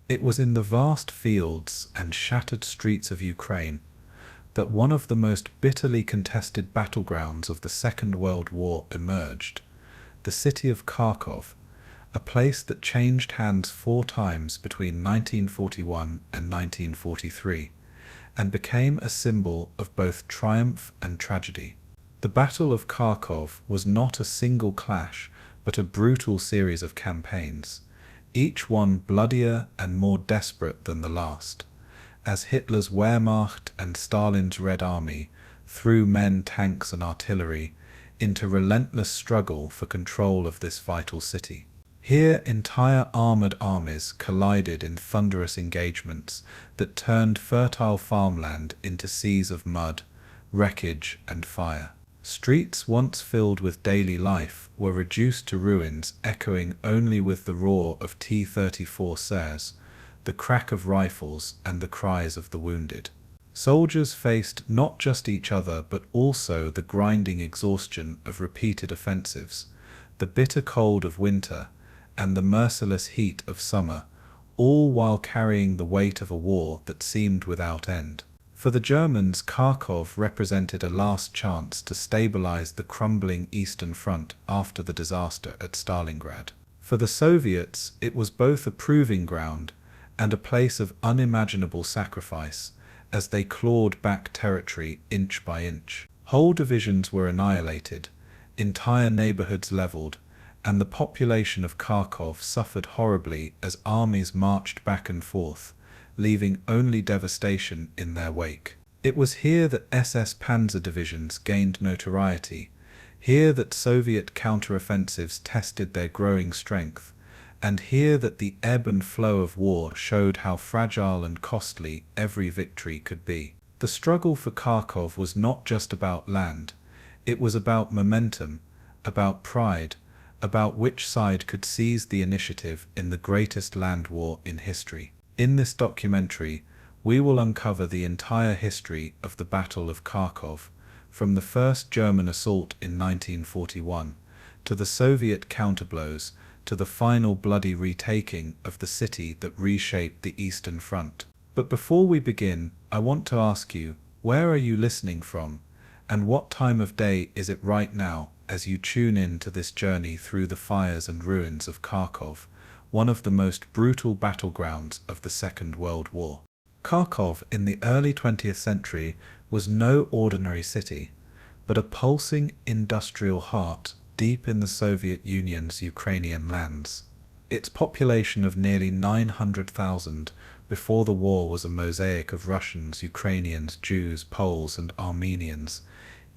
It was in the vast fields and shattered streets of Ukraine that one of the most bitterly contested battlegrounds of the Second World War emerged, the city of Kharkov, a place that changed hands 4 times between 1941 and 1943, and became a symbol of both triumph and tragedy. The Battle of Kharkov was not a single clash, but a brutal series of campaigns, each one bloodier and more desperate than the last, as Hitler's Wehrmacht and Stalin's Red Army threw men, tanks and artillery into relentless struggle for control of this vital city. Here entire armoured armies collided in thunderous engagements that turned fertile farmland into seas of mud, wreckage and fire. Streets once filled with daily life were reduced to ruins, echoing only with the roar of T-34 Sears, the crack of rifles and the cries of the wounded. Soldiers faced not just each other but also the grinding exhaustion of repeated offensives, the bitter cold of winter, and the merciless heat of summer, all while carrying the weight of a war that seemed without end. For the Germans, Kharkov represented a last chance to stabilize the crumbling Eastern Front after the disaster at Stalingrad. For the Soviets, it was both a proving ground and a place of unimaginable sacrifice as they clawed back territory inch by inch. Whole divisions were annihilated, entire neighborhoods leveled, and the population of Kharkov suffered horribly as armies marched back and forth, leaving only devastation in their wake. It was here that SS panzer divisions gained notoriety, here that Soviet counteroffensives tested their growing strength, and here that the ebb and flow of war showed how fragile and costly every victory could be. The struggle for Kharkov was not just about land, it was about momentum, about pride, about which side could seize the initiative in the greatest land war in history. In this documentary, we will uncover the entire history of the Battle of Kharkov, from the first German assault in 1941, to the Soviet counterblows, to the final bloody retaking of the city that reshaped the Eastern Front. But before we begin, I want to ask you, where are you listening from, and what time of day is it right now as you tune in to this journey through the fires and ruins of Kharkov, one of the most brutal battlegrounds of the Second World War. Kharkov in the early 20th century was no ordinary city, but a pulsing industrial heart deep in the Soviet Union's Ukrainian lands. Its population of nearly 900,000 before the war was a mosaic of Russians, Ukrainians, Jews, Poles and Armenians,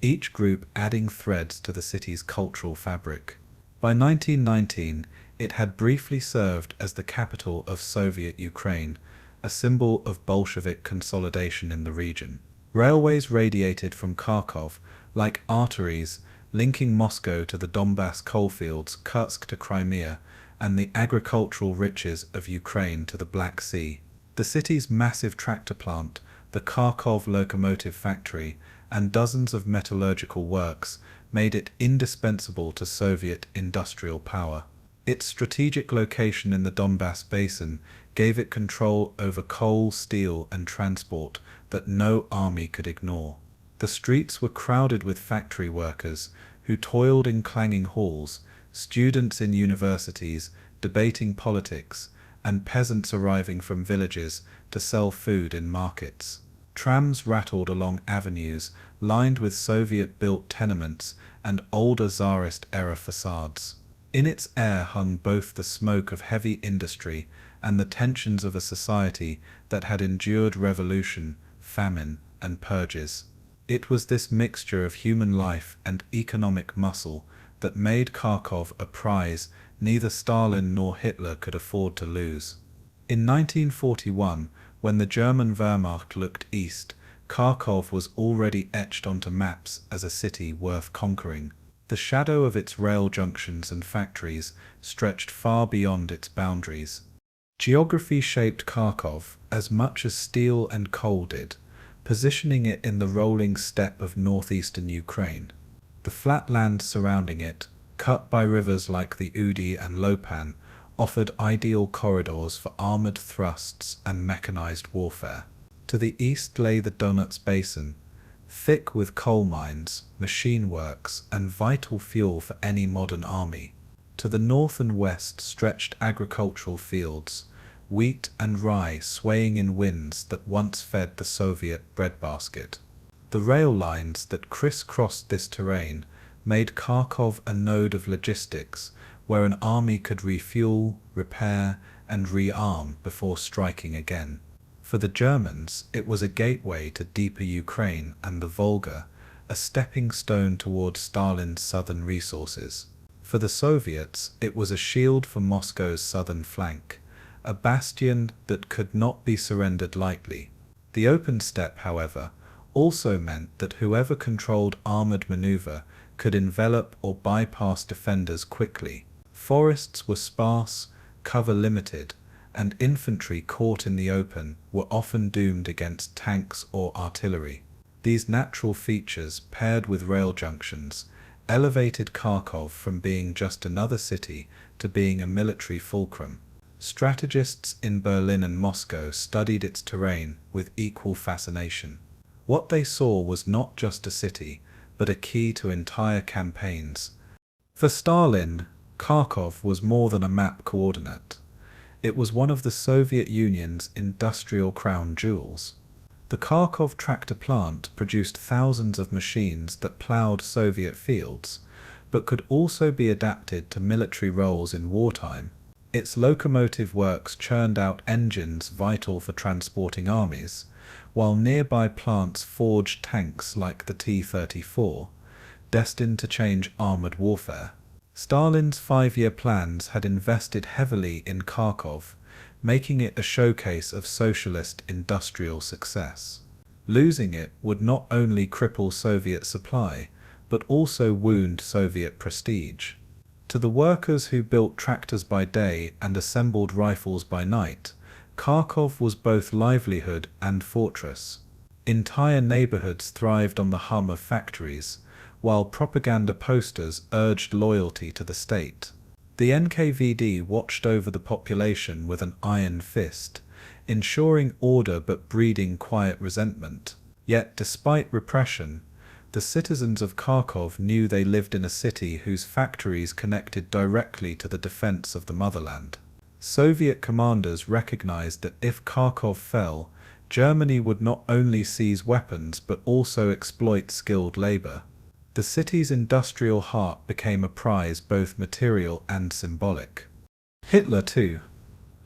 each group adding threads to the city's cultural fabric. By 1919, it had briefly served as the capital of Soviet Ukraine, a symbol of Bolshevik consolidation in the region. Railways radiated from Kharkov like arteries linking Moscow to the Donbass coalfields, Kursk to Crimea, and the agricultural riches of Ukraine to the Black Sea. The city's massive tractor plant, the Kharkov locomotive factory, and dozens of metallurgical works made it indispensable to Soviet industrial power. Its strategic location in the Donbass basin gave it control over coal, steel, and transport that no army could ignore. The streets were crowded with factory workers who toiled in clanging halls, students in universities debating politics, and peasants arriving from villages to sell food in markets. Trams rattled along avenues lined with Soviet-built tenements and older Tsarist-era facades. In its air hung both the smoke of heavy industry and the tensions of a society that had endured revolution, famine, and purges. It was this mixture of human life and economic muscle that made Kharkov a prize neither Stalin nor Hitler could afford to lose. In 1941, when the German Wehrmacht looked east, Kharkov was already etched onto maps as a city worth conquering. The shadow of its rail junctions and factories stretched far beyond its boundaries. Geography shaped Kharkov as much as steel and coal did, positioning it in the rolling steppe of northeastern Ukraine. The flat land surrounding it, cut by rivers like the Udi and Lopan, offered ideal corridors for armored thrusts and mechanized warfare. To the east lay the Donets Basin, thick with coal mines, machine works, and vital fuel for any modern army. To the north and west stretched agricultural fields, wheat and rye swaying in winds that once fed the Soviet breadbasket. The rail lines that crisscrossed this terrain made Kharkov a node of logistics where an army could refuel, repair, and rearm before striking again. For the Germans, it was a gateway to deeper Ukraine and the Volga, a stepping stone towards Stalin's southern resources. For the Soviets, it was a shield for Moscow's southern flank, a bastion that could not be surrendered lightly. The open steppe, however, also meant that whoever controlled armored maneuver could envelop or bypass defenders quickly. Forests were sparse, cover limited, and infantry caught in the open were often doomed against tanks or artillery. These natural features, paired with rail junctions, elevated Kharkov from being just another city to being a military fulcrum. Strategists in Berlin and Moscow studied its terrain with equal fascination. What they saw was not just a city, but a key to entire campaigns. For Stalin, Kharkov was more than a map coordinate. It was one of the Soviet Union's industrial crown jewels. The Kharkov tractor plant produced thousands of machines that ploughed Soviet fields, but could also be adapted to military roles in wartime. Its locomotive works churned out engines vital for transporting armies, while nearby plants forged tanks like the T-34, destined to change armored warfare. Stalin's 5-year plans had invested heavily in Kharkov, making it a showcase of socialist industrial success. Losing it would not only cripple Soviet supply, but also wound Soviet prestige. To the workers who built tractors by day and assembled rifles by night, Kharkov was both livelihood and fortress. Entire neighborhoods thrived on the hum of factories, while propaganda posters urged loyalty to the state. The NKVD watched over the population with an iron fist, ensuring order but breeding quiet resentment. Yet, despite repression, the citizens of Kharkov knew they lived in a city whose factories connected directly to the defense of the motherland. Soviet commanders recognized that if Kharkov fell, Germany would not only seize weapons but also exploit skilled labor. The city's industrial heart became a prize both material and symbolic. Hitler, too,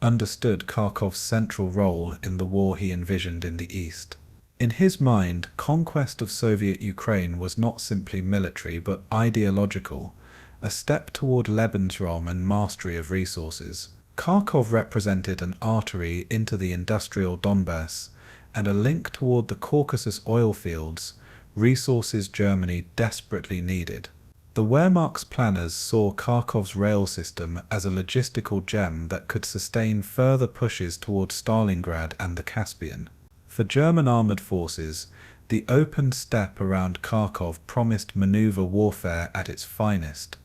understood Kharkov's central role in the war he envisioned in the East. In his mind, conquest of Soviet Ukraine was not simply military but ideological, a step toward Lebensraum and mastery of resources. Kharkov represented an artery into the industrial Donbass and a link toward the Caucasus oil fields, resources Germany desperately needed. The Wehrmacht's planners saw Kharkov's rail system as a logistical gem that could sustain further pushes towards Stalingrad and the Caspian. For German armored forces, the open steppe around Kharkov promised maneuver warfare at its finest.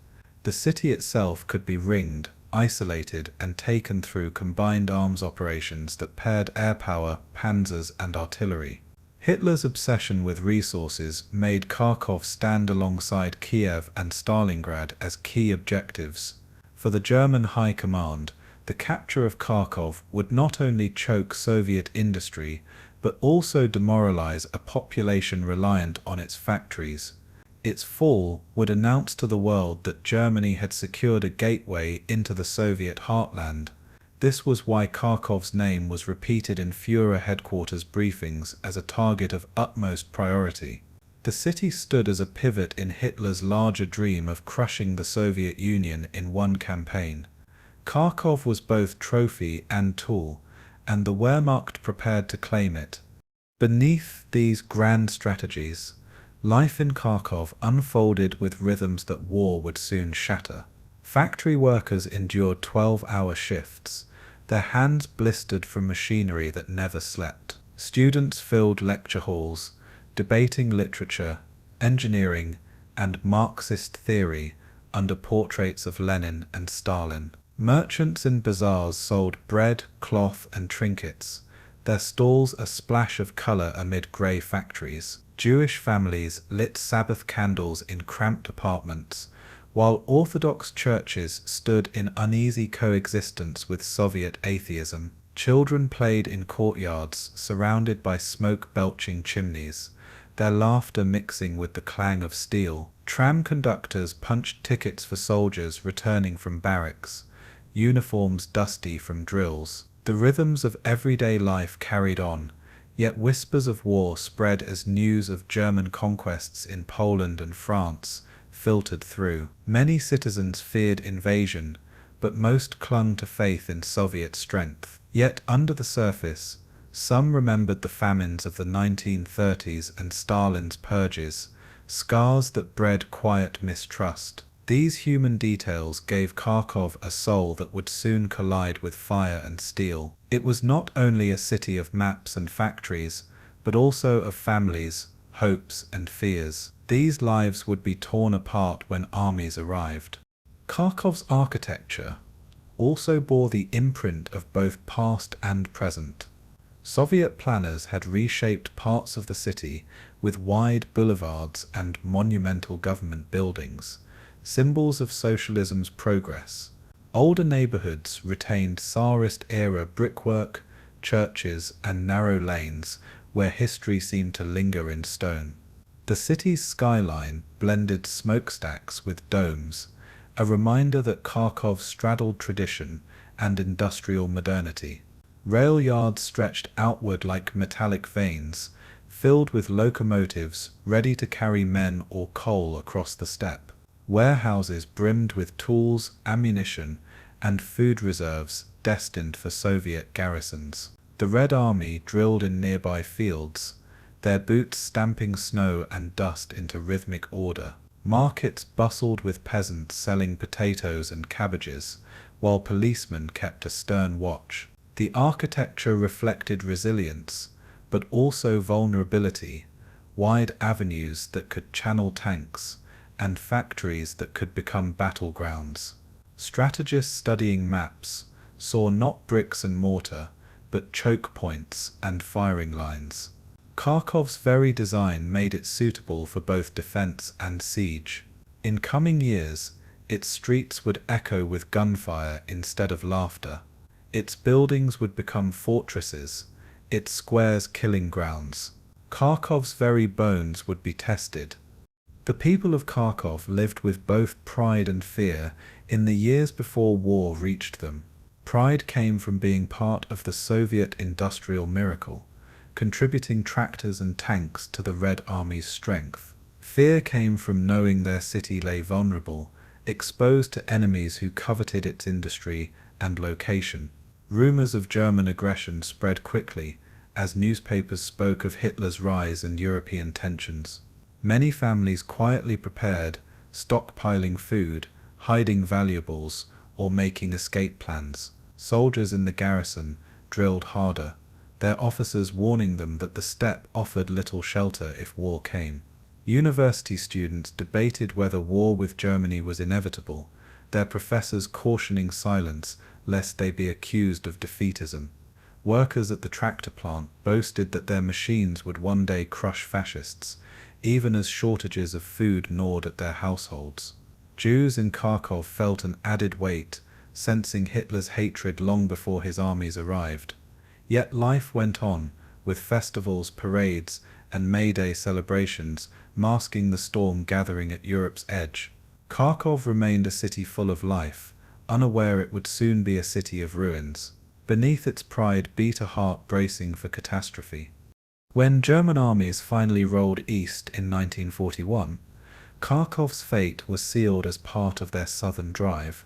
The city itself could be ringed, isolated, and taken through combined arms operations that paired air power, panzers, and artillery. Hitler's obsession with resources made Kharkov stand alongside Kiev and Stalingrad as key objectives. For the German High Command, the capture of Kharkov would not only choke Soviet industry, but also demoralize a population reliant on its factories. Its fall would announce to the world that Germany had secured a gateway into the Soviet heartland. This was why Kharkov's name was repeated in Führer headquarters briefings as a target of utmost priority. The city stood as a pivot in Hitler's larger dream of crushing the Soviet Union in one campaign. Kharkov was both trophy and tool, and the Wehrmacht prepared to claim it. Beneath these grand strategies, life in Kharkov unfolded with rhythms that war would soon shatter. Factory workers endured 12-hour shifts, their hands blistered from machinery that never slept. Students filled lecture halls, debating literature, engineering, and Marxist theory under portraits of Lenin and Stalin. Merchants in bazaars sold bread, cloth, and trinkets, their stalls a splash of color amid grey factories. Jewish families lit Sabbath candles in cramped apartments, while Orthodox churches stood in uneasy coexistence with Soviet atheism. Children played in courtyards surrounded by smoke-belching chimneys, their laughter mixing with the clang of steel. Tram conductors punched tickets for soldiers returning from barracks, uniforms dusty from drills. The rhythms of everyday life carried on, yet whispers of war spread as news of German conquests in Poland and France filtered through. Many citizens feared invasion, but most clung to faith in Soviet strength. Yet under the surface, some remembered the famines of the 1930s and Stalin's purges, scars that bred quiet mistrust. These human details gave Kharkov a soul that would soon collide with fire and steel. It was not only a city of maps and factories, but also of families, hopes, and fears. These lives would be torn apart when armies arrived. Kharkov's architecture also bore the imprint of both past and present. Soviet planners had reshaped parts of the city with wide boulevards and monumental government buildings, symbols of socialism's progress. Older neighborhoods retained Tsarist-era brickwork, churches, and narrow lanes where history seemed to linger in stone. The city's skyline blended smokestacks with domes, a reminder that Kharkov straddled tradition and industrial modernity. Rail yards stretched outward like metallic veins, filled with locomotives ready to carry men or coal across the steppe. Warehouses brimmed with tools, ammunition, and food reserves destined for Soviet garrisons. The Red Army drilled in nearby fields, their boots stamping snow and dust into rhythmic order. Markets bustled with peasants selling potatoes and cabbages, while policemen kept a stern watch. The architecture reflected resilience, but also vulnerability, wide avenues that could channel tanks, and factories that could become battlegrounds. Strategists studying maps saw not bricks and mortar, but choke points and firing lines. Kharkov's very design made it suitable for both defense and siege. In coming years, its streets would echo with gunfire instead of laughter. Its buildings would become fortresses, its squares killing grounds. Kharkov's very bones would be tested. The people of Kharkov lived with both pride and fear in the years before war reached them. Pride came from being part of the Soviet industrial miracle, contributing tractors and tanks to the Red Army's strength. Fear came from knowing their city lay vulnerable, exposed to enemies who coveted its industry and location. Rumors of German aggression spread quickly as newspapers spoke of Hitler's rise and European tensions. Many families quietly prepared, stockpiling food, hiding valuables, or making escape plans. Soldiers in the garrison drilled harder, their officers warning them that the steppe offered little shelter if war came. University students debated whether war with Germany was inevitable, their professors cautioning silence lest they be accused of defeatism. Workers at the tractor plant boasted that their machines would one day crush fascists, even as shortages of food gnawed at their households. Jews in Kharkov felt an added weight, sensing Hitler's hatred long before his armies arrived. Yet life went on, with festivals, parades, and May Day celebrations masking the storm gathering at Europe's edge. Kharkov remained a city full of life, unaware it would soon be a city of ruins. Beneath its pride beat a heart bracing for catastrophe. When German armies finally rolled east in 1941, Kharkov's fate was sealed as part of their southern drive.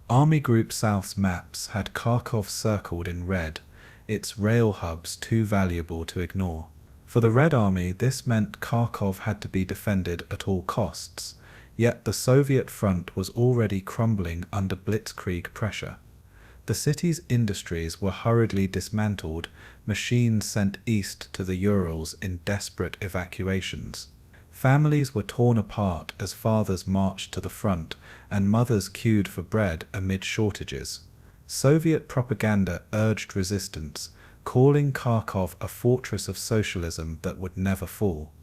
Army Group South's maps had Kharkov circled in red, its rail hubs too valuable to ignore. For the Red Army, this meant Kharkov had to be defended at all costs, yet the Soviet front was already crumbling under blitzkrieg pressure. The city's industries were hurriedly dismantled, machines sent east to the Urals in desperate evacuations. Families were torn apart as fathers marched to the front and mothers queued for bread amid shortages. Soviet propaganda urged resistance, calling Kharkov a fortress of socialism that would never fall.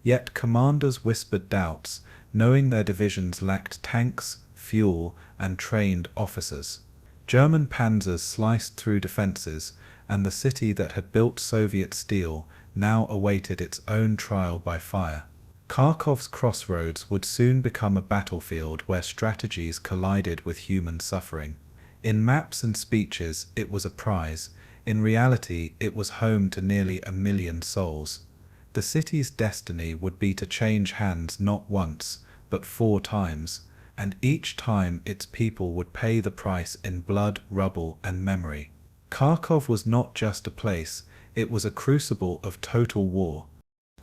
Yet commanders whispered doubts, knowing their divisions lacked tanks, fuel, and trained officers. German panzers sliced through defenses, and the city that had built Soviet steel now awaited its own trial by fire. Kharkov's crossroads would soon become a battlefield where strategies collided with human suffering. In maps and speeches, it was a prize. In reality, it was home to nearly 1 million souls. The city's destiny would be to change hands not once, but 4 times, and each time its people would pay the price in blood, rubble, and memory. Kharkov was not just a place, it was a crucible of total war.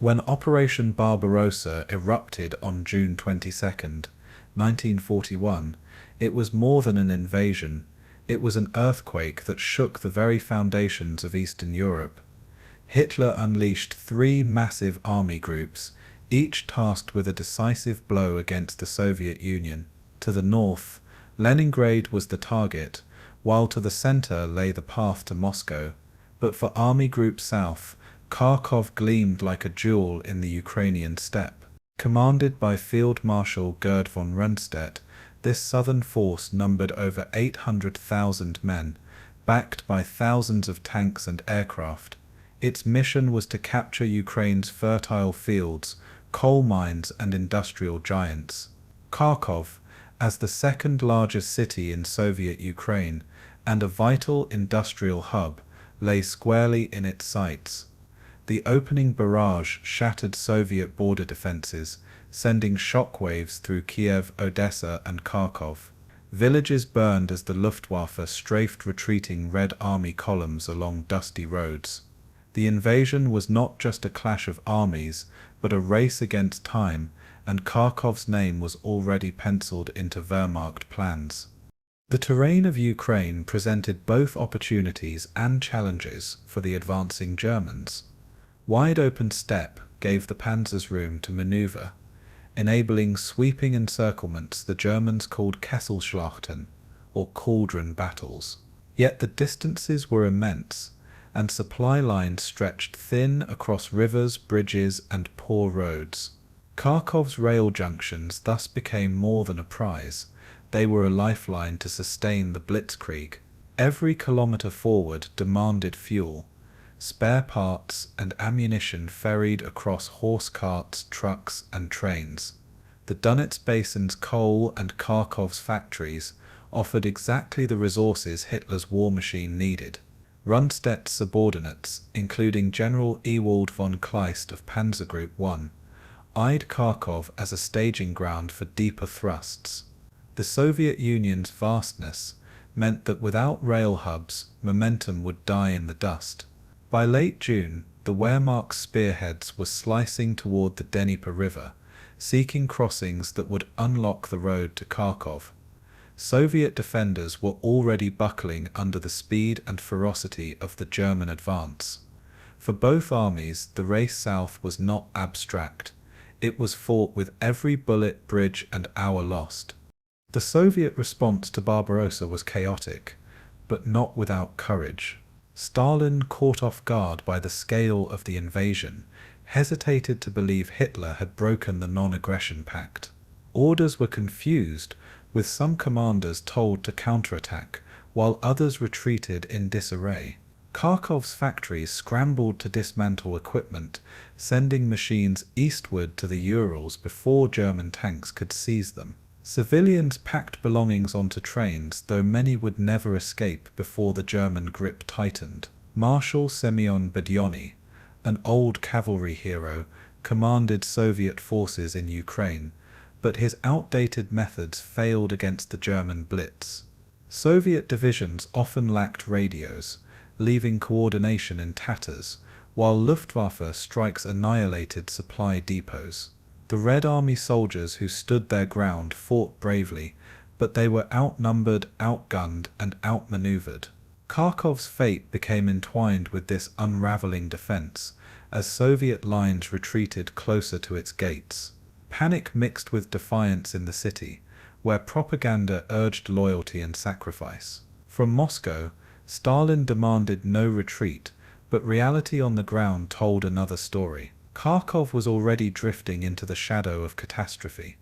When Operation Barbarossa erupted on June 22, 1941, it was more than an invasion, it was an earthquake that shook the very foundations of Eastern Europe. Hitler unleashed 3 massive army groups, each tasked with a decisive blow against the Soviet Union. To the north, Leningrad was the target, while to the center lay the path to Moscow. But for Army Group South, Kharkov gleamed like a jewel in the Ukrainian steppe. Commanded by Field Marshal Gerd von Rundstedt, this southern force numbered over 800,000 men, backed by thousands of tanks and aircraft. Its mission was to capture Ukraine's fertile fields, coal mines, and industrial giants. Kharkov, as the second largest city in Soviet Ukraine and a vital industrial hub, lay squarely in its sights. The opening barrage shattered Soviet border defenses, sending shockwaves through Kiev, Odessa, and Kharkov. Villages burned as the Luftwaffe strafed retreating Red Army columns along dusty roads. The invasion was not just a clash of armies, but a race against time, and Kharkov's name was already penciled into Wehrmacht plans. The terrain of Ukraine presented both opportunities and challenges for the advancing Germans. Wide-open steppe gave the panzers room to maneuver, enabling sweeping encirclements the Germans called Kesselschlachten, or cauldron battles. Yet the distances were immense, and supply lines stretched thin across rivers, bridges, and poor roads. Kharkov's rail junctions thus became more than a prize. They were a lifeline to sustain the blitzkrieg. Every kilometer forward demanded fuel. Spare parts and ammunition ferried across horse carts, trucks, and trains. The Donets Basin's coal and Kharkov's factories offered exactly the resources Hitler's war machine needed. Rundstedt's subordinates, including General Ewald von Kleist of Panzer Group 1, eyed Kharkov as a staging ground for deeper thrusts. The Soviet Union's vastness meant that without rail hubs, momentum would die in the dust. By late June, the Wehrmacht spearheads were slicing toward the Dnieper River, seeking crossings that would unlock the road to Kharkov. Soviet defenders were already buckling under the speed and ferocity of the German advance. For both armies, the race south was not abstract. It was fought with every bullet, bridge, and hour lost. The Soviet response to Barbarossa was chaotic, but not without courage. Stalin, caught off guard by the scale of the invasion, hesitated to believe Hitler had broken the non-aggression pact. Orders were confused, with some commanders told to counterattack, while others retreated in disarray. Kharkov's factories scrambled to dismantle equipment, sending machines eastward to the Urals before German tanks could seize them. Civilians packed belongings onto trains, though many would never escape before the German grip tightened. Marshal Semyon Budyonny, an old cavalry hero, commanded Soviet forces in Ukraine, but his outdated methods failed against the German blitz. Soviet divisions often lacked radios, leaving coordination in tatters, while Luftwaffe strikes annihilated supply depots. The Red Army soldiers who stood their ground fought bravely, but they were outnumbered, outgunned, and outmaneuvered. Kharkov's fate became entwined with this unraveling defense, as Soviet lines retreated closer to its gates. Panic mixed with defiance in the city, where propaganda urged loyalty and sacrifice. From Moscow, Stalin demanded no retreat, but reality on the ground told another story. Kharkov was already drifting into the shadow of catastrophe.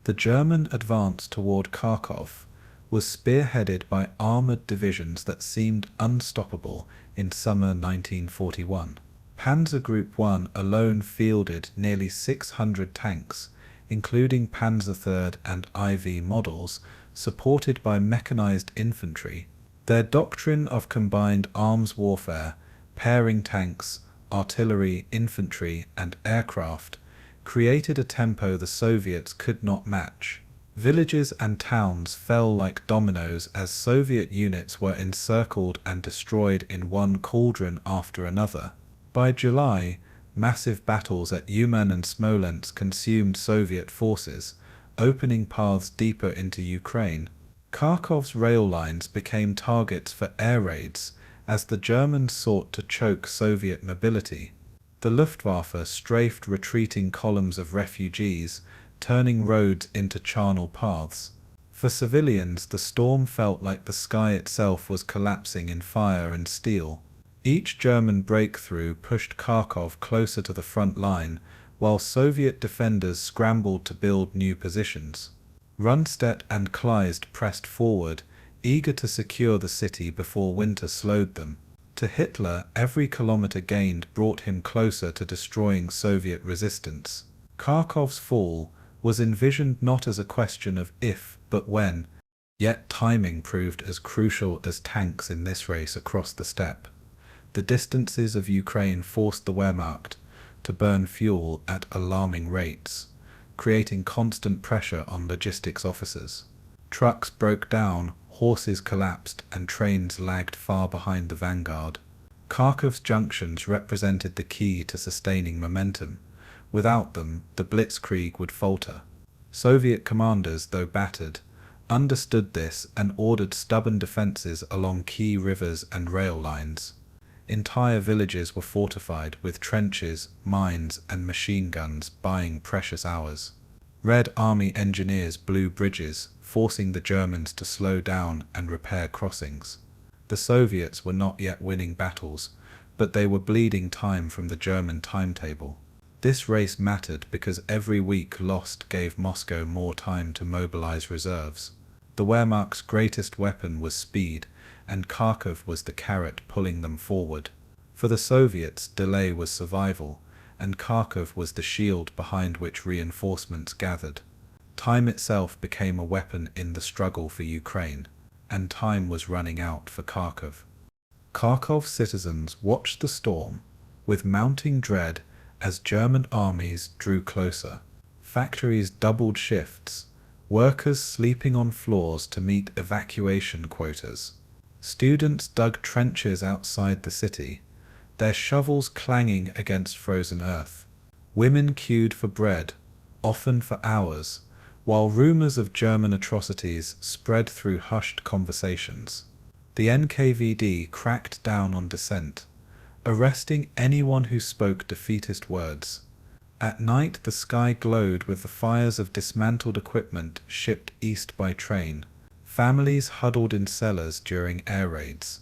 The German advance toward Kharkov was spearheaded by armoured divisions that seemed unstoppable in summer 1941. Panzer Group 1 alone fielded nearly 600 tanks, including Panzer III and IV models, supported by mechanized infantry. Their doctrine of combined arms warfare, pairing tanks, artillery, infantry, and aircraft, created a tempo the Soviets could not match. Villages and towns fell like dominoes as Soviet units were encircled and destroyed in one cauldron after another. By July, massive battles at Uman and Smolensk consumed Soviet forces, opening paths deeper into Ukraine. Kharkov's rail lines became targets for air raids as the Germans sought to choke Soviet mobility. The Luftwaffe strafed retreating columns of refugees, turning roads into charnel paths. For civilians, the storm felt like the sky itself was collapsing in fire and steel. Each German breakthrough pushed Kharkov closer to the front line, while Soviet defenders scrambled to build new positions. Rundstedt and Kleist pressed forward, eager to secure the city before winter slowed them. To Hitler, every kilometer gained brought him closer to destroying Soviet resistance. Kharkov's fall was envisioned not as a question of if, but when, yet timing proved as crucial as tanks in this race across the steppe. The distances of Ukraine forced the Wehrmacht to burn fuel at alarming rates, creating constant pressure on logistics officers. Trucks broke down, horses collapsed, and trains lagged far behind the vanguard. Kharkov's junctions represented the key to sustaining momentum. Without them, the blitzkrieg would falter. Soviet commanders, though battered, understood this and ordered stubborn defenses along key rivers and rail lines. Entire villages were fortified with trenches, mines, and machine guns buying precious hours. Red Army engineers blew bridges, forcing the Germans to slow down and repair crossings. The Soviets were not yet winning battles, but they were bleeding time from the German timetable. This race mattered because every week lost gave Moscow more time to mobilize reserves. The Wehrmacht's greatest weapon was speed, and Kharkov was the carrot pulling them forward. For the Soviets, delay was survival, and Kharkov was the shield behind which reinforcements gathered. Time itself became a weapon in the struggle for Ukraine, and time was running out for Kharkov. Kharkov's citizens watched the storm with mounting dread as German armies drew closer. Factories doubled shifts, workers sleeping on floors to meet evacuation quotas. Students dug trenches outside the city, their shovels clanging against frozen earth. Women queued for bread, often for hours, while rumors of German atrocities spread through hushed conversations. The NKVD cracked down on dissent, arresting anyone who spoke defeatist words. At night, the sky glowed with the fires of dismantled equipment shipped east by train. Families huddled in cellars during air raids,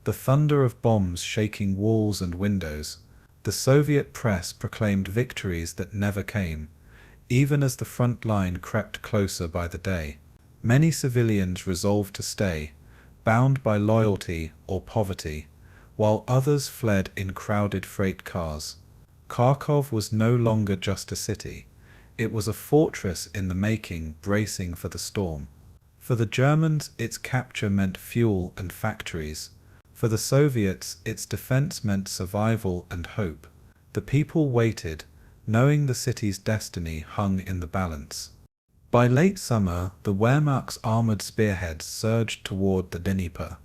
the thunder of bombs shaking walls and windows. The Soviet press proclaimed victories that never came, even as the front line crept closer by the day. Many civilians resolved to stay, bound by loyalty or poverty, while others fled in crowded freight cars. Kharkov was no longer just a city. It was a fortress in the making, bracing for the storm. For the Germans, its capture meant fuel and factories. For the Soviets, its defense meant survival and hope. The people waited, knowing the city's destiny hung in the balance. By late summer, the Wehrmacht's armored spearheads surged toward the Dnieper,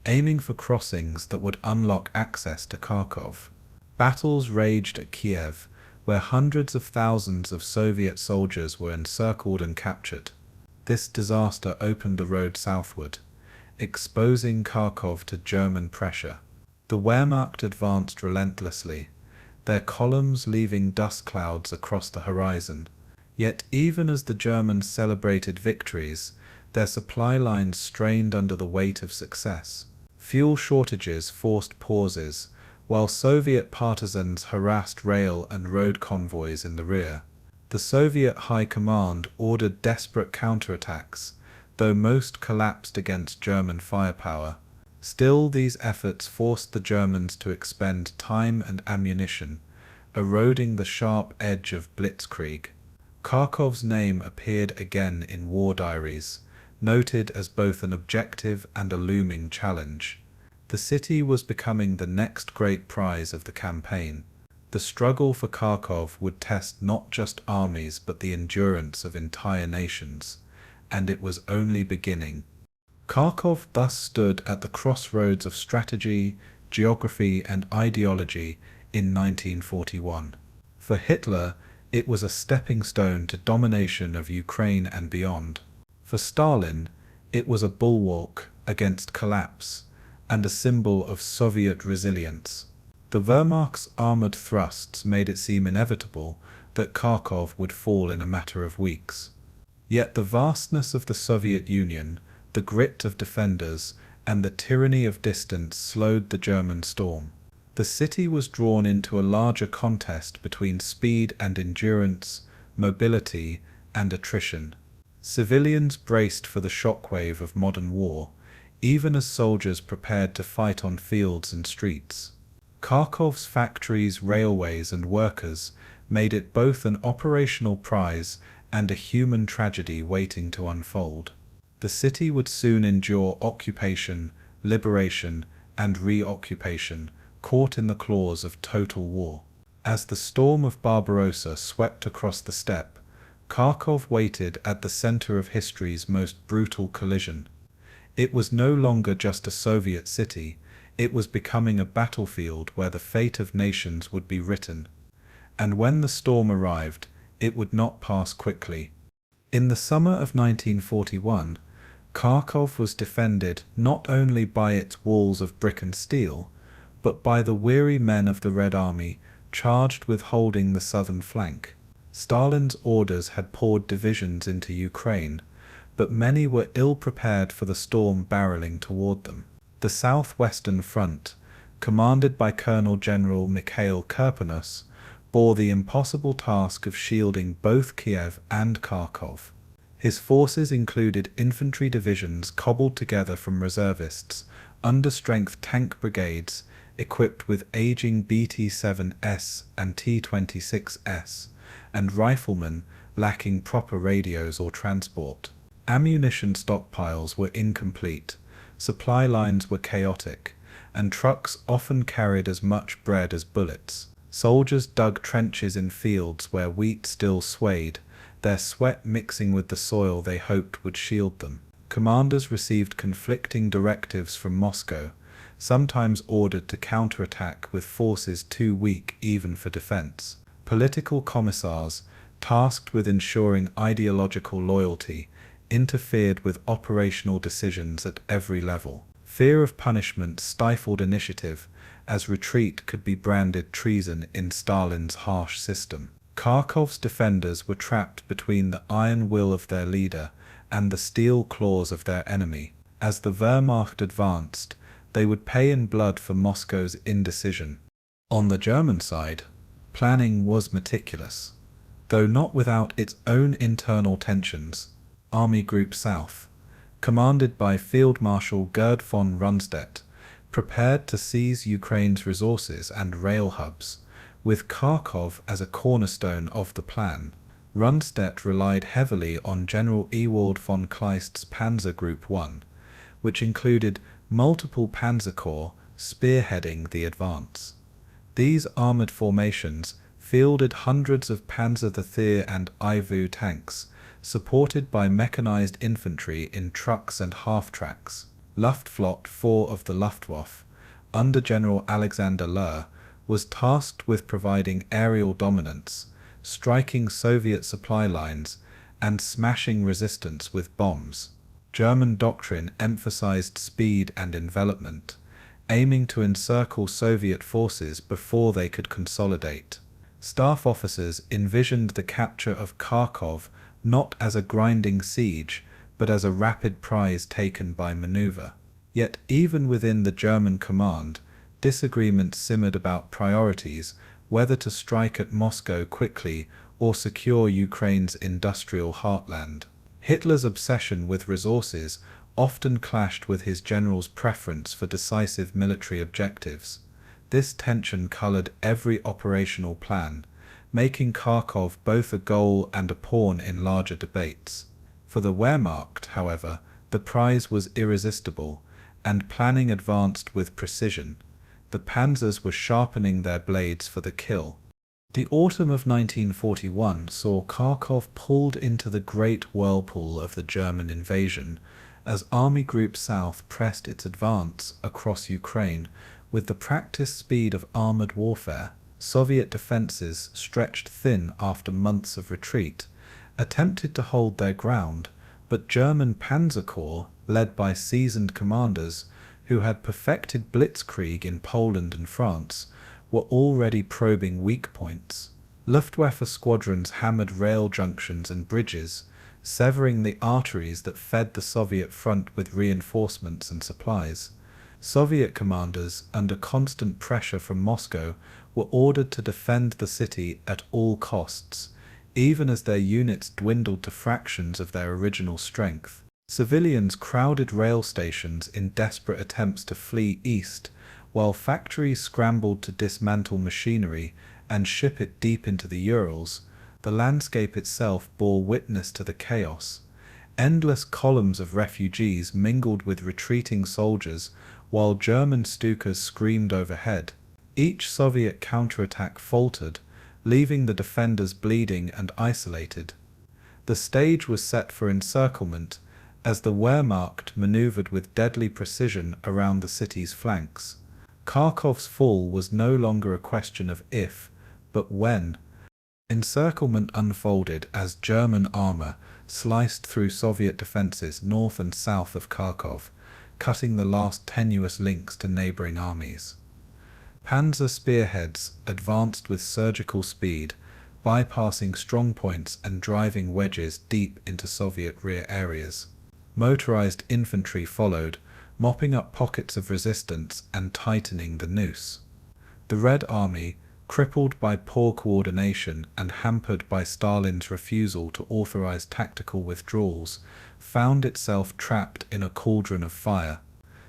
aiming for crossings that would unlock access to Kharkov. Battles raged at Kiev, where hundreds of thousands of Soviet soldiers were encircled and captured. This disaster opened the road southward, exposing Kharkov to German pressure. The Wehrmacht advanced relentlessly, their columns leaving dust clouds across the horizon. Yet even as the Germans celebrated victories, their supply lines strained under the weight of success. Fuel shortages forced pauses, while Soviet partisans harassed rail and road convoys in the rear. The Soviet High Command ordered desperate counterattacks, though most collapsed against German firepower. Still, these efforts forced the Germans to expend time and ammunition, eroding the sharp edge of blitzkrieg. Kharkov's name appeared again in war diaries, noted as both an objective and a looming challenge. The city was becoming the next great prize of the campaign. The struggle for Kharkov would test not just armies but the endurance of entire nations, and it was only beginning. Kharkov thus stood at the crossroads of strategy, geography, and ideology in 1941. For Hitler, it was a stepping stone to domination of Ukraine and beyond. For Stalin, it was a bulwark against collapse and a symbol of Soviet resilience. The Wehrmacht's armored thrusts made it seem inevitable that Kharkov would fall in a matter of weeks. Yet the vastness of the Soviet Union, the grit of defenders, and the tyranny of distance slowed the German storm. The city was drawn into a larger contest between speed and endurance, mobility and attrition. Civilians braced for the shockwave of modern war, even as soldiers prepared to fight on fields and streets. Kharkov's factories, railways, and workers made it both an operational prize and a human tragedy waiting to unfold. The city would soon endure occupation, liberation, and reoccupation, caught in the claws of total war. As the storm of Barbarossa swept across the steppe, Kharkov waited at the center of history's most brutal collision. It was no longer just a Soviet city, it was becoming a battlefield where the fate of nations would be written. And when the storm arrived, it would not pass quickly. In the summer of 1941, Kharkov was defended not only by its walls of brick and steel, but by the weary men of the Red Army charged with holding the southern flank. Stalin's orders had poured divisions into Ukraine, but many were ill-prepared for the storm barreling toward them. The southwestern front, commanded by Colonel General Mikhail Kirpinus, bore the impossible task of shielding both Kiev and Kharkov. His forces included infantry divisions cobbled together from reservists, understrength tank brigades equipped with aging BT-7S and T-26S, and riflemen lacking proper radios or transport. Ammunition stockpiles were incomplete, supply lines were chaotic, and trucks often carried as much bread as bullets. Soldiers dug trenches in fields where wheat still swayed, their sweat mixing with the soil they hoped would shield them. Commanders received conflicting directives from Moscow, sometimes ordered to counterattack with forces too weak even for defense. Political commissars, tasked with ensuring ideological loyalty, interfered with operational decisions at every level. Fear of punishment stifled initiative, as retreat could be branded treason in Stalin's harsh system. Kharkov's defenders were trapped between the iron will of their leader and the steel claws of their enemy. As the Wehrmacht advanced, they would pay in blood for Moscow's indecision. On the German side, planning was meticulous, though not without its own internal tensions. Army Group South, commanded by Field Marshal Gerd von Rundstedt, prepared to seize Ukraine's resources and rail hubs, with Kharkov as a cornerstone of the plan. Rundstedt relied heavily on General Ewald von Kleist's Panzer Group 1, which included multiple panzer corps spearheading the advance. These armored formations fielded hundreds of Panzer III and IV tanks, supported by mechanized infantry in trucks and half-tracks. Luftflotte 4 of the Luftwaffe, under General Alexander Löhr, was tasked with providing aerial dominance, striking Soviet supply lines, and smashing resistance with bombs. German doctrine emphasized speed and envelopment, aiming to encircle Soviet forces before they could consolidate. Staff officers envisioned the capture of Kharkov not as a grinding siege, but as a rapid prize taken by maneuver. Yet even within the German command, disagreements simmered about priorities, whether to strike at Moscow quickly or secure Ukraine's industrial heartland. Hitler's obsession with resources often clashed with his generals' preference for decisive military objectives. This tension colored every operational plan, making Kharkov both a goal and a pawn in larger debates. For the Wehrmacht, however, the prize was irresistible, and planning advanced with precision. The panzers were sharpening their blades for the kill. The autumn of 1941 saw Kharkov pulled into the great whirlpool of the German invasion, as Army Group South pressed its advance across Ukraine with the practiced speed of armored warfare. Soviet defenses, stretched thin after months of retreat, attempted to hold their ground, but German Panzer Corps, led by seasoned commanders who had perfected blitzkrieg in Poland and France, were already probing weak points. Luftwaffe squadrons hammered rail junctions and bridges, severing the arteries that fed the Soviet front with reinforcements and supplies. Soviet commanders, under constant pressure from Moscow, were ordered to defend the city at all costs, even as their units dwindled to fractions of their original strength. Civilians crowded rail stations in desperate attempts to flee east, while factories scrambled to dismantle machinery and ship it deep into the Urals. The landscape itself bore witness to the chaos. Endless columns of refugees mingled with retreating soldiers, while German Stukas screamed overhead. Each Soviet counterattack faltered, leaving the defenders bleeding and isolated. The stage was set for encirclement, as the Wehrmacht maneuvered with deadly precision around the city's flanks. Kharkov's fall was no longer a question of if, but when. Encirclement unfolded as German armor sliced through Soviet defenses north and south of Kharkov, cutting the last tenuous links to neighboring armies. Panzer spearheads advanced with surgical speed, bypassing strong points and driving wedges deep into Soviet rear areas. Motorized infantry followed, mopping up pockets of resistance and tightening the noose. The Red Army, crippled by poor coordination and hampered by Stalin's refusal to authorize tactical withdrawals, found itself trapped in a cauldron of fire.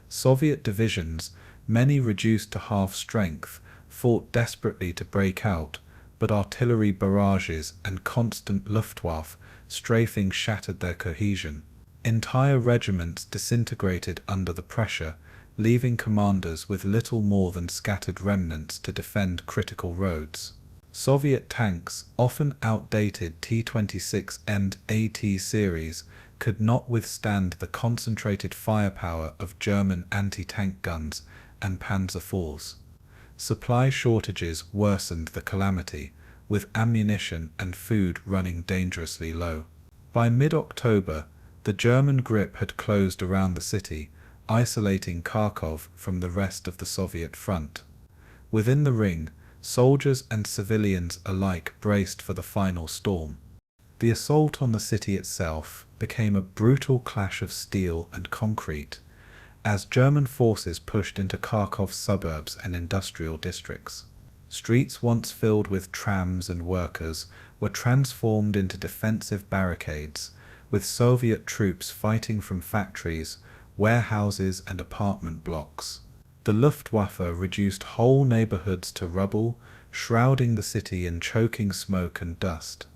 Soviet divisions, many reduced to half strength, fought desperately to break out, but artillery barrages and constant Luftwaffe strafing shattered their cohesion. Entire regiments disintegrated under the pressure, leaving commanders with little more than scattered remnants to defend critical roads. Soviet tanks, often outdated T-26 and AT series, could not withstand the concentrated firepower of German anti-tank guns and Panzer IVs. Supply shortages worsened the calamity, with ammunition and food running dangerously low. By mid-October, the German grip had closed around the city, isolating Kharkov from the rest of the Soviet front. Within the ring, soldiers and civilians alike braced for the final storm. The assault on the city itself became a brutal clash of steel and concrete, as German forces pushed into Kharkov's suburbs and industrial districts. Streets once filled with trams and workers were transformed into defensive barricades, with Soviet troops fighting from factories, warehouses and apartment blocks. The Luftwaffe reduced whole neighborhoods to rubble, shrouding the city in choking smoke and dust.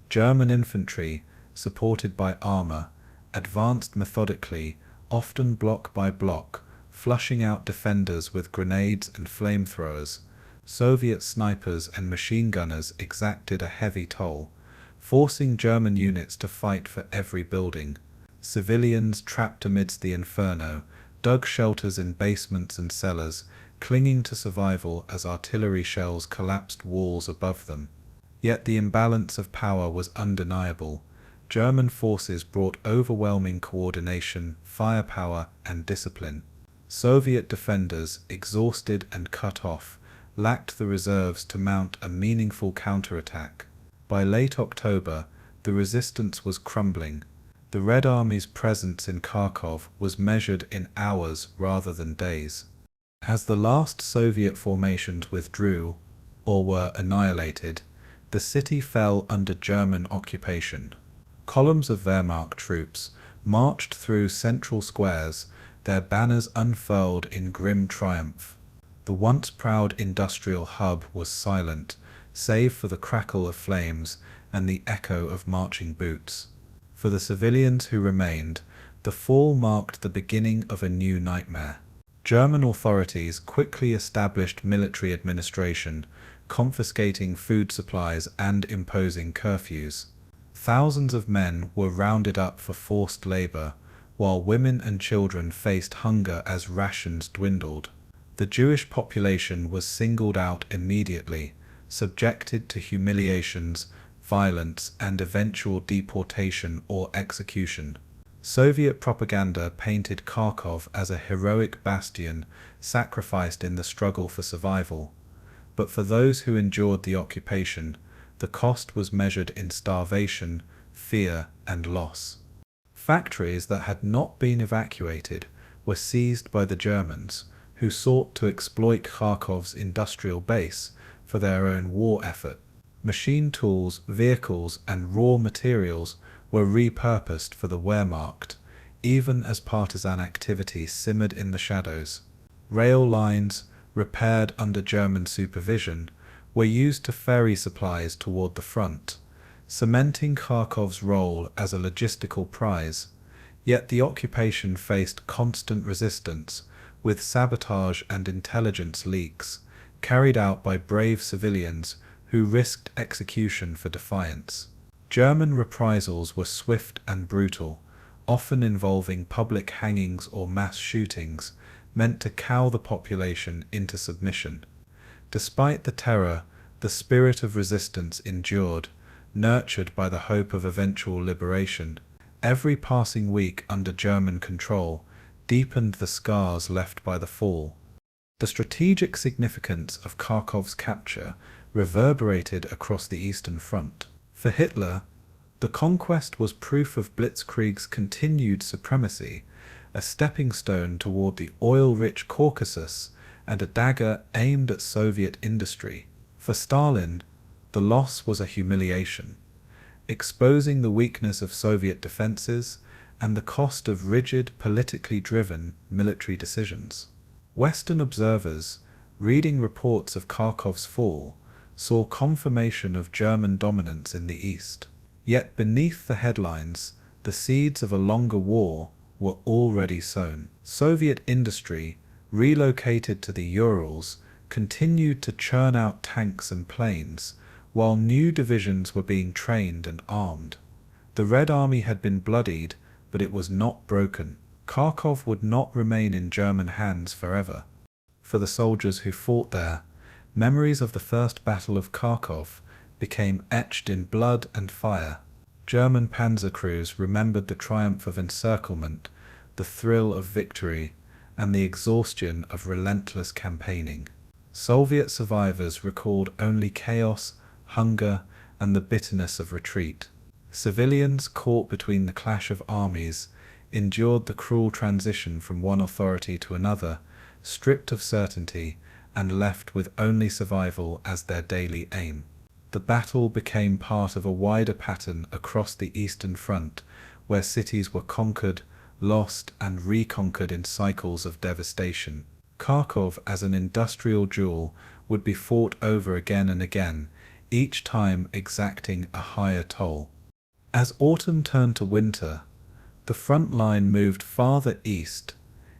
German infantry, supported by armor, advanced methodically, often block by block, flushing out defenders with grenades and flamethrowers. Soviet snipers and machine gunners exacted a heavy toll, forcing German units to fight for every building. Civilians trapped amidst the inferno dug shelters in basements and cellars, clinging to survival as artillery shells collapsed walls above them. Yet the imbalance of power was undeniable. German forces brought overwhelming coordination, firepower, and discipline. Soviet defenders, exhausted and cut off, lacked the reserves to mount a meaningful counterattack. By late October, the resistance was crumbling. The Red Army's presence in Kharkov was measured in hours rather than days. As the last Soviet formations withdrew, or were annihilated, the city fell under German occupation. Columns of Wehrmacht troops marched through central squares, their banners unfurled in grim triumph. The once proud industrial hub was silent, save for the crackle of flames and the echo of marching boots. For the civilians who remained, the fall marked the beginning of a new nightmare. German authorities quickly established military administration, confiscating food supplies and imposing curfews. Thousands of men were rounded up for forced labor, while women and children faced hunger as rations dwindled. The Jewish population was singled out immediately, subjected to humiliations, violence, and eventual deportation or execution. Soviet propaganda painted Kharkov as a heroic bastion sacrificed in the struggle for survival. But for those who endured the occupation, the cost was measured in starvation, fear, and loss. Factories that had not been evacuated were seized by the Germans, who sought to exploit Kharkov's industrial base for their own war effort. Machine tools, vehicles, and raw materials were repurposed for the Wehrmacht, even as partisan activity simmered in the shadows. Rail lines, repaired under German supervision, were used to ferry supplies toward the front, cementing Kharkov's role as a logistical prize. Yet the occupation faced constant resistance, with sabotage and intelligence leaks, carried out by brave civilians who risked execution for defiance. German reprisals were swift and brutal, often involving public hangings or mass shootings, meant to cow the population into submission. Despite the terror, the spirit of resistance endured, nurtured by the hope of eventual liberation. Every passing week under German control deepened the scars left by the fall. The strategic significance of Kharkov's capture reverberated across the Eastern Front. For Hitler, the conquest was proof of Blitzkrieg's continued supremacy, a stepping stone toward the oil-rich Caucasus and a dagger aimed at Soviet industry. For Stalin, the loss was a humiliation, exposing the weakness of Soviet defenses and the cost of rigid, politically driven military decisions. Western observers, reading reports of Kharkov's fall, saw confirmation of German dominance in the east. Yet beneath the headlines, the seeds of a longer war were already sown. Soviet industry, relocated to the Urals, continued to churn out tanks and planes, while new divisions were being trained and armed. The Red Army had been bloodied, but it was not broken. Kharkov would not remain in German hands forever. For the soldiers who fought there, memories of the First Battle of Kharkov became etched in blood and fire. German panzer crews remembered the triumph of Encirclement, the thrill of victory, and the exhaustion of relentless campaigning. Soviet survivors recalled only chaos, hunger, and the bitterness of retreat. Civilians caught between the clash of armies endured the cruel transition from one authority to another, stripped of certainty, and left with only survival as their daily aim. The battle became part of a wider pattern across the Eastern Front, where cities were conquered, lost, and reconquered in cycles of devastation. Kharkov, as an industrial jewel, would be fought over again and again, each time exacting a higher toll. As autumn turned to winter, the front line moved farther east,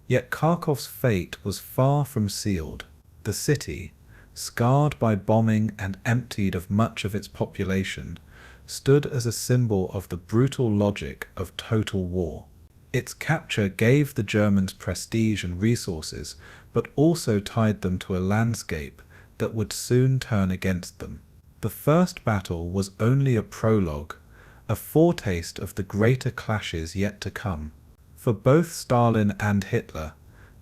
yet Kharkov's fate was far from sealed. The city, scarred by bombing and emptied of much of its population, stood as a symbol of the brutal logic of total war. Its capture gave the Germans prestige and resources, but also tied them to a landscape that would soon turn against them. The first battle was only a prologue, a foretaste of the greater clashes yet to come. For both Stalin and Hitler,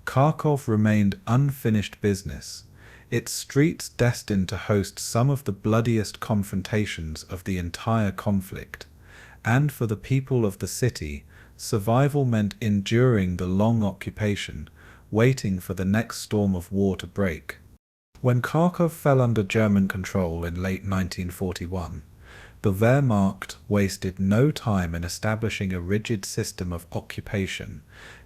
Kharkov remained unfinished business, its streets destined to host some of the bloodiest confrontations of the entire conflict. And for the people of the city, survival meant enduring the long occupation, waiting for the next storm of war to break. When Kharkov fell under German control in late 1941, the Wehrmacht wasted no time in establishing a rigid system of occupation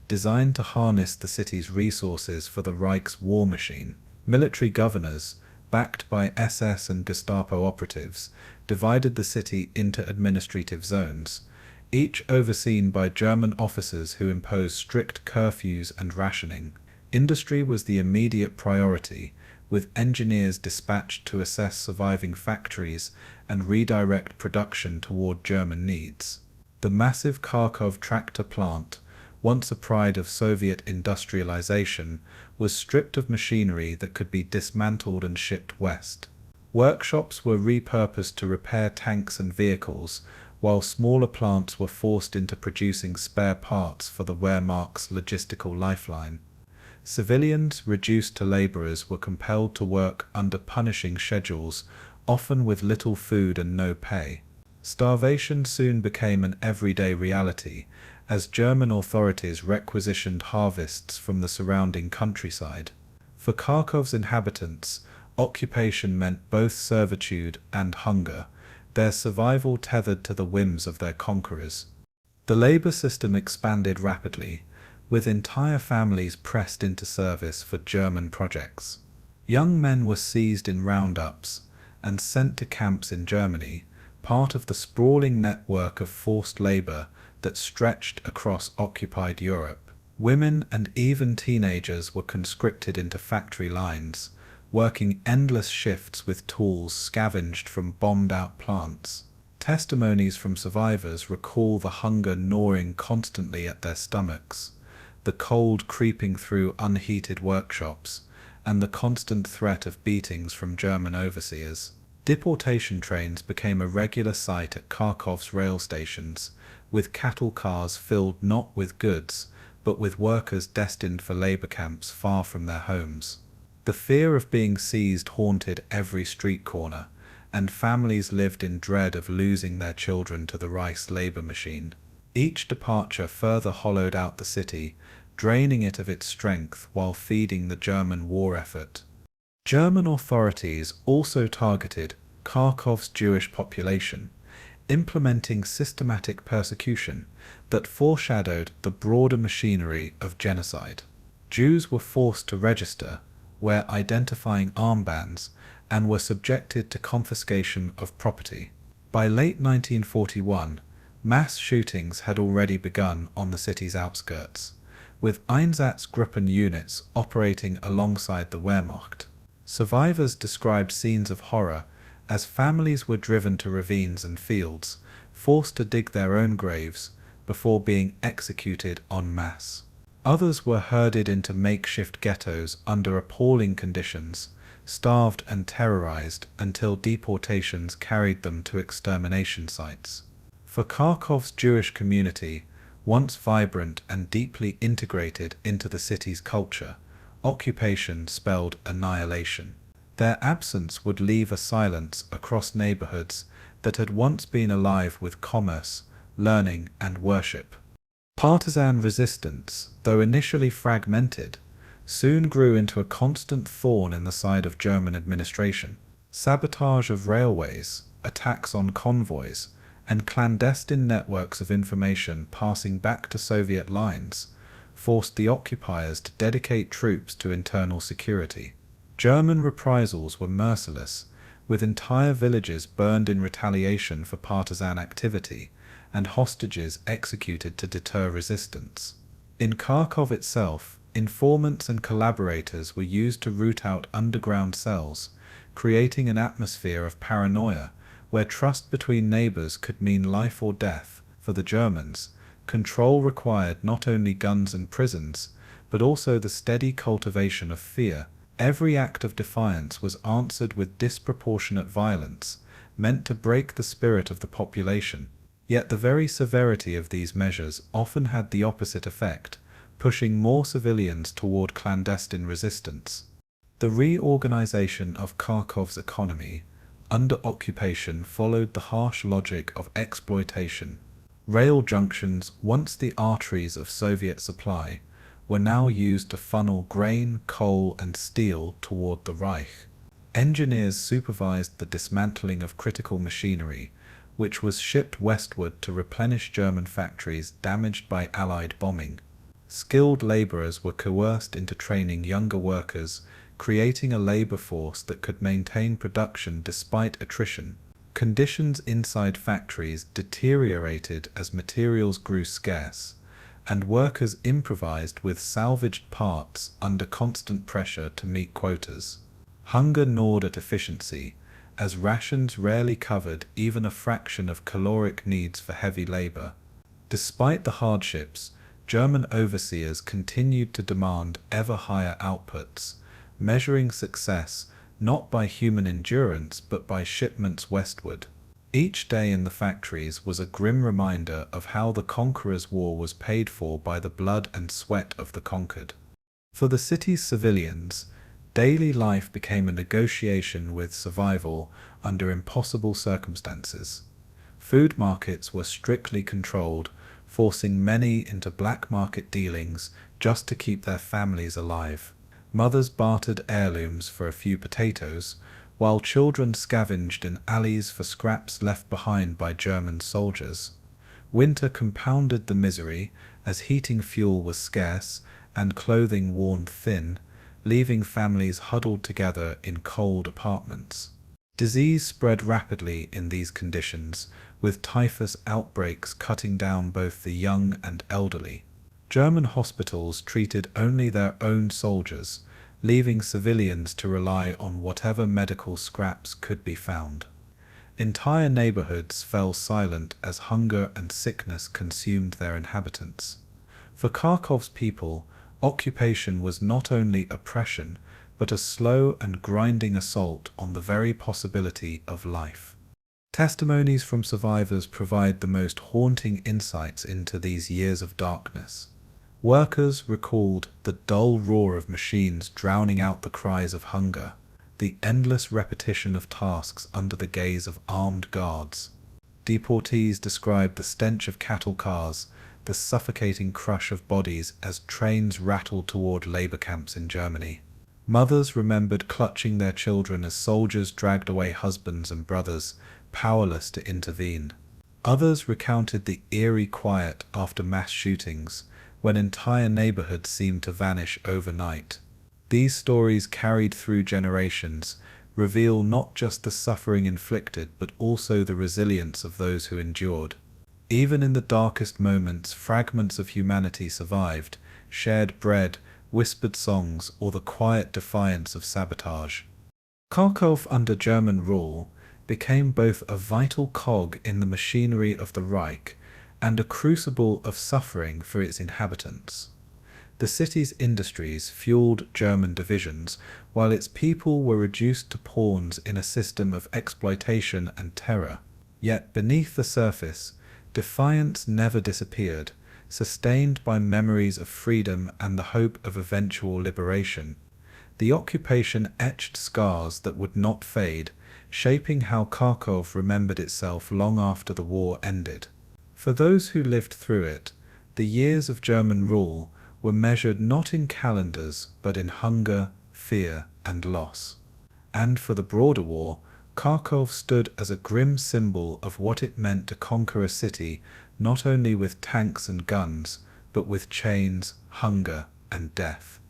designed to harness the city's resources for the Reich's war machine. Military governors, backed by SS and Gestapo operatives, divided the city into administrative zones, each overseen by German officers who imposed strict curfews and rationing. Industry was the immediate priority, with engineers dispatched to assess surviving factories and redirect production toward German needs. The massive Kharkov tractor plant, once a pride of Soviet industrialization, was stripped of machinery that could be dismantled and shipped west. Workshops were repurposed to repair tanks and vehicles, while smaller plants were forced into producing spare parts for the Wehrmacht's logistical lifeline. Civilians, reduced to laborers, were compelled to work under punishing schedules, often with little food and no pay. Starvation soon became an everyday reality, as German authorities requisitioned harvests from the surrounding countryside. For Kharkov's inhabitants, occupation meant both servitude and hunger, their survival tethered to the whims of their conquerors. The labor system expanded rapidly, with entire families pressed into service for German projects. Young men were seized in roundups and sent to camps in Germany, part of the sprawling network of forced labor that stretched across occupied Europe. Women and even teenagers were conscripted into factory lines, working endless shifts with tools scavenged from bombed-out plants. Testimonies from survivors recall the hunger gnawing constantly at their stomachs, the cold creeping through unheated workshops, and the constant threat of beatings from German overseers. Deportation trains became a regular sight at Kharkov's rail stations, with cattle cars filled not with goods, but with workers destined for labor camps far from their homes. The fear of being seized haunted every street corner, and families lived in dread of losing their children to the Reich's labor machine. Each departure further hollowed out the city, draining it of its strength while feeding the German war effort. German authorities also targeted Kharkov's Jewish population, implementing systematic persecution that foreshadowed the broader machinery of genocide. Jews were forced to register, wear identifying armbands, and were subjected to confiscation of property. By late 1941, mass shootings had already begun on the city's outskirts, with Einsatzgruppen units operating alongside the Wehrmacht. Survivors described scenes of horror as families were driven to ravines and fields, forced to dig their own graves before being executed en masse. Others were herded into makeshift ghettos under appalling conditions, starved and terrorized until deportations carried them to extermination sites. For Kharkov's Jewish community, once vibrant and deeply integrated into the city's culture, occupation spelled annihilation. Their absence would leave a silence across neighborhoods that had once been alive with commerce, learning, and worship. Partisan resistance, though initially fragmented, soon grew into a constant thorn in the side of German administration. Sabotage of railways, attacks on convoys, and clandestine networks of information passing back to Soviet lines forced the occupiers to dedicate troops to internal security. German reprisals were merciless, with entire villages burned in retaliation for partisan activity, and hostages executed to deter resistance. In Kharkov itself, informants and collaborators were used to root out underground cells, creating an atmosphere of paranoia where trust between neighbors could mean life or death. For the Germans, control required not only guns and prisons, but also the steady cultivation of fear. Every act of defiance was answered with disproportionate violence, meant to break the spirit of the population. Yet the very severity of these measures often had the opposite effect, pushing more civilians toward clandestine resistance. The reorganization of Kharkov's economy under occupation followed the harsh logic of exploitation. Rail junctions, once the arteries of Soviet supply, were now used to funnel grain, coal, and steel toward the Reich. Engineers supervised the dismantling of critical machinery, which was shipped westward to replenish German factories damaged by Allied bombing. Skilled laborers were coerced into training younger workers, creating a labor force that could maintain production despite attrition. Conditions inside factories deteriorated as materials grew scarce, and workers improvised with salvaged parts under constant pressure to meet quotas. Hunger gnawed at efficiency, as rations rarely covered even a fraction of caloric needs for heavy labor. Despite the hardships, German overseers continued to demand ever higher outputs, measuring success not by human endurance but by shipments westward. Each day in the factories was a grim reminder of how the conqueror's war was paid for by the blood and sweat of the conquered. For the city's civilians, daily life became a negotiation with survival under impossible circumstances. Food markets were strictly controlled, forcing many into black market dealings just to keep their families alive. Mothers bartered heirlooms for a few potatoes, while children scavenged in alleys for scraps left behind by German soldiers. Winter compounded the misery, as heating fuel was scarce and clothing worn thin, leaving families huddled together in cold apartments. Disease spread rapidly in these conditions, with typhus outbreaks cutting down both the young and elderly. German hospitals treated only their own soldiers, leaving civilians to rely on whatever medical scraps could be found. Entire neighborhoods fell silent as hunger and sickness consumed their inhabitants. For Kharkov's people, occupation was not only oppression, but a slow and grinding assault on the very possibility of life. Testimonies from survivors provide the most haunting insights into these years of darkness. Workers recalled the dull roar of machines drowning out the cries of hunger, the endless repetition of tasks under the gaze of armed guards. Deportees described the stench of cattle cars, the suffocating crush of bodies as trains rattled toward labor camps in Germany. Mothers remembered clutching their children as soldiers dragged away husbands and brothers, powerless to intervene. Others recounted the eerie quiet after mass shootings, when entire neighborhoods seemed to vanish overnight. These stories, carried through generations, reveal not just the suffering inflicted but also the resilience of those who endured. Even in the darkest moments, fragments of humanity survived, shared bread, whispered songs, or the quiet defiance of sabotage. Kharkov under German rule became both a vital cog in the machinery of the Reich and a crucible of suffering for its inhabitants. The city's industries fueled German divisions, while its people were reduced to pawns in a system of exploitation and terror. Yet beneath the surface, defiance never disappeared, sustained by memories of freedom and the hope of eventual liberation. The occupation etched scars that would not fade, shaping how Kharkov remembered itself long after the war ended. For those who lived through it, the years of German rule were measured not in calendars but in hunger, fear, and loss. And for the broader war, Kharkov stood as a grim symbol of what it meant to conquer a city not only with tanks and guns, but with chains, hunger, and death.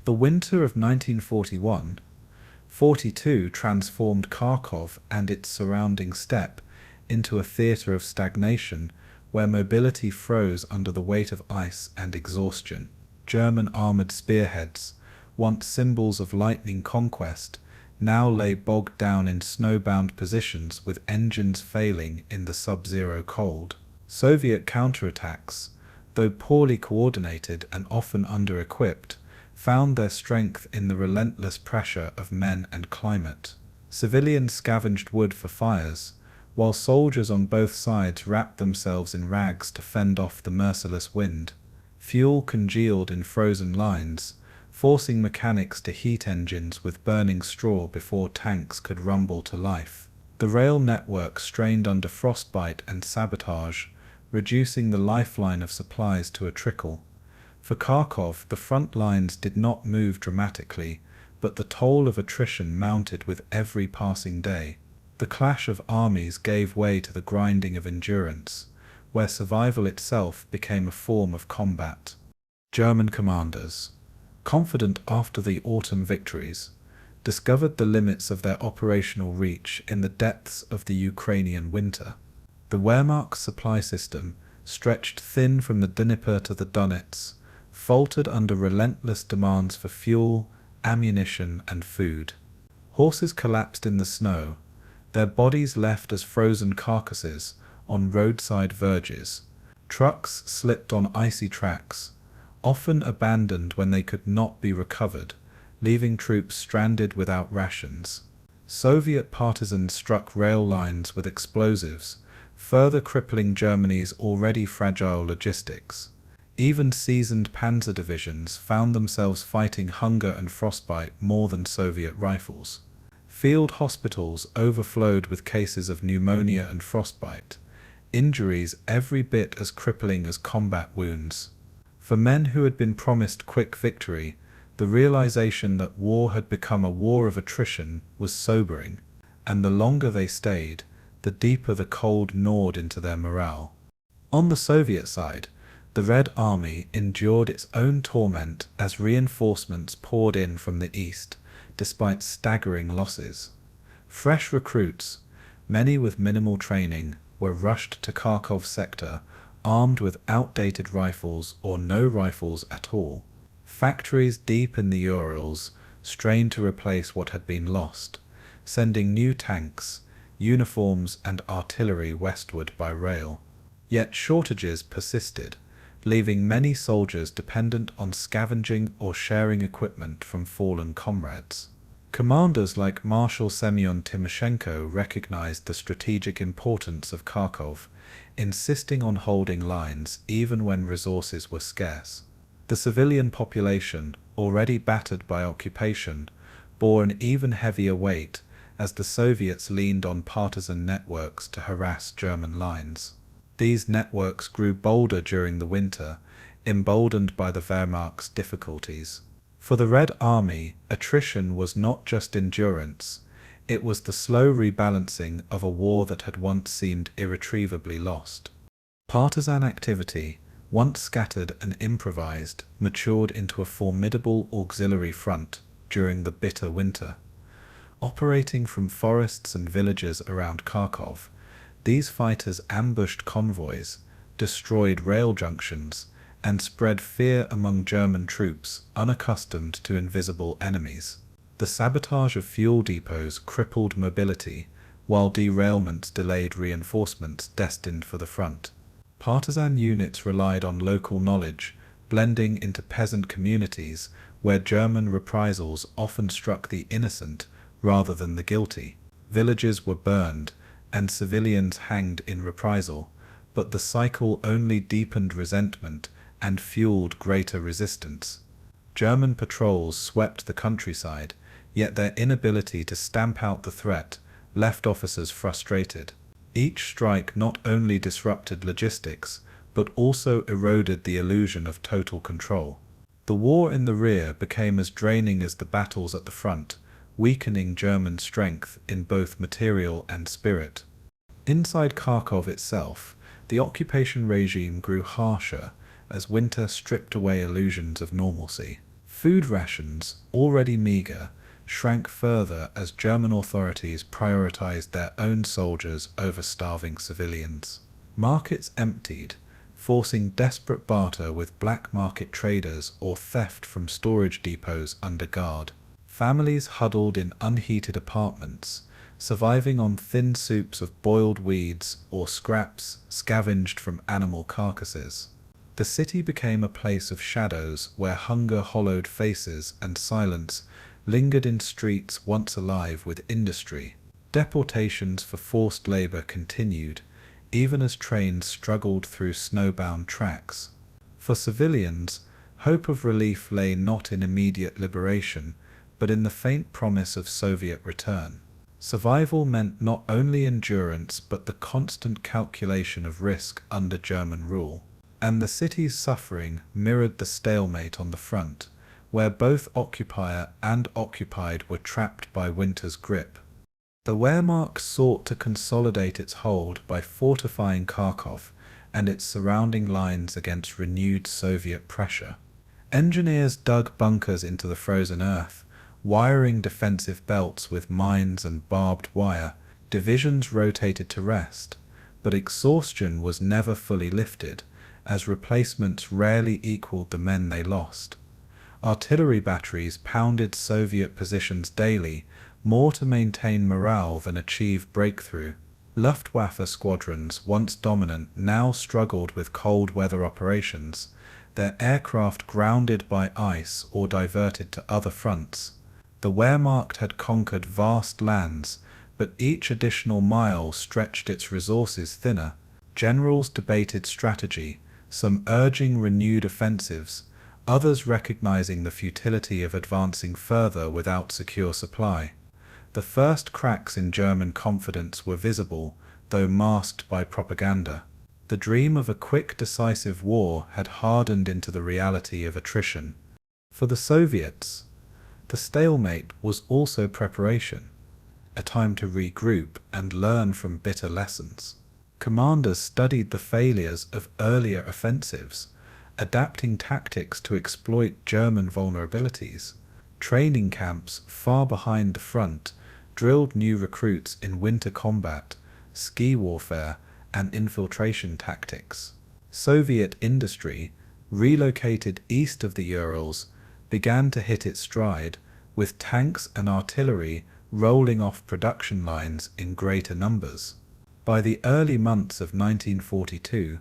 The winter of 1941-42 transformed Kharkov and its surrounding steppe into a theater of stagnation, where mobility froze under the weight of ice and exhaustion. German armored spearheads, once symbols of lightning conquest, now lay bogged down in snowbound positions with engines failing in the sub-zero cold. Soviet counterattacks, though poorly coordinated and often under-equipped, found their strength in the relentless pressure of men and climate. Civilians scavenged wood for fires, while soldiers on both sides wrapped themselves in rags to fend off the merciless wind. Fuel congealed in frozen lines, forcing mechanics to heat engines with burning straw before tanks could rumble to life. The rail network strained under frostbite and sabotage, reducing the lifeline of supplies to a trickle. For Kharkov, the front lines did not move dramatically, but the toll of attrition mounted with every passing day. The clash of armies gave way to the grinding of endurance, where survival itself became a form of combat. German commanders, confident after the autumn victories, discovered the limits of their operational reach in the depths of the Ukrainian winter. The Wehrmacht supply system, stretched thin from the Dnieper to the Donets, faltered under relentless demands for fuel, ammunition, and food. Horses collapsed in the snow, their bodies left as frozen carcasses on roadside verges. Trucks slipped on icy tracks, often abandoned when they could not be recovered, leaving troops stranded without rations. Soviet partisans struck rail lines with explosives, further crippling Germany's already fragile logistics. Even seasoned panzer divisions found themselves fighting hunger and frostbite more than Soviet rifles. Field hospitals overflowed with cases of pneumonia and frostbite, injuries every bit as crippling as combat wounds. For men who had been promised quick victory, the realization that war had become a war of attrition was sobering, and the longer they stayed, the deeper the cold gnawed into their morale. On the Soviet side, the Red Army endured its own torment as reinforcements poured in from the east, despite staggering losses. Fresh recruits, many with minimal training, were rushed to Kharkov sector, armed with outdated rifles or no rifles at all. Factories deep in the Urals strained to replace what had been lost, sending new tanks, uniforms, and artillery westward by rail. Yet shortages persisted, leaving many soldiers dependent on scavenging or sharing equipment from fallen comrades. Commanders like Marshal Semyon Timoshenko recognized the strategic importance of Kharkov, insisting on holding lines even when resources were scarce. The civilian population, already battered by occupation, bore an even heavier weight as the Soviets leaned on partisan networks to harass German lines. These networks grew bolder during the winter, emboldened by the Wehrmacht's difficulties. For the Red Army, attrition was not just endurance, it was the slow rebalancing of a war that had once seemed irretrievably lost. Partisan activity, once scattered and improvised, matured into a formidable auxiliary front during the bitter winter. Operating from forests and villages around Kharkov, these fighters ambushed convoys, destroyed rail junctions, and spread fear among German troops unaccustomed to invisible enemies. The sabotage of fuel depots crippled mobility, while derailments delayed reinforcements destined for the front. Partisan units relied on local knowledge, blending into peasant communities where German reprisals often struck the innocent rather than the guilty. Villages were burned, and civilians hanged in reprisal, but the cycle only deepened resentment and fueled greater resistance. German patrols swept the countryside, yet their inability to stamp out the threat left officers frustrated. Each strike not only disrupted logistics, but also eroded the illusion of total control. The war in the rear became as draining as the battles at the front, weakening German strength in both material and spirit. Inside Kharkov itself, the occupation regime grew harsher as winter stripped away illusions of normalcy. Food rations, already meager, shrank further as German authorities prioritized their own soldiers over starving civilians. Markets emptied, forcing desperate barter with black market traders or theft from storage depots under guard. Families huddled in unheated apartments, surviving on thin soups of boiled weeds or scraps scavenged from animal carcasses. The city became a place of shadows where hunger hollowed faces and silence lingered in streets once alive with industry. Deportations for forced labor continued, even as trains struggled through snowbound tracks. For civilians, hope of relief lay not in immediate liberation, but in the faint promise of Soviet return. Survival meant not only endurance but the constant calculation of risk under German rule. And the city's suffering mirrored the stalemate on the front, where both occupier and occupied were trapped by winter's grip. The Wehrmacht sought to consolidate its hold by fortifying Kharkov and its surrounding lines against renewed Soviet pressure. Engineers dug bunkers into the frozen earth, wiring defensive belts with mines and barbed wire. Divisions rotated to rest, but exhaustion was never fully lifted, as replacements rarely equaled the men they lost. Artillery batteries pounded Soviet positions daily, more to maintain morale than achieve breakthrough. Luftwaffe squadrons, once dominant, now struggled with cold weather operations, their aircraft grounded by ice or diverted to other fronts. The Wehrmacht had conquered vast lands, but each additional mile stretched its resources thinner. Generals debated strategy, some urging renewed offensives, others recognizing the futility of advancing further without secure supply. The first cracks in German confidence were visible, though masked by propaganda. The dream of a quick, decisive war had hardened into the reality of attrition. For the Soviets, the stalemate was also preparation, a time to regroup and learn from bitter lessons. Commanders studied the failures of earlier offensives, adapting tactics to exploit German vulnerabilities. Training camps far behind the front drilled new recruits in winter combat, ski warfare, and infiltration tactics. Soviet industry, relocated east of the Urals, began to hit its stride, with tanks and artillery rolling off production lines in greater numbers. By the early months of 1942,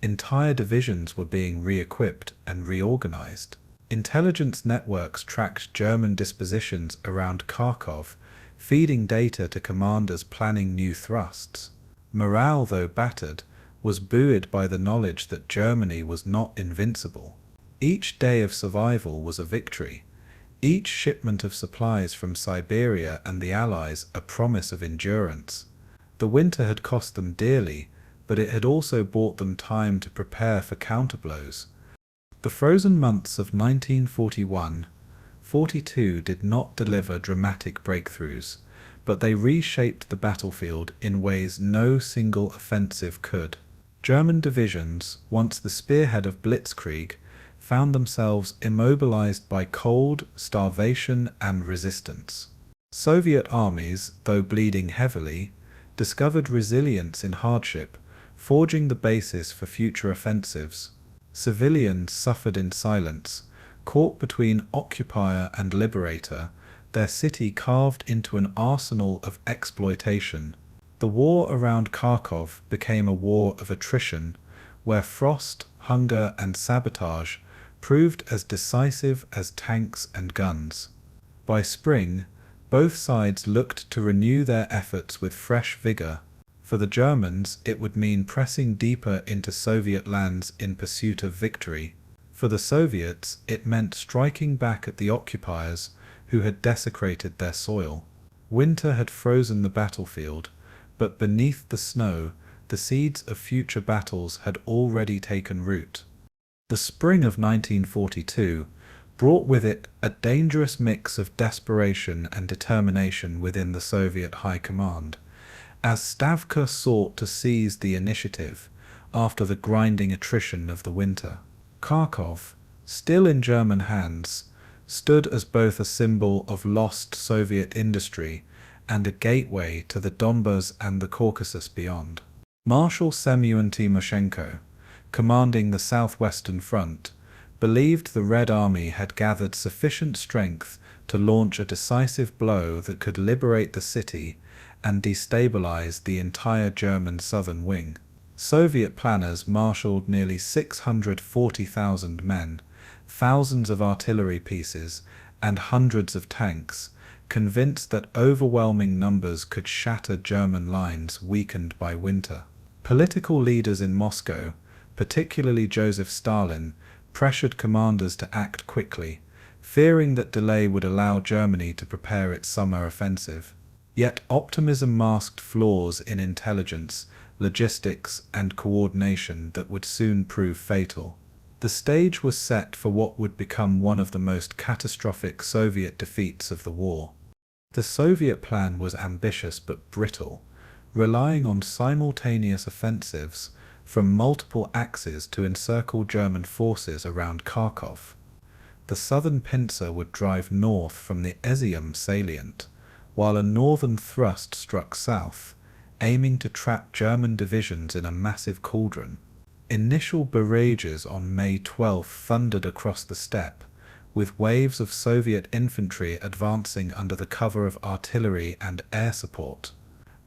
entire divisions were being re-equipped and reorganized. Intelligence networks tracked German dispositions around Kharkov, feeding data to commanders planning new thrusts. Morale, though battered, was buoyed by the knowledge that Germany was not invincible. Each day of survival was a victory, each shipment of supplies from Siberia and the Allies a promise of endurance. The winter had cost them dearly, but it had also bought them time to prepare for counterblows. The frozen months of 1941-42 did not deliver dramatic breakthroughs, but they reshaped the battlefield in ways no single offensive could. German divisions, once the spearhead of blitzkrieg, found themselves immobilized by cold, starvation, and resistance. Soviet armies, though bleeding heavily, discovered resilience in hardship, forging the basis for future offensives. Civilians suffered in silence, caught between occupier and liberator, their city carved into an arsenal of exploitation. The war around Kharkov became a war of attrition, where frost, hunger, and sabotage proved as decisive as tanks and guns. By spring, both sides looked to renew their efforts with fresh vigor. For the Germans, it would mean pressing deeper into Soviet lands in pursuit of victory. For the Soviets, it meant striking back at the occupiers who had desecrated their soil. Winter had frozen the battlefield, but beneath the snow, the seeds of future battles had already taken root. The spring of 1942 brought with it a dangerous mix of desperation and determination within the Soviet High Command, as Stavka sought to seize the initiative after the grinding attrition of the winter. Kharkov, still in German hands, stood as both a symbol of lost Soviet industry and a gateway to the Donbas and the Caucasus beyond. Marshal Semyon Timoshenko, commanding the southwestern front, believed the Red Army had gathered sufficient strength to launch a decisive blow that could liberate the city and destabilize the entire German southern wing. Soviet planners marshaled nearly 640,000 men, thousands of artillery pieces, and hundreds of tanks, convinced that overwhelming numbers could shatter German lines weakened by winter. Political leaders in Moscow, particularly Joseph Stalin, pressured commanders to act quickly, fearing that delay would allow Germany to prepare its summer offensive. Yet optimism masked flaws in intelligence, logistics, and coordination that would soon prove fatal. The stage was set for what would become one of the most catastrophic Soviet defeats of the war. The Soviet plan was ambitious but brittle, relying on simultaneous offensives from multiple axes to encircle German forces around Kharkov. The southern pincer would drive north from the Izium salient, while a northern thrust struck south, aiming to trap German divisions in a massive cauldron. Initial barrages on May 12 thundered across the steppe, with waves of Soviet infantry advancing under the cover of artillery and air support.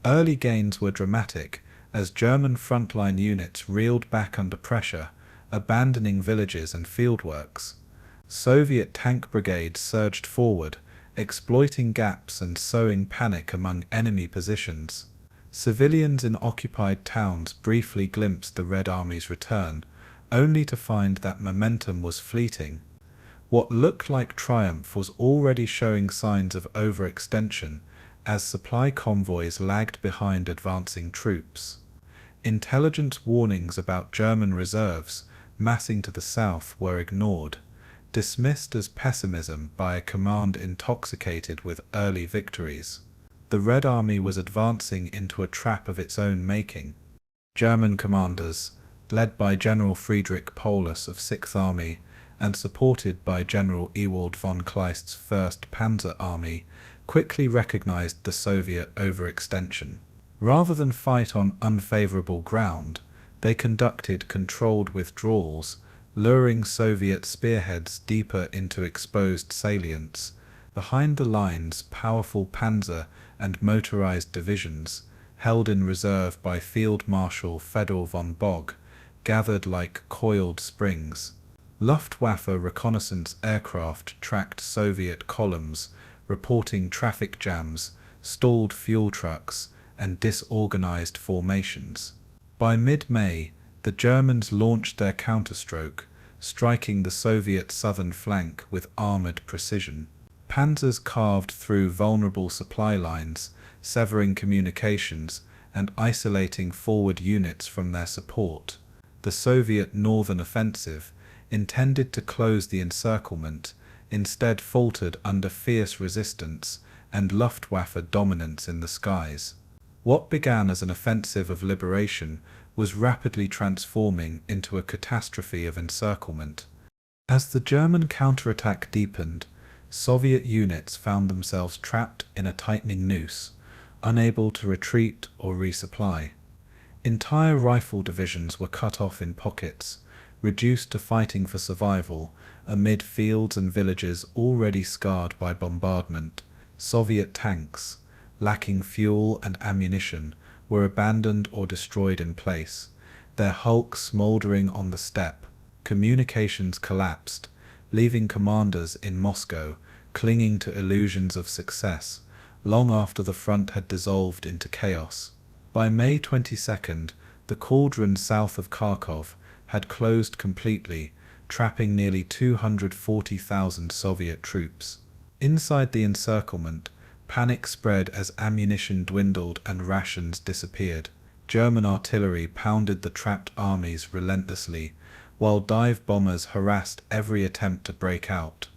Early gains were dramatic, as German frontline units reeled back under pressure, abandoning villages and fieldworks. Soviet tank brigades surged forward, exploiting gaps and sowing panic among enemy positions. Civilians in occupied towns briefly glimpsed the Red Army's return, only to find that momentum was fleeting. What looked like triumph was already showing signs of overextension, as supply convoys lagged behind advancing troops. Intelligence warnings about German reserves massing to the south were ignored, dismissed as pessimism by a command intoxicated with early victories. The Red Army was advancing into a trap of its own making. German commanders, led by General Friedrich Paulus of 6th Army and supported by General Ewald von Kleist's 1st Panzer Army, quickly recognized the Soviet overextension. Rather than fight on unfavorable ground, they conducted controlled withdrawals, luring Soviet spearheads deeper into exposed salients. Behind the lines, powerful panzer and motorized divisions, held in reserve by Field Marshal Fedor von Bock, gathered like coiled springs. Luftwaffe reconnaissance aircraft tracked Soviet columns, reporting traffic jams, stalled fuel trucks, and disorganized formations. By mid-May, the Germans launched their counterstroke, striking the Soviet southern flank with armored precision. Panzers carved through vulnerable supply lines, severing communications and isolating forward units from their support. The Soviet northern offensive, intended to close the encirclement, instead faltered under fierce resistance and Luftwaffe dominance in the skies. What began as an offensive of liberation was rapidly transforming into a catastrophe of encirclement. As the German counterattack deepened, Soviet units found themselves trapped in a tightening noose, unable to retreat or resupply. Entire rifle divisions were cut off in pockets, reduced to fighting for survival amid fields and villages already scarred by bombardment. Soviet tanks, lacking fuel and ammunition, were abandoned or destroyed in place, their hulks smoldering on the steppe. Communications collapsed, leaving commanders in Moscow clinging to illusions of success, long after the front had dissolved into chaos. By May 22nd, the cauldron south of Kharkov had closed completely, trapping nearly 240,000 Soviet troops. Inside the encirclement, panic spread as ammunition dwindled and rations disappeared. German artillery pounded the trapped armies relentlessly, while dive bombers harassed every attempt to break out.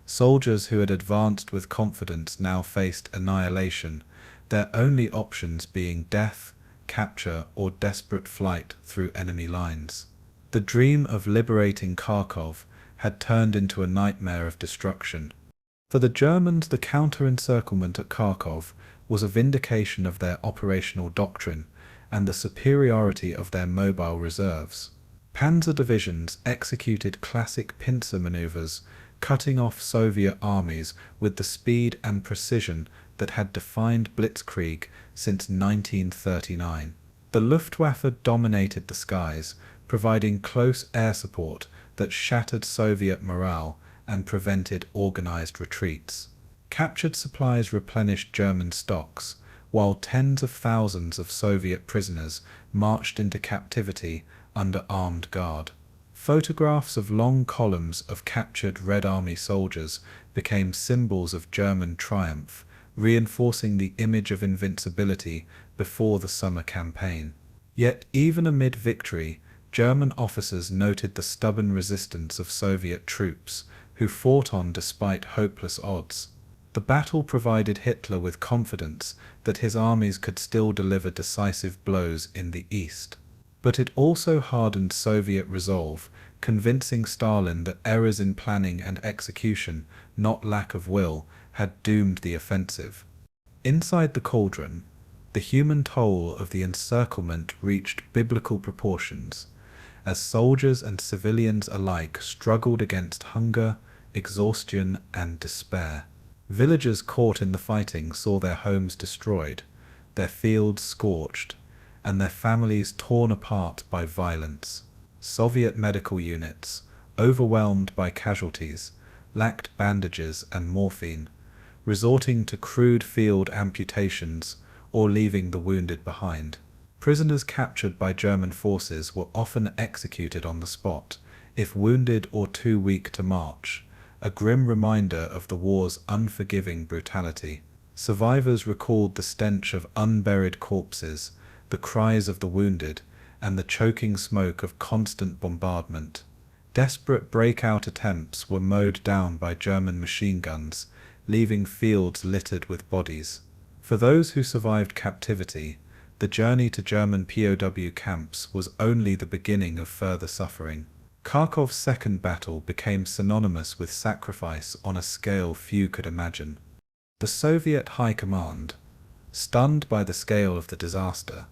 Soldiers who had advanced with confidence now faced annihilation, their only options being death, capture, or desperate flight through enemy lines. The dream of liberating Kharkov had turned into a nightmare of destruction. For the Germans, the counter-encirclement at Kharkov was a vindication of their operational doctrine and the superiority of their mobile reserves. Panzer divisions executed classic pincer maneuvers, cutting off Soviet armies with the speed and precision that had defined blitzkrieg since 1939. The Luftwaffe dominated the skies, providing close air support that shattered Soviet morale and prevented organized retreats. Captured supplies replenished German stocks, while tens of thousands of Soviet prisoners marched into captivity under armed guard. Photographs of long columns of captured Red Army soldiers became symbols of German triumph, reinforcing the image of invincibility before the summer campaign. Yet even amid victory, German officers noted the stubborn resistance of Soviet troops, who fought on despite hopeless odds. The battle provided Hitler with confidence that his armies could still deliver decisive blows in the east. But it also hardened Soviet resolve, convincing Stalin that errors in planning and execution, not lack of will, had doomed the offensive. Inside the cauldron, the human toll of the encirclement reached biblical proportions, as soldiers and civilians alike struggled against hunger, exhaustion, and despair. Villagers caught in the fighting saw their homes destroyed, their fields scorched, and their families torn apart by violence. Soviet medical units, overwhelmed by casualties, lacked bandages and morphine, resorting to crude field amputations or leaving the wounded behind. Prisoners captured by German forces were often executed on the spot, if wounded or too weak to march, a grim reminder of the war's unforgiving brutality. Survivors recalled the stench of unburied corpses, the cries of the wounded, and the choking smoke of constant bombardment. Desperate breakout attempts were mowed down by German machine guns, leaving fields littered with bodies. For those who survived captivity, the journey to German POW camps was only the beginning of further suffering. Kharkov's second battle became synonymous with sacrifice on a scale few could imagine. The Soviet High Command, stunned by the scale of the disaster,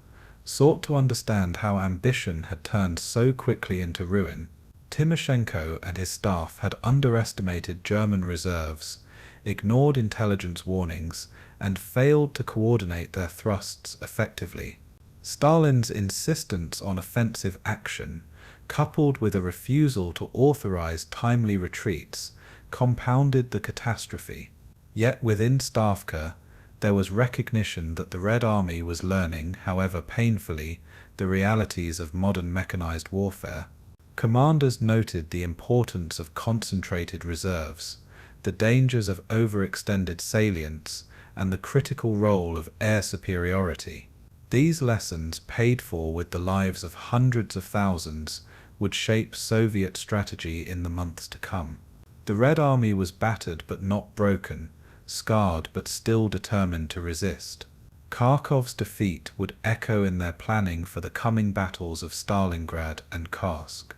sought to understand how ambition had turned so quickly into ruin. Timoshenko and his staff had underestimated German reserves, ignored intelligence warnings, and failed to coordinate their thrusts effectively. Stalin's insistence on offensive action, coupled with a refusal to authorize timely retreats, compounded the catastrophe. Yet within Stavka, there was recognition that the Red Army was learning, however painfully, the realities of modern mechanized warfare. Commanders noted the importance of concentrated reserves, the dangers of overextended salients, and the critical role of air superiority. These lessons, paid for with the lives of hundreds of thousands, would shape Soviet strategy in the months to come. The Red Army was battered but not broken, scarred but still determined to resist. Kharkov's defeat would echo in their planning for the coming battles of Stalingrad and Kursk.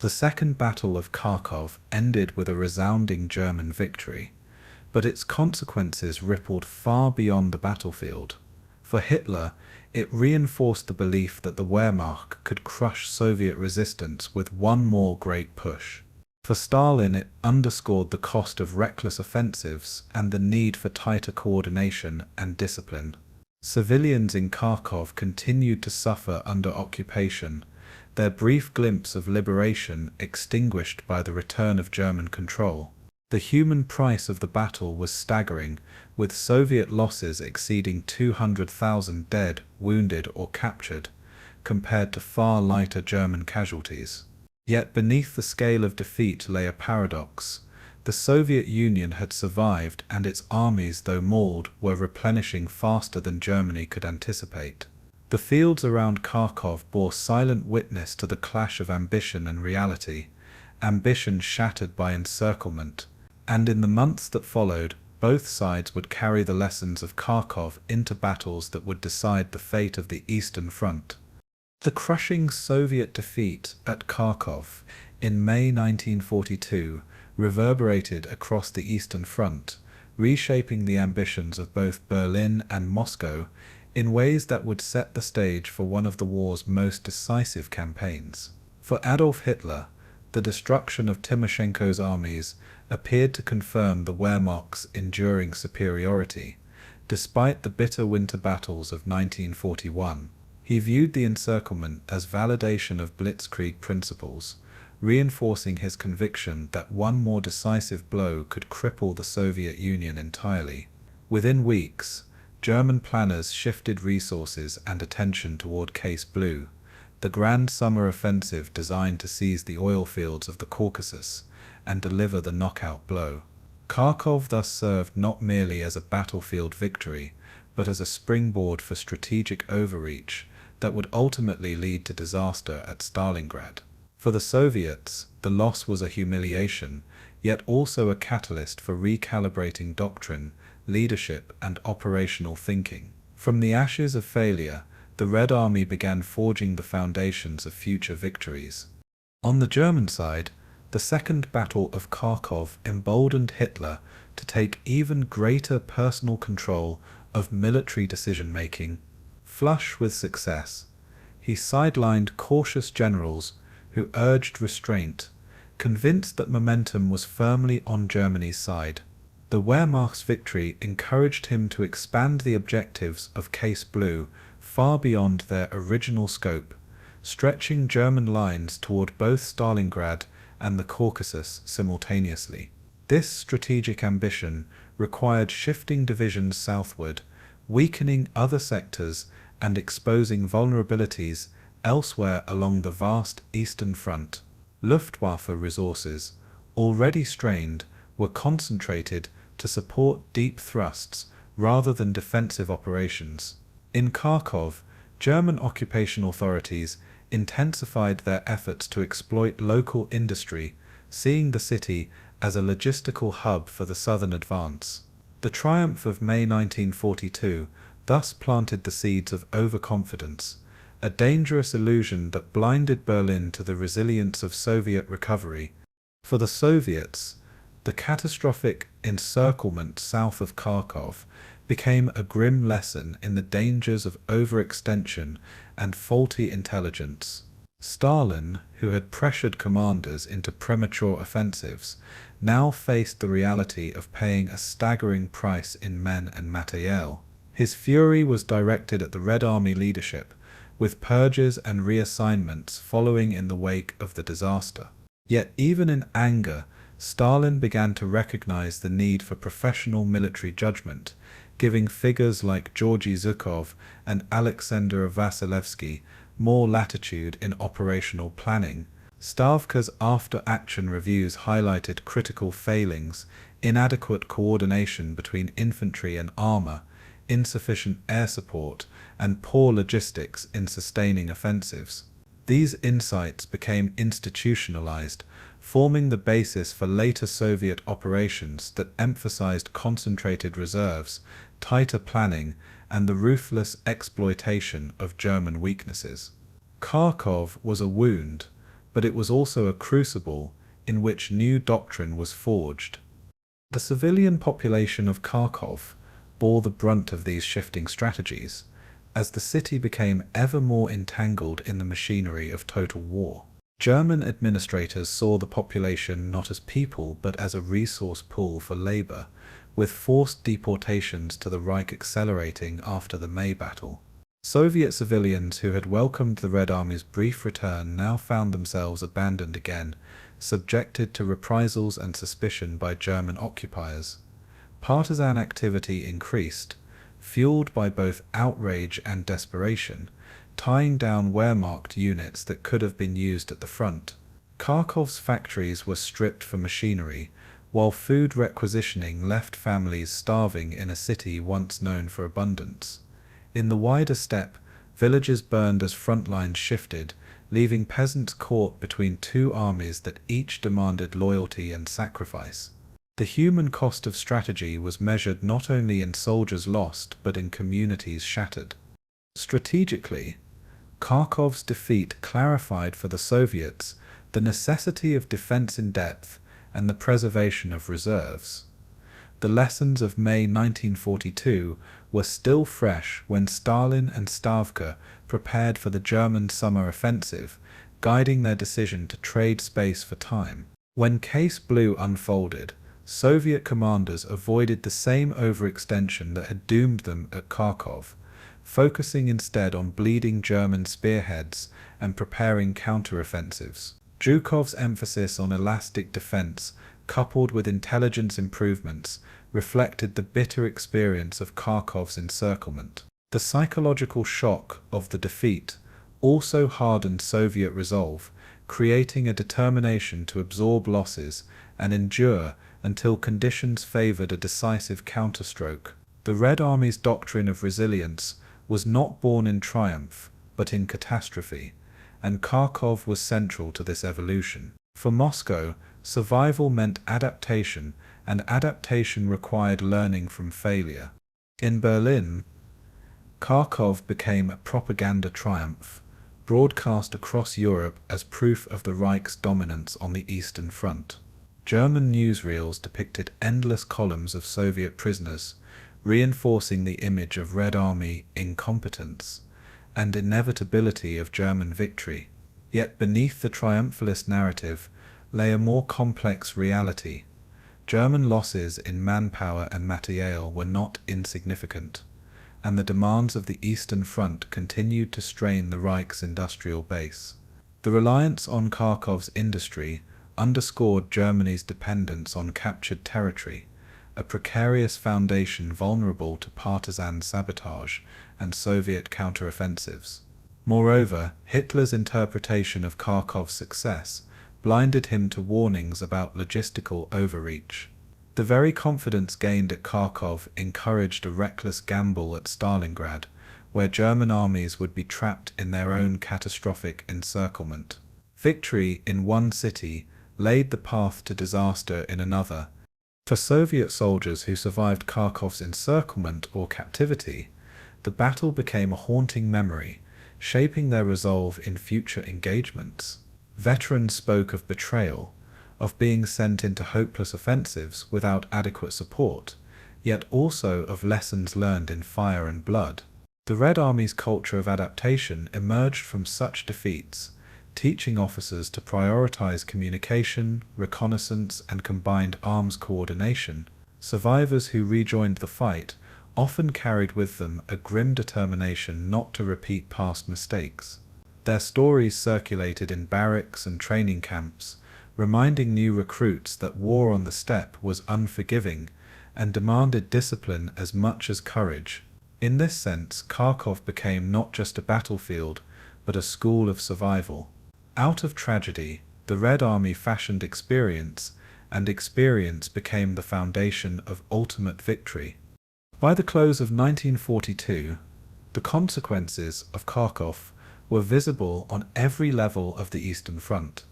The Second Battle of Kharkov ended with a resounding German victory, but its consequences rippled far beyond the battlefield. For Hitler, it reinforced the belief that the Wehrmacht could crush Soviet resistance with one more great push. For Stalin, it underscored the cost of reckless offensives and the need for tighter coordination and discipline. Civilians in Kharkov continued to suffer under occupation, their brief glimpse of liberation extinguished by the return of German control. The human price of the battle was staggering, with Soviet losses exceeding 200,000 dead, wounded, or captured, compared to far lighter German casualties. Yet beneath the scale of defeat lay a paradox. The Soviet Union had survived, and its armies, though mauled, were replenishing faster than Germany could anticipate. The fields around Kharkov bore silent witness to the clash of ambition and reality, ambition shattered by encirclement, and in the months that followed, both sides would carry the lessons of Kharkov into battles that would decide the fate of the Eastern Front. The crushing Soviet defeat at Kharkov in May 1942 reverberated across the Eastern Front, reshaping the ambitions of both Berlin and Moscow in ways that would set the stage for one of the war's most decisive campaigns. For Adolf Hitler, the destruction of Timoshenko's armies appeared to confirm the Wehrmacht's enduring superiority. Despite the bitter winter battles of 1941, he viewed the encirclement as validation of blitzkrieg principles, reinforcing his conviction that one more decisive blow could cripple the Soviet Union entirely. Within weeks, German planners shifted resources and attention toward Case Blue, the grand summer offensive designed to seize the oil fields of the Caucasus and deliver the knockout blow. Kharkov thus served not merely as a battlefield victory, but as a springboard for strategic overreach that would ultimately lead to disaster at Stalingrad. For the Soviets, the loss was a humiliation, yet also a catalyst for recalibrating doctrine, leadership, and operational thinking. From the ashes of failure, the Red Army began forging the foundations of future victories. On the German side, the Second Battle of Kharkov emboldened Hitler to take even greater personal control of military decision-making. Flush with success, he sidelined cautious generals who urged restraint, convinced that momentum was firmly on Germany's side. The Wehrmacht's victory encouraged him to expand the objectives of Case Blue far beyond their original scope, stretching German lines toward both Stalingrad and the Caucasus simultaneously. This strategic ambition required shifting divisions southward, weakening other sectors, and exposing vulnerabilities elsewhere along the vast Eastern Front. Luftwaffe resources, already strained, were concentrated to support deep thrusts rather than defensive operations. In Kharkov, German occupation authorities intensified their efforts to exploit local industry, seeing the city as a logistical hub for the southern advance. The triumph of May 1942 thus planted the seeds of overconfidence, a dangerous illusion that blinded Berlin to the resilience of Soviet recovery. For the Soviets, the catastrophic encirclement south of Kharkov became a grim lesson in the dangers of overextension and faulty intelligence. Stalin, who had pressured commanders into premature offensives, now faced the reality of paying a staggering price in men and materiel. His fury was directed at the Red Army leadership, with purges and reassignments following in the wake of the disaster. Yet even in anger, Stalin began to recognize the need for professional military judgment, giving figures like Georgy Zhukov and Alexander Vasilevsky more latitude in operational planning. Stavka's after-action reviews highlighted critical failings, inadequate coordination between infantry and armor, insufficient air support, and poor logistics in sustaining offensives. These insights became institutionalized, forming the basis for later Soviet operations that emphasized concentrated reserves, tighter planning, and the ruthless exploitation of German weaknesses. Kharkov was a wound, but it was also a crucible in which new doctrine was forged. The civilian population of Kharkov bore the brunt of these shifting strategies, as the city became ever more entangled in the machinery of total war. German administrators saw the population not as people but as a resource pool for labor, with forced deportations to the Reich accelerating after the May battle. Soviet civilians who had welcomed the Red Army's brief return now found themselves abandoned again, subjected to reprisals and suspicion by German occupiers. Partisan activity increased, fueled by both outrage and desperation, tying down Wehrmacht units that could have been used at the front. Kharkov's factories were stripped for machinery, while food requisitioning left families starving in a city once known for abundance. In the wider steppe, villages burned as front lines shifted, leaving peasants caught between two armies that each demanded loyalty and sacrifice. The human cost of strategy was measured not only in soldiers lost but in communities shattered. Strategically, Kharkov's defeat clarified for the Soviets the necessity of defense in depth and the preservation of reserves. The lessons of May 1942 were still fresh when Stalin and Stavka prepared for the German summer offensive, guiding their decision to trade space for time. When Case Blue unfolded, Soviet commanders avoided the same overextension that had doomed them at Kharkov, focusing instead on bleeding German spearheads and preparing counteroffensives. Zhukov's emphasis on elastic defense, coupled with intelligence improvements, reflected the bitter experience of Kharkov's encirclement. The psychological shock of the defeat also hardened Soviet resolve, creating a determination to absorb losses and endure until conditions favored a decisive counterstroke. The Red Army's doctrine of resilience was not born in triumph, but in catastrophe, and Kharkov was central to this evolution. For Moscow, survival meant adaptation, and adaptation required learning from failure. In Berlin, Kharkov became a propaganda triumph, broadcast across Europe as proof of the Reich's dominance on the Eastern Front. German newsreels depicted endless columns of Soviet prisoners, reinforcing the image of Red Army incompetence and inevitability of German victory. Yet beneath the triumphalist narrative lay a more complex reality. German losses in manpower and materiel were not insignificant, and the demands of the Eastern Front continued to strain the Reich's industrial base. The reliance on Kharkov's industry underscored Germany's dependence on captured territory, a precarious foundation vulnerable to partisan sabotage and Soviet counteroffensives. Moreover, Hitler's interpretation of Kharkov's success blinded him to warnings about logistical overreach. The very confidence gained at Kharkov encouraged a reckless gamble at Stalingrad, where German armies would be trapped in their own catastrophic encirclement. Victory in one city laid the path to disaster in another. For Soviet soldiers who survived Kharkov's encirclement or captivity, the battle became a haunting memory, shaping their resolve in future engagements. Veterans spoke of betrayal, of being sent into hopeless offensives without adequate support, yet also of lessons learned in fire and blood. The Red Army's culture of adaptation emerged from such defeats, teaching officers to prioritize communication, reconnaissance, and combined arms coordination. Survivors who rejoined the fight often carried with them a grim determination not to repeat past mistakes. Their stories circulated in barracks and training camps, reminding new recruits that war on the steppe was unforgiving and demanded discipline as much as courage. In this sense, Kharkov became not just a battlefield, but a school of survival. Out of tragedy, the Red Army fashioned experience, and experience became the foundation of ultimate victory. By the close of 1942, the consequences of Kharkov were visible on every level of the Eastern Front,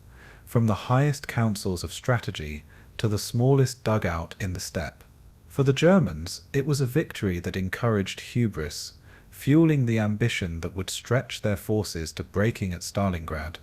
from the highest councils of strategy to the smallest dugout in the steppe. For the Germans, it was a victory that encouraged hubris, fueling the ambition that would stretch their forces to breaking at Stalingrad.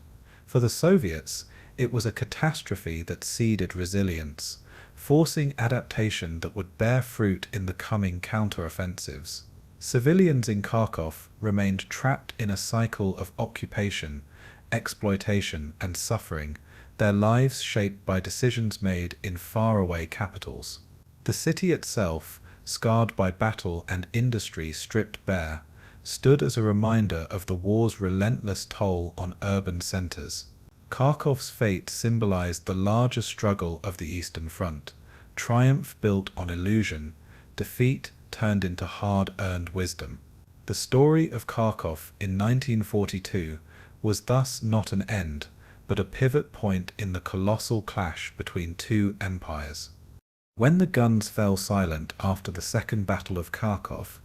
For the Soviets, it was a catastrophe that seeded resilience, forcing adaptation that would bear fruit in the coming counteroffensives. Civilians in Kharkov remained trapped in a cycle of occupation, exploitation, and suffering, their lives shaped by decisions made in faraway capitals. The city itself, scarred by battle and industry stripped bare, stood as a reminder of the war's relentless toll on urban centers. Kharkov's fate symbolized the larger struggle of the Eastern Front, triumph built on illusion, defeat turned into hard-earned wisdom. The story of Kharkov in 1942 was thus not an end, but a pivot point in the colossal clash between two empires. When the guns fell silent after the Second Battle of Kharkov,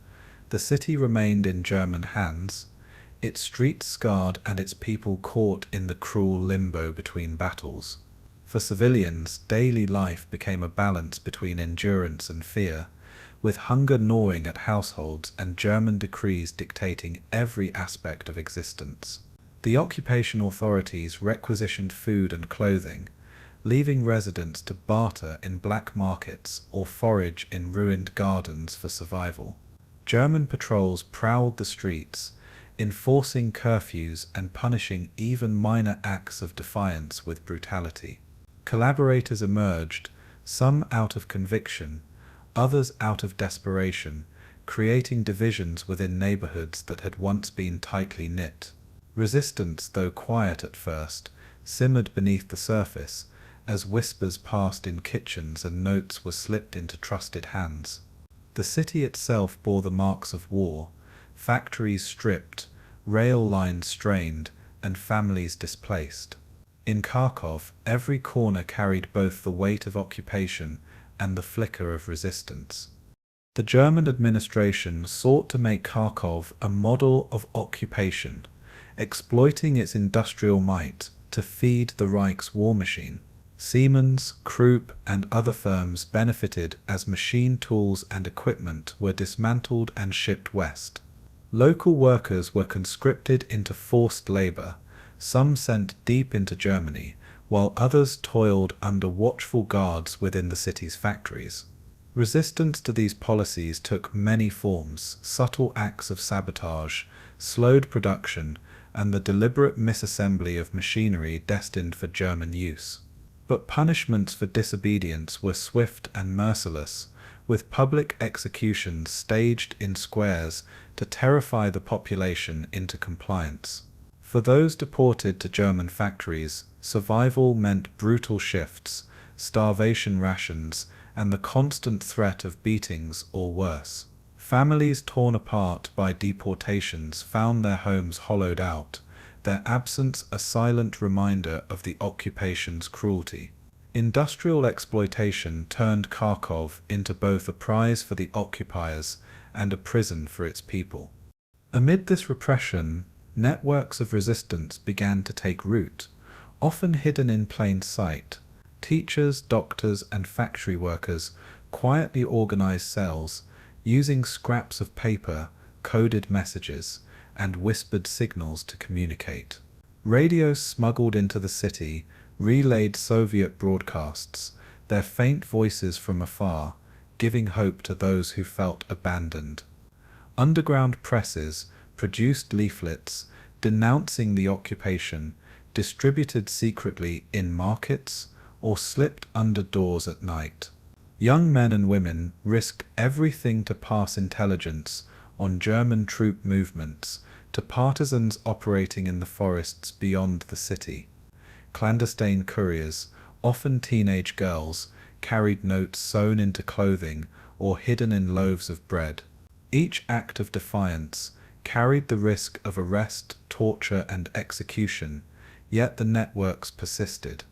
the city remained in German hands, its streets scarred and its people caught in the cruel limbo between battles. For civilians, daily life became a balance between endurance and fear, with hunger gnawing at households and German decrees dictating every aspect of existence. The occupation authorities requisitioned food and clothing, leaving residents to barter in black markets or forage in ruined gardens for survival. German patrols prowled the streets, enforcing curfews and punishing even minor acts of defiance with brutality. Collaborators emerged, some out of conviction, others out of desperation, creating divisions within neighborhoods that had once been tightly knit. Resistance, though quiet at first, simmered beneath the surface, as whispers passed in kitchens and notes were slipped into trusted hands. The city itself bore the marks of war, factories stripped, rail lines strained, and families displaced. In Kharkov, every corner carried both the weight of occupation and the flicker of resistance. The German administration sought to make Kharkov a model of occupation, exploiting its industrial might to feed the Reich's war machine. Siemens, Krupp, and other firms benefited as machine tools and equipment were dismantled and shipped west. Local workers were conscripted into forced labor, some sent deep into Germany, while others toiled under watchful guards within the city's factories. Resistance to these policies took many forms: subtle acts of sabotage, slowed production, and the deliberate misassembly of machinery destined for German use. But punishments for disobedience were swift and merciless, with public executions staged in squares to terrify the population into compliance. For those deported to German factories, survival meant brutal shifts, starvation rations, and the constant threat of beatings or worse. Families torn apart by deportations found their homes hollowed out, their absence a silent reminder of the occupation's cruelty. Industrial exploitation turned Kharkov into both a prize for the occupiers and a prison for its people. Amid this repression, networks of resistance began to take root, often hidden in plain sight. Teachers, doctors, and factory workers quietly organized cells, using scraps of paper, coded messages, and whispered signals to communicate. Radios smuggled into the city relayed Soviet broadcasts, their faint voices from afar, giving hope to those who felt abandoned. Underground presses produced leaflets denouncing the occupation, distributed secretly in markets, or slipped under doors at night. Young men and women risked everything to pass intelligence on German troop movements to partisans operating in the forests beyond the city. Clandestine couriers, often teenage girls, carried notes sewn into clothing or hidden in loaves of bread. Each act of defiance carried the risk of arrest, torture, and execution, yet the networks persisted.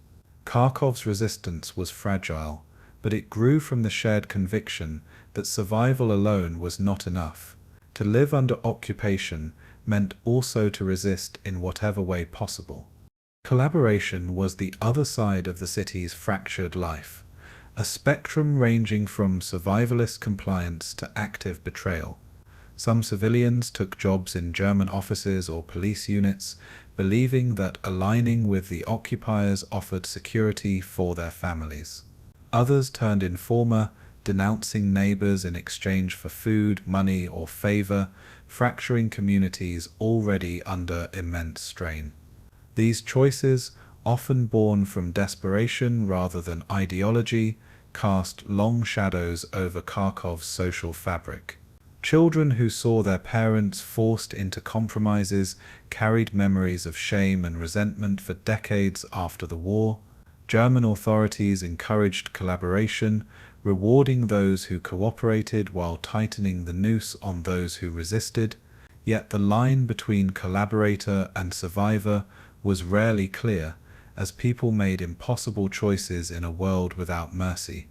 Kharkov's resistance was fragile, but it grew from the shared conviction that survival alone was not enough. To live under occupation meant also to resist in whatever way possible. Collaboration was the other side of the city's fractured life, a spectrum ranging from survivalist compliance to active betrayal. Some civilians took jobs in German offices or police units, believing that aligning with the occupiers offered security for their families. Others turned informer, denouncing neighbors in exchange for food, money, or favor, fracturing communities already under immense strain. These choices, often born from desperation rather than ideology, cast long shadows over Kharkov's social fabric. Children who saw their parents forced into compromises carried memories of shame and resentment for decades after the war. German authorities encouraged collaboration, rewarding those who cooperated while tightening the noose on those who resisted. Yet the line between collaborator and survivor was rarely clear, as people made impossible choices in a world without mercy.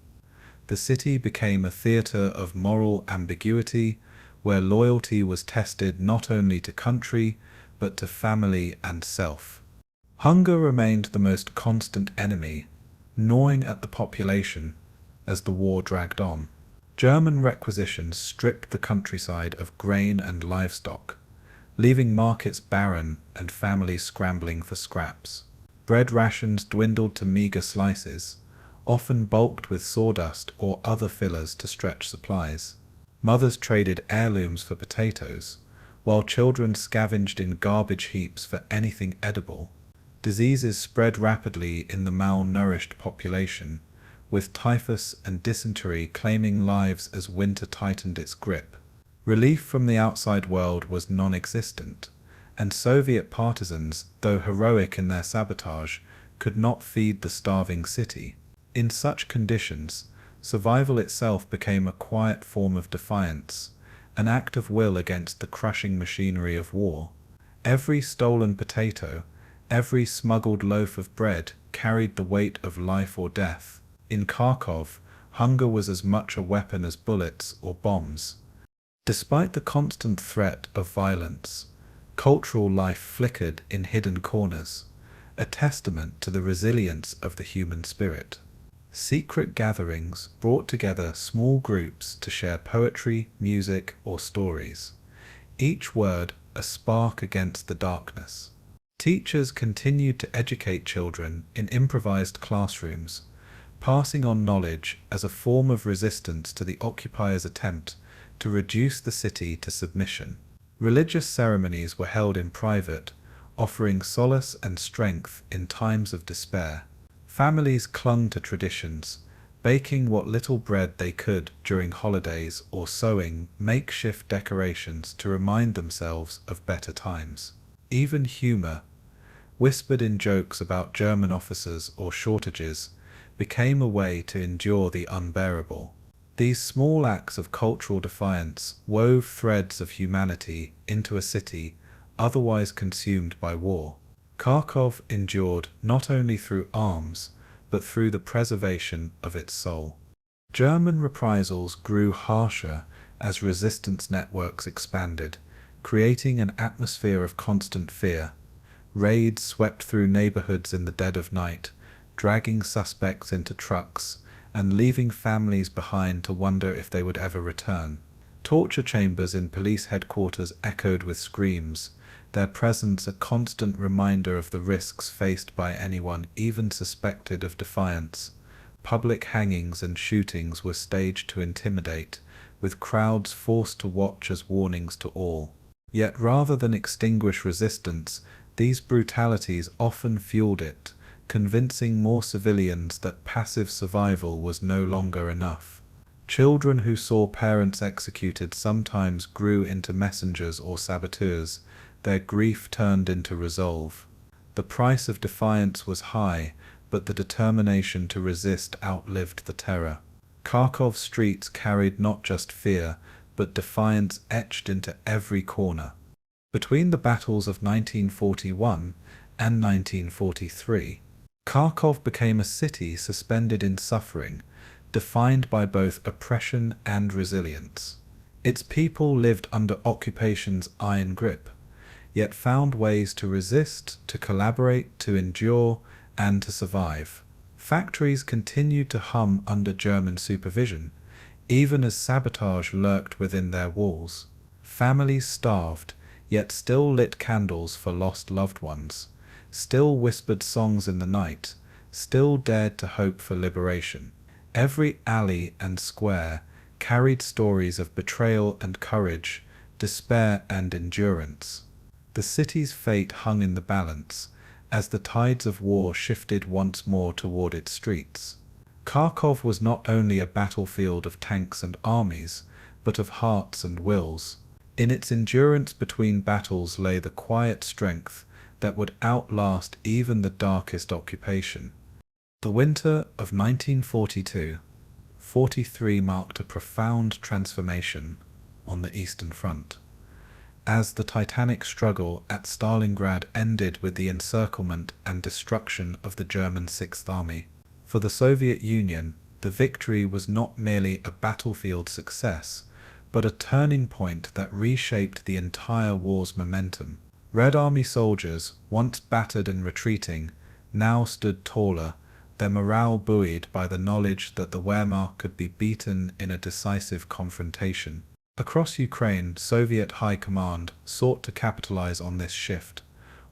The city became a theater of moral ambiguity, where loyalty was tested not only to country, but to family and self. Hunger remained the most constant enemy, gnawing at the population as the war dragged on. German requisitions stripped the countryside of grain and livestock, leaving markets barren and families scrambling for scraps. Bread rations dwindled to meager slices, often bulked with sawdust or other fillers to stretch supplies. Mothers traded heirlooms for potatoes, while children scavenged in garbage heaps for anything edible. Diseases spread rapidly in the malnourished population, with typhus and dysentery claiming lives as winter tightened its grip. Relief from the outside world was non-existent, and Soviet partisans, though heroic in their sabotage, could not feed the starving city. In such conditions, survival itself became a quiet form of defiance, an act of will against the crushing machinery of war. Every stolen potato, every smuggled loaf of bread carried the weight of life or death. In Kharkov, hunger was as much a weapon as bullets or bombs. Despite the constant threat of violence, cultural life flickered in hidden corners, a testament to the resilience of the human spirit. Secret gatherings brought together small groups to share poetry, music, or stories, each word a spark against the darkness. Teachers continued to educate children in improvised classrooms, passing on knowledge as a form of resistance to the occupiers' attempt to reduce the city to submission. Religious ceremonies were held in private, offering solace and strength in times of despair. Families clung to traditions, baking what little bread they could during holidays or sewing makeshift decorations to remind themselves of better times. Even humor, whispered in jokes about German officers or shortages, became a way to endure the unbearable. These small acts of cultural defiance wove threads of humanity into a city otherwise consumed by war. Kharkov endured not only through arms, but through the preservation of its soul. German reprisals grew harsher as resistance networks expanded, creating an atmosphere of constant fear. Raids swept through neighborhoods in the dead of night, dragging suspects into trucks and leaving families behind to wonder if they would ever return. Torture chambers in police headquarters echoed with screams, their presence a constant reminder of the risks faced by anyone even suspected of defiance. Public hangings and shootings were staged to intimidate, with crowds forced to watch as warnings to all. Yet rather than extinguish resistance, these brutalities often fueled it, convincing more civilians that passive survival was no longer enough. Children who saw parents executed sometimes grew into messengers or saboteurs, their grief turned into resolve. The price of defiance was high, but the determination to resist outlived the terror. Kharkov's streets carried not just fear, but defiance etched into every corner. Between the battles of 1941 and 1943, Kharkov became a city suspended in suffering, defined by both oppression and resilience. Its people lived under occupation's iron grip, yet found ways to resist, to collaborate, to endure, and to survive. Factories continued to hum under German supervision, even as sabotage lurked within their walls. Families starved, yet still lit candles for lost loved ones, still whispered songs in the night, still dared to hope for liberation. Every alley and square carried stories of betrayal and courage, despair and endurance. The city's fate hung in the balance, as the tides of war shifted once more toward its streets. Kharkov was not only a battlefield of tanks and armies, but of hearts and wills. In its endurance between battles lay the quiet strength that would outlast even the darkest occupation. The winter of 1942-43 marked a profound transformation on the Eastern Front. As the titanic struggle at Stalingrad ended with the encirclement and destruction of the German Sixth Army. For the Soviet Union, the victory was not merely a battlefield success, but a turning point that reshaped the entire war's momentum. Red Army soldiers, once battered and retreating, now stood taller, their morale buoyed by the knowledge that the Wehrmacht could be beaten in a decisive confrontation. Across Ukraine, Soviet High Command sought to capitalize on this shift,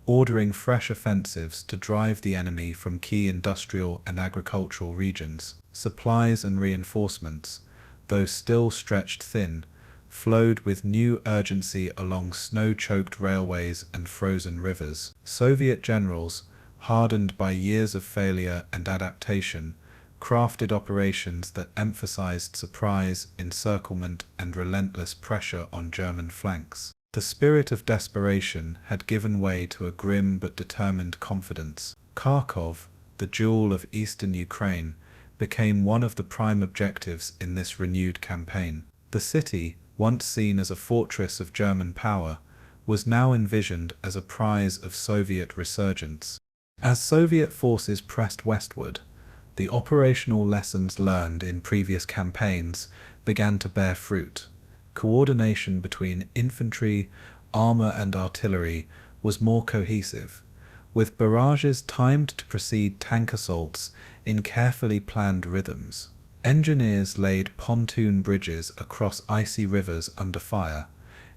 ordering fresh offensives to drive the enemy from key industrial and agricultural regions. Supplies and reinforcements, though still stretched thin, flowed with new urgency along snow-choked railways and frozen rivers. Soviet generals, hardened by years of failure and adaptation, crafted operations that emphasized surprise, encirclement, and relentless pressure on German flanks. The spirit of desperation had given way to a grim but determined confidence. Kharkov, the jewel of eastern Ukraine, became one of the prime objectives in this renewed campaign. The city, once seen as a fortress of German power, was now envisioned as a prize of Soviet resurgence. As Soviet forces pressed westward, the operational lessons learned in previous campaigns began to bear fruit. Coordination between infantry, armor and artillery was more cohesive, with barrages timed to precede tank assaults in carefully planned rhythms. Engineers laid pontoon bridges across icy rivers under fire,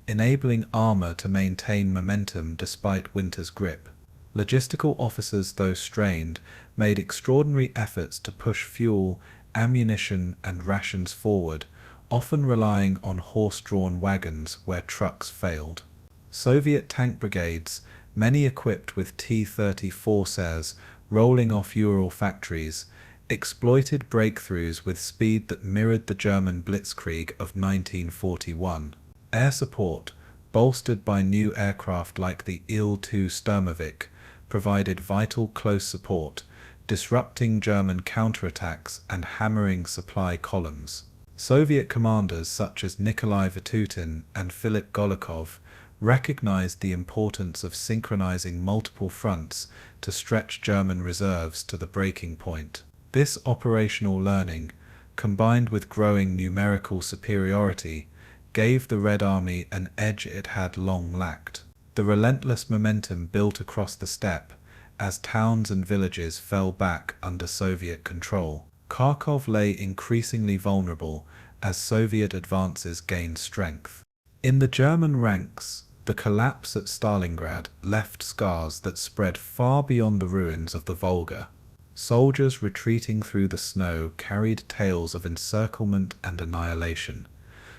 enabling armor to maintain momentum despite winter's grip. Logistical officers, though strained, made extraordinary efforts to push fuel, ammunition and rations forward, often relying on horse-drawn wagons where trucks failed. Soviet tank brigades, many equipped with T-30 Corsairs rolling off Ural factories, exploited breakthroughs with speed that mirrored the German blitzkrieg of 1941. Air support, bolstered by new aircraft like the Il-2 Sturmovik, provided vital close support, disrupting German counterattacks and hammering supply columns. Soviet commanders such as Nikolai Vatutin and Philip Golikov recognized the importance of synchronizing multiple fronts to stretch German reserves to the breaking point. This operational learning, combined with growing numerical superiority, gave the Red Army an edge it had long lacked. The relentless momentum built across the steppe as towns and villages fell back under Soviet control. Kharkov lay increasingly vulnerable as Soviet advances gained strength. In the German ranks, the collapse at Stalingrad left scars that spread far beyond the ruins of the Volga. Soldiers retreating through the snow carried tales of encirclement and annihilation,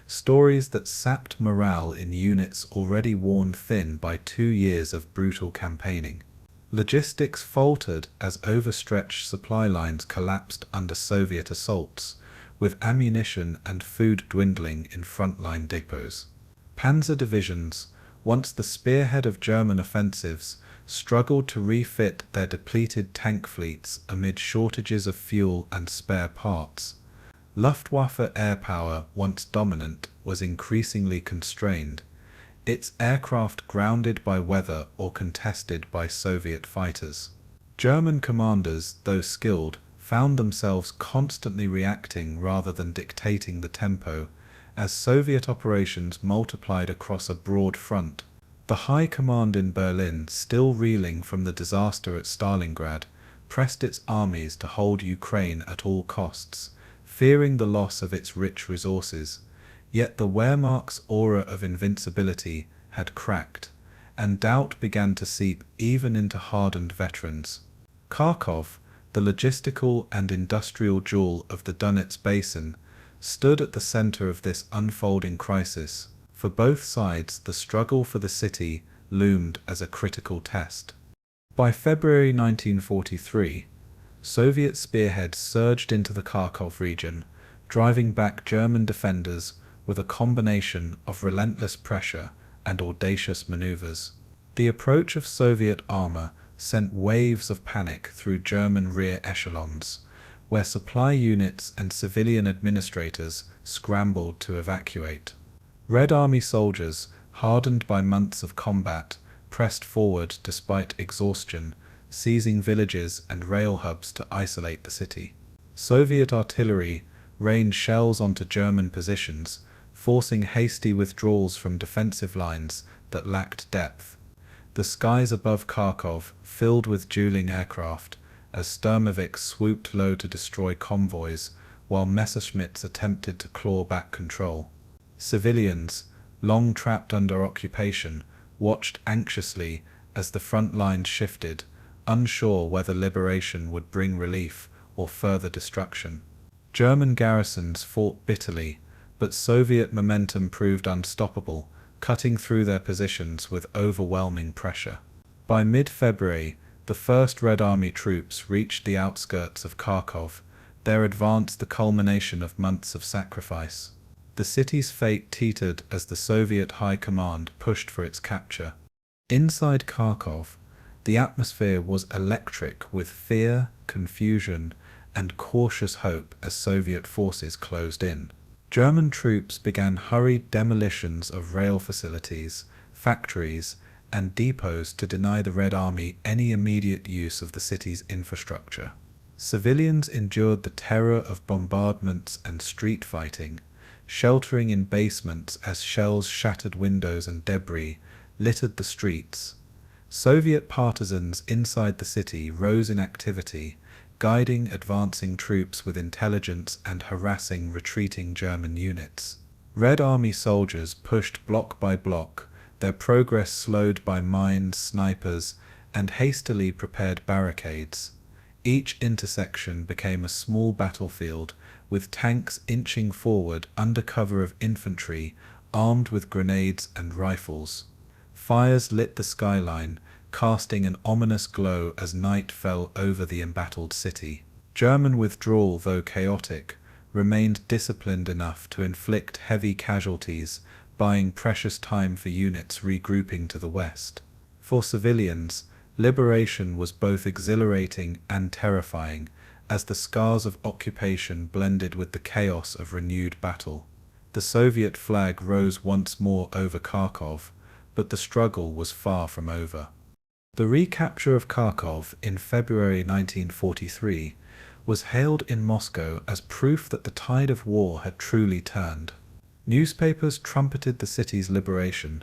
stories that sapped morale in units already worn thin by 2 years of brutal campaigning. Logistics faltered as overstretched supply lines collapsed under Soviet assaults, with ammunition and food dwindling in frontline depots. Panzer divisions, once the spearhead of German offensives, struggled to refit their depleted tank fleets amid shortages of fuel and spare parts. Luftwaffe air power, once dominant, was increasingly constrained, its aircraft grounded by weather or contested by Soviet fighters. German commanders, though skilled, found themselves constantly reacting rather than dictating the tempo, as Soviet operations multiplied across a broad front. The High Command in Berlin, still reeling from the disaster at Stalingrad, pressed its armies to hold Ukraine at all costs, fearing the loss of its rich resources. Yet the Wehrmacht's aura of invincibility had cracked, and doubt began to seep even into hardened veterans. Kharkov, the logistical and industrial jewel of the Donets Basin, stood at the center of this unfolding crisis. For both sides, the struggle for the city loomed as a critical test. By February 1943, Soviet spearheads surged into the Kharkov region, driving back German defenders with a combination of relentless pressure and audacious maneuvers. The approach of Soviet armor sent waves of panic through German rear echelons, where supply units and civilian administrators scrambled to evacuate. Red Army soldiers, hardened by months of combat, pressed forward despite exhaustion, seizing villages and rail hubs to isolate the city. Soviet artillery rained shells onto German positions, forcing hasty withdrawals from defensive lines that lacked depth. The skies above Kharkov filled with dueling aircraft, as Sturmoviks swooped low to destroy convoys, while Messerschmitts attempted to claw back control. Civilians, long trapped under occupation, watched anxiously as the front lines shifted, unsure whether liberation would bring relief or further destruction. German garrisons fought bitterly, but Soviet momentum proved unstoppable, cutting through their positions with overwhelming pressure. By mid-February, the first Red Army troops reached the outskirts of Kharkov, their advance the culmination of months of sacrifice. The city's fate teetered as the Soviet High Command pushed for its capture. Inside Kharkov, The atmosphere was electric with fear, confusion, and cautious hope as Soviet forces closed in. German troops began hurried demolitions of rail facilities, factories, and depots to deny the Red Army any immediate use of the city's infrastructure. Civilians endured the terror of bombardments and street fighting, sheltering in basements as shells shattered windows and debris littered the streets. Soviet partisans inside the city rose in activity, guiding advancing troops with intelligence and harassing retreating German units. Red Army soldiers pushed block by block, their progress slowed by mines, snipers, and hastily prepared barricades. Each intersection became a small battlefield, with tanks inching forward under cover of infantry armed with grenades and rifles. Fires lit the skyline, casting an ominous glow as night fell over the embattled city. German withdrawal, though chaotic, remained disciplined enough to inflict heavy casualties, buying precious time for units regrouping to the west. For civilians, liberation was both exhilarating and terrifying, as the scars of occupation blended with the chaos of renewed battle. The Soviet flag rose once more over Kharkov, but the struggle was far from over. The recapture of Kharkov in February 1943 was hailed in Moscow as proof that the tide of war had truly turned. Newspapers trumpeted the city's liberation,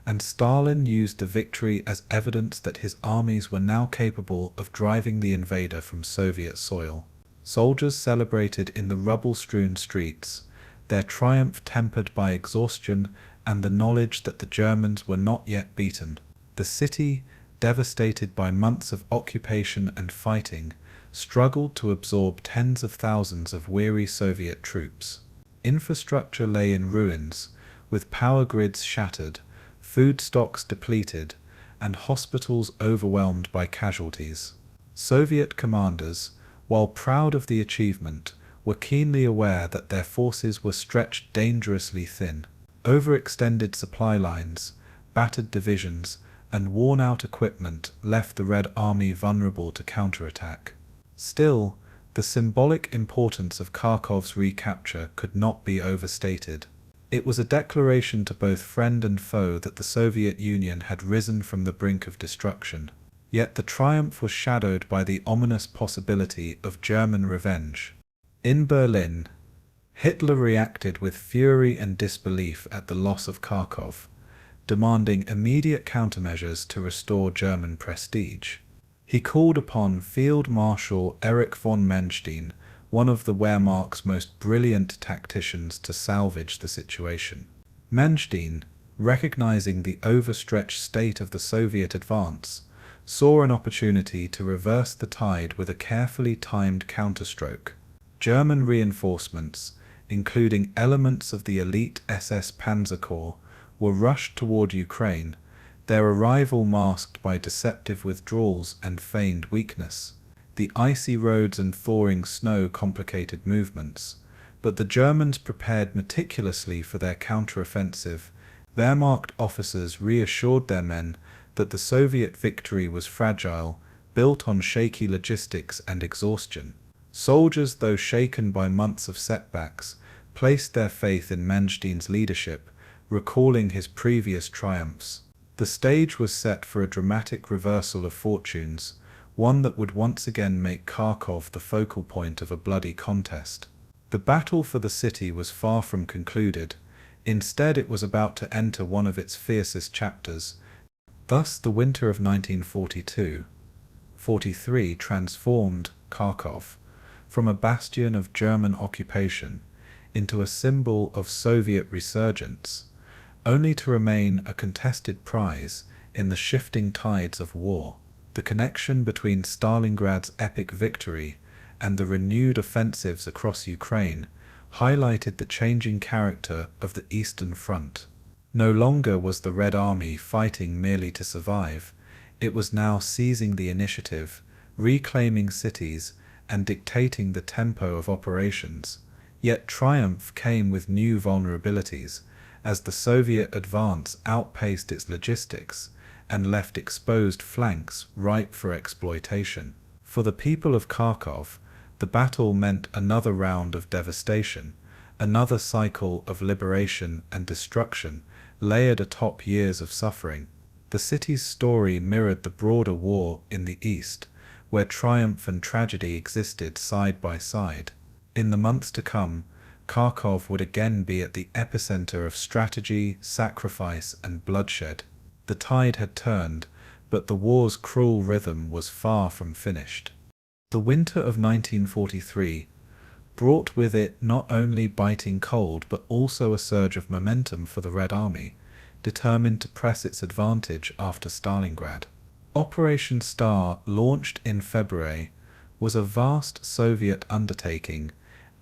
and Stalin used the victory as evidence that his armies were now capable of driving the invader from Soviet soil. Soldiers celebrated in the rubble-strewn streets, their triumph tempered by exhaustion and the knowledge that the Germans were not yet beaten. The city, devastated by months of occupation and fighting, struggled to absorb tens of thousands of weary Soviet troops. Infrastructure lay in ruins, with power grids shattered, food stocks depleted, and hospitals overwhelmed by casualties. Soviet commanders, while proud of the achievement, were keenly aware that their forces were stretched dangerously thin. Overextended supply lines, battered divisions, and worn-out equipment left the Red Army vulnerable to counterattack. Still, the symbolic importance of Kharkov's recapture could not be overstated. It was a declaration to both friend and foe that the Soviet Union had risen from the brink of destruction. Yet the triumph was shadowed by the ominous possibility of German revenge. In Berlin, Hitler reacted with fury and disbelief at the loss of Kharkov, demanding immediate countermeasures to restore German prestige. He called upon Field Marshal Erich von Manstein, one of the Wehrmacht's most brilliant tacticians, to salvage the situation. Manstein, recognizing the overstretched state of the Soviet advance, saw an opportunity to reverse the tide with a carefully timed counterstroke. German reinforcements, including elements of the elite SS Panzer Corps, were rushed toward Ukraine, their arrival masked by deceptive withdrawals and feigned weakness. The icy roads and thawing snow complicated movements, but the Germans prepared meticulously for their counteroffensive. Wehrmacht officers reassured their men that the Soviet victory was fragile, built on shaky logistics and exhaustion. Soldiers, though shaken by months of setbacks, placed their faith in Manstein's leadership, recalling his previous triumphs. The stage was set for a dramatic reversal of fortunes, one that would once again make Kharkov the focal point of a bloody contest. The battle for the city was far from concluded. Instead, it was about to enter one of its fiercest chapters. Thus, the winter of 1942-43 transformed Kharkov from a bastion of German occupation into a symbol of Soviet resurgence, only to remain a contested prize in the shifting tides of war. The connection between Stalingrad's epic victory and the renewed offensives across Ukraine highlighted the changing character of the Eastern Front. No longer was the Red Army fighting merely to survive, it was now seizing the initiative, reclaiming cities, and dictating the tempo of operations. Yet triumph came with new vulnerabilities, as the Soviet advance outpaced its logistics and left exposed flanks ripe for exploitation. For the people of Kharkov, the battle meant another round of devastation, another cycle of liberation and destruction layered atop years of suffering. The city's story mirrored the broader war in the east, where triumph and tragedy existed side by side. In the months to come, Kharkov would again be at the epicenter of strategy, sacrifice, and bloodshed. The tide had turned, but the war's cruel rhythm was far from finished. The winter of 1943 brought with it not only biting cold but also a surge of momentum for the Red Army, determined to press its advantage after Stalingrad. Operation Star, launched in February, was a vast Soviet undertaking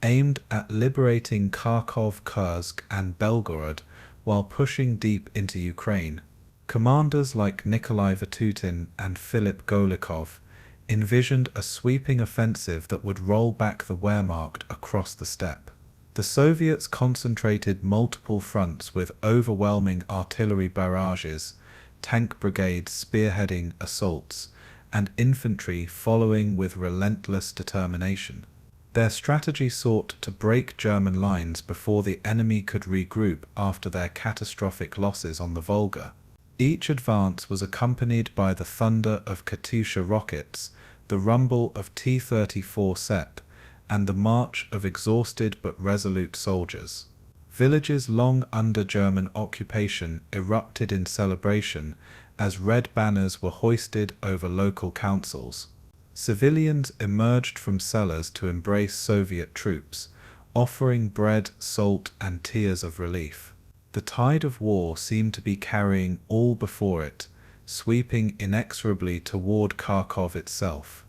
aimed at liberating Kharkov, Kursk, and Belgorod while pushing deep into Ukraine. Commanders like Nikolai Vatutin and Philip Golikov envisioned a sweeping offensive that would roll back the Wehrmacht across the steppe. The Soviets concentrated multiple fronts with overwhelming artillery barrages, tank brigades spearheading assaults, and infantry following with relentless determination. Their strategy sought to break German lines before the enemy could regroup after their catastrophic losses on the Volga. Each advance was accompanied by the thunder of Katyusha rockets, the rumble of T-34 Steppe, and the march of exhausted but resolute soldiers. Villages long under German occupation erupted in celebration as red banners were hoisted over local councils. Civilians emerged from cellars to embrace Soviet troops, offering bread, salt, and tears of relief. The tide of war seemed to be carrying all before it, sweeping inexorably toward Kharkov itself.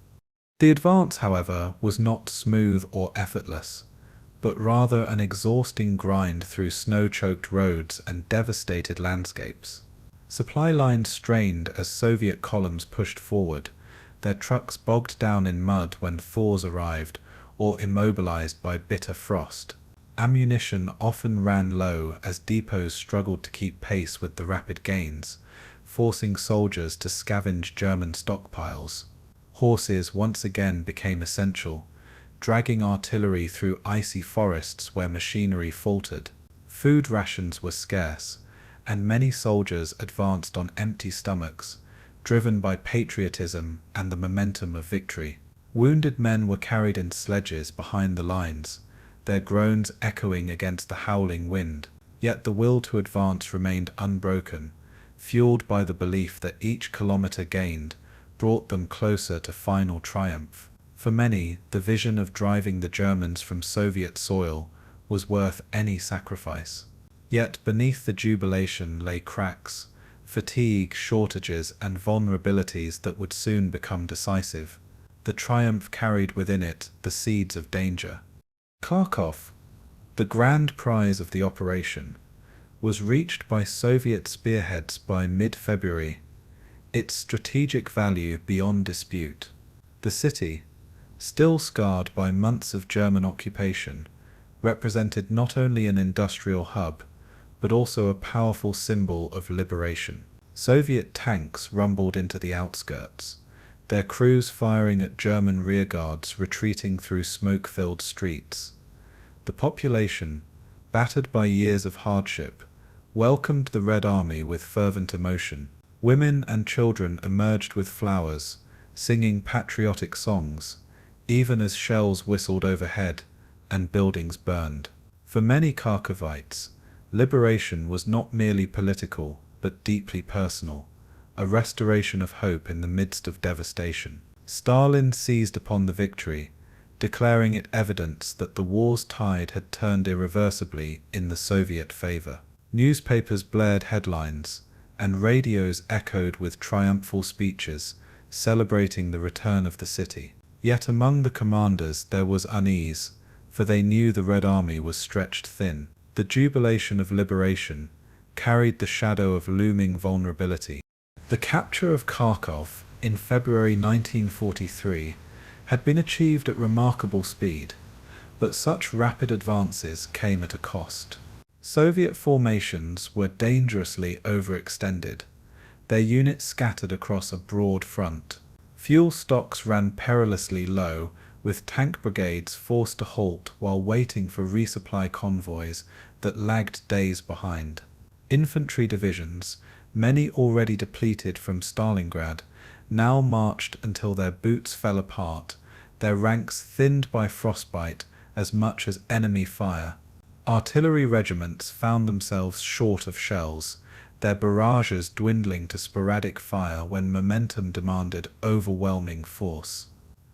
The advance, however, was not smooth or effortless, but rather an exhausting grind through snow-choked roads and devastated landscapes. Supply lines strained as Soviet columns pushed forward, their trucks bogged down in mud when thaws arrived, or immobilized by bitter frost. Ammunition often ran low as depots struggled to keep pace with the rapid gains, forcing soldiers to scavenge German stockpiles. Horses once again became essential, dragging artillery through icy forests where machinery faltered. Food rations were scarce, and many soldiers advanced on empty stomachs, driven by patriotism and the momentum of victory. Wounded men were carried in sledges behind the lines, their groans echoing against the howling wind. Yet the will to advance remained unbroken, fueled by the belief that each kilometer gained brought them closer to final triumph. For many, the vision of driving the Germans from Soviet soil was worth any sacrifice. Yet beneath the jubilation lay cracks, fatigue, shortages, and vulnerabilities that would soon become decisive. The triumph carried within it the seeds of danger. Kharkov, the grand prize of the operation, was reached by Soviet spearheads by mid-February, its strategic value beyond dispute. The city, still scarred by months of German occupation, represented not only an industrial hub, but also a powerful symbol of liberation. Soviet tanks rumbled into the outskirts, their crews firing at German rearguards retreating through smoke-filled streets. The population, battered by years of hardship, welcomed the Red Army with fervent emotion. Women and children emerged with flowers, singing patriotic songs, even as shells whistled overhead and buildings burned. For many Kharkovites, liberation was not merely political, but deeply personal, a restoration of hope in the midst of devastation. Stalin seized upon the victory, declaring it evidence that the war's tide had turned irreversibly in the Soviet favor. Newspapers blared headlines, and radios echoed with triumphal speeches, celebrating the return of the city. Yet among the commanders there was unease, for they knew the Red Army was stretched thin. The jubilation of liberation carried the shadow of looming vulnerability. The capture of Kharkov in February 1943 had been achieved at remarkable speed, but such rapid advances came at a cost. Soviet formations were dangerously overextended, their units scattered across a broad front. Fuel stocks ran perilously low, with tank brigades forced to halt while waiting for resupply convoys that lagged days behind. Infantry divisions, many already depleted from Stalingrad, now marched until their boots fell apart, their ranks thinned by frostbite as much as enemy fire. Artillery regiments found themselves short of shells, their barrages dwindling to sporadic fire when momentum demanded overwhelming force.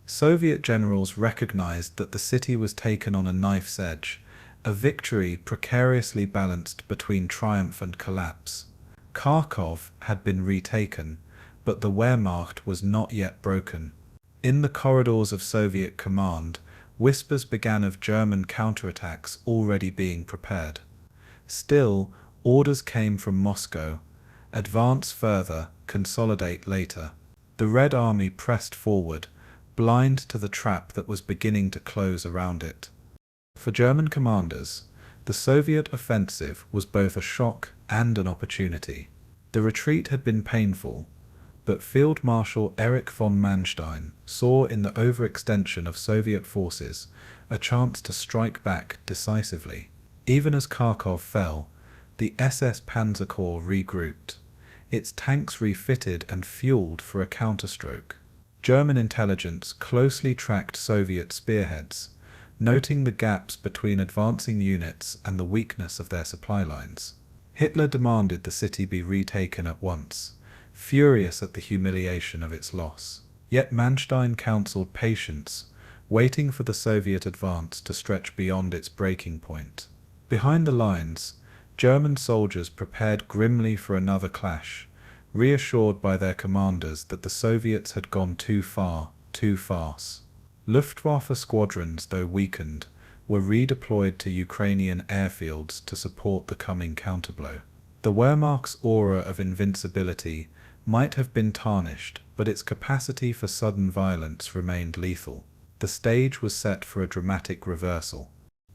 Soviet generals recognized that the city was taken on a knife's edge, a victory precariously balanced between triumph and collapse. Kharkov had been retaken, but the Wehrmacht was not yet broken. In the corridors of Soviet command, whispers began of German counterattacks already being prepared. Still, orders came from Moscow: advance further, consolidate later. The Red Army pressed forward, blind to the trap that was beginning to close around it. For German commanders, the Soviet offensive was both a shock and an opportunity. The retreat had been painful, but Field Marshal Erich von Manstein saw in the overextension of Soviet forces a chance to strike back decisively. Even as Kharkov fell, the SS Panzer Corps regrouped, its tanks refitted and fueled for a counterstroke. German intelligence closely tracked Soviet spearheads, noting the gaps between advancing units and the weakness of their supply lines. Hitler demanded the city be retaken at once, furious at the humiliation of its loss. Yet Manstein counseled patience, waiting for the Soviet advance to stretch beyond its breaking point. Behind the lines, German soldiers prepared grimly for another clash, reassured by their commanders that the Soviets had gone too far, too fast. Luftwaffe squadrons, though weakened, were redeployed to Ukrainian airfields to support the coming counterblow. The Wehrmacht's aura of invincibility might have been tarnished, but its capacity for sudden violence remained lethal. The stage was set for a dramatic reversal.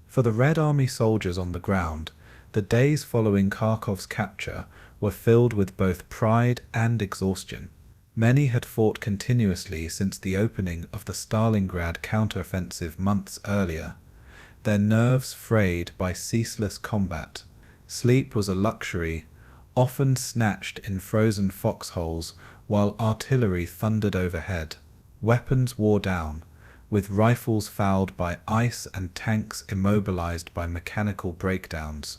For the Red Army soldiers on the ground, the days following Kharkov's capture were filled with both pride and exhaustion. Many had fought continuously since the opening of the Stalingrad counteroffensive months earlier, their nerves frayed by ceaseless combat. Sleep was a luxury, often snatched in frozen foxholes while artillery thundered overhead. Weapons wore down, with rifles fouled by ice and tanks immobilized by mechanical breakdowns.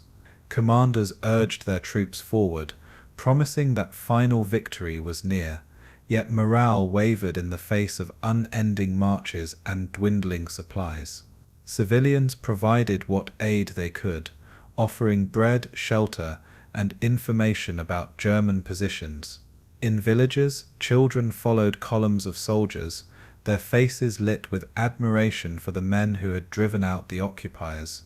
Commanders urged their troops forward, promising that final victory was near, yet morale wavered in the face of unending marches and dwindling supplies. Civilians provided what aid they could, offering bread, shelter, and information about German positions. In villages, children followed columns of soldiers, their faces lit with admiration for the men who had driven out the occupiers.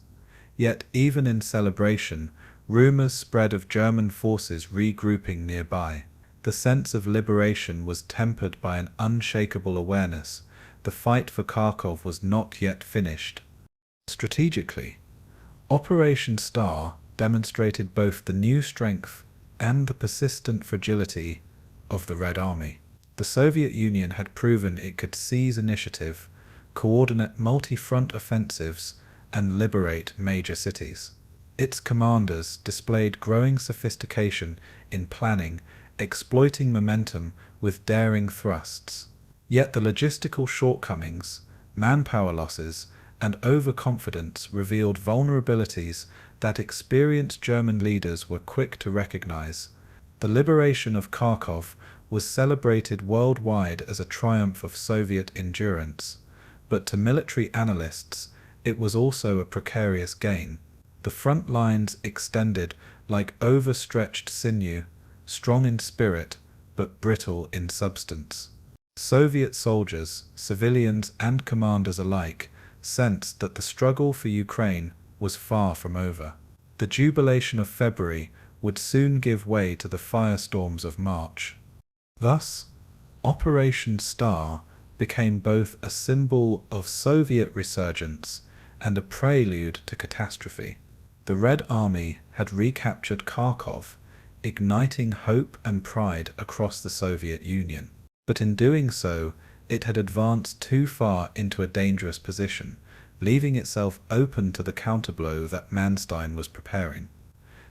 Yet even in celebration, rumors spread of German forces regrouping nearby. The sense of liberation was tempered by an unshakable awareness: the fight for Kharkov was not yet finished. Strategically, Operation Star demonstrated both the new strength and the persistent fragility of the Red Army. The Soviet Union had proven it could seize initiative, coordinate multi-front offensives, and liberate major cities. Its commanders displayed growing sophistication in planning, exploiting momentum with daring thrusts. Yet the logistical shortcomings, manpower losses, and overconfidence revealed vulnerabilities that experienced German leaders were quick to recognize. The liberation of Kharkov was celebrated worldwide as a triumph of Soviet endurance, but to military analysts it was also a precarious gain. The front lines extended like overstretched sinew, strong in spirit but brittle in substance. Soviet soldiers, civilians, and commanders alike sensed that the struggle for Ukraine was far from over. The jubilation of February would soon give way to the firestorms of March. Thus, Operation Star became both a symbol of Soviet resurgence and a prelude to catastrophe. The Red Army had recaptured Kharkov, igniting hope and pride across the Soviet Union. But in doing so, it had advanced too far into a dangerous position, leaving itself open to the counterblow that Manstein was preparing.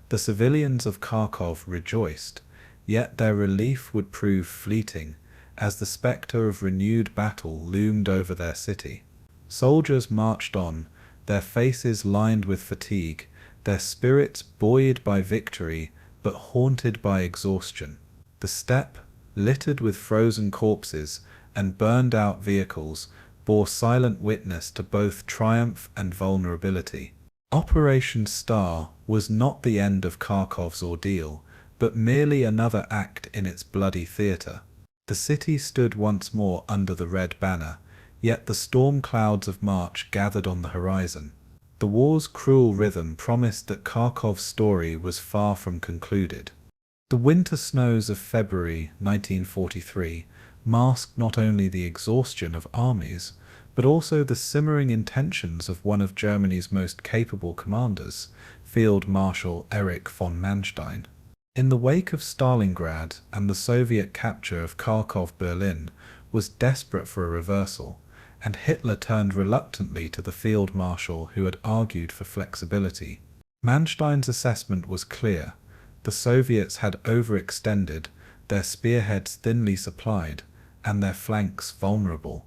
The civilians of Kharkov rejoiced, yet their relief would prove fleeting, as the spectre of renewed battle loomed over their city. Soldiers marched on, their faces lined with fatigue, their spirits buoyed by victory, but haunted by exhaustion. The steppe, littered with frozen corpses and burned-out vehicles, bore silent witness to both triumph and vulnerability. Operation Star was not the end of Kharkov's ordeal, but merely another act in its bloody theatre. The city stood once more under the red banner, yet the storm clouds of March gathered on the horizon. The war's cruel rhythm promised that Kharkov's story was far from concluded. The winter snows of February 1943 masked not only the exhaustion of armies, but also the simmering intentions of one of Germany's most capable commanders, Field Marshal Erich von Manstein. In the wake of Stalingrad and the Soviet capture of Kharkov, Berlin was desperate for a reversal, and Hitler turned reluctantly to the field marshal who had argued for flexibility. Manstein's assessment was clear. The Soviets had overextended, their spearheads thinly supplied, and their flanks vulnerable.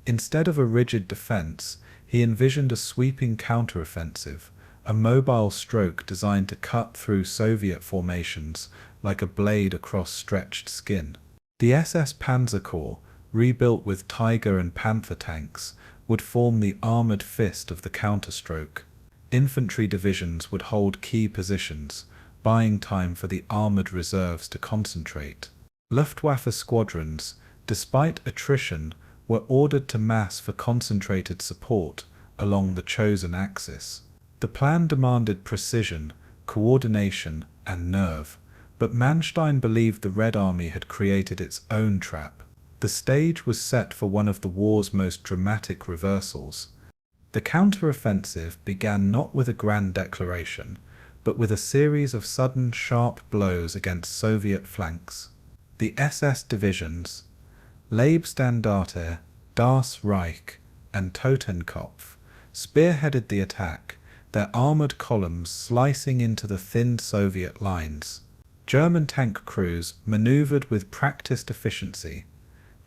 Instead of a rigid defense, he envisioned a sweeping counteroffensive, a mobile stroke designed to cut through Soviet formations like a blade across stretched skin. The SS Panzer Corps, rebuilt with Tiger and Panther tanks, would form the armoured fist of the counterstroke. Infantry divisions would hold key positions, buying time for the armoured reserves to concentrate. Luftwaffe squadrons, despite attrition, were ordered to mass for concentrated support along the chosen axis. The plan demanded precision, coordination, and nerve, but Manstein believed the Red Army had created its own trap. The stage was set for one of the war's most dramatic reversals. The counteroffensive began not with a grand declaration, but with a series of sudden sharp blows against Soviet flanks. The SS divisions, Leibstandarte, Das Reich, and Totenkopf, spearheaded the attack, their armoured columns slicing into the thinned Soviet lines. German tank crews manoeuvred with practiced efficiency,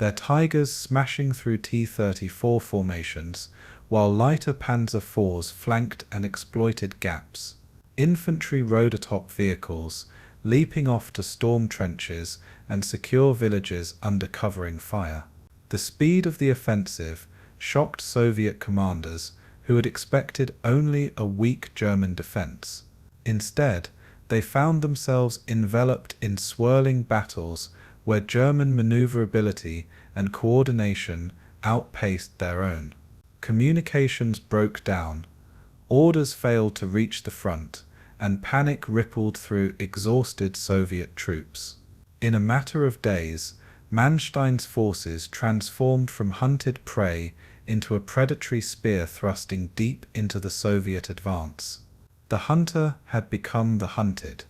their Tigers smashing through T-34 formations, while lighter Panzer IVs flanked and exploited gaps. Infantry rode atop vehicles, leaping off to storm trenches and secure villages under covering fire. The speed of the offensive shocked Soviet commanders who had expected only a weak German defense. Instead, they found themselves enveloped in swirling battles where German maneuverability and coordination outpaced their own. Communications broke down, orders failed to reach the front, and panic rippled through exhausted Soviet troops. In a matter of days, Manstein's forces transformed from hunted prey into a predatory spear thrusting deep into the Soviet advance. The hunter had become the hunted.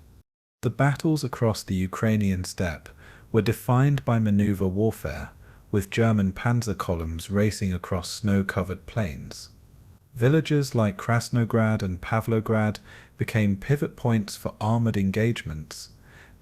The battles across the Ukrainian steppe were defined by maneuver warfare, with German panzer columns racing across snow-covered plains. Villages like Krasnograd and Pavlograd became pivot points for armoured engagements,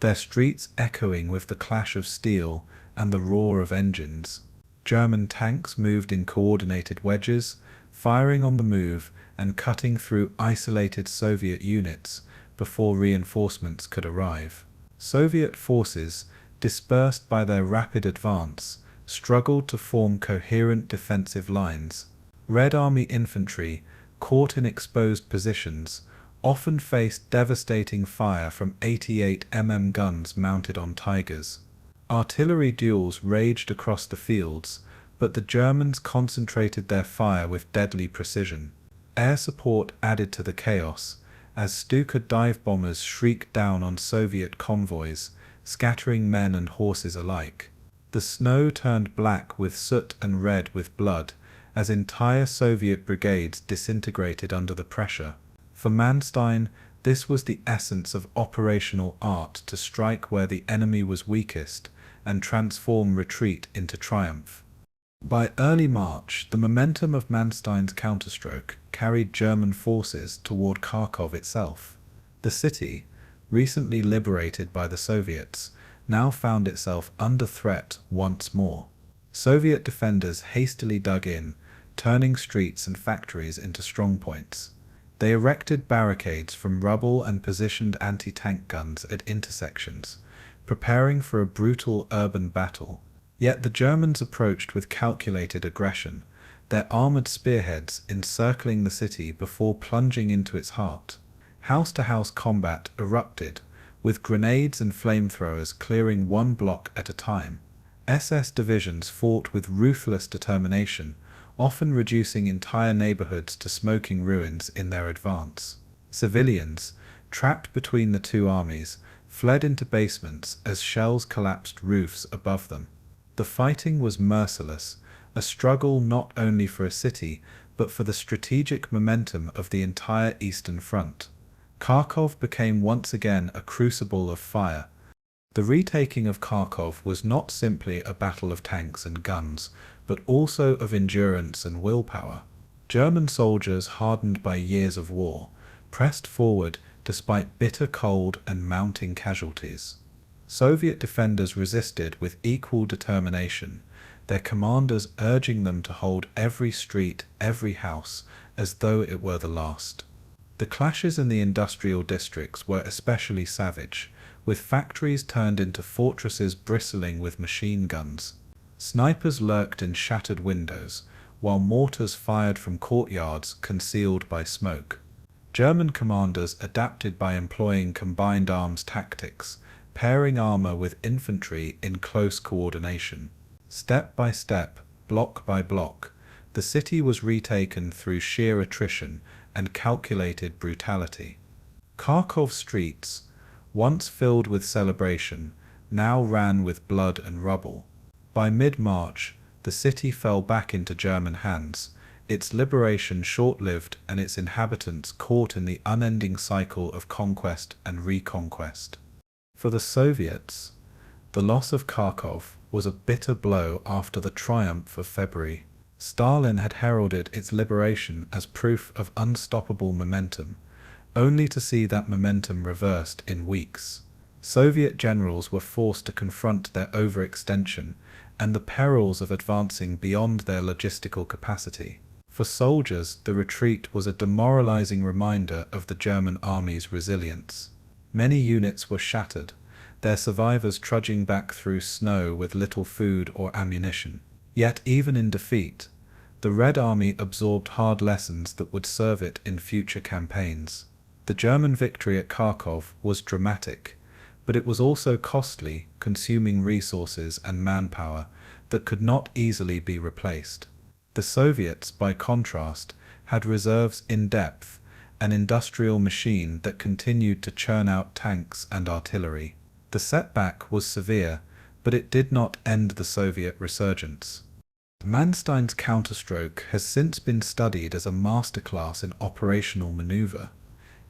their streets echoing with the clash of steel and the roar of engines. German tanks moved in coordinated wedges, firing on the move and cutting through isolated Soviet units before reinforcements could arrive. Soviet forces, dispersed by their rapid advance, struggled to form coherent defensive lines. Red Army infantry, caught in exposed positions, often faced devastating fire from 88 mm guns mounted on Tigers. Artillery duels raged across the fields, but the Germans concentrated their fire with deadly precision. Air support added to the chaos, as Stuka dive bombers shrieked down on Soviet convoys, scattering men and horses alike. The snow turned black with soot and red with blood, as entire Soviet brigades disintegrated under the pressure. For Manstein, this was the essence of operational art, to strike where the enemy was weakest and transform retreat into triumph. By early March, the momentum of Manstein's counterstroke carried German forces toward Kharkov itself. The city, recently liberated by the Soviets, now found itself under threat once more. Soviet defenders hastily dug in, turning streets and factories into strongpoints. They erected barricades from rubble and positioned anti-tank guns at intersections, preparing for a brutal urban battle. Yet the Germans approached with calculated aggression, their armored spearheads encircling the city before plunging into its heart. House-to-house combat erupted, with grenades and flamethrowers clearing one block at a time. SS divisions fought with ruthless determination, often reducing entire neighborhoods to smoking ruins in their advance. Civilians, trapped between the two armies, fled into basements as shells collapsed roofs above them. The fighting was merciless, a struggle not only for a city, but for the strategic momentum of the entire Eastern Front. Kharkov became once again a crucible of fire. The retaking of Kharkov was not simply a battle of tanks and guns, but also of endurance and willpower. German soldiers, hardened by years of war, pressed forward despite bitter cold and mounting casualties. Soviet defenders resisted with equal determination, their commanders urging them to hold every street, every house, as though it were the last. The clashes in the industrial districts were especially savage, with factories turned into fortresses bristling with machine guns. Snipers lurked in shattered windows, while mortars fired from courtyards concealed by smoke. German commanders adapted by employing combined arms tactics, pairing armor with infantry in close coordination. Step by step, block by block, the city was retaken through sheer attrition and calculated brutality. Kharkov streets, once filled with celebration, now ran with blood and rubble. By mid-March, the city fell back into German hands, its liberation short-lived and its inhabitants caught in the unending cycle of conquest and reconquest. For the Soviets, the loss of Kharkov was a bitter blow after the triumph of February. Stalin had heralded its liberation as proof of unstoppable momentum, only to see that momentum reversed in weeks. Soviet generals were forced to confront their overextension and the perils of advancing beyond their logistical capacity. For soldiers, the retreat was a demoralizing reminder of the German army's resilience. Many units were shattered, their survivors trudging back through snow with little food or ammunition. Yet even in defeat, the Red Army absorbed hard lessons that would serve it in future campaigns. The German victory at Kharkov was dramatic, but it was also costly, consuming resources and manpower that could not easily be replaced. The Soviets, by contrast, had reserves in depth, an industrial machine that continued to churn out tanks and artillery. The setback was severe, but it did not end the Soviet resurgence. Manstein's counterstroke has since been studied as a masterclass in operational maneuver.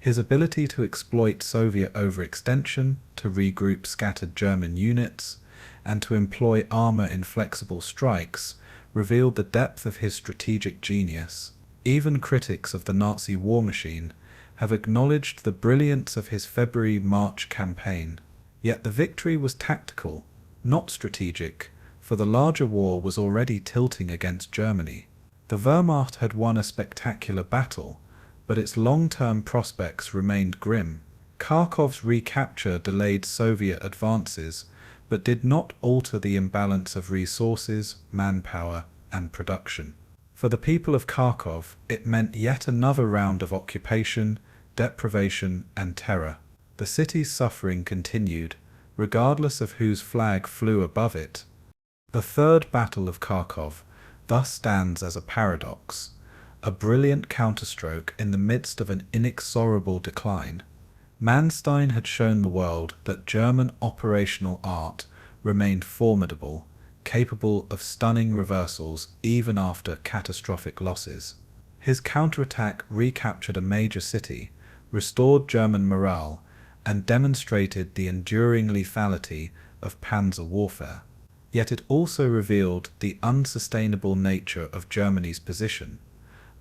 His ability to exploit Soviet overextension, to regroup scattered German units, and to employ armor in flexible strikes revealed the depth of his strategic genius. Even critics of the Nazi war machine have acknowledged the brilliance of his February-March campaign. Yet the victory was tactical, not strategic, for the larger war was already tilting against Germany. The Wehrmacht had won a spectacular battle, but its long-term prospects remained grim. Kharkov's recapture delayed Soviet advances, but did not alter the imbalance of resources, manpower, and production. For the people of Kharkov, it meant yet another round of occupation, deprivation, and terror. The city's suffering continued, regardless of whose flag flew above it. The Third Battle of Kharkov thus stands as a paradox, a brilliant counterstroke in the midst of an inexorable decline. Manstein had shown the world that German operational art remained formidable, capable of stunning reversals even after catastrophic losses. His counterattack recaptured a major city, restored German morale, and demonstrated the enduring lethality of panzer warfare. Yet it also revealed the unsustainable nature of Germany's position,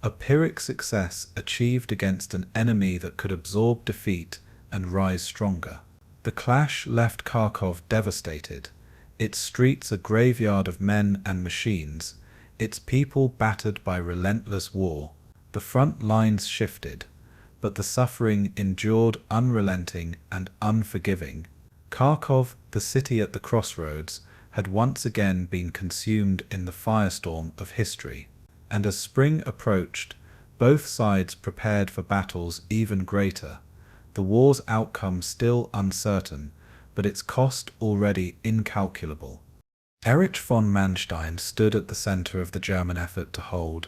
a Pyrrhic success achieved against an enemy that could absorb defeat and rise stronger. The clash left Kharkov devastated, its streets a graveyard of men and machines, its people battered by relentless war. The front lines shifted, but the suffering endured unrelenting and unforgiving. Kharkov, the city at the crossroads, had once again been consumed in the firestorm of history, and as spring approached, both sides prepared for battles even greater, the war's outcome still uncertain, but its cost already incalculable. Erich von Manstein stood at the center of the German effort to hold,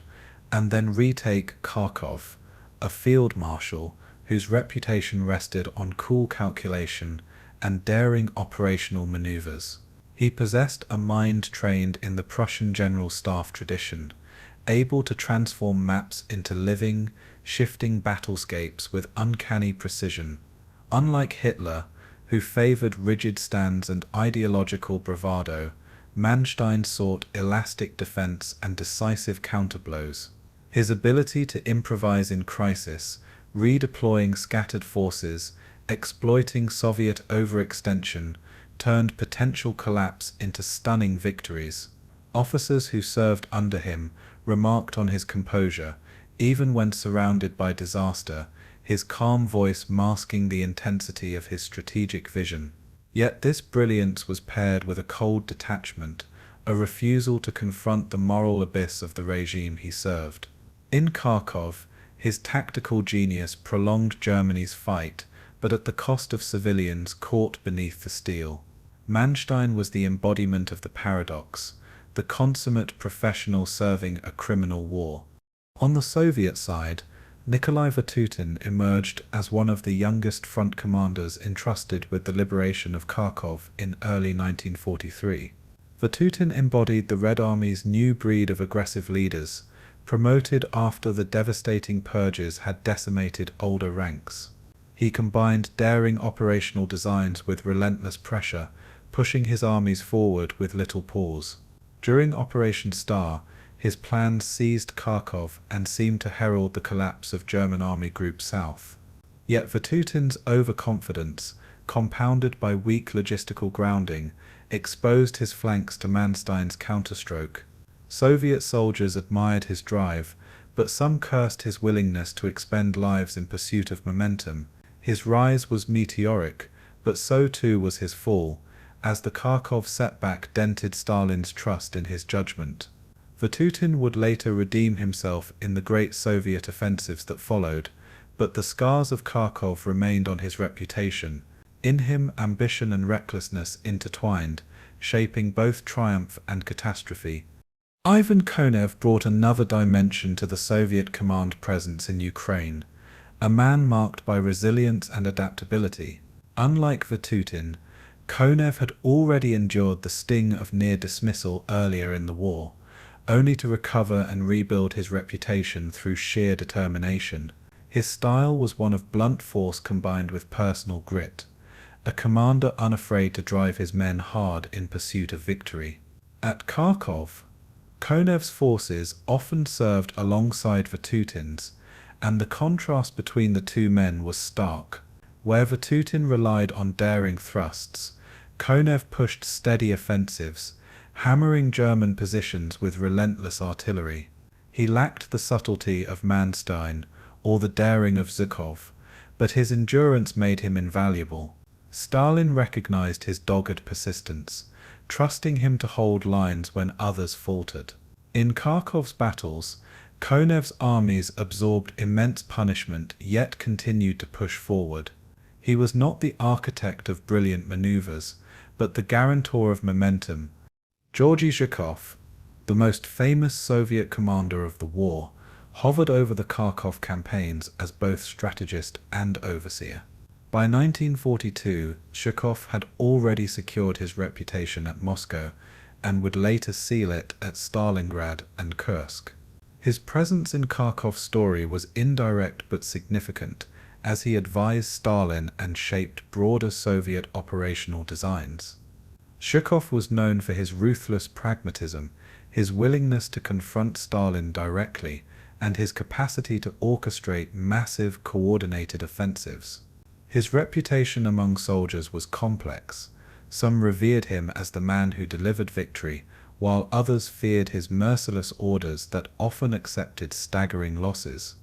and then retake Kharkov, a field marshal whose reputation rested on cool calculation and daring operational maneuvers. He possessed a mind trained in the Prussian General Staff tradition, able to transform maps into living, shifting battlescapes with uncanny precision. Unlike Hitler, who favored rigid stands and ideological bravado, Manstein sought elastic defense and decisive counterblows. His ability to improvise in crisis, redeploying scattered forces, exploiting Soviet overextension, turned potential collapse into stunning victories. Officers who served under him remarked on his composure, even when surrounded by disaster, his calm voice masking the intensity of his strategic vision. Yet this brilliance was paired with a cold detachment, a refusal to confront the moral abyss of the regime he served. In Kharkov, his tactical genius prolonged Germany's fight, but at the cost of civilians caught beneath the steel. Manstein was the embodiment of the paradox, the consummate professional serving a criminal war. On the Soviet side, Nikolai Vatutin emerged as one of the youngest front commanders entrusted with the liberation of Kharkov in early 1943. Vatutin embodied the Red Army's new breed of aggressive leaders, promoted after the devastating purges had decimated older ranks. He combined daring operational designs with relentless pressure, pushing his armies forward with little pause. During Operation Star, his plans seized Kharkov and seemed to herald the collapse of German Army Group South. Yet Vatutin's overconfidence, compounded by weak logistical grounding, exposed his flanks to Manstein's counterstroke. Soviet soldiers admired his drive, but some cursed his willingness to expend lives in pursuit of momentum. His rise was meteoric, but so too was his fall, as the Kharkov setback dented Stalin's trust in his judgment. Vatutin would later redeem himself in the great Soviet offensives that followed, but the scars of Kharkov remained on his reputation. In him, ambition and recklessness intertwined, shaping both triumph and catastrophe. Ivan Konev brought another dimension to the Soviet command presence in Ukraine, a man marked by resilience and adaptability. Unlike Vatutin, Konev had already endured the sting of near dismissal earlier in the war, only to recover and rebuild his reputation through sheer determination. His style was one of blunt force combined with personal grit, a commander unafraid to drive his men hard in pursuit of victory. At Kharkov, Konev's forces often served alongside Vatutin's, and the contrast between the two men was stark. Where Vatutin relied on daring thrusts, Konev pushed steady offensives, hammering German positions with relentless artillery. He lacked the subtlety of Manstein or the daring of Zhukov, but his endurance made him invaluable. Stalin recognized his dogged persistence, trusting him to hold lines when others faltered. In Kharkov's battles, Konev's armies absorbed immense punishment yet continued to push forward. He was not the architect of brilliant maneuvers, but the guarantor of momentum. Georgy Zhukov, the most famous Soviet commander of the war, hovered over the Kharkov campaigns as both strategist and overseer. By 1942, Zhukov had already secured his reputation at Moscow and would later seal it at Stalingrad and Kursk. His presence in Kharkov's story was indirect but significant, as he advised Stalin and shaped broader Soviet operational designs. Zhukov was known for his ruthless pragmatism, his willingness to confront Stalin directly, and his capacity to orchestrate massive, coordinated offensives. His reputation among soldiers was complex. Some revered him as the man who delivered victory, while others feared his merciless orders that often accepted staggering losses.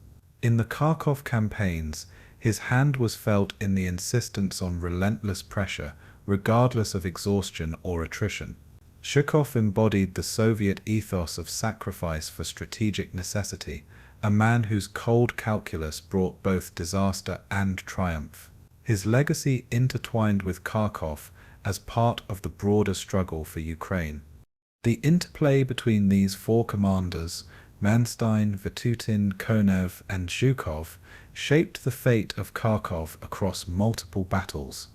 In the Kharkov campaigns, his hand was felt in the insistence on relentless pressure, regardless of exhaustion or attrition. Zhukov embodied the Soviet ethos of sacrifice for strategic necessity, a man whose cold calculus brought both disaster and triumph. His legacy intertwined with Kharkov as part of the broader struggle for Ukraine. The interplay between these four commanders, Manstein, Vatutin, Konev, and Zhukov, shaped the fate of Kharkov across multiple battles.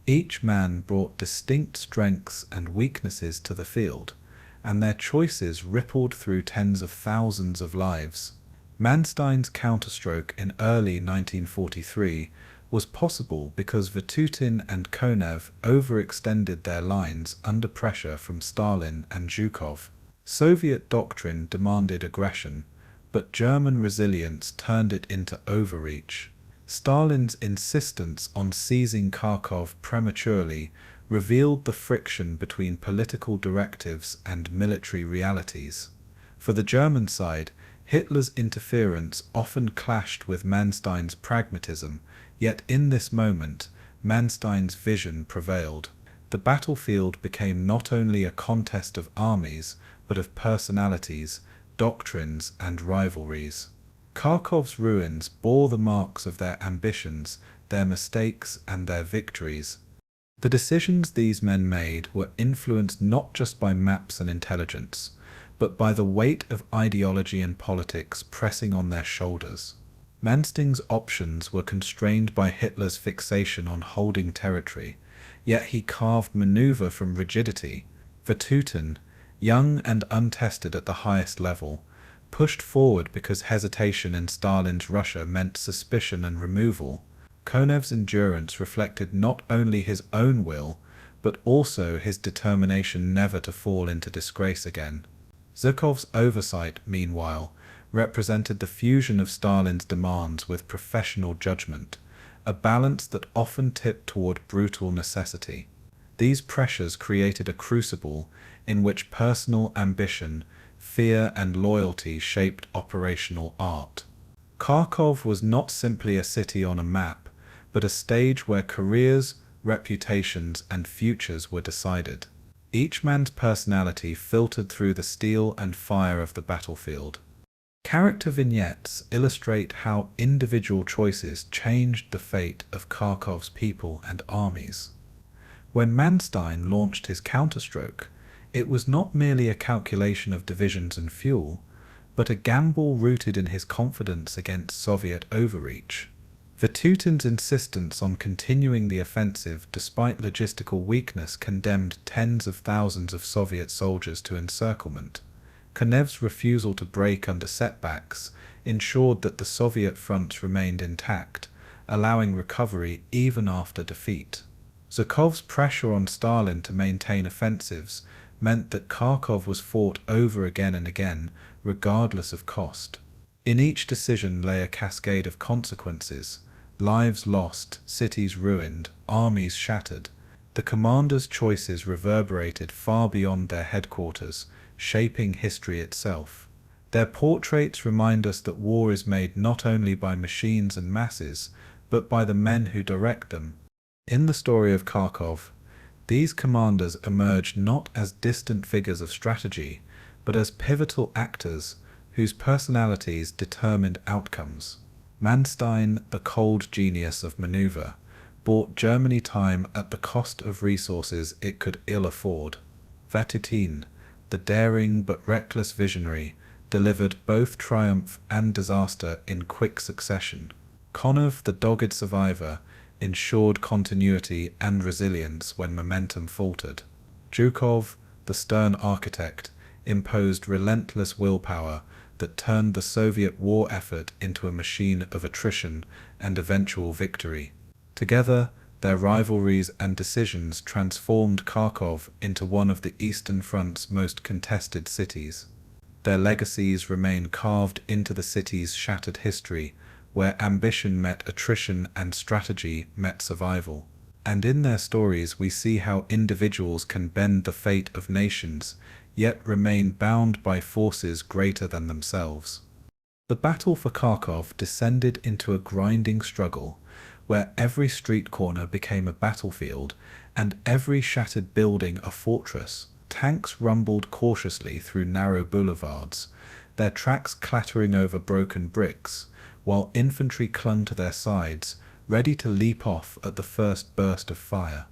Each man brought distinct strengths and weaknesses to the field, and their choices rippled through tens of thousands of lives. Manstein's counterstroke in early 1943 was possible because Vatutin and Konev overextended their lines under pressure from Stalin and Zhukov. Soviet doctrine demanded aggression, but German resilience turned it into overreach. Stalin's insistence on seizing Kharkov prematurely revealed the friction between political directives and military realities. For the German side, Hitler's interference often clashed with Manstein's pragmatism, yet in this moment, Manstein's vision prevailed. The battlefield became not only a contest of armies, but of personalities, doctrines, and rivalries. Kharkov's ruins bore the marks of their ambitions, their mistakes, and their victories. The decisions these men made were influenced not just by maps and intelligence, but by the weight of ideology and politics pressing on their shoulders. Manstein's options were constrained by Hitler's fixation on holding territory, yet he carved maneuver from rigidity. Vatutin, young and untested at the highest level, pushed forward because hesitation in Stalin's Russia meant suspicion and removal. Konev's endurance reflected not only his own will, but also his determination never to fall into disgrace again. Zhukov's oversight, meanwhile, represented the fusion of Stalin's demands with professional judgment, a balance that often tipped toward brutal necessity. These pressures created a crucible in which personal ambition, fear, and loyalty shaped operational art. Kharkov was not simply a city on a map, but a stage where careers, reputations, and futures were decided. Each man's personality filtered through the steel and fire of the battlefield. Character vignettes illustrate how individual choices changed the fate of Kharkov's people and armies. When Manstein launched his counterstroke, it was not merely a calculation of divisions and fuel, but a gamble rooted in his confidence against Soviet overreach. Vatutin's insistence on continuing the offensive despite logistical weakness condemned tens of thousands of Soviet soldiers to encirclement. Konev's refusal to break under setbacks ensured that the Soviet fronts remained intact, allowing recovery even after defeat. Zhukov's pressure on Stalin to maintain offensives meant that Kharkov was fought over again and again, regardless of cost. In each decision lay a cascade of consequences: lives lost, cities ruined, armies shattered. The commanders' choices reverberated far beyond their headquarters, shaping history itself. Their portraits remind us that war is made not only by machines and masses, but by the men who direct them. In the story of Kharkov, these commanders emerged not as distant figures of strategy, but as pivotal actors whose personalities determined outcomes. Manstein, the cold genius of maneuver, bought Germany time at the cost of resources it could ill afford. Vatutin, the daring but reckless visionary, delivered both triumph and disaster in quick succession. Konev, the dogged survivor, ensured continuity and resilience when momentum faltered. Zhukov, the stern architect, imposed relentless willpower, that turned the Soviet war effort into a machine of attrition and eventual victory. Together, their rivalries and decisions transformed Kharkov into one of the Eastern Front's most contested cities. Their legacies remain carved into the city's shattered history, where ambition met attrition and strategy met survival. And in their stories we see how individuals can bend the fate of nations, yet remain bound by forces greater than themselves. The battle for Kharkov descended into a grinding struggle, where every street corner became a battlefield, and every shattered building a fortress. Tanks rumbled cautiously through narrow boulevards, their tracks clattering over broken bricks, while infantry clung to their sides, ready to leap off at the first burst of fire.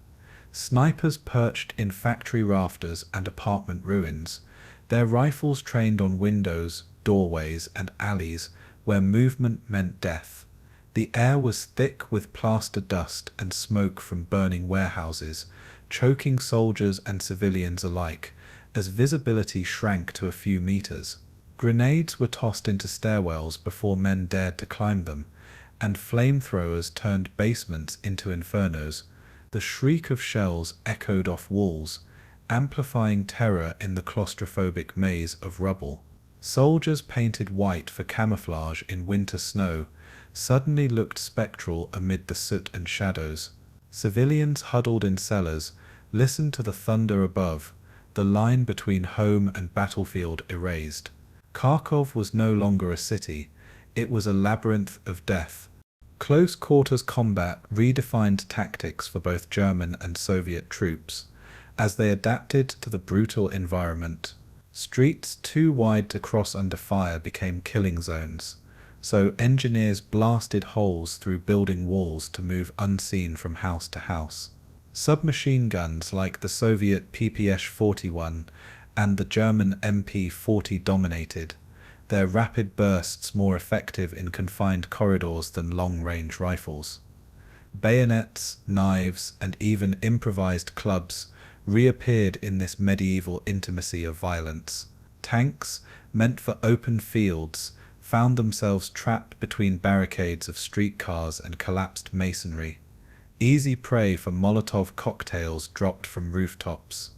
Snipers perched in factory rafters and apartment ruins, their rifles trained on windows, doorways, and alleys where movement meant death. The air was thick with plaster dust and smoke from burning warehouses, choking soldiers and civilians alike, as visibility shrank to a few meters. Grenades were tossed into stairwells before men dared to climb them, and flamethrowers turned basements into infernos. The shriek of shells echoed off walls, amplifying terror in the claustrophobic maze of rubble. Soldiers painted white for camouflage in winter snow suddenly looked spectral amid the soot and shadows. Civilians huddled in cellars listened to the thunder above, the line between home and battlefield erased. Kharkov was no longer a city, it was a labyrinth of death. Close quarters combat redefined tactics for both German and Soviet troops, as they adapted to the brutal environment. Streets too wide to cross under fire became killing zones, so engineers blasted holes through building walls to move unseen from house to house. Submachine guns like the Soviet PPS-41 and the German MP-40 dominated, their rapid bursts more effective in confined corridors than long-range rifles. Bayonets, knives, and even improvised clubs reappeared in this medieval intimacy of violence. Tanks, meant for open fields, found themselves trapped between barricades of streetcars and collapsed masonry. Easy prey for Molotov cocktails dropped from rooftops.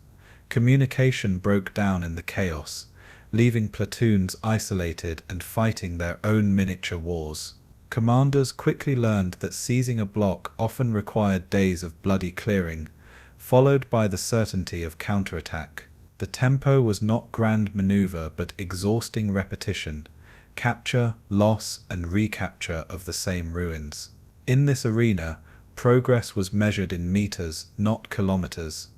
Communication broke down in the chaos, leaving platoons isolated and fighting their own miniature wars. Commanders quickly learned that seizing a block often required days of bloody clearing, followed by the certainty of counterattack. The tempo was not grand maneuver but exhausting repetition, capture, loss, and recapture of the same ruins. In this arena, progress was measured in meters, not kilometers.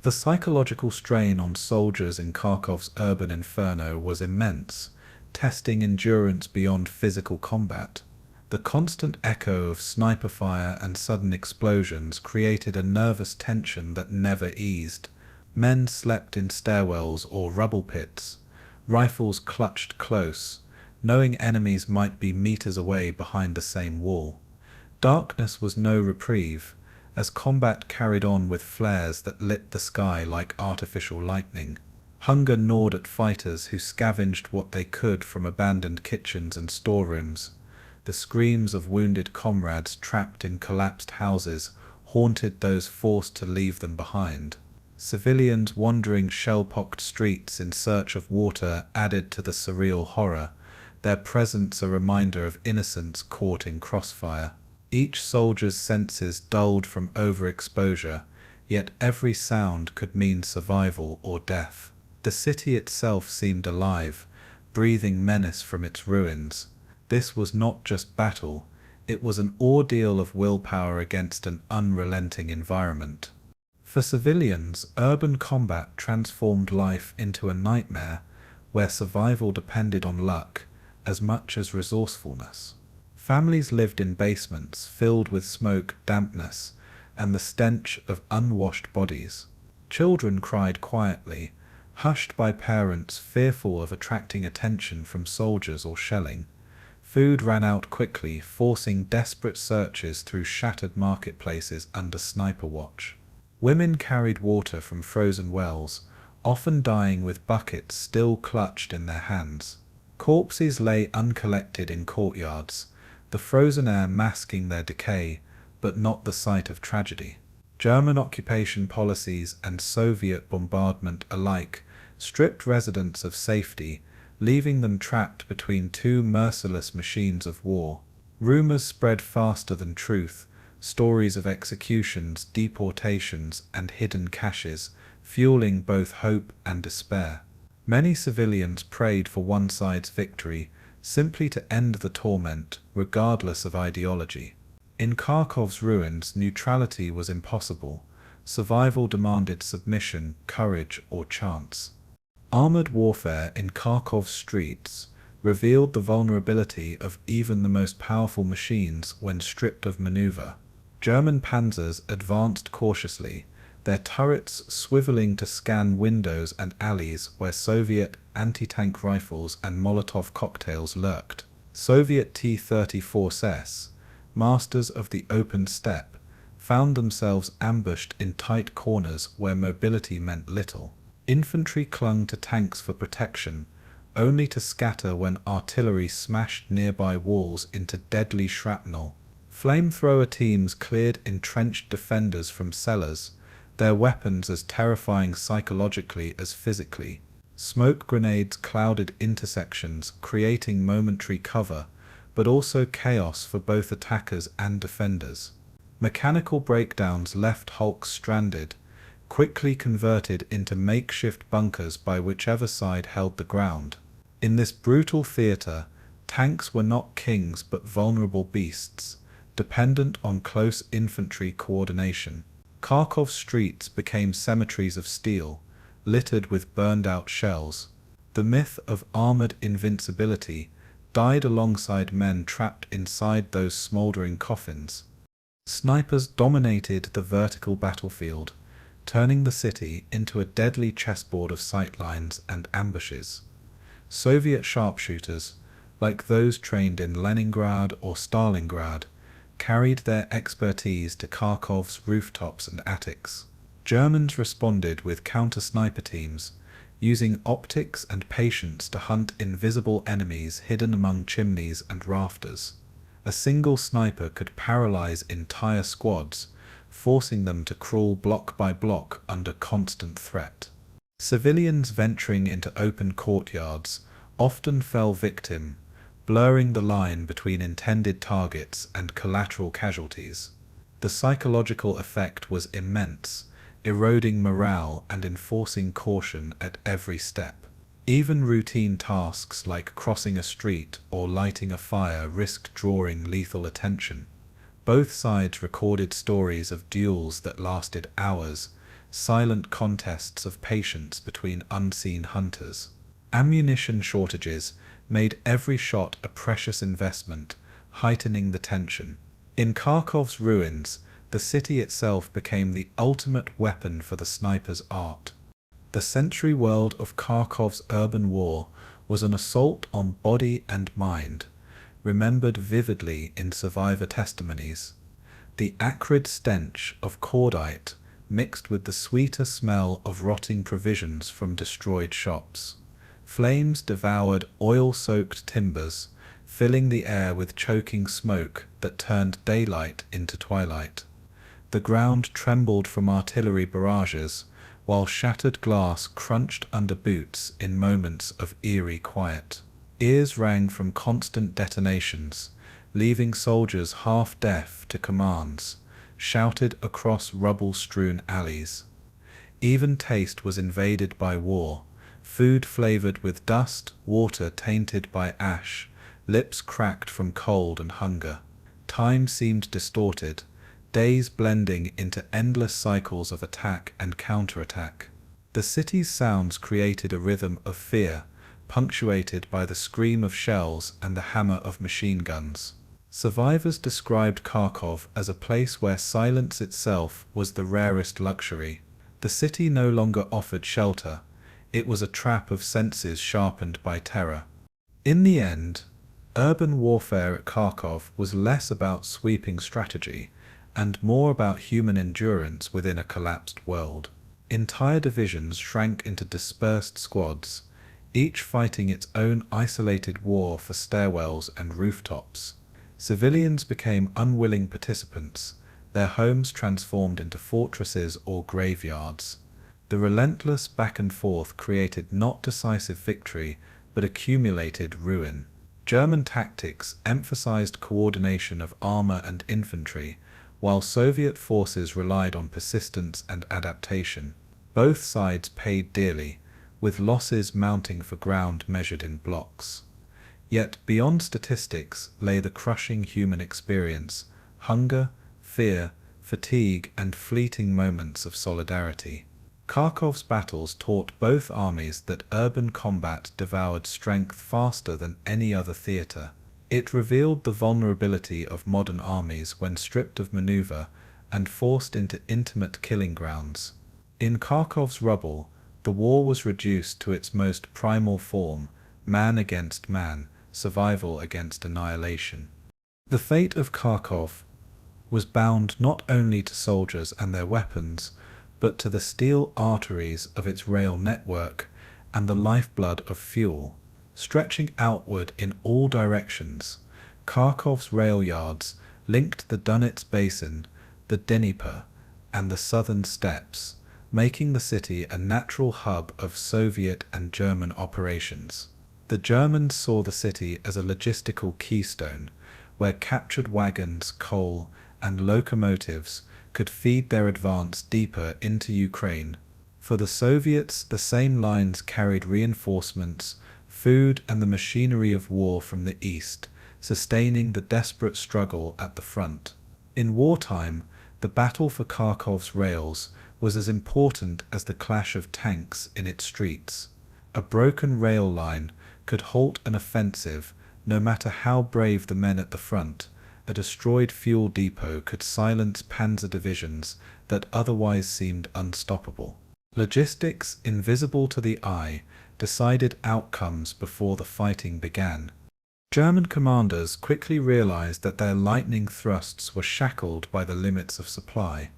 The psychological strain on soldiers in Kharkov's urban inferno was immense, testing endurance beyond physical combat. The constant echo of sniper fire and sudden explosions created a nervous tension that never eased. Men slept in stairwells or rubble pits, rifles clutched close, knowing enemies might be meters away behind the same wall. Darkness was no reprieve, as combat carried on with flares that lit the sky like artificial lightning. Hunger gnawed at fighters who scavenged what they could from abandoned kitchens and storerooms. The screams of wounded comrades trapped in collapsed houses haunted those forced to leave them behind. Civilians wandering shell-pocked streets in search of water added to the surreal horror, their presence a reminder of innocence caught in crossfire. Each soldier's senses dulled from overexposure, yet every sound could mean survival or death. The city itself seemed alive, breathing menace from its ruins. This was not just battle, it was an ordeal of willpower against an unrelenting environment. For civilians, urban combat transformed life into a nightmare where survival depended on luck as much as resourcefulness. Families lived in basements filled with smoke, dampness, and the stench of unwashed bodies. Children cried quietly, hushed by parents fearful of attracting attention from soldiers or shelling. Food ran out quickly, forcing desperate searches through shattered marketplaces under sniper watch. Women carried water from frozen wells, often dying with buckets still clutched in their hands. Corpses lay uncollected in courtyards, the frozen air masking their decay, but not the site of tragedy. German occupation policies and Soviet bombardment alike stripped residents of safety, leaving them trapped between two merciless machines of war. Rumors spread faster than truth, stories of executions, deportations, and hidden caches, fueling both hope and despair. Many civilians prayed for one side's victory, simply to end the torment, regardless of ideology. In Kharkov's ruins, neutrality was impossible. Survival demanded submission, courage, or chance. Armored warfare in Kharkov's streets revealed the vulnerability of even the most powerful machines when stripped of maneuver. German panzers advanced cautiously, their turrets swiveling to scan windows and alleys where Soviet anti-tank rifles and Molotov cocktails lurked. Soviet T-34s, masters of the open steppe, found themselves ambushed in tight corners where mobility meant little. Infantry clung to tanks for protection, only to scatter when artillery smashed nearby walls into deadly shrapnel. Flamethrower teams cleared entrenched defenders from cellars, their weapons as terrifying psychologically as physically. Smoke grenades clouded intersections, creating momentary cover, but also chaos for both attackers and defenders. Mechanical breakdowns left hulks stranded, quickly converted into makeshift bunkers by whichever side held the ground. In this brutal theater, tanks were not kings but vulnerable beasts, dependent on close infantry coordination. Kharkov's streets became cemeteries of steel, littered with burned-out shells. The myth of armored invincibility died alongside men trapped inside those smoldering coffins. Snipers dominated the vertical battlefield, turning the city into a deadly chessboard of sightlines and ambushes. Soviet sharpshooters, like those trained in Leningrad or Stalingrad, carried their expertise to Kharkov's rooftops and attics. Germans responded with counter-sniper teams, using optics and patience to hunt invisible enemies hidden among chimneys and rafters. A single sniper could paralyze entire squads, forcing them to crawl block by block under constant threat. Civilians venturing into open courtyards often fell victim, blurring the line between intended targets and collateral casualties. The psychological effect was immense, eroding morale and enforcing caution at every step. Even routine tasks like crossing a street or lighting a fire risked drawing lethal attention. Both sides recorded stories of duels that lasted hours, silent contests of patience between unseen hunters. Ammunition shortages made every shot a precious investment, heightening the tension. In Kharkov's ruins, the city itself became the ultimate weapon for the sniper's art. The century world of Kharkov's urban war was an assault on body and mind, remembered vividly in survivor testimonies. The acrid stench of cordite mixed with the sweeter smell of rotting provisions from destroyed shops. Flames devoured oil-soaked timbers, filling the air with choking smoke that turned daylight into twilight. The ground trembled from artillery barrages, while shattered glass crunched under boots in moments of eerie quiet. Ears rang from constant detonations, leaving soldiers half-deaf to commands, shouted across rubble-strewn alleys. Even taste was invaded by war, food flavored with dust, water tainted by ash, lips cracked from cold and hunger. Time seemed distorted, days blending into endless cycles of attack and counterattack. The city's sounds created a rhythm of fear, punctuated by the scream of shells and the hammer of machine guns. Survivors described Kharkov as a place where silence itself was the rarest luxury. The city no longer offered shelter. It was a trap of senses sharpened by terror. In the end, urban warfare at Kharkov was less about sweeping strategy and more about human endurance within a collapsed world. Entire divisions shrank into dispersed squads, each fighting its own isolated war for stairwells and rooftops. Civilians became unwilling participants, their homes transformed into fortresses or graveyards. The relentless back and forth created not decisive victory, but accumulated ruin. German tactics emphasized coordination of armor and infantry, while Soviet forces relied on persistence and adaptation. Both sides paid dearly, with losses mounting for ground measured in blocks. Yet beyond statistics lay the crushing human experience: hunger, fear, fatigue, and fleeting moments of solidarity. Kharkov's battles taught both armies that urban combat devoured strength faster than any other theater. It revealed the vulnerability of modern armies when stripped of maneuver and forced into intimate killing grounds. In Kharkov's rubble, the war was reduced to its most primal form: man against man, survival against annihilation. The fate of Kharkov was bound not only to soldiers and their weapons, but to the steel arteries of its rail network and the lifeblood of fuel. Stretching outward in all directions, Kharkov's rail yards linked the Donets Basin, the Dnieper, and the southern steppes, making the city a natural hub of Soviet and German operations. The Germans saw the city as a logistical keystone, where captured wagons, coal, and locomotives could feed their advance deeper into Ukraine. For the Soviets, the same lines carried reinforcements, food, and the machinery of war from the east, sustaining the desperate struggle at the front. In wartime, the battle for Kharkov's rails was as important as the clash of tanks in its streets. A broken rail line could halt an offensive, no matter how brave the men at the front. A destroyed fuel depot could silence panzer divisions that otherwise seemed unstoppable. Logistics, invisible to the eye, decided outcomes before the fighting began. German commanders quickly realized that their lightning thrusts were shackled by the limits of supply,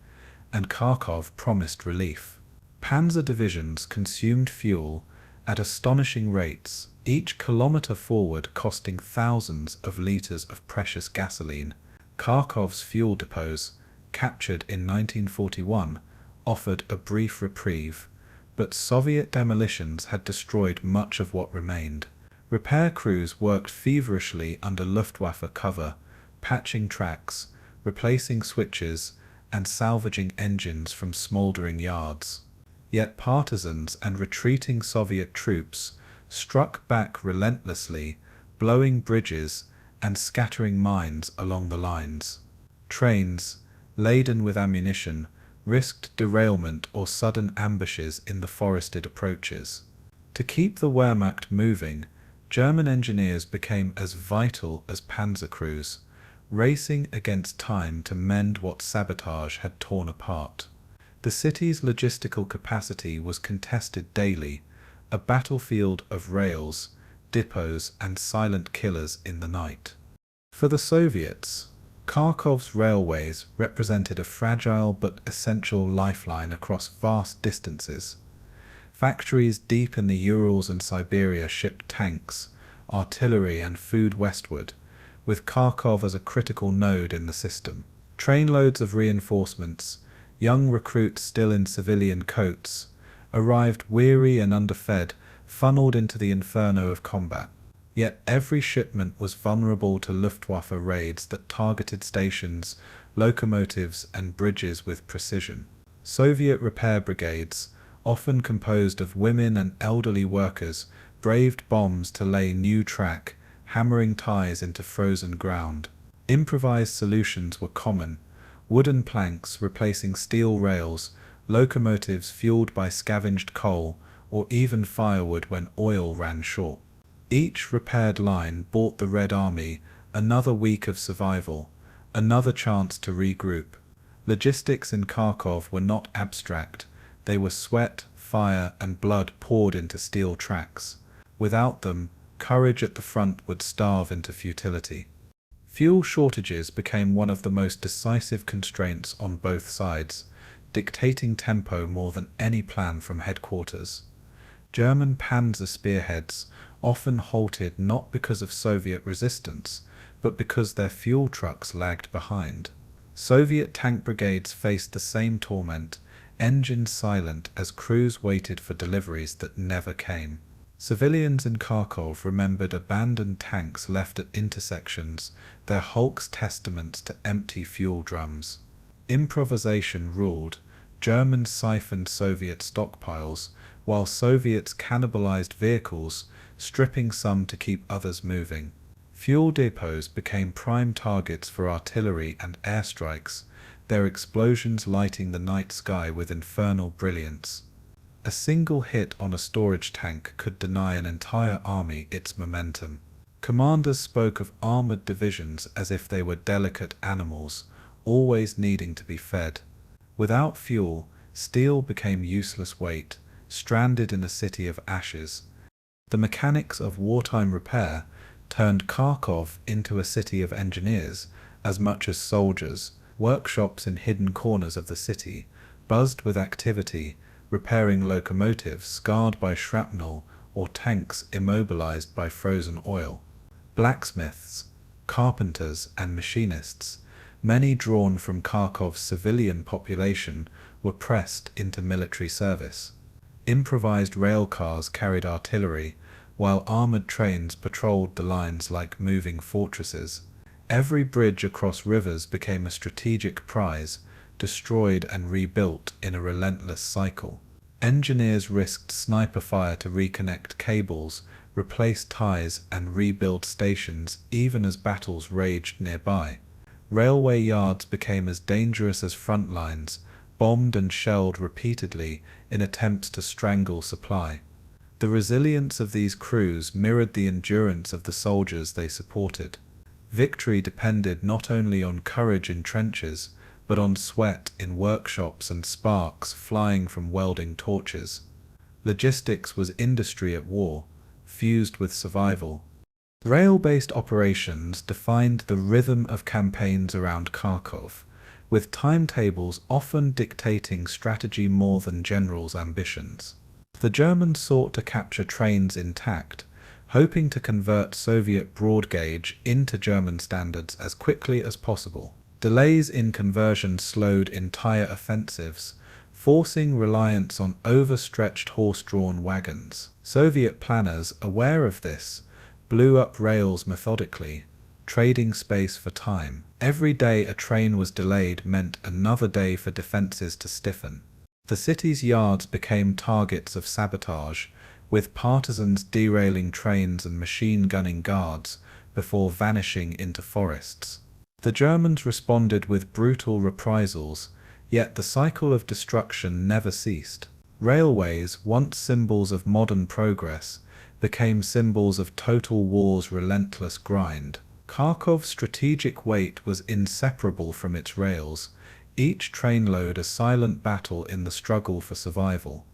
and Kharkov promised relief. Panzer divisions consumed fuel at astonishing rates, each kilometer forward costing thousands of liters of precious gasoline. Kharkov's fuel depots, captured in 1941, offered a brief reprieve, but Soviet demolitions had destroyed much of what remained. Repair crews worked feverishly under Luftwaffe cover, patching tracks, replacing switches, and salvaging engines from smoldering yards. Yet partisans and retreating Soviet troops struck back relentlessly, blowing bridges and scattering mines along the lines. Trains, laden with ammunition, risked derailment or sudden ambushes in the forested approaches. To keep the Wehrmacht moving, German engineers became as vital as panzer crews, racing against time to mend what sabotage had torn apart. The city's logistical capacity was contested daily, a battlefield of rails, depots, and silent killers in the night. For the Soviets, Kharkov's railways represented a fragile but essential lifeline across vast distances. Factories deep in the Urals and Siberia shipped tanks, artillery, and food westward, with Kharkov as a critical node in the system. Trainloads of reinforcements, young recruits still in civilian coats, arrived weary and underfed, funneled into the inferno of combat. Yet every shipment was vulnerable to Luftwaffe raids that targeted stations, locomotives, and bridges with precision. Soviet repair brigades, often composed of women and elderly workers, braved bombs to lay new track, hammering ties into frozen ground. Improvised solutions were common: wooden planks replacing steel rails, locomotives fueled by scavenged coal, or even firewood when oil ran short. Each repaired line bought the Red Army another week of survival, another chance to regroup. Logistics in Kharkov were not abstract, they were sweat, fire, and blood poured into steel tracks. Without them, courage at the front would starve into futility. Fuel shortages became one of the most decisive constraints on both sides, dictating tempo more than any plan from headquarters. German panzer spearheads often halted not because of Soviet resistance, but because their fuel trucks lagged behind. Soviet tank brigades faced the same torment, engines silent as crews waited for deliveries that never came. Civilians in Kharkov remembered abandoned tanks left at intersections, their hulks testaments to empty fuel drums. Improvisation ruled. Germans siphoned Soviet stockpiles, while Soviets cannibalized vehicles, stripping some to keep others moving. Fuel depots became prime targets for artillery and airstrikes, their explosions lighting the night sky with infernal brilliance. A single hit on a storage tank could deny an entire army its momentum. Commanders spoke of armored divisions as if they were delicate animals, always needing to be fed. Without fuel, steel became useless weight, stranded in a city of ashes. The mechanics of wartime repair turned Kharkov into a city of engineers as much as soldiers. Workshops in hidden corners of the city buzzed with activity, repairing locomotives scarred by shrapnel or tanks immobilized by frozen oil. Blacksmiths, carpenters, and machinists, many drawn from Kharkov's civilian population, were pressed into military service. Improvised rail cars carried artillery, while armored trains patrolled the lines like moving fortresses. Every bridge across rivers became a strategic prize, destroyed and rebuilt in a relentless cycle. Engineers risked sniper fire to reconnect cables, replace ties, and rebuild stations even as battles raged nearby. Railway yards became as dangerous as front lines, bombed and shelled repeatedly in attempts to strangle supply. The resilience of these crews mirrored the endurance of the soldiers they supported. Victory depended not only on courage in trenches, but on sweat in workshops and sparks flying from welding torches. Logistics was industry at war, fused with survival. Rail-based operations defined the rhythm of campaigns around Kharkov, with timetables often dictating strategy more than generals' ambitions. The Germans sought to capture trains intact, hoping to convert Soviet broad gauge into German standards as quickly as possible. Delays in conversion slowed entire offensives, forcing reliance on overstretched horse-drawn wagons. Soviet planners, aware of this, blew up rails methodically, trading space for time. Every day a train was delayed meant another day for defenses to stiffen. The city's yards became targets of sabotage, with partisans derailing trains and machine-gunning guards before vanishing into forests. The Germans responded with brutal reprisals, yet the cycle of destruction never ceased. Railways, once symbols of modern progress, became symbols of total war's relentless grind. Kharkov's strategic weight was inseparable from its rails, each trainload a silent battle in the struggle for survival.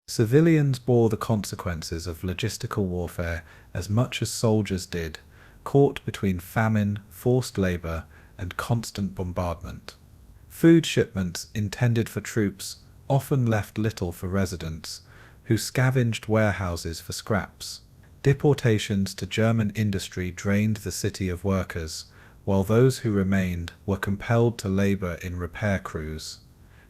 Civilians bore the consequences of logistical warfare as much as soldiers did, caught between famine, forced labor, and constant bombardment. Food shipments intended for troops often left little for residents, who scavenged warehouses for scraps. Deportations to German industry drained the city of workers, while those who remained were compelled to labor in repair crews.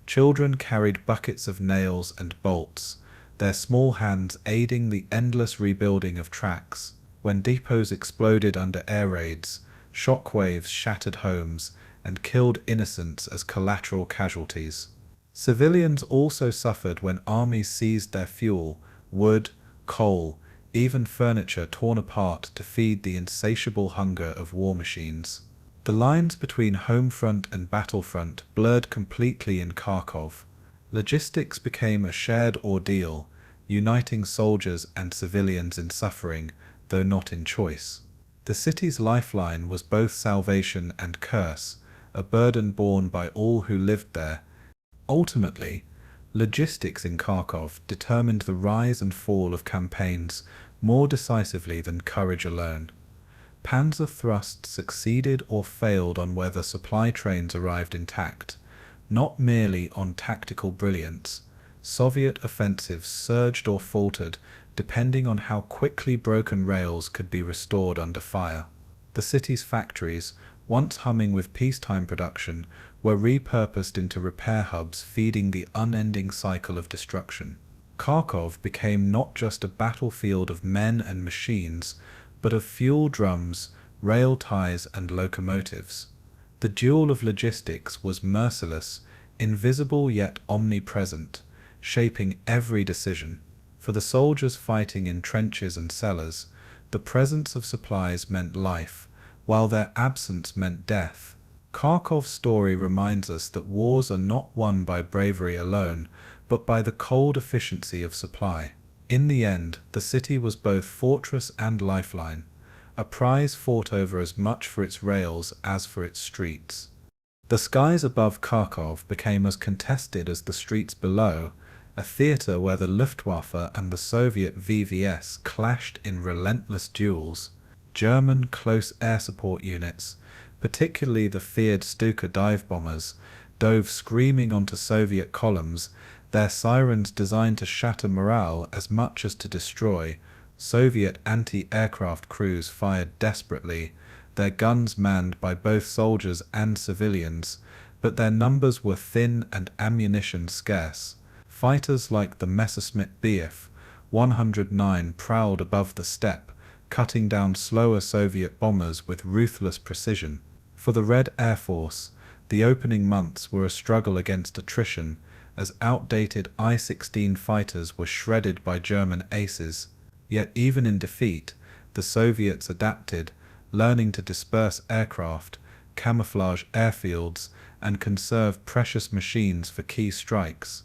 Children carried buckets of nails and bolts, their small hands aiding the endless rebuilding of tracks. When depots exploded under air raids, shockwaves shattered homes and killed innocents as collateral casualties. Civilians also suffered when armies seized their fuel, wood, coal, even furniture torn apart to feed the insatiable hunger of war machines. The lines between home front and battlefront blurred completely in Kharkov. Logistics became a shared ordeal, uniting soldiers and civilians in suffering, though not in choice. The city's lifeline was both salvation and curse, a burden borne by all who lived there. Ultimately, logistics in Kharkov determined the rise and fall of campaigns more decisively than courage alone. Panzer thrusts succeeded or failed on whether supply trains arrived intact, not merely on tactical brilliance. Soviet offensives surged or faltered, depending on how quickly broken rails could be restored under fire. The city's factories, once humming with peacetime production, were repurposed into repair hubs feeding the unending cycle of destruction. Kharkov became not just a battlefield of men and machines, but of fuel drums, rail ties, and locomotives. The duel of logistics was merciless, invisible yet omnipresent, shaping every decision. For the soldiers fighting in trenches and cellars, the presence of supplies meant life, while their absence meant death. Kharkov's story reminds us that wars are not won by bravery alone, but by the cold efficiency of supply. In the end, the city was both fortress and lifeline, a prize fought over as much for its rails as for its streets. The skies above Kharkov became as contested as the streets below, a theatre where the Luftwaffe and the Soviet VVS clashed in relentless duels. German close air support units, particularly the feared Stuka dive bombers, dove screaming onto Soviet columns, their sirens designed to shatter morale as much as to destroy. Soviet anti-aircraft crews fired desperately, their guns manned by both soldiers and civilians, but their numbers were thin and ammunition scarce. Fighters like the Messerschmitt Bf 109 prowled above the steppe, cutting down slower Soviet bombers with ruthless precision. For the Red Air Force, the opening months were a struggle against attrition, as outdated I-16 fighters were shredded by German aces. Yet even in defeat, the Soviets adapted, learning to disperse aircraft, camouflage airfields, and conserve precious machines for key strikes.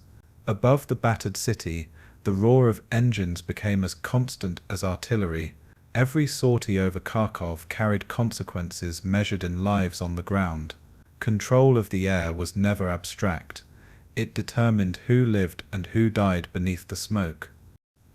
Above the battered city, the roar of engines became as constant as artillery. Every sortie over Kharkov carried consequences measured in lives on the ground. Control of the air was never abstract. It determined who lived and who died beneath the smoke.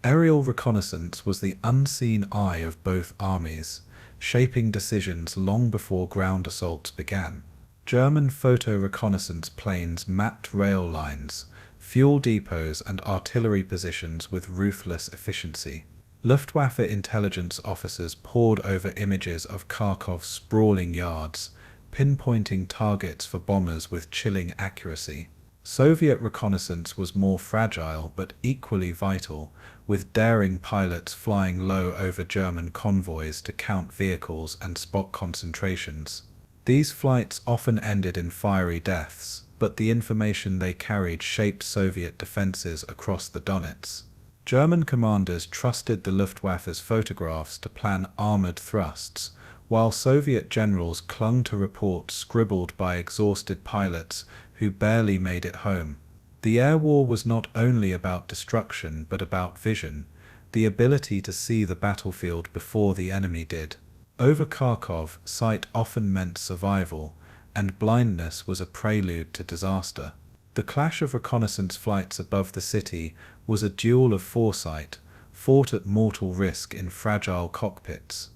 Aerial reconnaissance was the unseen eye of both armies, shaping decisions long before ground assaults began. German photo-reconnaissance planes mapped rail lines, fuel depots, and artillery positions with ruthless efficiency. Luftwaffe intelligence officers pored over images of Kharkov's sprawling yards, pinpointing targets for bombers with chilling accuracy. Soviet reconnaissance was more fragile but equally vital, with daring pilots flying low over German convoys to count vehicles and spot concentrations. These flights often ended in fiery deaths, but the information they carried shaped Soviet defenses across the Donets. German commanders trusted the Luftwaffe's photographs to plan armored thrusts, while Soviet generals clung to reports scribbled by exhausted pilots who barely made it home. The air war was not only about destruction but about vision, the ability to see the battlefield before the enemy did. Over Kharkov, sight often meant survival, and blindness was a prelude to disaster. The clash of reconnaissance flights above the city was a duel of foresight, fought at mortal risk in fragile cockpits.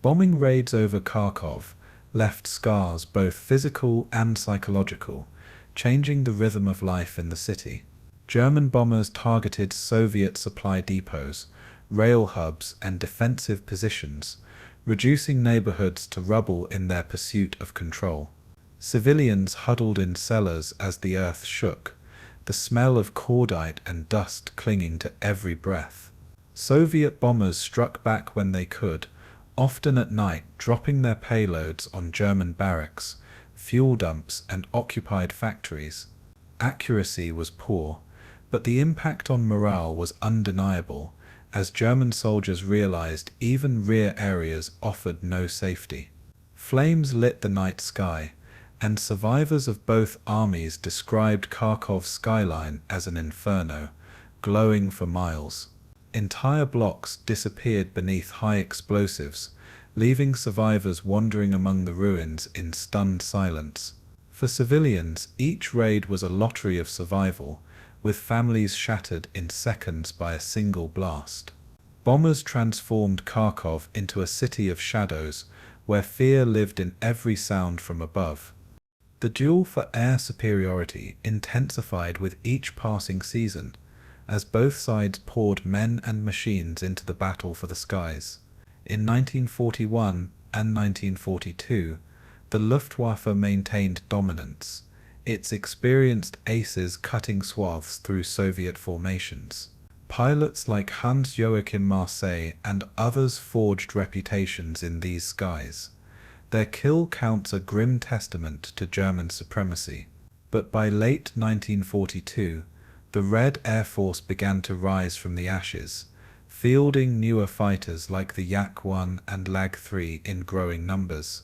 Bombing raids over Kharkov left scars both physical and psychological, changing the rhythm of life in the city. German bombers targeted Soviet supply depots, rail hubs, and defensive positions, reducing neighborhoods to rubble in their pursuit of control. Civilians huddled in cellars as the earth shook, the smell of cordite and dust clinging to every breath. Soviet bombers struck back when they could, often at night, dropping their payloads on German barracks, fuel dumps, and occupied factories. Accuracy was poor, but the impact on morale was undeniable, as German soldiers realized even rear areas offered no safety. Flames lit the night sky, and survivors of both armies described Kharkov's skyline as an inferno, glowing for miles. Entire blocks disappeared beneath high explosives, leaving survivors wandering among the ruins in stunned silence. For civilians, each raid was a lottery of survival, with families shattered in seconds by a single blast. Bombers transformed Kharkov into a city of shadows, where fear lived in every sound from above. The duel for air superiority intensified with each passing season, as both sides poured men and machines into the battle for the skies. In 1941 and 1942, the Luftwaffe maintained dominance, its experienced aces cutting swaths through Soviet formations. Pilots like Hans-Joachim Marseille and others forged reputations in these skies. Their kill counts a grim testament to German supremacy. But by late 1942, the Red Air Force began to rise from the ashes, fielding newer fighters like the Yak-1 and Lag-3 in growing numbers.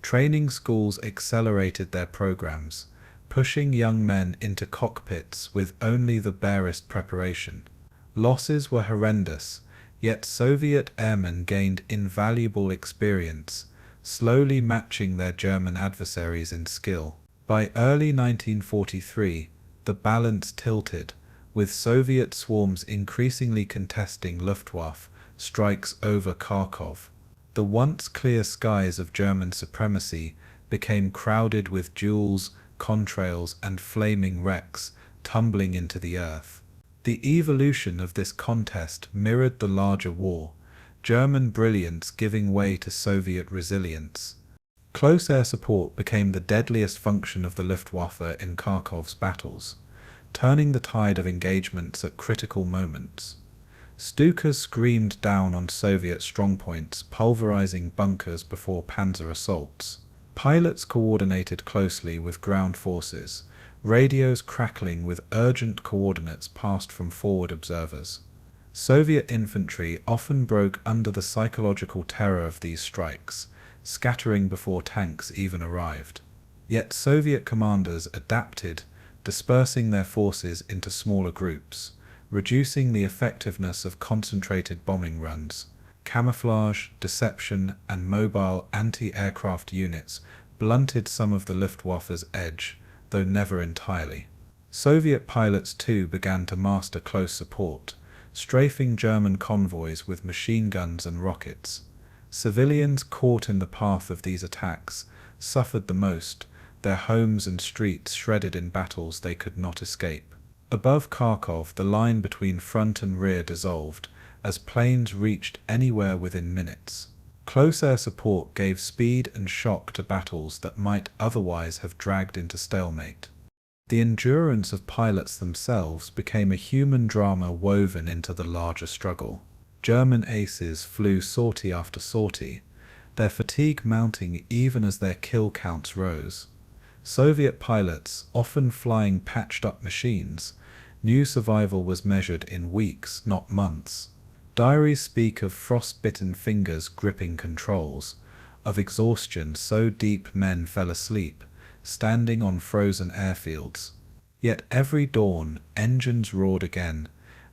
Training schools accelerated their programs, pushing young men into cockpits with only the barest preparation. Losses were horrendous, yet Soviet airmen gained invaluable experience, slowly matching their German adversaries in skill. By early 1943, the balance tilted, with Soviet swarms increasingly contesting Luftwaffe strikes over Kharkov. The once clear skies of German supremacy became crowded with duels, contrails, and flaming wrecks tumbling into the earth. The evolution of this contest mirrored the larger war, German brilliance giving way to Soviet resilience. Close air support became the deadliest function of the Luftwaffe in Kharkov's battles, turning the tide of engagements at critical moments. Stukas screamed down on Soviet strongpoints, pulverizing bunkers before panzer assaults. Pilots coordinated closely with ground forces, radios crackling with urgent coordinates passed from forward observers. Soviet infantry often broke under the psychological terror of these strikes, scattering before tanks even arrived. Yet Soviet commanders adapted, dispersing their forces into smaller groups, reducing the effectiveness of concentrated bombing runs. Camouflage, deception, and mobile anti-aircraft units blunted some of the Luftwaffe's edge, though never entirely. Soviet pilots too began to master close support, strafing German convoys with machine guns and rockets. Civilians caught in the path of these attacks suffered the most, their homes and streets shredded in battles they could not escape. Above Kharkov, the line between front and rear dissolved, as planes reached anywhere within minutes. Close air support gave speed and shock to battles that might otherwise have dragged into stalemate. The endurance of pilots themselves became a human drama woven into the larger struggle. German aces flew sortie after sortie, their fatigue mounting even as their kill counts rose. Soviet pilots, often flying patched-up machines, knew survival was measured in weeks, not months. Diaries speak of frostbitten fingers gripping controls, of exhaustion so deep men fell asleep, standing on frozen airfields. Yet every dawn, engines roared again,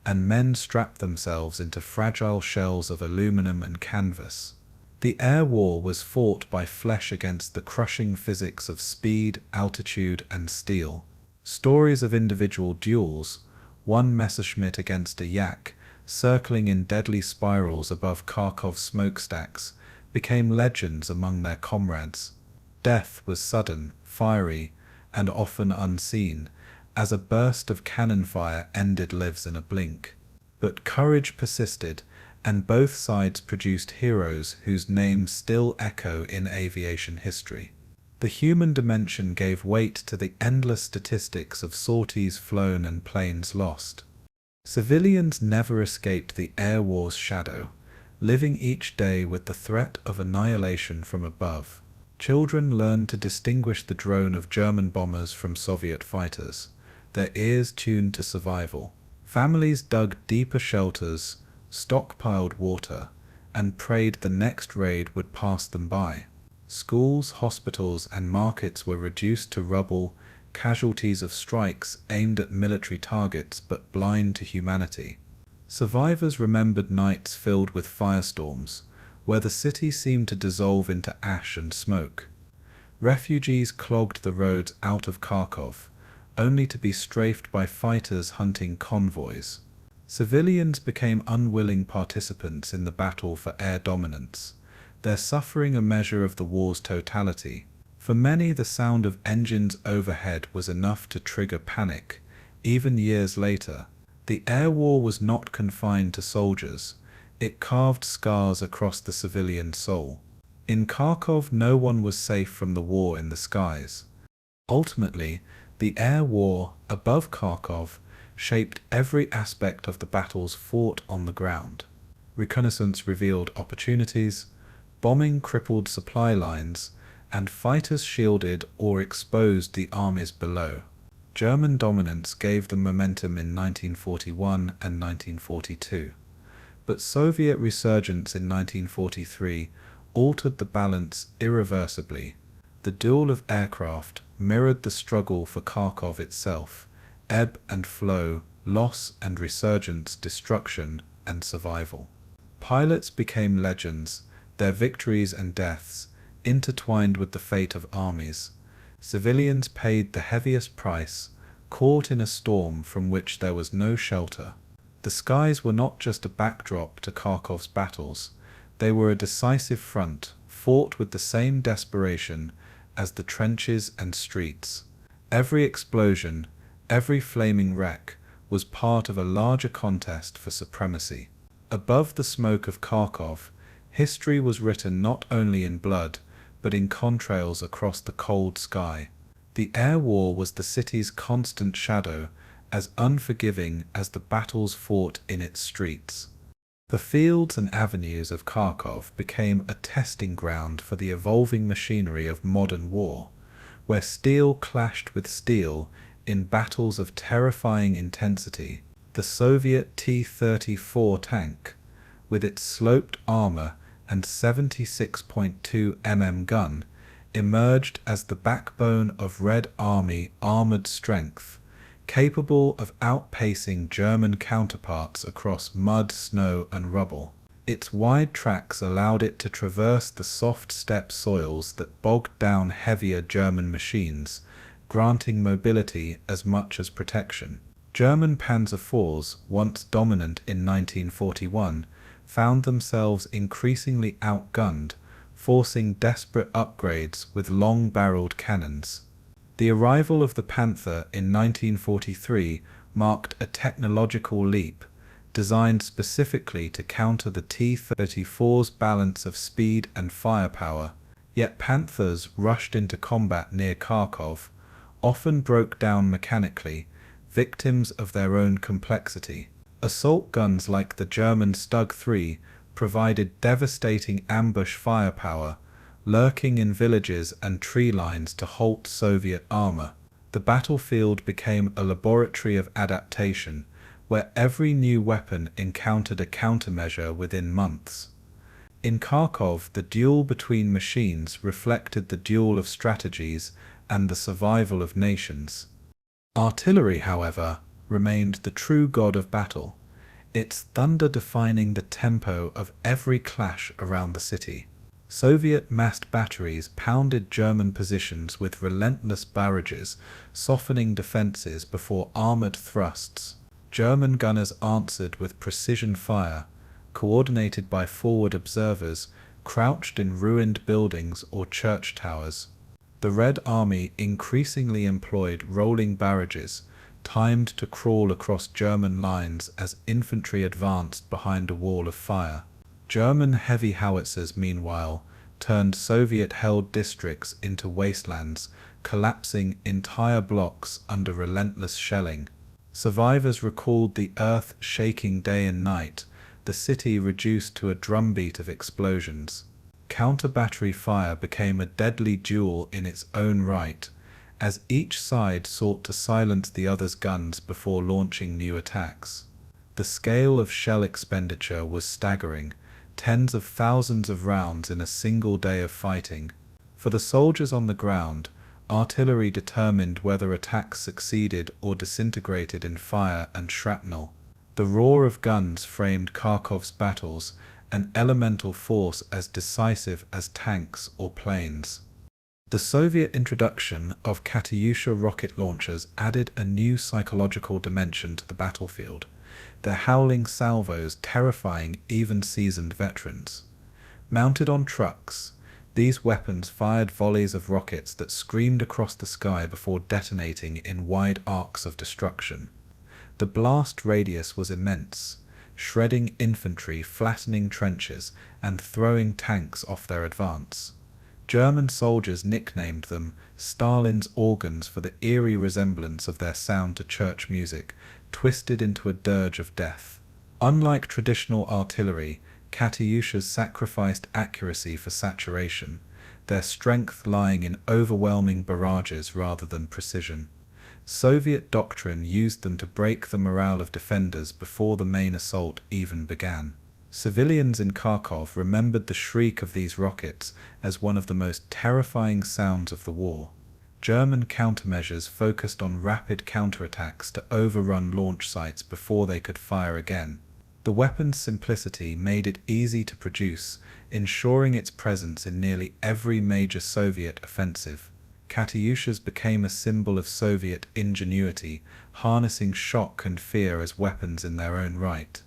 and men strapped themselves into fragile shells of aluminum and canvas. The air war was fought by flesh against the crushing physics of speed, altitude, and steel. Stories of individual duels, one Messerschmitt against a Yak, circling in deadly spirals above Kharkov smokestacks, became legends among their comrades. Death was sudden, fiery, and often unseen, as a burst of cannon fire ended lives in a blink. But courage persisted, and both sides produced heroes whose names still echo in aviation history. The human dimension gave weight to the endless statistics of sorties flown and planes lost. Civilians never escaped the air war's shadow, living each day with the threat of annihilation from above. Children learned to distinguish the drone of German bombers from Soviet fighters, their ears tuned to survival. Families dug deeper shelters, stockpiled water, and prayed the next raid would pass them by. Schools, hospitals, and markets were reduced to rubble, casualties of strikes aimed at military targets but blind to humanity. Survivors remembered nights filled with firestorms, where the city seemed to dissolve into ash and smoke. Refugees clogged the roads out of Kharkov, only to be strafed by fighters hunting convoys. Civilians became unwilling participants in the battle for air dominance, their suffering a measure of the war's totality. For many, the sound of engines overhead was enough to trigger panic, even years later. The air war was not confined to soldiers. It carved scars across the civilian soul. In Kharkov, no one was safe from the war in the skies. Ultimately, the air war above Kharkov shaped every aspect of the battles fought on the ground. Reconnaissance revealed opportunities, bombing crippled supply lines, and fighters shielded or exposed the armies below. German dominance gave them momentum in 1941 and 1942, but Soviet resurgence in 1943 altered the balance irreversibly. The duel of aircraft mirrored the struggle for Kharkov itself: ebb and flow, loss and resurgence, destruction and survival. Pilots became legends, their victories and deaths intertwined with the fate of armies. Civilians paid the heaviest price, caught in a storm from which there was no shelter. The skies were not just a backdrop to Kharkov's battles, they were a decisive front, fought with the same desperation as the trenches and streets. Every explosion, every flaming wreck, was part of a larger contest for supremacy. Above the smoke of Kharkov, history was written not only in blood, but in contrails across the cold sky. The air war was the city's constant shadow, as unforgiving as the battles fought in its streets. The fields and avenues of Kharkov became a testing ground for the evolving machinery of modern war, where steel clashed with steel in battles of terrifying intensity. The Soviet T-34 tank, with its sloped armor and 76.2 mm gun, emerged as the backbone of Red Army armored strength, capable of outpacing German counterparts across mud, snow, and rubble. Its wide tracks allowed it to traverse the soft steppe soils that bogged down heavier German machines, granting mobility as much as protection. German Panzer IVs, once dominant in 1941, found themselves increasingly outgunned, forcing desperate upgrades with long-barreled cannons. The arrival of the Panther in 1943 marked a technological leap, designed specifically to counter the T-34's balance of speed and firepower. Yet Panthers rushed into combat near Kharkov, often broke down mechanically, victims of their own complexity. Assault guns like the German Stug 3 provided devastating ambush firepower, lurking in villages and tree lines to halt Soviet armor. The battlefield became a laboratory of adaptation, where every new weapon encountered a countermeasure within months. In Kharkov, the duel between machines reflected the duel of strategies and the survival of nations. Artillery, however, remained the true god of battle, its thunder defining the tempo of every clash around the city. Soviet massed batteries pounded German positions with relentless barrages, softening defenses before armored thrusts. German gunners answered with precision fire, coordinated by forward observers crouched in ruined buildings or church towers. The Red Army increasingly employed rolling barrages, timed to crawl across German lines as infantry advanced behind a wall of fire. German heavy howitzers, meanwhile, turned Soviet-held districts into wastelands, collapsing entire blocks under relentless shelling. Survivors recalled the earth-shaking day and night, the city reduced to a drumbeat of explosions. Counter-battery fire became a deadly duel in its own right, as each side sought to silence the other's guns before launching new attacks. The scale of shell expenditure was staggering, tens of thousands of rounds in a single day of fighting. For the soldiers on the ground, artillery determined whether attacks succeeded or disintegrated in fire and shrapnel. The roar of guns framed Kharkov's battles, an elemental force as decisive as tanks or planes. The Soviet introduction of Katyusha rocket launchers added a new psychological dimension to the battlefield, their howling salvos terrifying even seasoned veterans. Mounted on trucks, these weapons fired volleys of rockets that screamed across the sky before detonating in wide arcs of destruction. The blast radius was immense, shredding infantry, flattening trenches, and throwing tanks off their advance. German soldiers nicknamed them Stalin's organs for the eerie resemblance of their sound to church music, twisted into a dirge of death. Unlike traditional artillery, Katyushas sacrificed accuracy for saturation, their strength lying in overwhelming barrages rather than precision. Soviet doctrine used them to break the morale of defenders before the main assault even began. Civilians in Kharkov remembered the shriek of these rockets as one of the most terrifying sounds of the war. German countermeasures focused on rapid counterattacks to overrun launch sites before they could fire again. The weapon's simplicity made it easy to produce, ensuring its presence in nearly every major Soviet offensive. Katyushas became a symbol of Soviet ingenuity, harnessing shock and fear as weapons in their own right.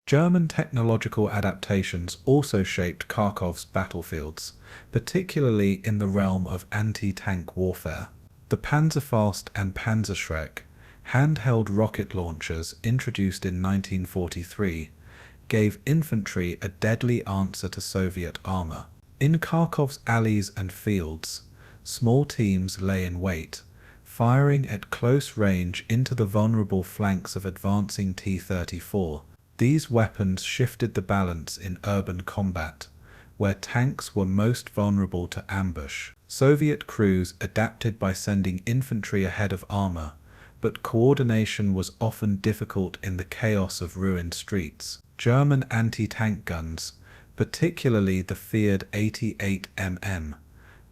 German technological adaptations also shaped Kharkov's battlefields, particularly in the realm of anti-tank warfare. The Panzerfaust and Panzerschreck, handheld rocket launchers introduced in 1943, gave infantry a deadly answer to Soviet armor. In Kharkov's alleys and fields, small teams lay in wait, firing at close range into the vulnerable flanks of advancing T-34. These weapons shifted the balance in urban combat, where tanks were most vulnerable to ambush. Soviet crews adapted by sending infantry ahead of armor, but coordination was often difficult in the chaos of ruined streets. German anti-tank guns, particularly the feared 88 mm,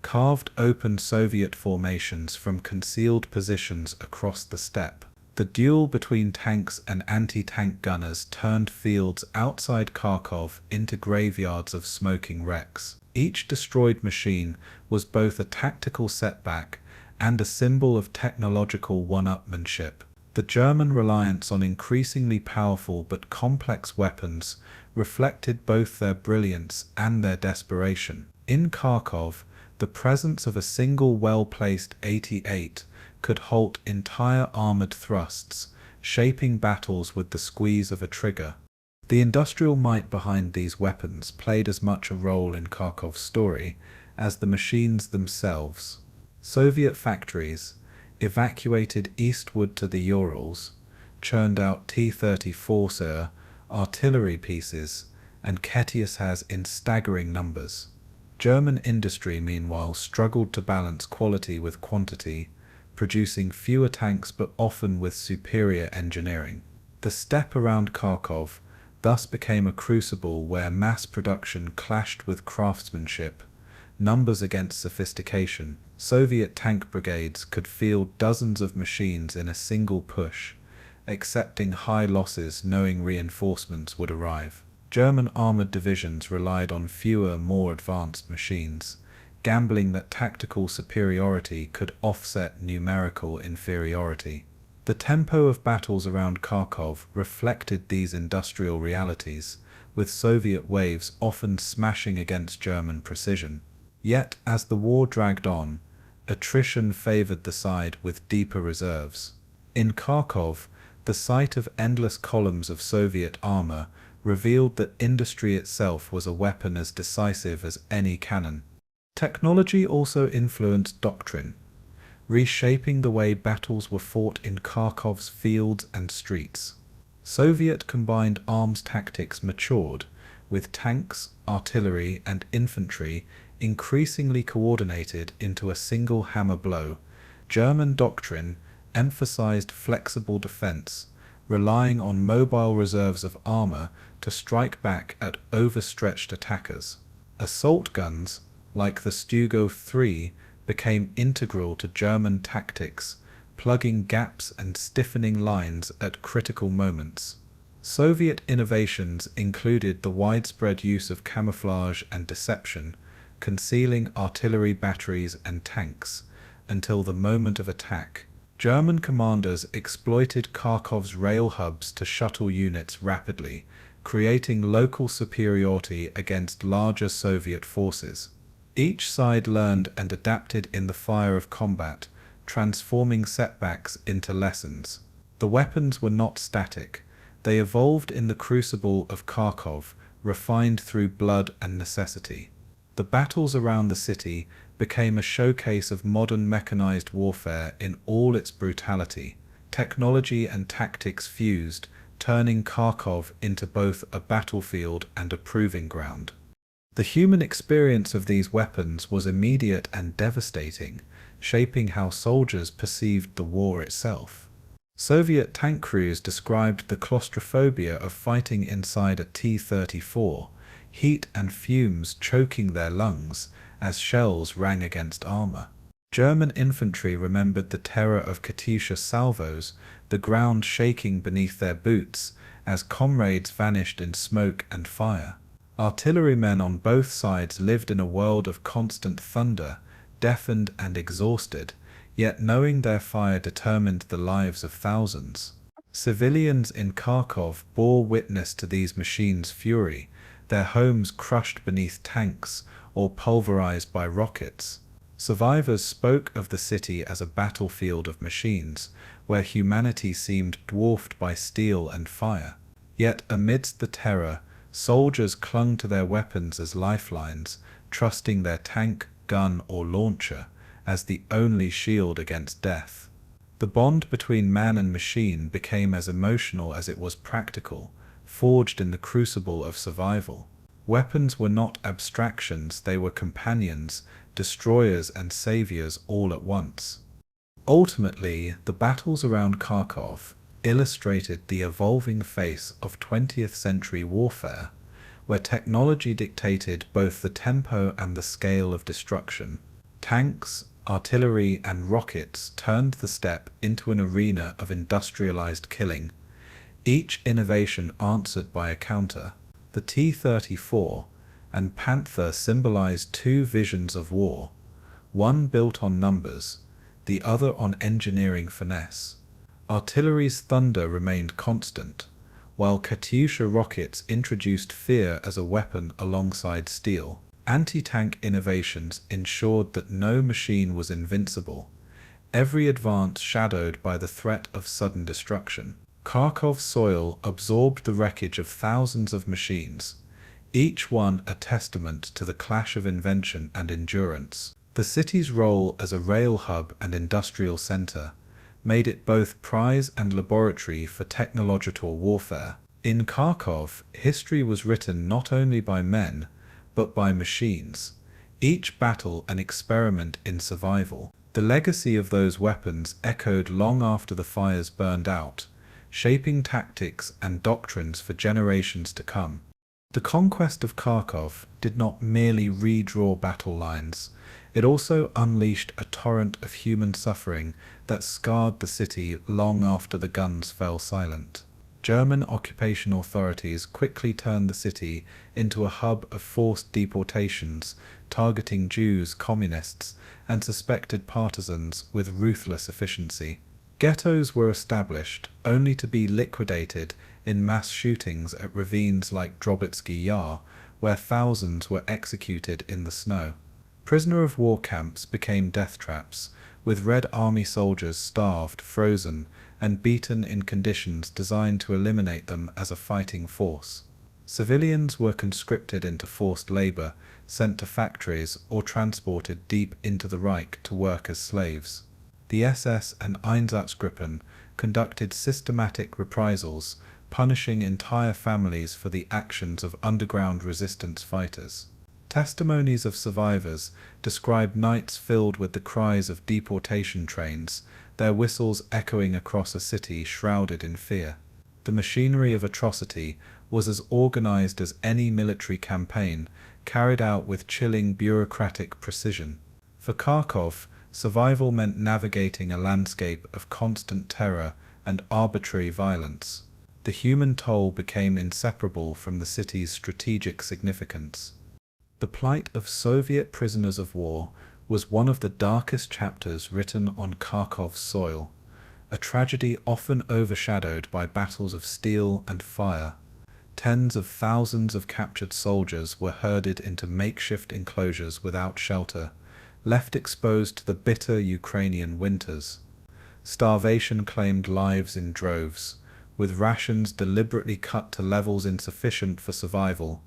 carved open Soviet formations from concealed positions across the steppe. The duel between tanks and anti-tank gunners turned fields outside Kharkov into graveyards of smoking wrecks. Each destroyed machine was both a tactical setback and a symbol of technological one-upmanship. The German reliance on increasingly powerful but complex weapons reflected both their brilliance and their desperation. In Kharkov, the presence of a single well-placed 88 could halt entire armored thrusts, shaping battles with the squeeze of a trigger. The industrial might behind these weapons played as much a role in Kharkov's story as the machines themselves. Soviet factories, evacuated eastward to the Urals, churned out T-34 artillery pieces and Katyushas in staggering numbers. German industry, meanwhile, struggled to balance quality with quantity, producing fewer tanks but often with superior engineering. The steppe around Kharkov thus became a crucible where mass production clashed with craftsmanship, numbers against sophistication. Soviet tank brigades could field dozens of machines in a single push, accepting high losses knowing reinforcements would arrive. German armored divisions relied on fewer, more advanced machines, gambling that tactical superiority could offset numerical inferiority. The tempo of battles around Kharkov reflected these industrial realities, with Soviet waves often smashing against German precision. Yet, as the war dragged on, attrition favored the side with deeper reserves. In Kharkov, the sight of endless columns of Soviet armor revealed that industry itself was a weapon as decisive as any cannon. Technology also influenced doctrine, reshaping the way battles were fought in Kharkov's fields and streets. Soviet combined arms tactics matured, with tanks, artillery, and infantry increasingly coordinated into a single hammer blow. German doctrine emphasized flexible defense, relying on mobile reserves of armor to strike back at overstretched attackers. Assault guns, like the Zhukov 3, became integral to German tactics, plugging gaps and stiffening lines at critical moments. Soviet innovations included the widespread use of camouflage and deception, concealing artillery batteries and tanks until the moment of attack. German commanders exploited Kharkov's rail hubs to shuttle units rapidly, creating local superiority against larger Soviet forces. Each side learned and adapted in the fire of combat, transforming setbacks into lessons. The weapons were not static. They evolved in the crucible of Kharkov, refined through blood and necessity. The battles around the city became a showcase of modern mechanized warfare in all its brutality. Technology and tactics fused, turning Kharkov into both a battlefield and a proving ground. The human experience of these weapons was immediate and devastating, shaping how soldiers perceived the war itself. Soviet tank crews described the claustrophobia of fighting inside a T-34, heat and fumes choking their lungs as shells rang against armor. German infantry remembered the terror of Katyusha salvos, the ground shaking beneath their boots as comrades vanished in smoke and fire. Artillerymen on both sides lived in a world of constant thunder, deafened and exhausted, yet knowing their fire determined the lives of thousands. Civilians in Kharkov bore witness to these machines' fury, their homes crushed beneath tanks or pulverized by rockets. Survivors spoke of the city as a battlefield of machines, where humanity seemed dwarfed by steel and fire. Yet amidst the terror, soldiers clung to their weapons as lifelines, trusting their tank, gun, or launcher as the only shield against death. The bond between man and machine became as emotional as it was practical, forged in the crucible of survival. Weapons were not abstractions, they were companions, destroyers and saviors all at once. Ultimately, the battles around Kharkov illustrated the evolving face of 20th century warfare, where technology dictated both the tempo and the scale of destruction. Tanks, artillery, and rockets turned the steppe into an arena of industrialized killing, each innovation answered by a counter. The T-34 and Panther symbolized two visions of war, one built on numbers, the other on engineering finesse. Artillery's thunder remained constant, while Katyusha rockets introduced fear as a weapon alongside steel. Anti-tank innovations ensured that no machine was invincible, every advance shadowed by the threat of sudden destruction. Kharkov's soil absorbed the wreckage of thousands of machines, each one a testament to the clash of invention and endurance. The city's role as a rail hub and industrial center made it both prize and laboratory for technological warfare. In Kharkov, history was written not only by men, but by machines, each battle an experiment in survival. The legacy of those weapons echoed long after the fires burned out, shaping tactics and doctrines for generations to come. The conquest of Kharkov did not merely redraw battle lines, it also unleashed a torrent of human suffering that scarred the city long after the guns fell silent. German occupation authorities quickly turned the city into a hub of forced deportations, targeting Jews, communists, and suspected partisans with ruthless efficiency. Ghettos were established, only to be liquidated in mass shootings at ravines like Drobytsky Yar, where thousands were executed in the snow. Prisoner of war camps became death traps, with Red Army soldiers starved, frozen, and beaten in conditions designed to eliminate them as a fighting force. Civilians were conscripted into forced labor, sent to factories, or transported deep into the Reich to work as slaves. The SS and Einsatzgruppen conducted systematic reprisals, punishing entire families for the actions of underground resistance fighters. Testimonies of survivors describe nights filled with the cries of deportation trains, their whistles echoing across a city shrouded in fear. The machinery of atrocity was as organized as any military campaign, carried out with chilling bureaucratic precision. For Kharkov, survival meant navigating a landscape of constant terror and arbitrary violence. The human toll became inseparable from the city's strategic significance. The plight of Soviet prisoners of war was one of the darkest chapters written on Kharkov's soil, a tragedy often overshadowed by battles of steel and fire. Tens of thousands of captured soldiers were herded into makeshift enclosures without shelter, left exposed to the bitter Ukrainian winters. Starvation claimed lives in droves, with rations deliberately cut to levels insufficient for survival.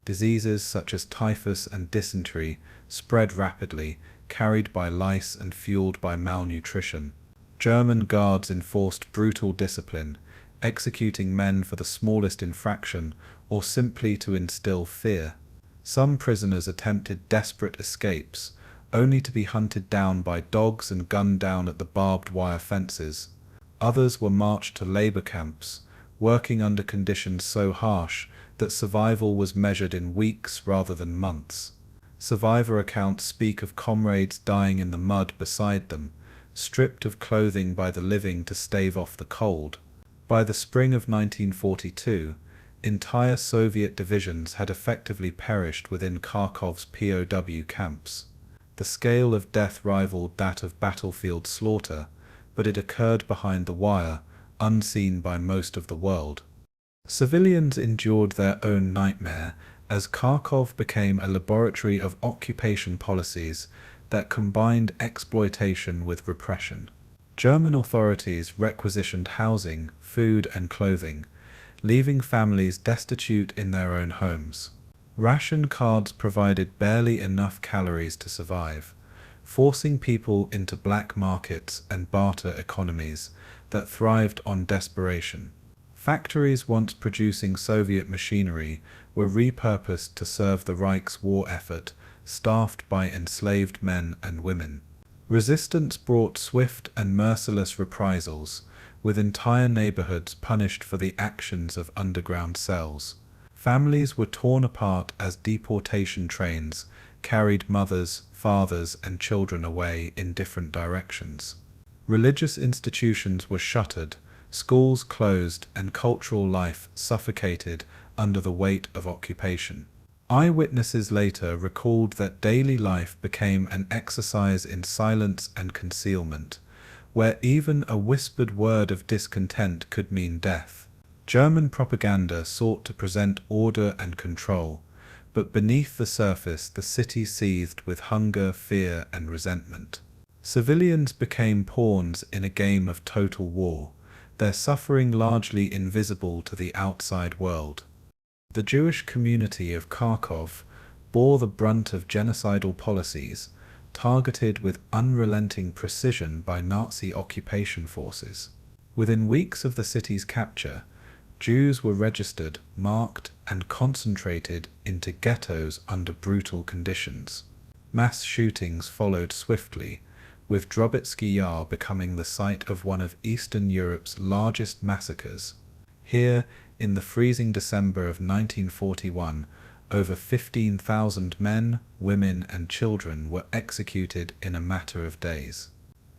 Diseases such as typhus and dysentery spread rapidly, carried by lice and fueled by malnutrition. German guards enforced brutal discipline, executing men for the smallest infraction or simply to instill fear. Some prisoners attempted desperate escapes, only to be hunted down by dogs and gunned down at the barbed wire fences. Others were marched to labor camps, working under conditions so harsh that survival was measured in weeks rather than months. Survivor accounts speak of comrades dying in the mud beside them, stripped of clothing by the living to stave off the cold. By the spring of 1942, entire Soviet divisions had effectively perished within Kharkov's POW camps. The scale of death rivaled that of battlefield slaughter, but it occurred behind the wire, unseen by most of the world. Civilians endured their own nightmare as Kharkov became a laboratory of occupation policies that combined exploitation with repression. German authorities requisitioned housing, food and clothing, leaving families destitute in their own homes. Ration cards provided barely enough calories to survive, forcing people into black markets and barter economies that thrived on desperation. Factories once producing Soviet machinery were repurposed to serve the Reich's war effort, staffed by enslaved men and women. Resistance brought swift and merciless reprisals, with entire neighborhoods punished for the actions of underground cells. Families were torn apart as deportation trains carried mothers, fathers, and children away in different directions. Religious institutions were shuttered, schools closed, and cultural life suffocated under the weight of occupation. Eyewitnesses later recalled that daily life became an exercise in silence and concealment, where even a whispered word of discontent could mean death. German propaganda sought to present order and control, but beneath the surface the city seethed with hunger, fear, and resentment. Civilians became pawns in a game of total war, their suffering largely invisible to the outside world. The Jewish community of Kharkov bore the brunt of genocidal policies, targeted with unrelenting precision by Nazi occupation forces. Within weeks of the city's capture, Jews were registered, marked, and concentrated into ghettos under brutal conditions. Mass shootings followed swiftly, with Drobytsky Yar becoming the site of one of Eastern Europe's largest massacres. Here, in the freezing December of 1941, over 15,000 men, women, and children were executed in a matter of days.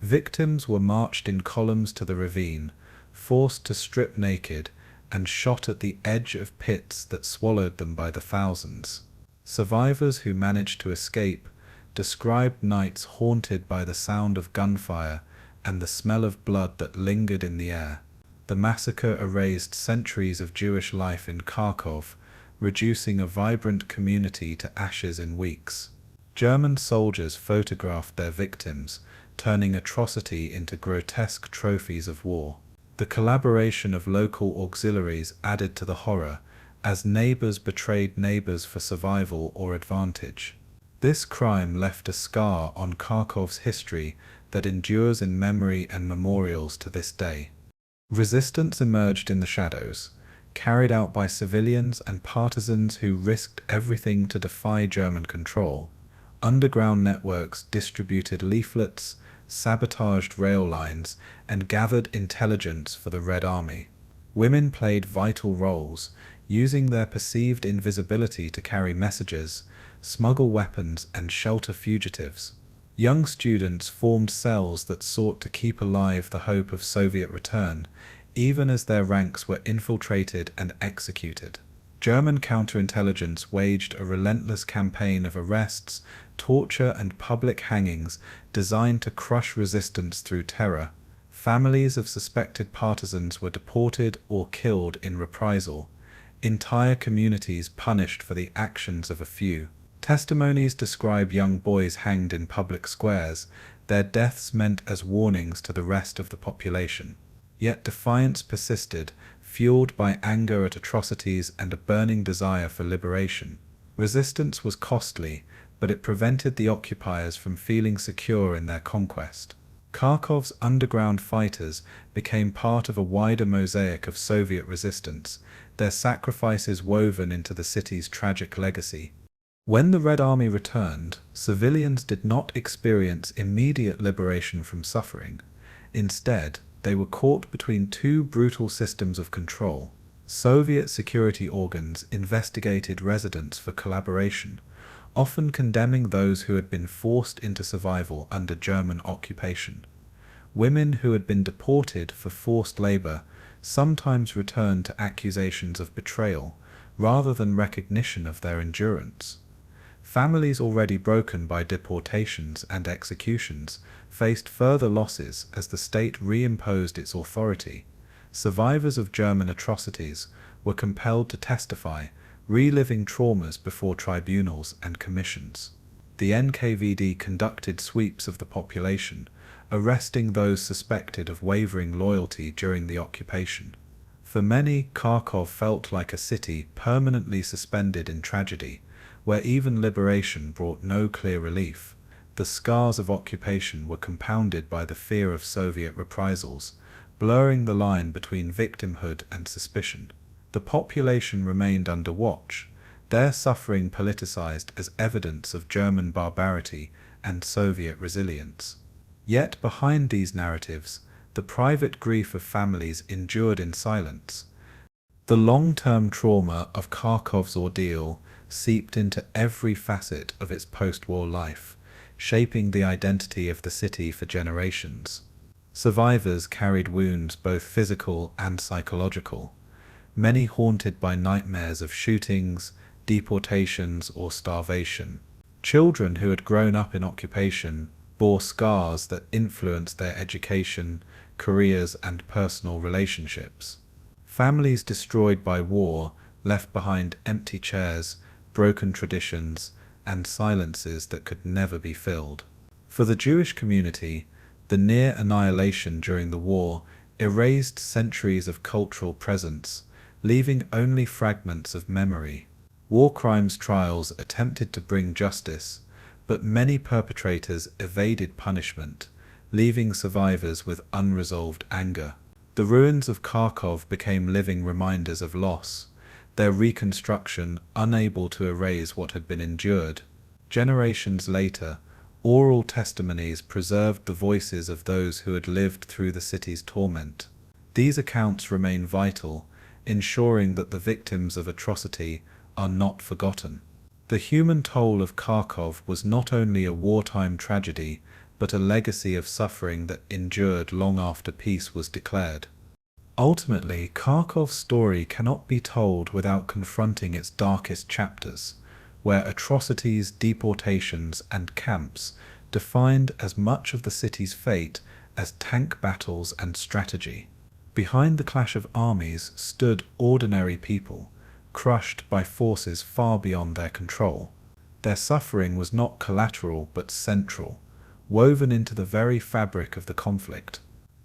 Victims were marched in columns to the ravine, forced to strip naked, and shot at the edge of pits that swallowed them by the thousands. Survivors who managed to escape described nights haunted by the sound of gunfire and the smell of blood that lingered in the air. The massacre erased centuries of Jewish life in Kharkov, reducing a vibrant community to ashes in weeks. German soldiers photographed their victims, turning atrocity into grotesque trophies of war. The collaboration of local auxiliaries added to the horror, as neighbors betrayed neighbors for survival or advantage. This crime left a scar on Kharkov's history that endures in memory and memorials to this day. Resistance emerged in the shadows, carried out by civilians and partisans who risked everything to defy German control. Underground networks distributed leaflets, sabotaged rail lines, and gathered intelligence for the Red Army. Women played vital roles, using their perceived invisibility to carry messages, smuggle weapons, and shelter fugitives. Young students formed cells that sought to keep alive the hope of Soviet return, even as their ranks were infiltrated and executed. German counterintelligence waged a relentless campaign of arrests, torture, and public hangings designed to crush resistance through terror. Families of suspected partisans were deported or killed in reprisal, entire communities punished for the actions of a few. Testimonies describe young boys hanged in public squares, their deaths meant as warnings to the rest of the population. Yet defiance persisted, fueled by anger at atrocities and a burning desire for liberation. Resistance was costly, but it prevented the occupiers from feeling secure in their conquest. Kharkov's underground fighters became part of a wider mosaic of Soviet resistance, their sacrifices woven into the city's tragic legacy. When the Red Army returned, civilians did not experience immediate liberation from suffering. Instead, they were caught between two brutal systems of control. Soviet security organs investigated residents for collaboration, often condemning those who had been forced into survival under German occupation. Women who had been deported for forced labor sometimes returned to accusations of betrayal, rather than recognition of their endurance. Families already broken by deportations and executions faced further losses as the state reimposed its authority. Survivors of German atrocities were compelled to testify, reliving traumas before tribunals and commissions. The NKVD conducted sweeps of the population, arresting those suspected of wavering loyalty during the occupation. For many, Kharkov felt like a city permanently suspended in tragedy, where even liberation brought no clear relief. The scars of occupation were compounded by the fear of Soviet reprisals, blurring the line between victimhood and suspicion. The population remained under watch, their suffering politicized as evidence of German barbarity and Soviet resilience. Yet behind these narratives, the private grief of families endured in silence. The long-term trauma of Kharkov's ordeal seeped into every facet of its post-war life, shaping the identity of the city for generations. Survivors carried wounds both physical and psychological, many haunted by nightmares of shootings, deportations, or starvation. Children who had grown up in occupation bore scars that influenced their education, careers, and personal relationships. Families destroyed by war left behind empty chairs, broken traditions, and silences that could never be filled. For the Jewish community, the near annihilation during the war erased centuries of cultural presence, leaving only fragments of memory. War crimes trials attempted to bring justice, but many perpetrators evaded punishment, leaving survivors with unresolved anger. The ruins of Kharkov became living reminders of loss, their reconstruction unable to erase what had been endured. Generations later, oral testimonies preserved the voices of those who had lived through the city's torment. These accounts remain vital, ensuring that the victims of atrocity are not forgotten. The human toll of Kharkov was not only a wartime tragedy, but a legacy of suffering that endured long after peace was declared. Ultimately, Kharkov's story cannot be told without confronting its darkest chapters, where atrocities, deportations, and camps defined as much of the city's fate as tank battles and strategy. Behind the clash of armies stood ordinary people, crushed by forces far beyond their control. Their suffering was not collateral but central, woven into the very fabric of the conflict.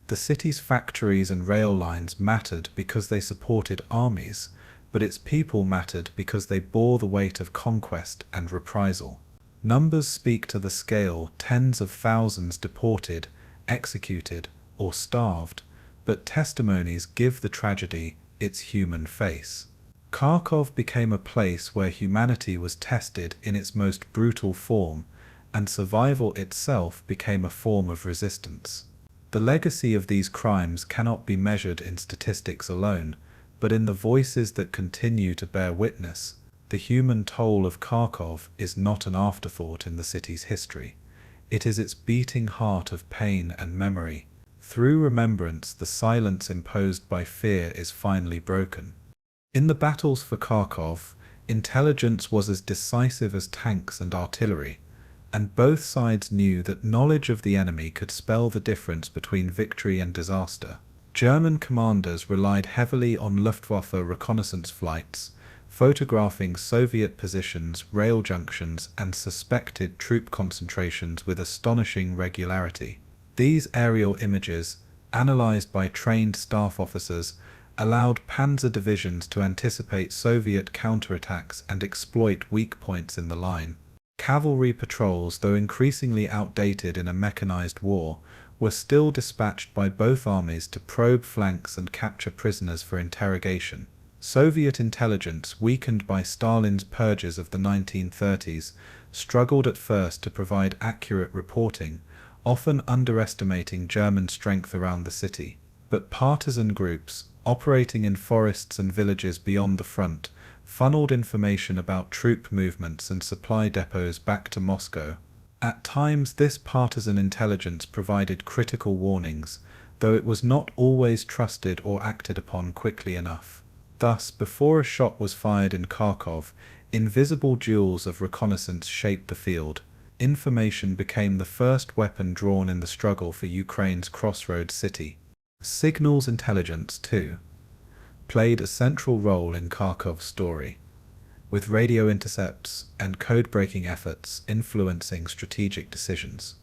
The city's factories and rail lines mattered because they supported armies, but its people mattered because they bore the weight of conquest and reprisal. Numbers speak to the scale: tens of thousands deported, executed, or starved, but testimonies give the tragedy its human face. Kharkov became a place where humanity was tested in its most brutal form, and survival itself became a form of resistance. The legacy of these crimes cannot be measured in statistics alone, but in the voices that continue to bear witness. The human toll of Kharkov is not an afterthought in the city's history. It is its beating heart of pain and memory. Through remembrance, the silence imposed by fear is finally broken. In the battles for Kharkov, intelligence was as decisive as tanks and artillery, and both sides knew that knowledge of the enemy could spell the difference between victory and disaster. German commanders relied heavily on Luftwaffe reconnaissance flights, photographing Soviet positions, rail junctions, and suspected troop concentrations with astonishing regularity. These aerial images, analyzed by trained staff officers, allowed panzer divisions to anticipate Soviet counterattacks and exploit weak points in the line. Cavalry patrols, though increasingly outdated in a mechanized war, were still dispatched by both armies to probe flanks and capture prisoners for interrogation. Soviet intelligence, weakened by Stalin's purges of the 1930s, struggled at first to provide accurate reporting, often underestimating German strength around the city. But partisan groups, operating in forests and villages beyond the front, funneled information about troop movements and supply depots back to Moscow. At times this partisan intelligence provided critical warnings, though it was not always trusted or acted upon quickly enough. Thus, before a shot was fired in Kharkov, invisible jewels of reconnaissance shaped the field. Information became the first weapon drawn in the struggle for Ukraine's Crossroads city. Signals intelligence, too, played a central role in Kharkov's story, with radio intercepts and code-breaking efforts influencing strategic decisions.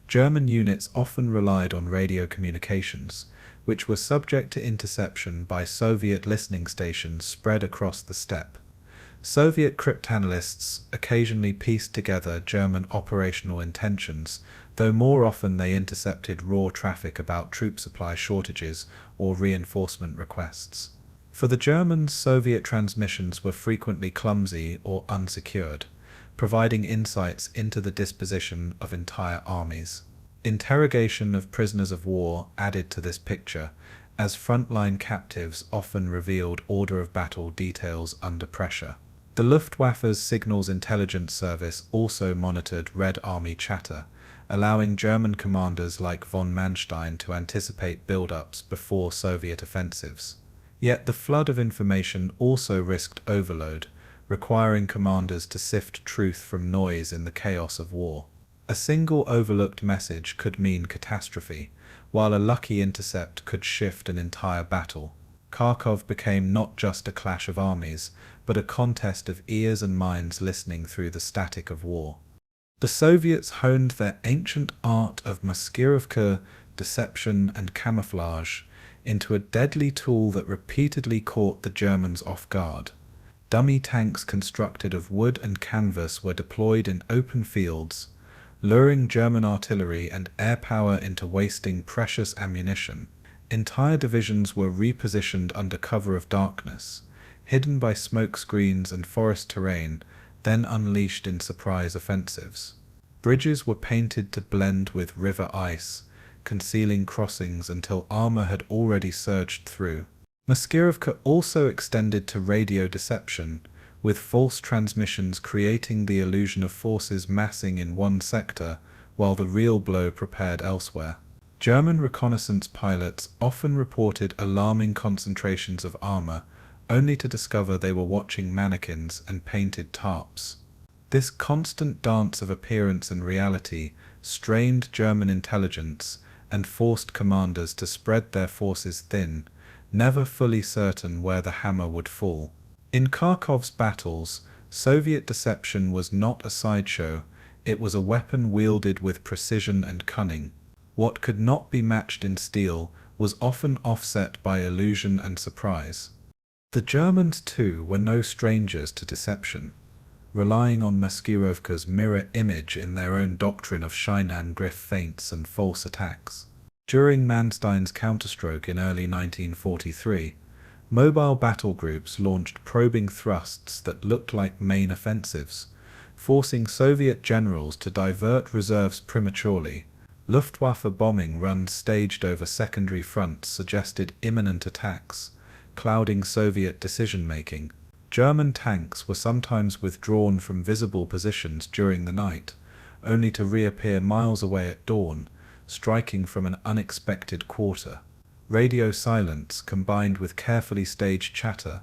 German units often relied on radio communications, which were subject to interception by Soviet listening stations spread across the steppe. Soviet cryptanalysts occasionally pieced together German operational intentions, though more often they intercepted raw traffic about troop supply shortages or reinforcement requests. For the Germans, Soviet transmissions were frequently clumsy or unsecured, providing insights into the disposition of entire armies. Interrogation of prisoners of war added to this picture, as frontline captives often revealed order of battle details under pressure. The Luftwaffe's Signals Intelligence Service also monitored Red Army chatter, allowing German commanders like von Manstein to anticipate build-ups before Soviet offensives. Yet the flood of information also risked overload, requiring commanders to sift truth from noise in the chaos of war. A single overlooked message could mean catastrophe, while a lucky intercept could shift an entire battle. Kharkov became not just a clash of armies, but a contest of ears and minds listening through the static of war. The Soviets honed their ancient art of maskirovka, deception and camouflage, into a deadly tool that repeatedly caught the Germans off guard. Dummy tanks constructed of wood and canvas were deployed in open fields, luring German artillery and air power into wasting precious ammunition. Entire divisions were repositioned under cover of darkness, hidden by smoke screens and forest terrain, then unleashed in surprise offensives. Bridges were painted to blend with river ice, concealing crossings until armor had already surged through. Maskirovka also extended to radio deception, with false transmissions creating the illusion of forces massing in one sector, while the real blow prepared elsewhere. German reconnaissance pilots often reported alarming concentrations of armor, only to discover they were watching mannequins and painted tarps. This constant dance of appearance and reality strained German intelligence and forced commanders to spread their forces thin, never fully certain where the hammer would fall. In Kharkov's battles, Soviet deception was not a sideshow, it was a weapon wielded with precision and cunning. What could not be matched in steel was often offset by illusion and surprise. The Germans, too, were no strangers to deception, relying on Maskirovka's mirror image in their own doctrine of Scheinangriff feints and false attacks. During Manstein's Counterstroke in early 1943, mobile battle groups launched probing thrusts that looked like main offensives, forcing Soviet generals to divert reserves prematurely. Luftwaffe bombing runs staged over secondary fronts suggested imminent attacks, clouding Soviet decision-making. German tanks were sometimes withdrawn from visible positions during the night, only to reappear miles away at dawn, striking from an unexpected quarter. Radio silence, combined with carefully staged chatter,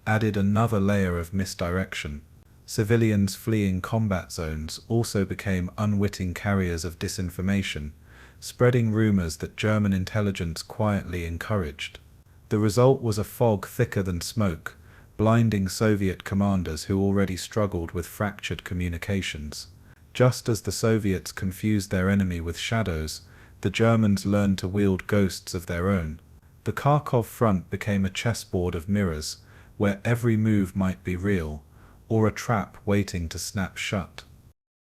added another layer of misdirection. Civilians fleeing combat zones also became unwitting carriers of disinformation, spreading rumors that German intelligence quietly encouraged. The result was a fog thicker than smoke, blinding Soviet commanders who already struggled with fractured communications. Just as the Soviets confused their enemy with shadows, the Germans learned to wield ghosts of their own. The Kharkov front became a chessboard of mirrors, where every move might be real, or a trap waiting to snap shut.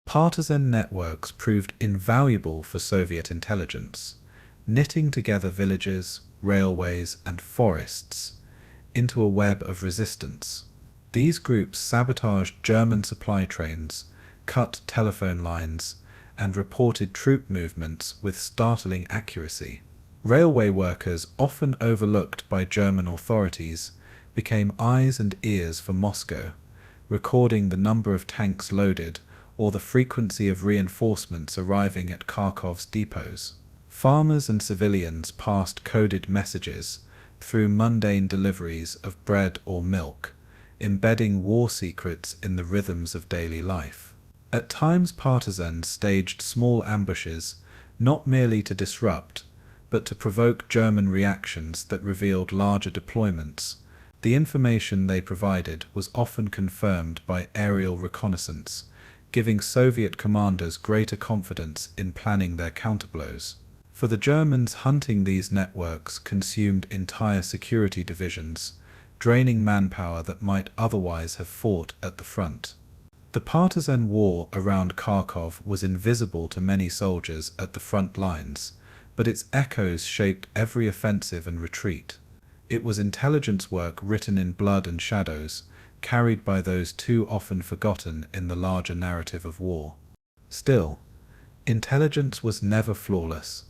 Partisan networks proved invaluable for Soviet intelligence, knitting together villages, railways, and forests into a web of resistance. These groups sabotaged German supply trains, cut telephone lines, and reported troop movements with startling accuracy. Railway workers, often overlooked by German authorities, became eyes and ears for Moscow, recording the number of tanks loaded or the frequency of reinforcements arriving at Kharkov's depots. Farmers and civilians passed coded messages through mundane deliveries of bread or milk, embedding war secrets in the rhythms of daily life. At times partisans staged small ambushes, not merely to disrupt, but to provoke German reactions that revealed larger deployments. The information they provided was often confirmed by aerial reconnaissance, giving Soviet commanders greater confidence in planning their counterblows. For the Germans, hunting these networks consumed entire security divisions, draining manpower that might otherwise have fought at the front. The partisan war around Kharkov was invisible to many soldiers at the front lines, but its echoes shaped every offensive and retreat. It was intelligence work written in blood and shadows, carried by those too often forgotten in the larger narrative of war. Still, intelligence was never flawless,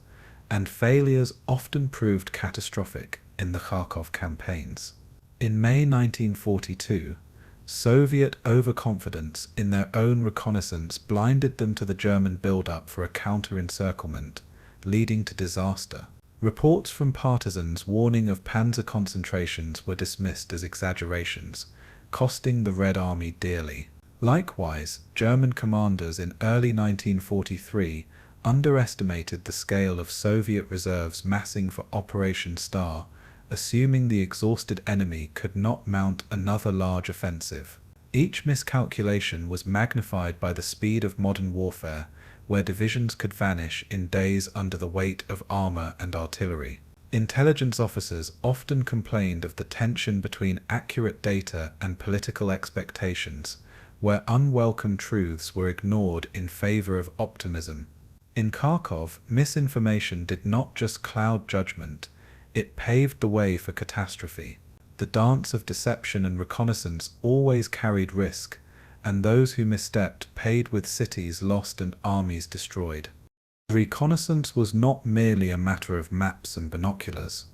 and failures often proved catastrophic in the Kharkov campaigns. In May 1942, Soviet overconfidence in their own reconnaissance blinded them to the German build-up for a counter-encirclement, leading to disaster. Reports from partisans warning of panzer concentrations were dismissed as exaggerations, costing the Red Army dearly. Likewise, German commanders in early 1943 underestimated the scale of Soviet reserves massing for Operation Star, assuming the exhausted enemy could not mount another large offensive. Each miscalculation was magnified by the speed of modern warfare, where divisions could vanish in days under the weight of armor and artillery. Intelligence officers often complained of the tension between accurate data and political expectations, where unwelcome truths were ignored in favor of optimism. In Kharkov, misinformation did not just cloud judgment, it paved the way for catastrophe. The dance of deception and reconnaissance always carried risk, and those who misstepped paid with cities lost and armies destroyed. Reconnaissance was not merely a matter of maps and binoculars.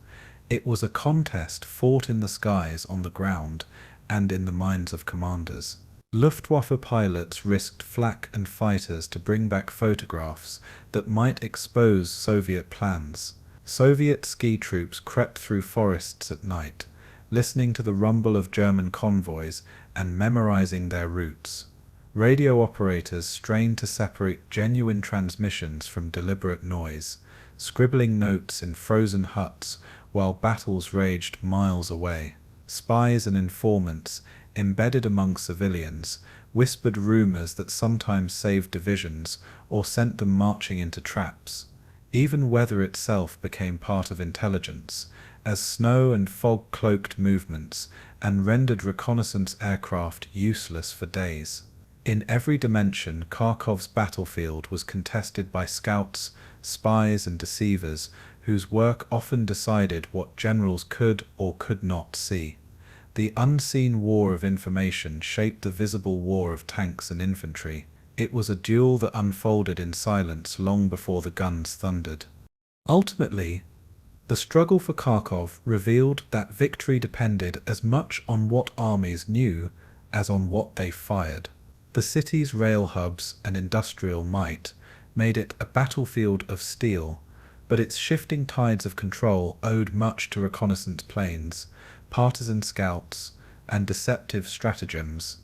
It was a contest fought in the skies, on the ground, and in the minds of commanders. Luftwaffe pilots risked flak and fighters to bring back photographs that might expose Soviet plans. Soviet ski troops crept through forests at night, listening to the rumble of German convoys and memorizing their routes. Radio operators strained to separate genuine transmissions from deliberate noise, scribbling notes in frozen huts while battles raged miles away. Spies and informants, embedded among civilians, whispered rumors that sometimes saved divisions or sent them marching into traps. Even weather itself became part of intelligence, as snow and fog cloaked movements and rendered reconnaissance aircraft useless for days. In every dimension, Kharkov's battlefield was contested by scouts, spies, and deceivers, whose work often decided what generals could or could not see. The unseen war of information shaped the visible war of tanks and infantry. It was a duel that unfolded in silence long before the guns thundered. Ultimately, the struggle for Kharkov revealed that victory depended as much on what armies knew as on what they fired. The city's rail hubs and industrial might made it a battlefield of steel, but its shifting tides of control owed much to reconnaissance planes, partisan scouts, and deceptive stratagems.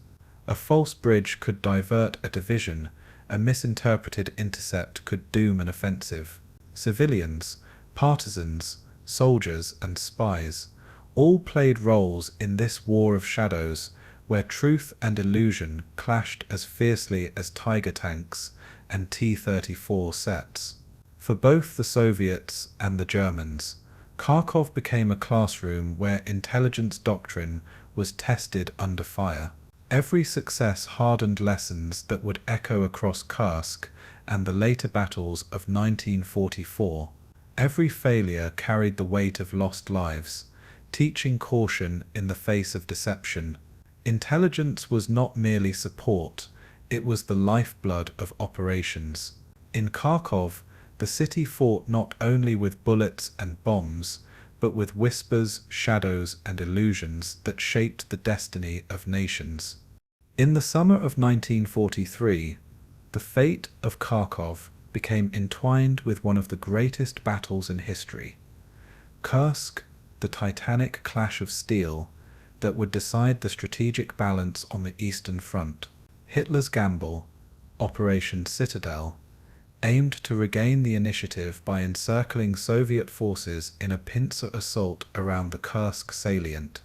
A false bridge could divert a division, a misinterpreted intercept could doom an offensive. Civilians, partisans, soldiers, and spies, All played roles in this war of shadows, where truth and illusion clashed as fiercely as Tiger tanks and T-34 sets. For both the Soviets and the Germans, Kharkov became a classroom where intelligence doctrine was tested under fire. Every success hardened lessons that would echo across Kursk and the later battles of 1944. Every failure carried the weight of lost lives, teaching caution in the face of deception. Intelligence was not merely support, it was the lifeblood of operations. In Kharkov, the city fought not only with bullets and bombs, but with whispers, shadows, and illusions that shaped the destiny of nations. In the summer of 1943, the fate of Kharkov became entwined with one of the greatest battles in history. Kursk, the titanic clash of steel that would decide the strategic balance on the Eastern Front. Hitler's gamble, Operation Citadel, aimed to regain the initiative by encircling Soviet forces in a pincer assault around the Kursk salient,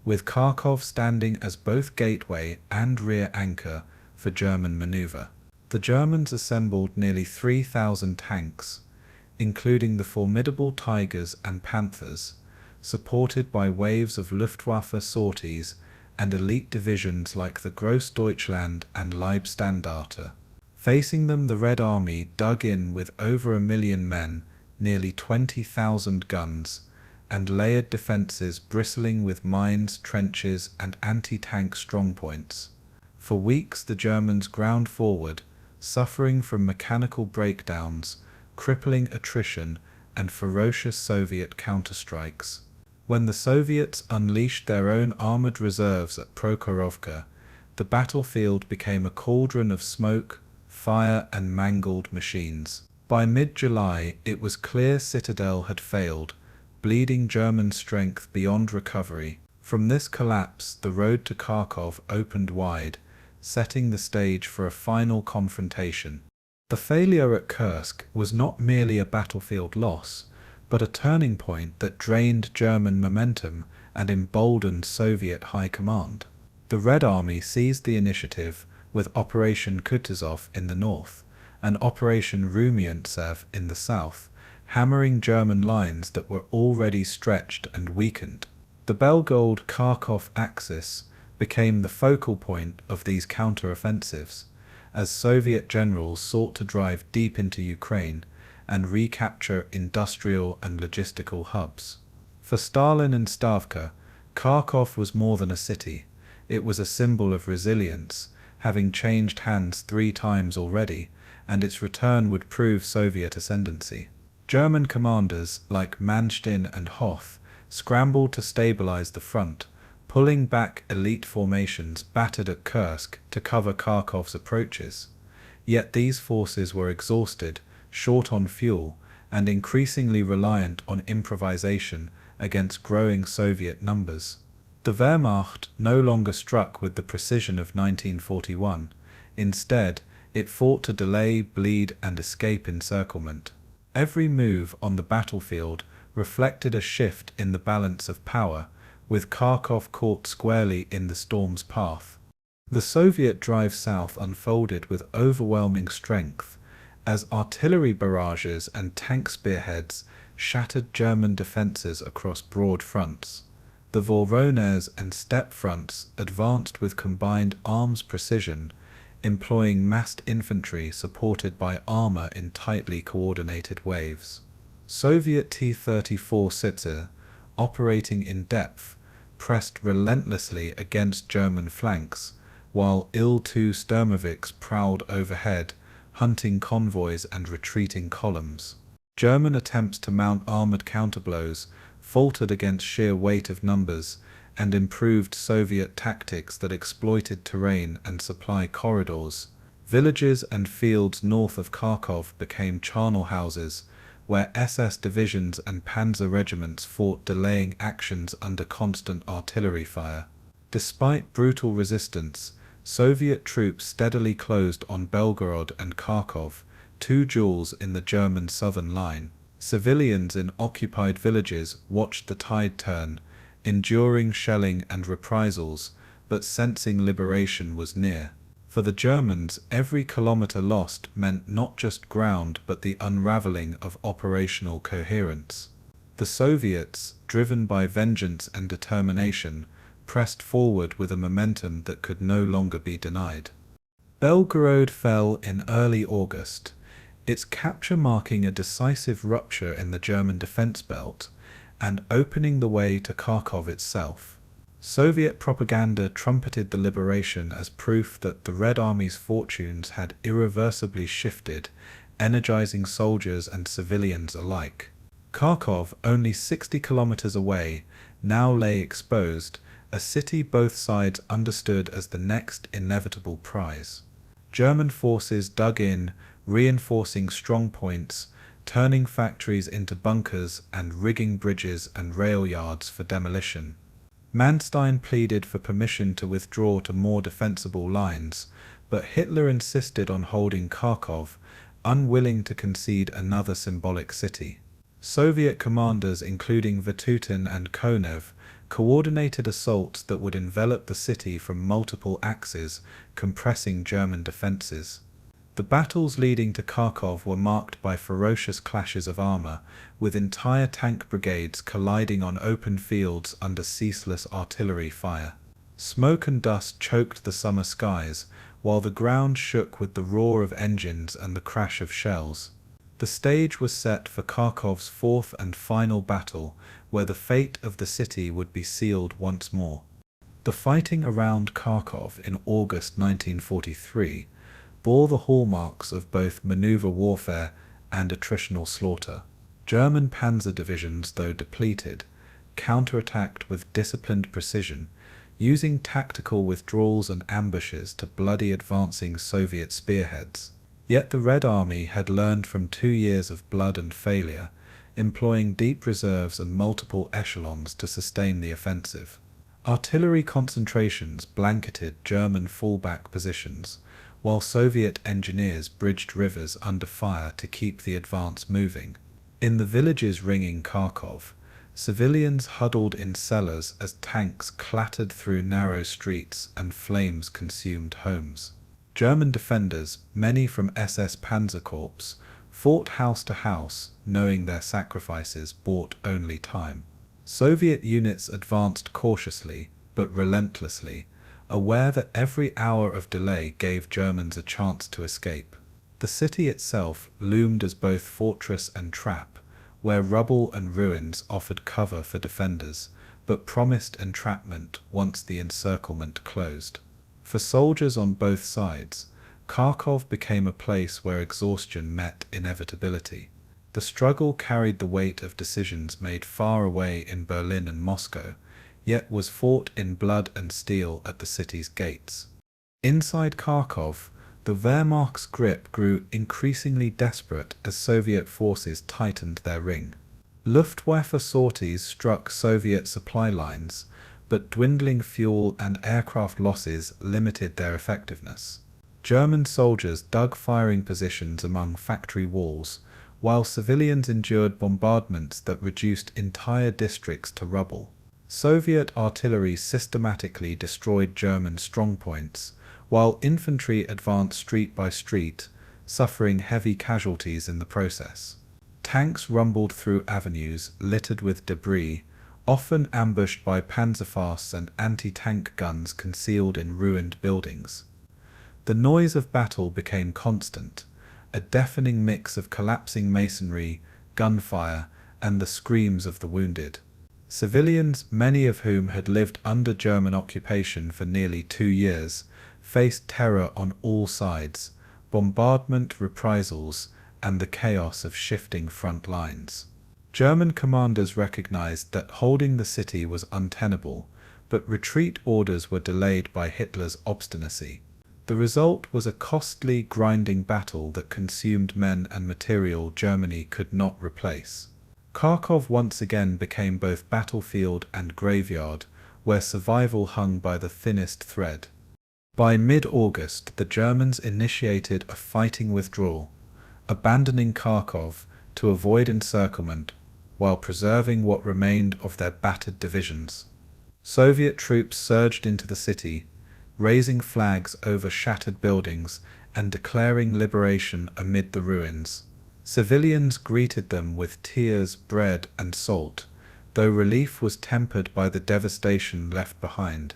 with Kharkov standing as both gateway and rear anchor for German maneuver. The Germans assembled nearly 3,000 tanks, including the formidable Tigers and Panthers, supported by waves of Luftwaffe sorties and elite divisions like the Großdeutschland and Leibstandarte. Facing them, the Red Army dug in with over 1 million men, nearly 20,000 guns, and layered defences bristling with mines, trenches, and anti-tank strongpoints. For weeks the Germans ground forward, suffering from mechanical breakdowns, crippling attrition, and ferocious Soviet counterstrikes. When the Soviets unleashed their own armoured reserves at Prokhorovka, the battlefield became a cauldron of smoke, fire, and mangled machines. By mid-July, it was clear Citadel had failed, bleeding German strength beyond recovery. From this collapse, the road to Kharkov opened wide, setting the stage for a final confrontation. The failure at Kursk was not merely a battlefield loss, but a turning point that drained German momentum and emboldened Soviet high command. The Red Army seized the initiative with Operation Kutuzov in the north and Operation Rumiantsev in the south, hammering German lines that were already stretched and weakened. The Belgorod-Kharkov axis became the focal point of these counter-offensives, as Soviet generals sought to drive deep into Ukraine and recapture industrial and logistical hubs. For Stalin and Stavka, Kharkov was more than a city. It was a symbol of resilience, having changed hands 3 times already, and its return would prove Soviet ascendancy. German commanders like Manstein and Hoth scrambled to stabilize the front, pulling back elite formations battered at Kursk to cover Kharkov's approaches. Yet these forces were exhausted, short on fuel, and increasingly reliant on improvisation against growing Soviet numbers. The Wehrmacht no longer struck with the precision of 1941. Instead, it fought to delay, bleed, and escape encirclement. Every move on the battlefield reflected a shift in the balance of power, with Kharkov caught squarely in the storm's path. The Soviet drive south unfolded with overwhelming strength, as artillery barrages and tank spearheads shattered German defences across broad fronts. The Voronezh and Steppe fronts advanced with combined arms precision, employing massed infantry supported by armour in tightly coordinated waves. Soviet T-34 Sitzer, operating in depth, pressed relentlessly against German flanks, while Il-2 Sturmovix prowled overhead, hunting convoys and retreating columns. German attempts to mount armoured counterblows faltered against sheer weight of numbers, and improved Soviet tactics that exploited terrain and supply corridors. Villages and fields north of Kharkov became charnel houses, where SS divisions and panzer regiments fought delaying actions under constant artillery fire. Despite brutal resistance, Soviet troops steadily closed on Belgorod and Kharkov, 2 jewels in the German southern line. Civilians in occupied villages watched the tide turn, enduring shelling and reprisals, but sensing liberation was near. For the Germans, every kilometre lost meant not just ground but the unravelling of operational coherence. The Soviets, driven by vengeance and determination, pressed forward with a momentum that could no longer be denied. Belgorod fell in early August, its capture marking a decisive rupture in the German defence belt and opening the way to Kharkov itself. Soviet propaganda trumpeted the liberation as proof that the Red Army's fortunes had irreversibly shifted, energizing soldiers and civilians alike. Kharkov, only 60 kilometers away, now lay exposed, a city both sides understood as the next inevitable prize. German forces dug in, reinforcing strong points, turning factories into bunkers and rigging bridges and rail yards for demolition. Manstein pleaded for permission to withdraw to more defensible lines, but Hitler insisted on holding Kharkov, unwilling to concede another symbolic city. Soviet commanders, including Vatutin and Konev, coordinated assaults that would envelop the city from multiple axes, compressing German defences. The battles leading to Kharkov were marked by ferocious clashes of armour, with entire tank brigades colliding on open fields under ceaseless artillery fire. Smoke and dust choked the summer skies, while the ground shook with the roar of engines and the crash of shells. The stage was set for Kharkov's fourth and final battle, where the fate of the city would be sealed once more. The fighting around Kharkov in August 1943 bore the hallmarks of both maneuver warfare and attritional slaughter. German panzer divisions, though depleted, counterattacked with disciplined precision, using tactical withdrawals and ambushes to bloody advancing Soviet spearheads. Yet the Red Army had learned from 2 years of blood and failure, employing deep reserves and multiple echelons to sustain the offensive. Artillery concentrations blanketed German fallback positions, while Soviet engineers bridged rivers under fire to keep the advance moving. In the villages ringing Kharkov, civilians huddled in cellars as tanks clattered through narrow streets and flames consumed homes. German defenders, many from SS Panzer Corps, fought house to house, knowing their sacrifices bought only time. Soviet units advanced cautiously, but relentlessly, aware that every hour of delay gave Germans a chance to escape. The city itself loomed as both fortress and trap, where rubble and ruins offered cover for defenders, but promised entrapment once the encirclement closed. For soldiers on both sides, Kharkov became a place where exhaustion met inevitability. The struggle carried the weight of decisions made far away in Berlin and Moscow, yet was fought in blood and steel at the city's gates. Inside Kharkov, the Wehrmacht's grip grew increasingly desperate as Soviet forces tightened their ring. Luftwaffe sorties struck Soviet supply lines, but dwindling fuel and aircraft losses limited their effectiveness. German soldiers dug firing positions among factory walls, while civilians endured bombardments that reduced entire districts to rubble. Soviet artillery systematically destroyed German strongpoints, while infantry advanced street by street, suffering heavy casualties in the process. Tanks rumbled through avenues littered with debris, often ambushed by panzerfasts and anti-tank guns concealed in ruined buildings. The noise of battle became constant, a deafening mix of collapsing masonry, gunfire, and the screams of the wounded. Civilians, many of whom had lived under German occupation for nearly 2 years, faced terror on all sides, bombardment, reprisals, and the chaos of shifting front lines. German commanders recognized that holding the city was untenable, but retreat orders were delayed by Hitler's obstinacy. The result was a costly, grinding battle that consumed men and material Germany could not replace. Kharkov once again became both battlefield and graveyard, where survival hung by the thinnest thread. By mid-August, the Germans initiated a fighting withdrawal, abandoning Kharkov to avoid encirclement while preserving what remained of their battered divisions. Soviet troops surged into the city, raising flags over shattered buildings and declaring liberation amid the ruins. Civilians greeted them with tears, bread, and salt, though relief was tempered by the devastation left behind.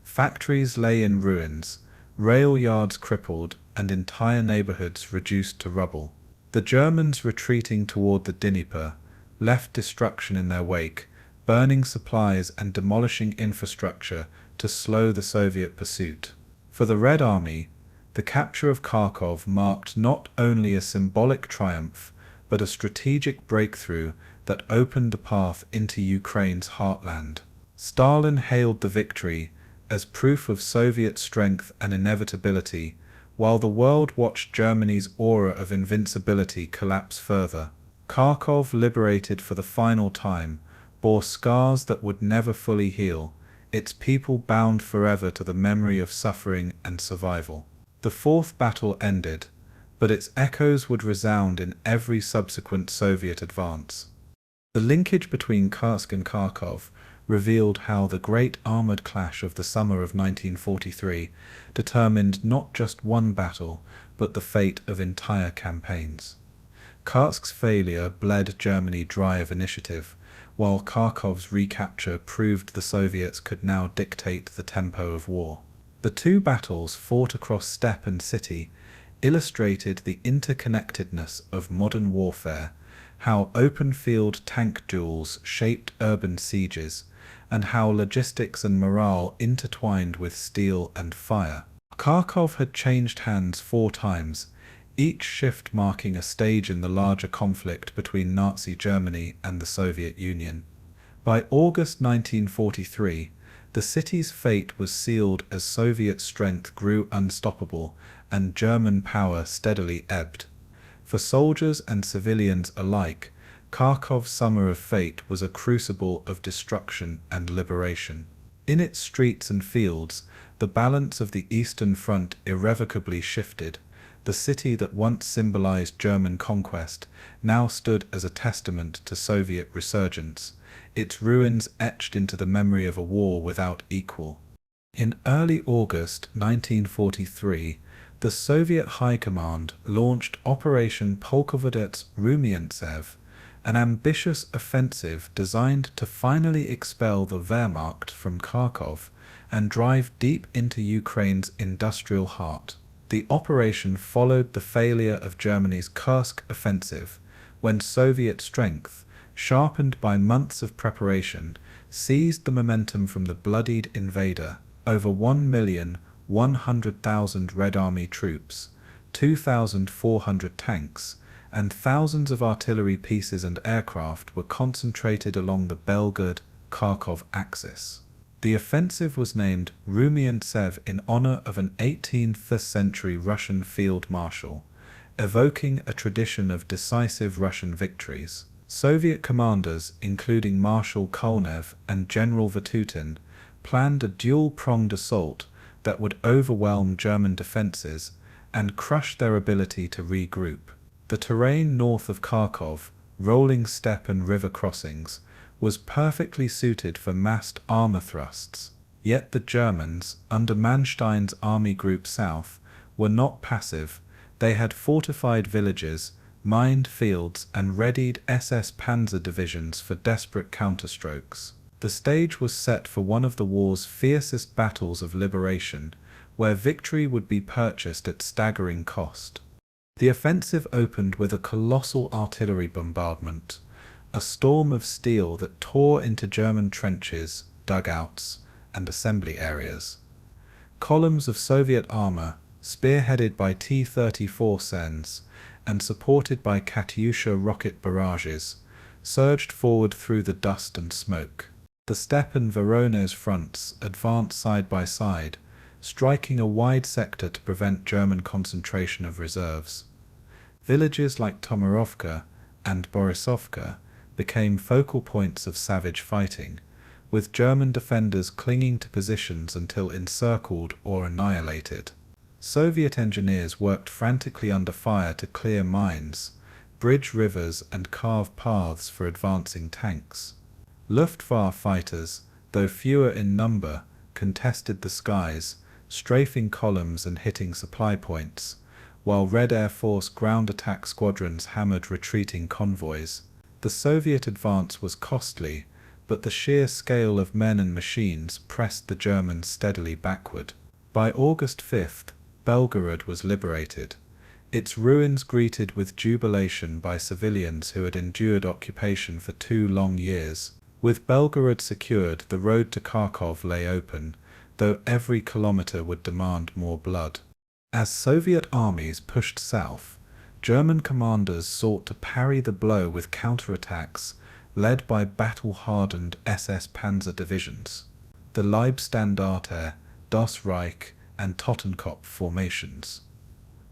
Factories lay in ruins, rail yards crippled, and entire neighborhoods reduced to rubble. The Germans retreating toward the Dnieper left destruction in their wake, burning supplies and demolishing infrastructure to slow the Soviet pursuit. For the Red Army, the capture of Kharkov marked not only a symbolic triumph, but a strategic breakthrough that opened the path into Ukraine's heartland. Stalin hailed the victory as proof of Soviet strength and inevitability, while the world watched Germany's aura of invincibility collapse further. Kharkov, liberated for the final time, bore scars that would never fully heal, its people bound forever to the memory of suffering and survival. The fourth battle ended, but its echoes would resound in every subsequent Soviet advance. The linkage between Kursk and Kharkov revealed how the great armored clash of the summer of 1943 determined not just one battle, but the fate of entire campaigns. Kursk's failure bled Germany dry of initiative, while Kharkov's recapture proved the Soviets could now dictate the tempo of war. The two battles, fought across steppe and city, illustrated the interconnectedness of modern warfare, how open-field tank duels shaped urban sieges, and how logistics and morale intertwined with steel and fire. Kharkov had changed hands 4 times, each shift marking a stage in the larger conflict between Nazi Germany and the Soviet Union. By August 1943, the city's fate was sealed as Soviet strength grew unstoppable and German power steadily ebbed. For soldiers and civilians alike, Kharkov's summer of fate was a crucible of destruction and liberation. In its streets and fields, the balance of the Eastern Front irrevocably shifted. The city that once symbolized German conquest now stood as a testament to Soviet resurgence, its ruins etched into the memory of a war without equal. In early August 1943, the Soviet High Command launched Operation Polkovodets Rumiantsev, an ambitious offensive designed to finally expel the Wehrmacht from Kharkov and drive deep into Ukraine's industrial heart. The operation followed the failure of Germany's Kursk offensive, when Soviet strength, sharpened by months of preparation, seized the momentum from the bloodied invader. Over 1,100,000 Red Army troops, 2,400 tanks, and thousands of artillery pieces and aircraft were concentrated along the Belgorod-Kharkov axis. The offensive was named Rumiantsev in honor of an 18th-century Russian field marshal, evoking a tradition of decisive Russian victories. Soviet commanders, including Marshal Konev and General Vatutin, planned a dual-pronged assault that would overwhelm German defenses and crush their ability to regroup. The terrain north of Kharkov, rolling steppe and river crossings, was perfectly suited for massed armor thrusts. Yet the Germans, under Manstein's Army Group South, were not passive. They had fortified villages, mined fields, and readied SS Panzer divisions for desperate counterstrokes. The stage was set for one of the war's fiercest battles of liberation, where victory would be purchased at staggering cost. The offensive opened with a colossal artillery bombardment, a storm of steel that tore into German trenches, dugouts, and assembly areas. Columns of Soviet armor, spearheaded by T-34 Sens and supported by Katyusha rocket barrages, surged forward through the dust and smoke. The steppe and Voronezh fronts advanced side by side, striking a wide sector to prevent German concentration of reserves. Villages like Tomarovka and Borisovka became focal points of savage fighting, with German defenders clinging to positions until encircled or annihilated. Soviet engineers worked frantically under fire to clear mines, bridge rivers, and carve paths for advancing tanks. Luftwaffe fighters, though fewer in number, contested the skies, strafing columns and hitting supply points, while Red Air Force ground attack squadrons hammered retreating convoys. The Soviet advance was costly, but the sheer scale of men and machines pressed the Germans steadily backward. By August 5th, Belgorod was liberated, its ruins greeted with jubilation by civilians who had endured occupation for 2 long years. With Belgorod secured, the road to Kharkov lay open, though every kilometre would demand more blood. As Soviet armies pushed south, German commanders sought to parry the blow with counterattacks led by battle-hardened SS Panzer divisions. The Leibstandarte, Das Reich, and Totenkopf formations,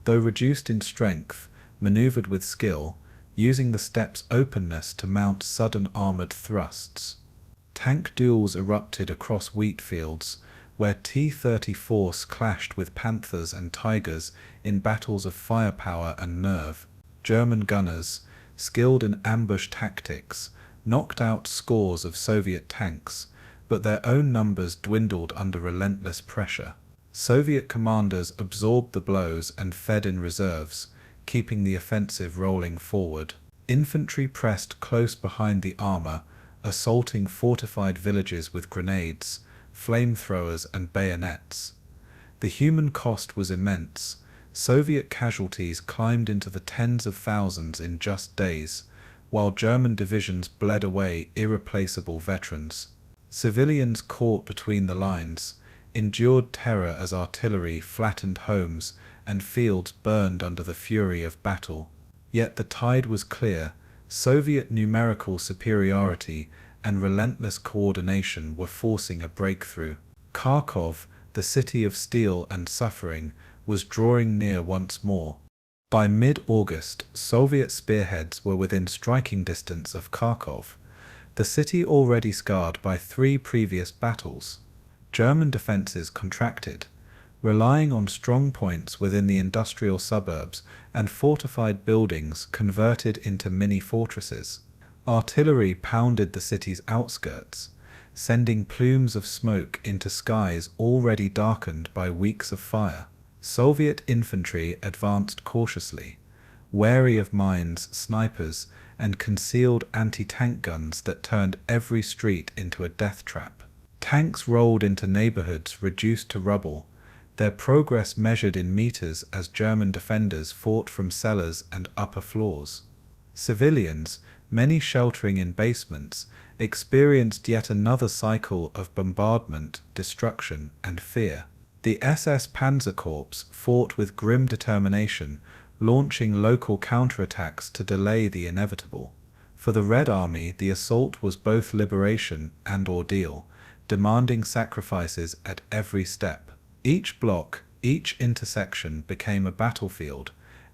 though reduced in strength, maneuvered with skill, using the steppe's openness to mount sudden armoured thrusts. Tank duels erupted across wheat fields, where T-34s clashed with Panthers and Tigers in battles of firepower and nerve. German gunners, skilled in ambush tactics, knocked out scores of Soviet tanks, but their own numbers dwindled under relentless pressure. Soviet commanders absorbed the blows and fed in reserves, keeping the offensive rolling forward. Infantry pressed close behind the armor, assaulting fortified villages with grenades, flamethrowers and bayonets. The human cost was immense. Soviet casualties climbed into the tens of thousands in just days, while German divisions bled away irreplaceable veterans. Civilians caught between the lines, endured terror as artillery flattened homes and fields burned under the fury of battle. Yet the tide was clear. Soviet numerical superiority and relentless coordination were forcing a breakthrough. Kharkov, the city of steel and suffering, was drawing near once more. By mid-August, Soviet spearheads were within striking distance of Kharkov, the city already scarred by 3 previous battles. German defences contracted, relying on strong points within the industrial suburbs and fortified buildings converted into mini-fortresses. Artillery pounded the city's outskirts, sending plumes of smoke into skies already darkened by weeks of fire. Soviet infantry advanced cautiously, wary of mines, snipers, and concealed anti-tank guns that turned every street into a death trap. Tanks rolled into neighborhoods reduced to rubble, their progress measured in meters as German defenders fought from cellars and upper floors. Civilians, many sheltering in basements, experienced yet another cycle of bombardment, destruction, and fear. The SS Panzerkorps fought with grim determination, launching local counterattacks to delay the inevitable. For the Red Army, the assault was both liberation and ordeal, demanding sacrifices at every step. Each block, each intersection became a battlefield,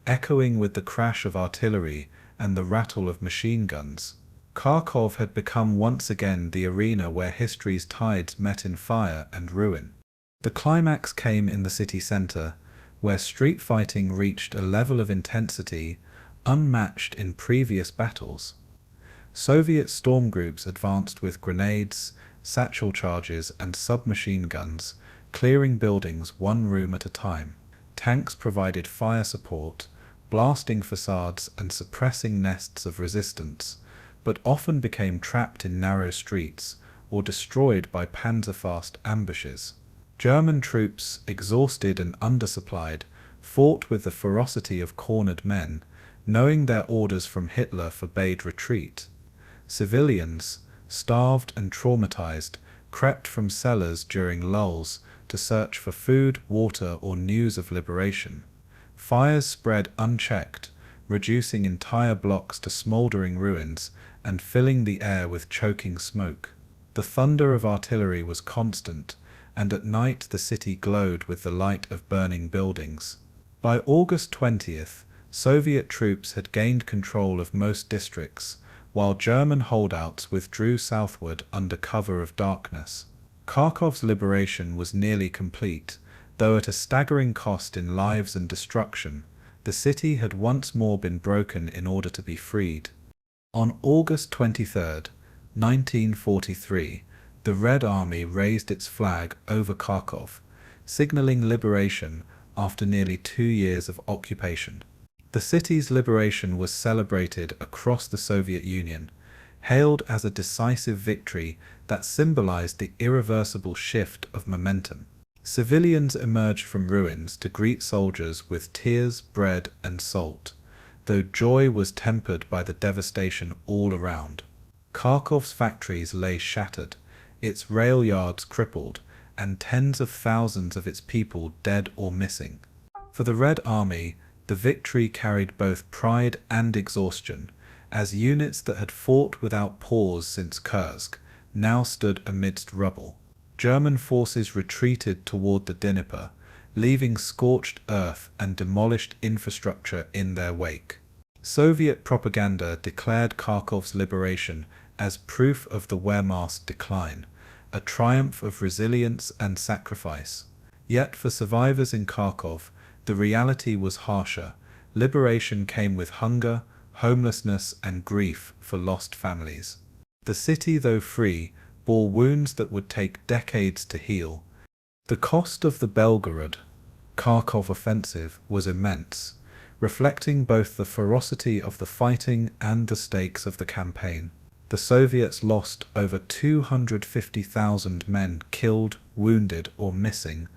echoing with the crash of artillery and the rattle of machine guns. Kharkov had become once again the arena where history's tides met in fire and ruin. The climax came in the city center, where street fighting reached a level of intensity unmatched in previous battles. Soviet storm groups advanced with grenades, satchel charges, and submachine guns, clearing buildings one room at a time. Tanks provided fire support, blasting facades and suppressing nests of resistance, but often became trapped in narrow streets or destroyed by panzerfast ambushes. German troops, exhausted and undersupplied, fought with the ferocity of cornered men, knowing their orders from Hitler forbade retreat. Civilians, starved and traumatized, crept from cellars during lulls to search for food, water, or news of liberation. Fires spread unchecked, reducing entire blocks to smoldering ruins and filling the air with choking smoke. The thunder of artillery was constant, and at night the city glowed with the light of burning buildings. By August 20th, Soviet troops had gained control of most districts, while German holdouts withdrew southward under cover of darkness. Kharkov's liberation was nearly complete, though at a staggering cost in lives and destruction. The city had once more been broken in order to be freed. On August 23, 1943, the Red Army raised its flag over Kharkov, signaling liberation after nearly 2 years of occupation. The city's liberation was celebrated across the Soviet Union, hailed as a decisive victory that symbolized the irreversible shift of momentum. Civilians emerged from ruins to greet soldiers with tears, bread, and salt, though joy was tempered by the devastation all around. Kharkov's factories lay shattered, its rail yards crippled, and tens of thousands of its people dead or missing. For the Red Army, the victory carried both pride and exhaustion, as units that had fought without pause since Kursk now stood amidst rubble. German forces retreated toward the Dnieper, leaving scorched earth and demolished infrastructure in their wake. Soviet propaganda declared Kharkov's liberation as proof of the Wehrmacht's decline, a triumph of resilience and sacrifice. Yet for survivors in Kharkov, the reality was harsher. Liberation came with hunger, homelessness, and grief for lost families. The city, though free, bore wounds that would take decades to heal. The cost of the Belgorod-Kharkov offensive was immense, reflecting both the ferocity of the fighting and the stakes of the campaign. The Soviets lost over 250,000 men killed, wounded, or missing,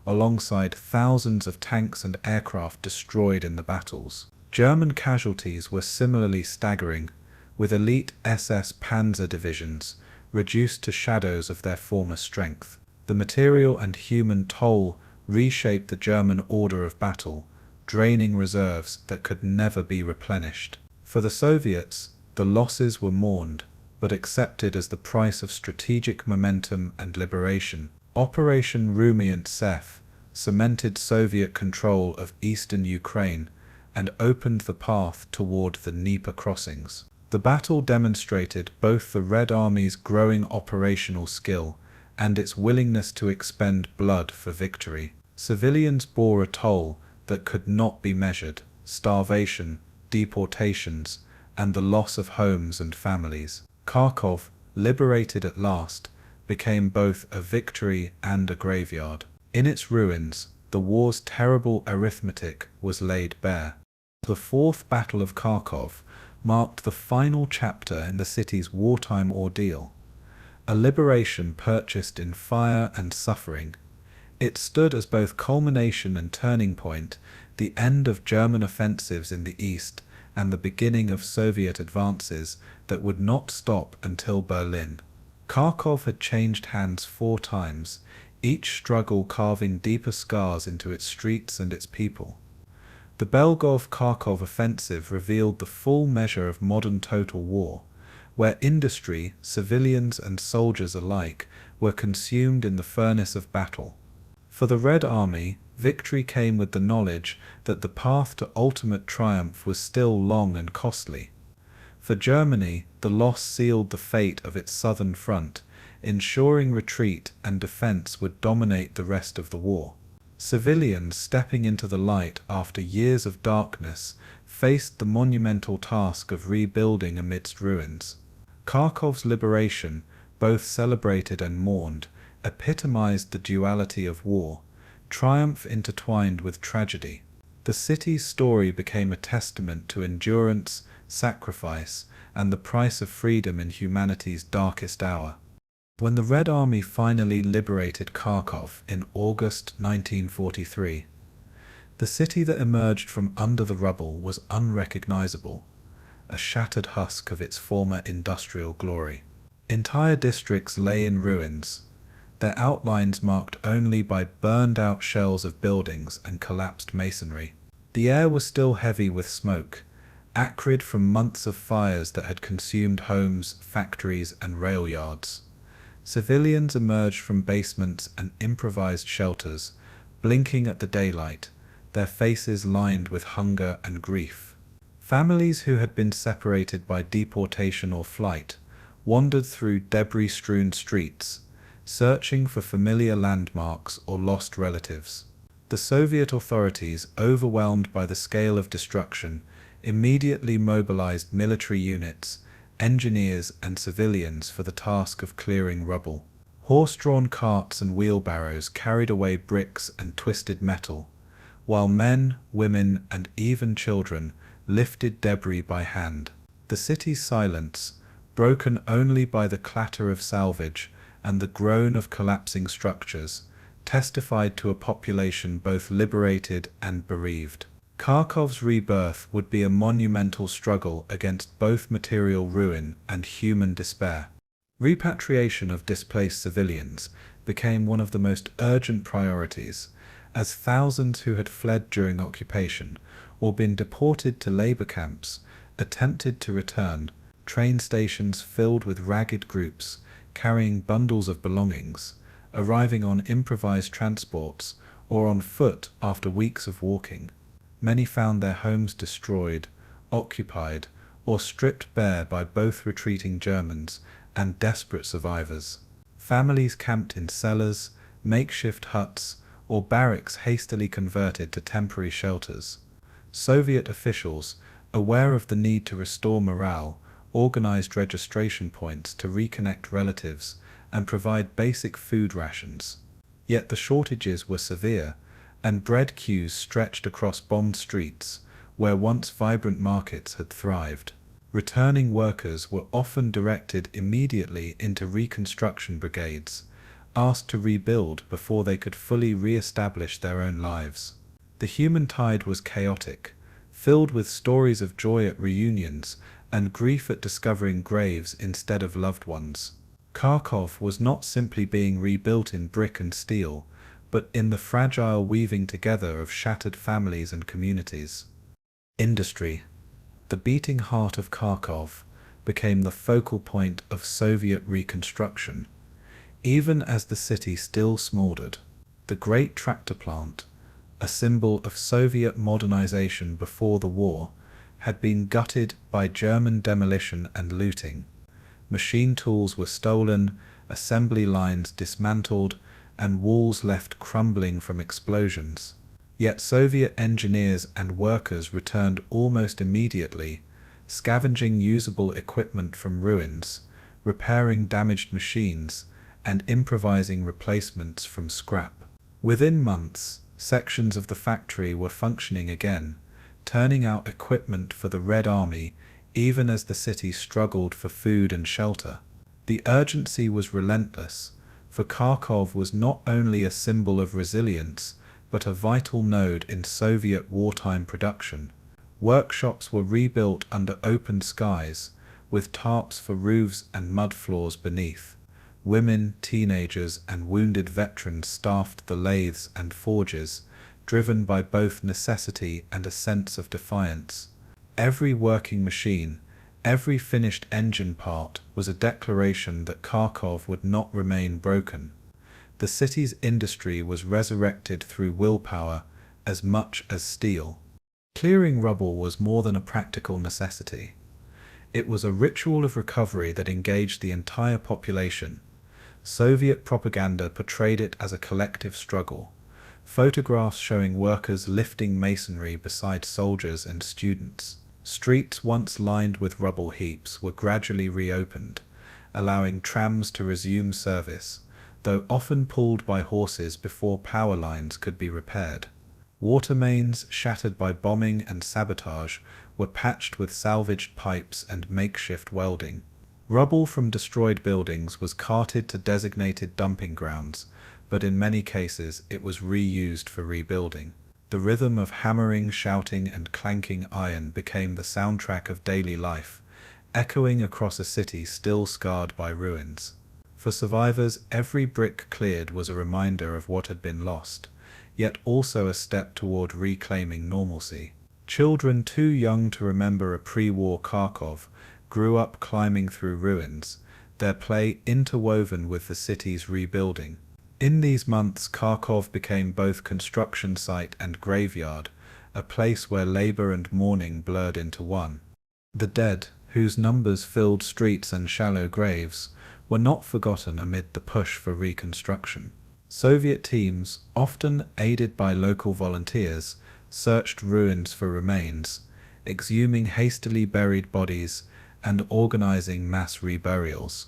alongside thousands of tanks and aircraft destroyed in the battles. German casualties were similarly staggering, with elite SS Panzer divisions reduced to shadows of their former strength. The material and human toll reshaped the German order of battle, draining reserves that could never be replenished. For the Soviets, the losses were mourned, but accepted as the price of strategic momentum and liberation. Operation Rumiant Sev cemented Soviet control of eastern Ukraine and opened the path toward the Dnieper crossings. The battle demonstrated both the Red Army's growing operational skill and its willingness to expend blood for victory. Civilians bore a toll that could not be measured: starvation, deportations, and the loss of homes and families. Kharkov, liberated at last, became both a victory and a graveyard. In its ruins, the war's terrible arithmetic was laid bare. The Fourth Battle of Kharkov marked the final chapter in the city's wartime ordeal, a liberation purchased in fire and suffering. It stood as both culmination and turning point, the end of German offensives in the east and the beginning of Soviet advances that would not stop until Berlin. Kharkov had changed hands 4 times, each struggle carving deeper scars into its streets and its people. The Belgorod-Kharkov offensive revealed the full measure of modern total war, where industry, civilians, and soldiers alike were consumed in the furnace of battle. For the Red Army, victory came with the knowledge that the path to ultimate triumph was still long and costly. For Germany, the loss sealed the fate of its southern front, ensuring retreat and defense would dominate the rest of the war. Civilians, stepping into the light after years of darkness, faced the monumental task of rebuilding amidst ruins. Kharkov's liberation, both celebrated and mourned, epitomized the duality of war, triumph intertwined with tragedy. The city's story became a testament to endurance, sacrifice, and the price of freedom in humanity's darkest hour. When the Red Army finally liberated Kharkov in August 1943, the city that emerged from under the rubble was unrecognizable, a shattered husk of its former industrial glory. Entire districts lay in ruins, their outlines marked only by burned-out shells of buildings and collapsed masonry. The air was still heavy with smoke, acrid from months of fires that had consumed homes, factories, and rail yards. Civilians emerged from basements and improvised shelters, blinking at the daylight, their faces lined with hunger and grief. Families who had been separated by deportation or flight wandered through debris-strewn streets, searching for familiar landmarks or lost relatives. The Soviet authorities, overwhelmed by the scale of destruction, immediately mobilized military units, engineers, and civilians for the task of clearing rubble. Horse-drawn carts and wheelbarrows carried away bricks and twisted metal, while men, women, and even children lifted debris by hand. The city's silence, broken only by the clatter of salvage and the groan of collapsing structures, testified to a population both liberated and bereaved. Kharkov's rebirth would be a monumental struggle against both material ruin and human despair. Repatriation of displaced civilians became one of the most urgent priorities, as thousands who had fled during occupation or been deported to labor camps attempted to return. Train stations filled with ragged groups carrying bundles of belongings, arriving on improvised transports or on foot after weeks of walking. Many found their homes destroyed, occupied, or stripped bare by both retreating Germans and desperate survivors. Families camped in cellars, makeshift huts, or barracks hastily converted to temporary shelters. Soviet officials, aware of the need to restore morale, organized registration points to reconnect relatives and provide basic food rations. Yet the shortages were severe, and bread queues stretched across bombed streets where once vibrant markets had thrived. Returning workers were often directed immediately into reconstruction brigades, asked to rebuild before they could fully re-establish their own lives. The human tide was chaotic, filled with stories of joy at reunions and grief at discovering graves instead of loved ones. Kharkov was not simply being rebuilt in brick and steel, but in the fragile weaving together of shattered families and communities. Industry, the beating heart of Kharkov, became the focal point of Soviet reconstruction. Even as the city still smoldered, the great tractor plant, a symbol of Soviet modernization before the war, had been gutted by German demolition and looting. Machine tools were stolen, assembly lines dismantled, and walls left crumbling from explosions. Yet Soviet engineers and workers returned almost immediately, scavenging usable equipment from ruins, repairing damaged machines, and improvising replacements from scrap. Within months, sections of the factory were functioning again, turning out equipment for the Red Army even as the city struggled for food and shelter. The urgency was relentless, for Kharkov was not only a symbol of resilience, but a vital node in Soviet wartime production. Workshops were rebuilt under open skies, with tarps for roofs and mud floors beneath. Women, teenagers, and wounded veterans staffed the lathes and forges, driven by both necessity and a sense of defiance. Every working machine, every finished engine part was a declaration that Kharkov would not remain broken. The city's industry was resurrected through willpower as much as steel. Clearing rubble was more than a practical necessity. It was a ritual of recovery that engaged the entire population. Soviet propaganda portrayed it as a collective struggle. Photographs showing workers lifting masonry beside soldiers and students. Streets once lined with rubble heaps were gradually reopened, allowing trams to resume service, though often pulled by horses before power lines could be repaired. Water mains, shattered by bombing and sabotage, were patched with salvaged pipes and makeshift welding. Rubble from destroyed buildings was carted to designated dumping grounds, but in many cases it was reused for rebuilding. The rhythm of hammering, shouting, and clanking iron became the soundtrack of daily life, echoing across a city still scarred by ruins. For survivors, every brick cleared was a reminder of what had been lost, yet also a step toward reclaiming normalcy. Children too young to remember a pre-war Kharkov grew up climbing through ruins, their play interwoven with the city's rebuilding. In these months, Kharkov became both construction site and graveyard, a place where labor and mourning blurred into one. The dead, whose numbers filled streets and shallow graves, were not forgotten amid the push for reconstruction. Soviet teams, often aided by local volunteers, searched ruins for remains, exhuming hastily buried bodies and organizing mass reburials.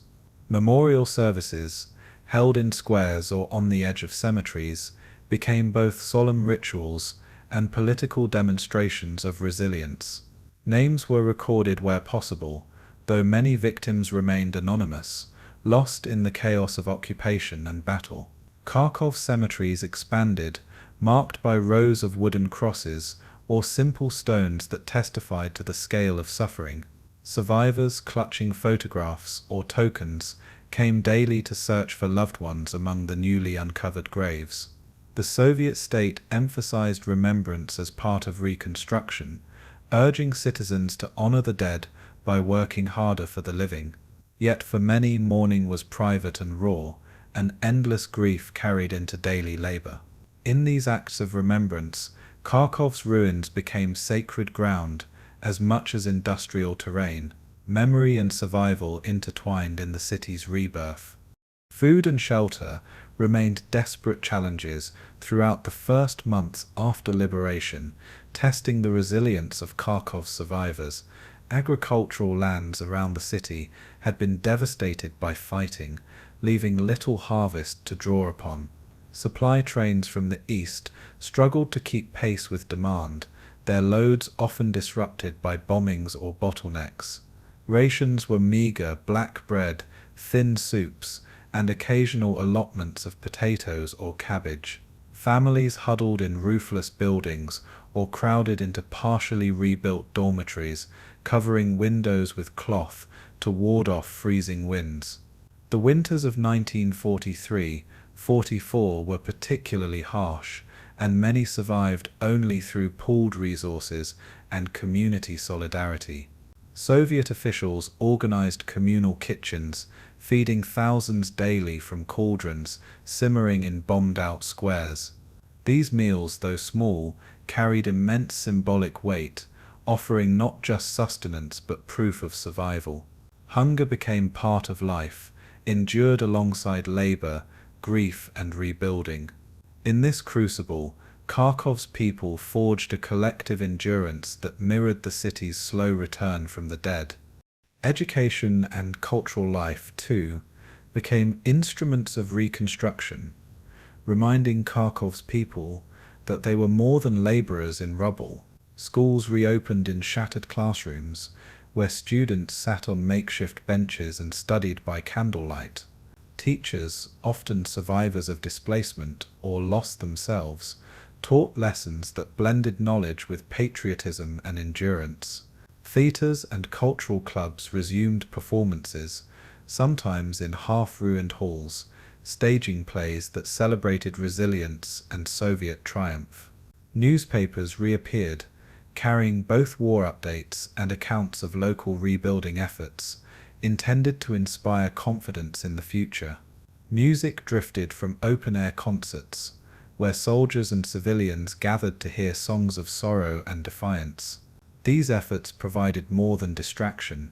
Memorial services, held in squares or on the edge of cemeteries, became both solemn rituals and political demonstrations of resilience. Names were recorded where possible, though many victims remained anonymous, lost in the chaos of occupation and battle. Kharkov cemeteries expanded, marked by rows of wooden crosses or simple stones that testified to the scale of suffering. Survivors clutching photographs or tokens came daily to search for loved ones among the newly uncovered graves. The Soviet state emphasized remembrance as part of Reconstruction, urging citizens to honor the dead by working harder for the living. Yet for many, mourning was private and raw, an endless grief carried into daily labor. In these acts of remembrance, Kharkov's ruins became sacred ground as much as industrial terrain. Memory and survival intertwined in the city's rebirth. Food and shelter remained desperate challenges throughout the first months after liberation, testing the resilience of Kharkov's survivors. Agricultural lands around the city had been devastated by fighting, leaving little harvest to draw upon. Supply trains from the east struggled to keep pace with demand, their loads often disrupted by bombings or bottlenecks. Rations were meager: black bread, thin soups, and occasional allotments of potatoes or cabbage. Families huddled in roofless buildings or crowded into partially rebuilt dormitories, covering windows with cloth to ward off freezing winds. The winters of 1943-44 were particularly harsh, and many survived only through pooled resources and community solidarity. Soviet officials organized communal kitchens, feeding thousands daily from cauldrons simmering in bombed-out squares. These meals, though small, carried immense symbolic weight, offering not just sustenance but proof of survival. Hunger became part of life, endured alongside labor, grief, and rebuilding. In this crucible, Kharkov's people forged a collective endurance that mirrored the city's slow return from the dead. Education and cultural life, too, became instruments of reconstruction, reminding Kharkov's people that they were more than laborers in rubble. Schools reopened in shattered classrooms, where students sat on makeshift benches and studied by candlelight. Teachers, often survivors of displacement or lost themselves, taught lessons that blended knowledge with patriotism and endurance. Theatres and cultural clubs resumed performances, sometimes in half-ruined halls, staging plays that celebrated resilience and Soviet triumph. Newspapers reappeared, carrying both war updates and accounts of local rebuilding efforts, intended to inspire confidence in the future. Music drifted from open-air concerts, where soldiers and civilians gathered to hear songs of sorrow and defiance. These efforts provided more than distraction.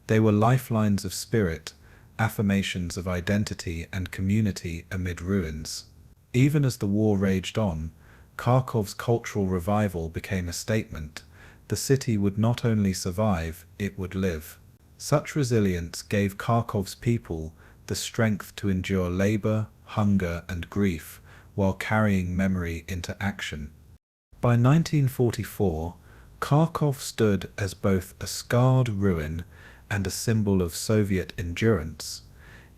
They were lifelines of spirit, affirmations of identity and community amid ruins. Even as the war raged on, Kharkov's cultural revival became a statement. The city would not only survive, it would live. Such resilience gave Kharkov's people the strength to endure labor, hunger, and grief, while carrying memory into action. By 1944, Kharkov stood as both a scarred ruin and a symbol of Soviet endurance,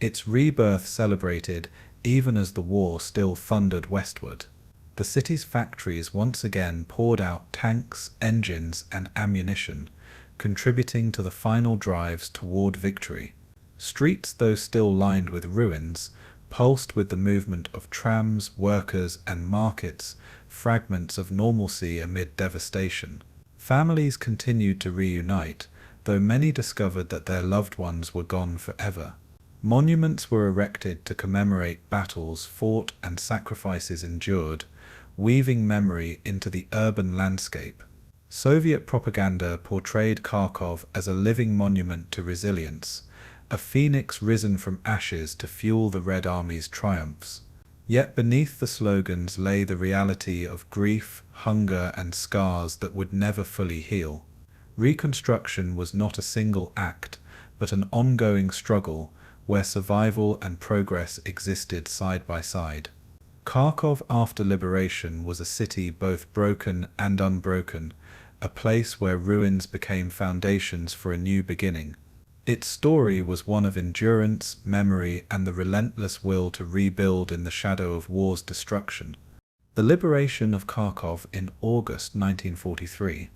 its rebirth celebrated even as the war still thundered westward. The city's factories once again poured out tanks, engines, and ammunition, contributing to the final drives toward victory. Streets, though still lined with ruins, pulsed with the movement of trams, workers, and markets, fragments of normalcy amid devastation. Families continued to reunite, though many discovered that their loved ones were gone forever. Monuments were erected to commemorate battles fought and sacrifices endured, weaving memory into the urban landscape. Soviet propaganda portrayed Kharkov as a living monument to resilience, a phoenix risen from ashes to fuel the Red Army's triumphs. Yet beneath the slogans lay the reality of grief, hunger, and scars that would never fully heal. Reconstruction was not a single act, but an ongoing struggle, where survival and progress existed side by side. Kharkov after liberation was a city both broken and unbroken, a place where ruins became foundations for a new beginning. Its story was one of endurance, memory, and the relentless will to rebuild in the shadow of war's destruction. The liberation of Kharkov in August 1943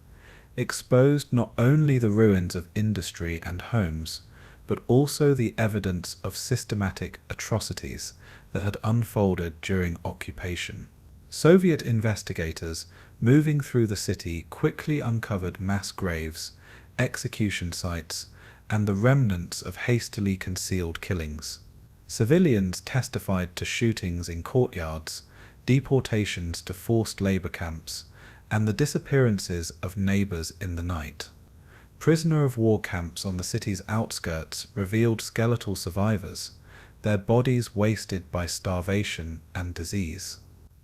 exposed not only the ruins of industry and homes, but also the evidence of systematic atrocities that had unfolded during occupation. Soviet investigators moving through the city quickly uncovered mass graves, execution sites, and the remnants of hastily concealed killings. Civilians testified to shootings in courtyards, deportations to forced labor camps, and the disappearances of neighbors in the night. Prisoner of war camps on the city's outskirts revealed skeletal survivors, their bodies wasted by starvation and disease.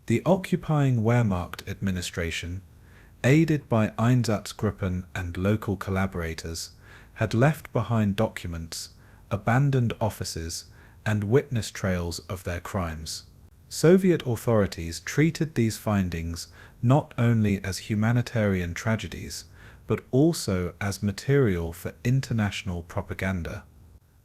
The occupying Wehrmacht administration, aided by Einsatzgruppen and local collaborators, had left behind documents, abandoned offices, and witness trails of their crimes. Soviet authorities treated these findings not only as humanitarian tragedies, but also as material for international propaganda.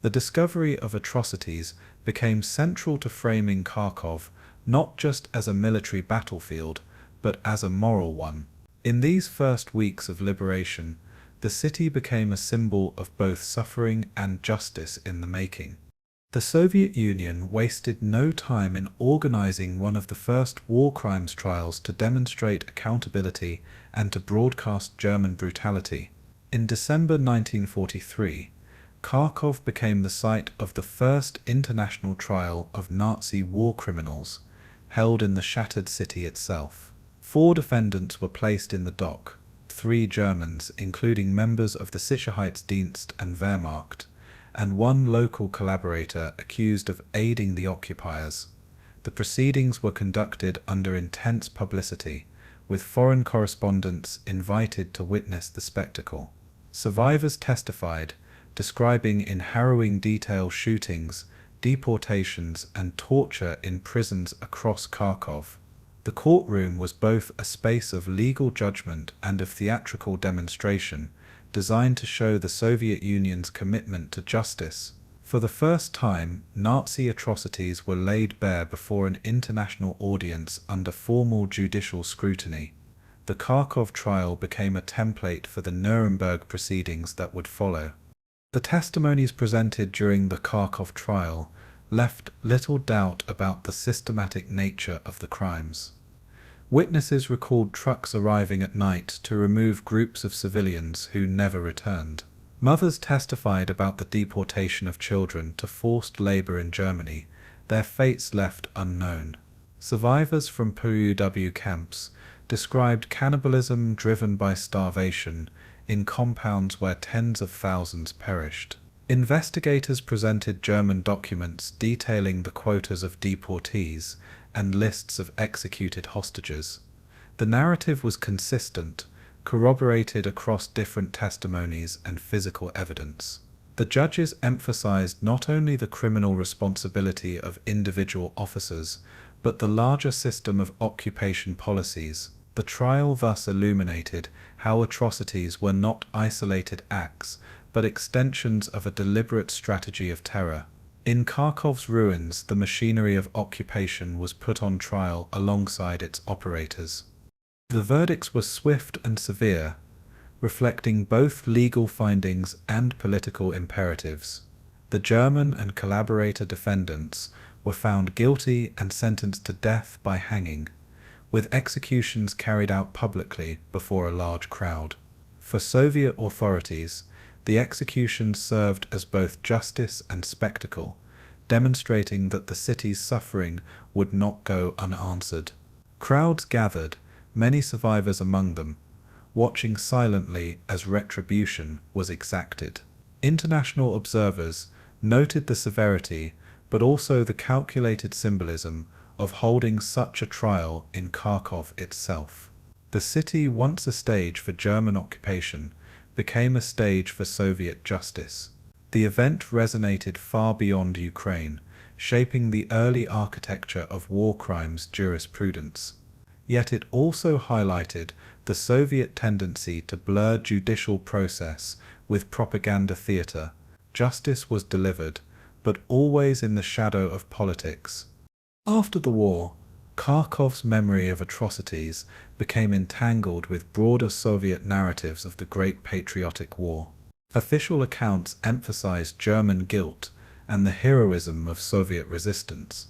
The discovery of atrocities became central to framing Kharkov not just as a military battlefield, but as a moral one. In these first weeks of liberation, the city became a symbol of both suffering and justice in the making. The Soviet Union wasted no time in organizing one of the first war crimes trials to demonstrate accountability and to broadcast German brutality. In December 1943, Kharkov became the site of the first international trial of Nazi war criminals, held in the shattered city itself. 4 defendants were placed in the dock, 3 Germans, including members of the Sicherheitsdienst and Wehrmacht, and 1 local collaborator accused of aiding the occupiers. The proceedings were conducted under intense publicity, with foreign correspondents invited to witness the spectacle. Survivors testified, describing in harrowing detail shootings, deportations, and torture in prisons across Kharkov. The courtroom was both a space of legal judgment and of theatrical demonstration, designed to show the Soviet Union's commitment to justice. For the first time, Nazi atrocities were laid bare before an international audience under formal judicial scrutiny. The Kharkov trial became a template for the Nuremberg proceedings that would follow. The testimonies presented during the Kharkov trial left little doubt about the systematic nature of the crimes. Witnesses recalled trucks arriving at night to remove groups of civilians who never returned. Mothers testified about the deportation of children to forced labor in Germany, their fates left unknown. Survivors from POW camps described cannibalism driven by starvation in compounds where tens of thousands perished. Investigators presented German documents detailing the quotas of deportees and lists of executed hostages. The narrative was consistent, corroborated across different testimonies and physical evidence. The judges emphasized not only the criminal responsibility of individual officers, but the larger system of occupation policies. The trial thus illuminated how atrocities were not isolated acts, but extensions of a deliberate strategy of terror. In Kharkov's ruins, the machinery of occupation was put on trial alongside its operators. The verdicts were swift and severe, reflecting both legal findings and political imperatives. The German and collaborator defendants were found guilty and sentenced to death by hanging, with executions carried out publicly before a large crowd. For Soviet authorities, the executions served as both justice and spectacle, demonstrating that the city's suffering would not go unanswered. Crowds gathered, many survivors among them, watching silently as retribution was exacted. International observers noted the severity, but also the calculated symbolism of holding such a trial in Kharkov itself. The city, once a stage for German occupation, became a stage for Soviet justice. The event resonated far beyond Ukraine, shaping the early architecture of war crimes jurisprudence. Yet it also highlighted the Soviet tendency to blur judicial process with propaganda theater. Justice was delivered, but always in the shadow of politics. After the war, Kharkov's memory of atrocities became entangled with broader Soviet narratives of the Great Patriotic War. Official accounts emphasized German guilt and the heroism of Soviet resistance,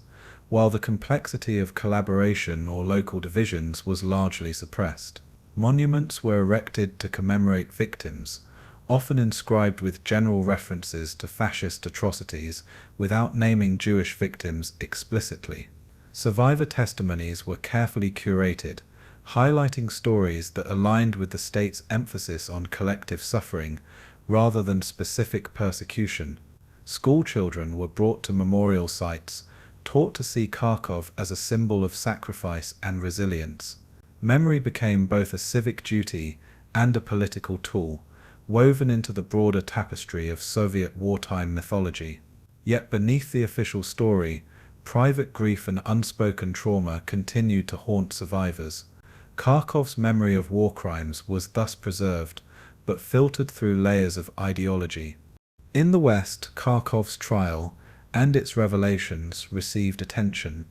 while the complexity of collaboration or local divisions was largely suppressed. Monuments were erected to commemorate victims, often inscribed with general references to fascist atrocities without naming Jewish victims explicitly. Survivor testimonies were carefully curated, highlighting stories that aligned with the state's emphasis on collective suffering rather than specific persecution. Schoolchildren were brought to memorial sites, taught to see Kharkov as a symbol of sacrifice and resilience. Memory became both a civic duty and a political tool, woven into the broader tapestry of Soviet wartime mythology. Yet beneath the official story, private grief and unspoken trauma continued to haunt survivors. Kharkov's memory of war crimes was thus preserved, but filtered through layers of ideology. In the West, Kharkov's trial and its revelations received attention,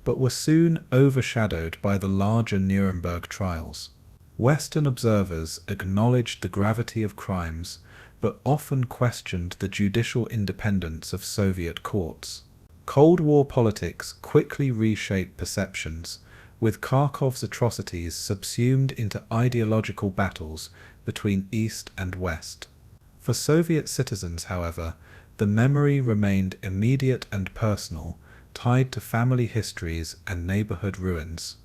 but were soon overshadowed by the larger Nuremberg trials. Western observers acknowledged the gravity of crimes, but often questioned the judicial independence of Soviet courts. Cold War politics quickly reshaped perceptions, with Kharkov's atrocities subsumed into ideological battles between East and West. For Soviet citizens, however, the memory remained immediate and personal, tied to family histories and neighborhood ruins.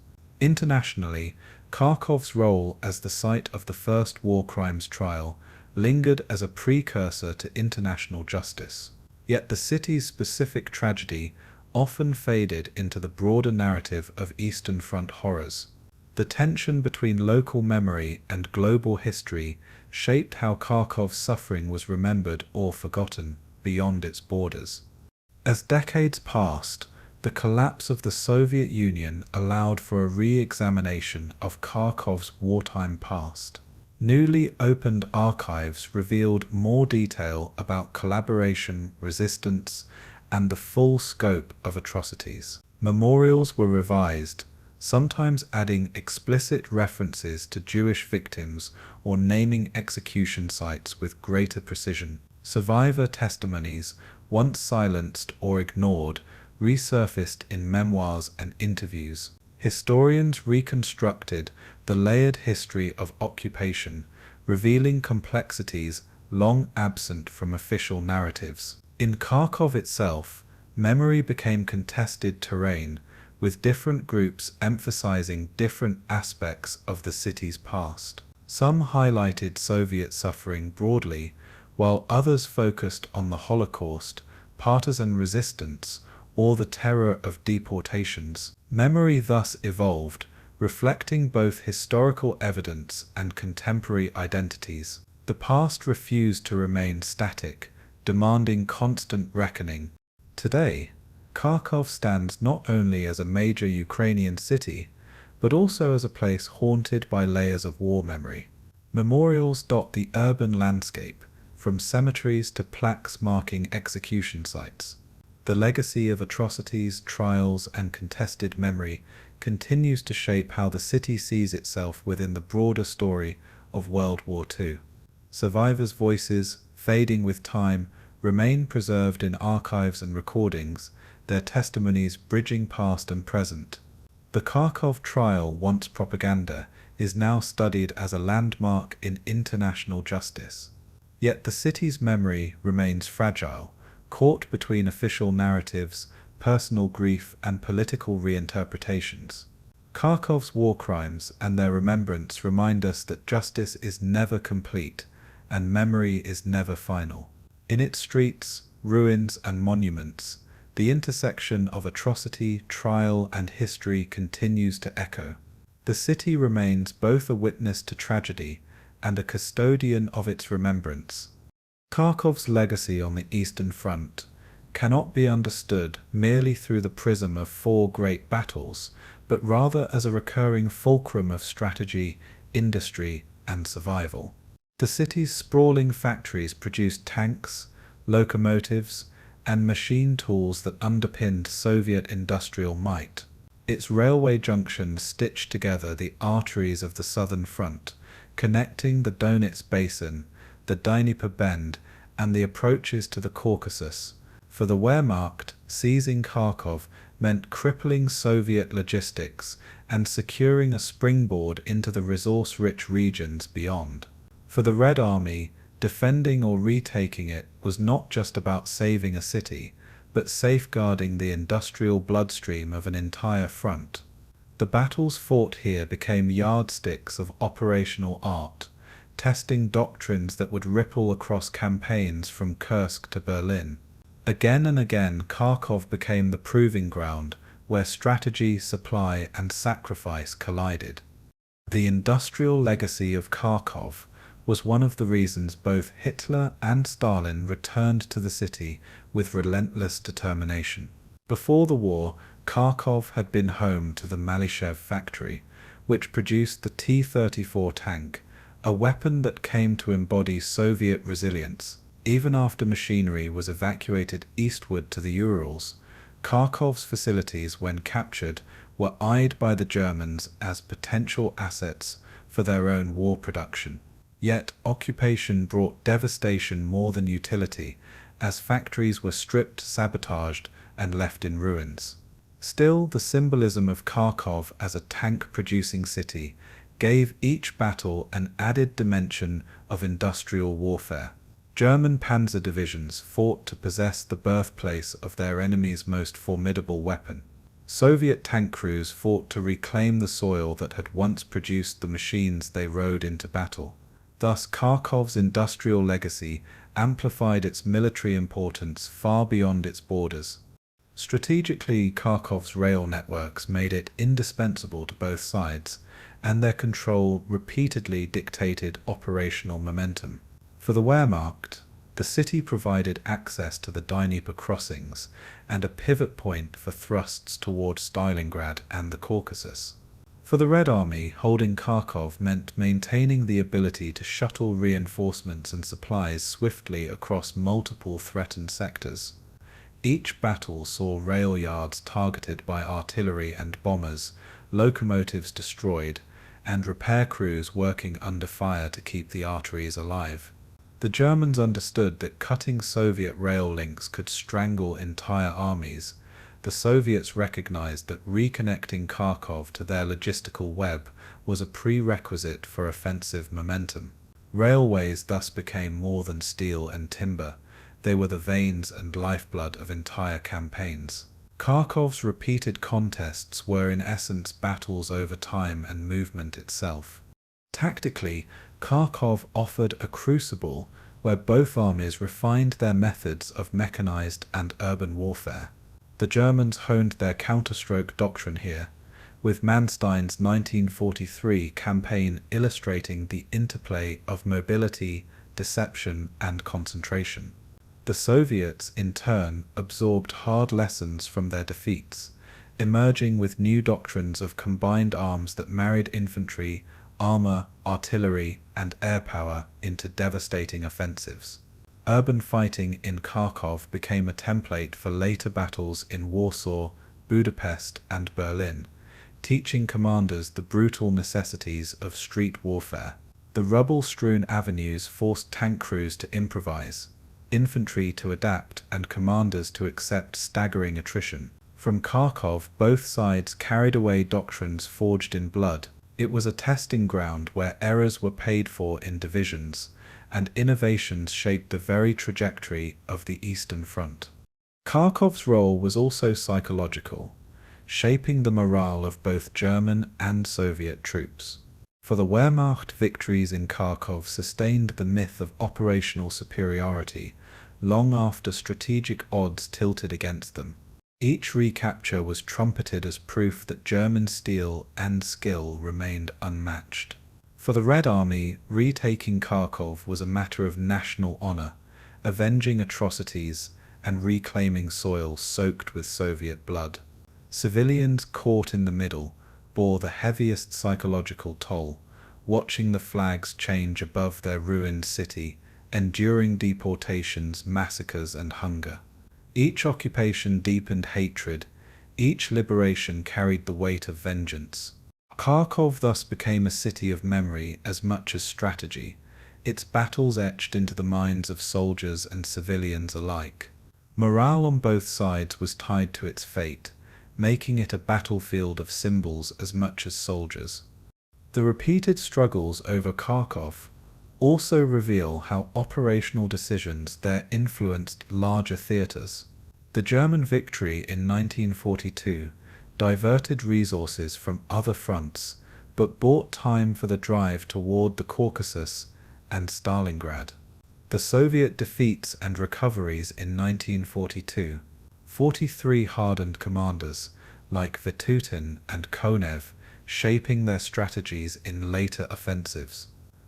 Internationally, Kharkov's role as the site of the first war crimes trial lingered as a precursor to international justice. Yet the city's specific tragedy often faded into the broader narrative of Eastern Front horrors. The tension between local memory and global history shaped how Kharkov's suffering was remembered or forgotten beyond its borders. As decades passed, the collapse of the Soviet Union allowed for a re-examination of Kharkov's wartime past. Newly opened archives revealed more detail about collaboration, resistance, and the full scope of atrocities. Memorials were revised, sometimes adding explicit references to Jewish victims or naming execution sites with greater precision. Survivor testimonies, once silenced or ignored, resurfaced in memoirs and interviews. Historians reconstructed the layered history of occupation, revealing complexities long absent from official narratives. In Kharkov itself, memory became contested terrain, with different groups emphasizing different aspects of the city's past. Some highlighted Soviet suffering broadly, while others focused on the Holocaust, partisan resistance, or the terror of deportations. Memory thus evolved, reflecting both historical evidence and contemporary identities. The past refused to remain static, demanding constant reckoning. Today, Kharkov stands not only as a major Ukrainian city, but also as a place haunted by layers of war memory. Memorials dot the urban landscape, from cemeteries to plaques marking execution sites. The legacy of atrocities, trials, and contested memory continues to shape how the city sees itself within the broader story of World War II. Survivors' voices, fading with time, remain preserved in archives and recordings, their testimonies bridging past and present. The Kharkov trial, once propaganda, is now studied as a landmark in international justice. Yet the city's memory remains fragile, caught between official narratives, personal grief, and political reinterpretations. Kharkov's war crimes and their remembrance remind us that justice is never complete, and memory is never final. In its streets, ruins, and monuments, the intersection of atrocity, trial, and history continues to echo. The city remains both a witness to tragedy and a custodian of its remembrance. Kharkov's legacy on the Eastern Front cannot be understood merely through the prism of 4 great battles, but rather as a recurring fulcrum of strategy, industry, and survival. The city's sprawling factories produced tanks, locomotives, and machine tools that underpinned Soviet industrial might. Its railway junctions stitched together the arteries of the Southern Front, connecting the Donets Basin, the Dnieper Bend, and the approaches to the Caucasus. For the Wehrmacht, seizing Kharkov meant crippling Soviet logistics and securing a springboard into the resource-rich regions beyond. For the Red Army, defending or retaking it was not just about saving a city, but safeguarding the industrial bloodstream of an entire front. The battles fought here became yardsticks of operational art, testing doctrines that would ripple across campaigns from Kursk to Berlin. Again and again, Kharkov became the proving ground where strategy, supply, and sacrifice collided. The industrial legacy of Kharkov was one of the reasons both Hitler and Stalin returned to the city with relentless determination. Before the war, Kharkov had been home to the Malishev factory, which produced the T-34 tank, a weapon that came to embody Soviet resilience. Even after machinery was evacuated eastward to the Urals, Kharkov's facilities, when captured, were eyed by the Germans as potential assets for their own war production. Yet occupation brought devastation more than utility, as factories were stripped, sabotaged, and left in ruins. Still, the symbolism of Kharkov as a tank-producing city gave each battle an added dimension of industrial warfare. German panzer divisions fought to possess the birthplace of their enemy's most formidable weapon. Soviet tank crews fought to reclaim the soil that had once produced the machines they rode into battle. Thus, Kharkov's industrial legacy amplified its military importance far beyond its borders. Strategically, Kharkov's rail networks made it indispensable to both sides, and their control repeatedly dictated operational momentum. For the Wehrmacht, the city provided access to the Dnieper crossings and a pivot point for thrusts toward Stalingrad and the Caucasus. For the Red Army, holding Kharkov meant maintaining the ability to shuttle reinforcements and supplies swiftly across multiple threatened sectors. Each battle saw rail yards targeted by artillery and bombers, locomotives destroyed, and repair crews working under fire to keep the arteries alive. The Germans understood that cutting Soviet rail links could strangle entire armies. The Soviets recognized that reconnecting Kharkov to their logistical web was a prerequisite for offensive momentum. Railways thus became more than steel and timber. They were the veins and lifeblood of entire campaigns. Kharkov's repeated contests were in essence battles over time and movement itself. Tactically, Kharkov offered a crucible where both armies refined their methods of mechanized and urban warfare. The Germans honed their counterstroke doctrine here, with Manstein's 1943 campaign illustrating the interplay of mobility, deception, and concentration. The Soviets, in turn, absorbed hard lessons from their defeats, emerging with new doctrines of combined arms that married infantry, armor, artillery, and air power into devastating offensives. Urban fighting in Kharkov became a template for later battles in Warsaw, Budapest, and Berlin, teaching commanders the brutal necessities of street warfare. The rubble-strewn avenues forced tank crews to improvise, infantry to adapt, and commanders to accept staggering attrition. From Kharkov, both sides carried away doctrines forged in blood. It was a testing ground where errors were paid for in divisions, and innovations shaped the very trajectory of the Eastern Front. Kharkov's role was also psychological, shaping the morale of both German and Soviet troops. For the Wehrmacht, victories in Kharkov sustained the myth of operational superiority long after strategic odds tilted against them. Each recapture was trumpeted as proof that German steel and skill remained unmatched. For the Red Army, retaking Kharkov was a matter of national honor, avenging atrocities and reclaiming soil soaked with Soviet blood. Civilians caught in the middle bore the heaviest psychological toll, watching the flags change above their ruined city, enduring deportations, massacres, and hunger. Each occupation deepened hatred, each liberation carried the weight of vengeance. Kharkov thus became a city of memory as much as strategy, its battles etched into the minds of soldiers and civilians alike. Morale on both sides was tied to its fate, making it a battlefield of symbols as much as soldiers. The repeated struggles over Kharkov also reveal how operational decisions there influenced larger theatres. The German victory in 1942 diverted resources from other fronts, but bought time for the drive toward the Caucasus and Stalingrad. The Soviet defeats and recoveries in 1942, 43 hardened commanders, like Vatutin and Konev, shaping their strategies in later offensives.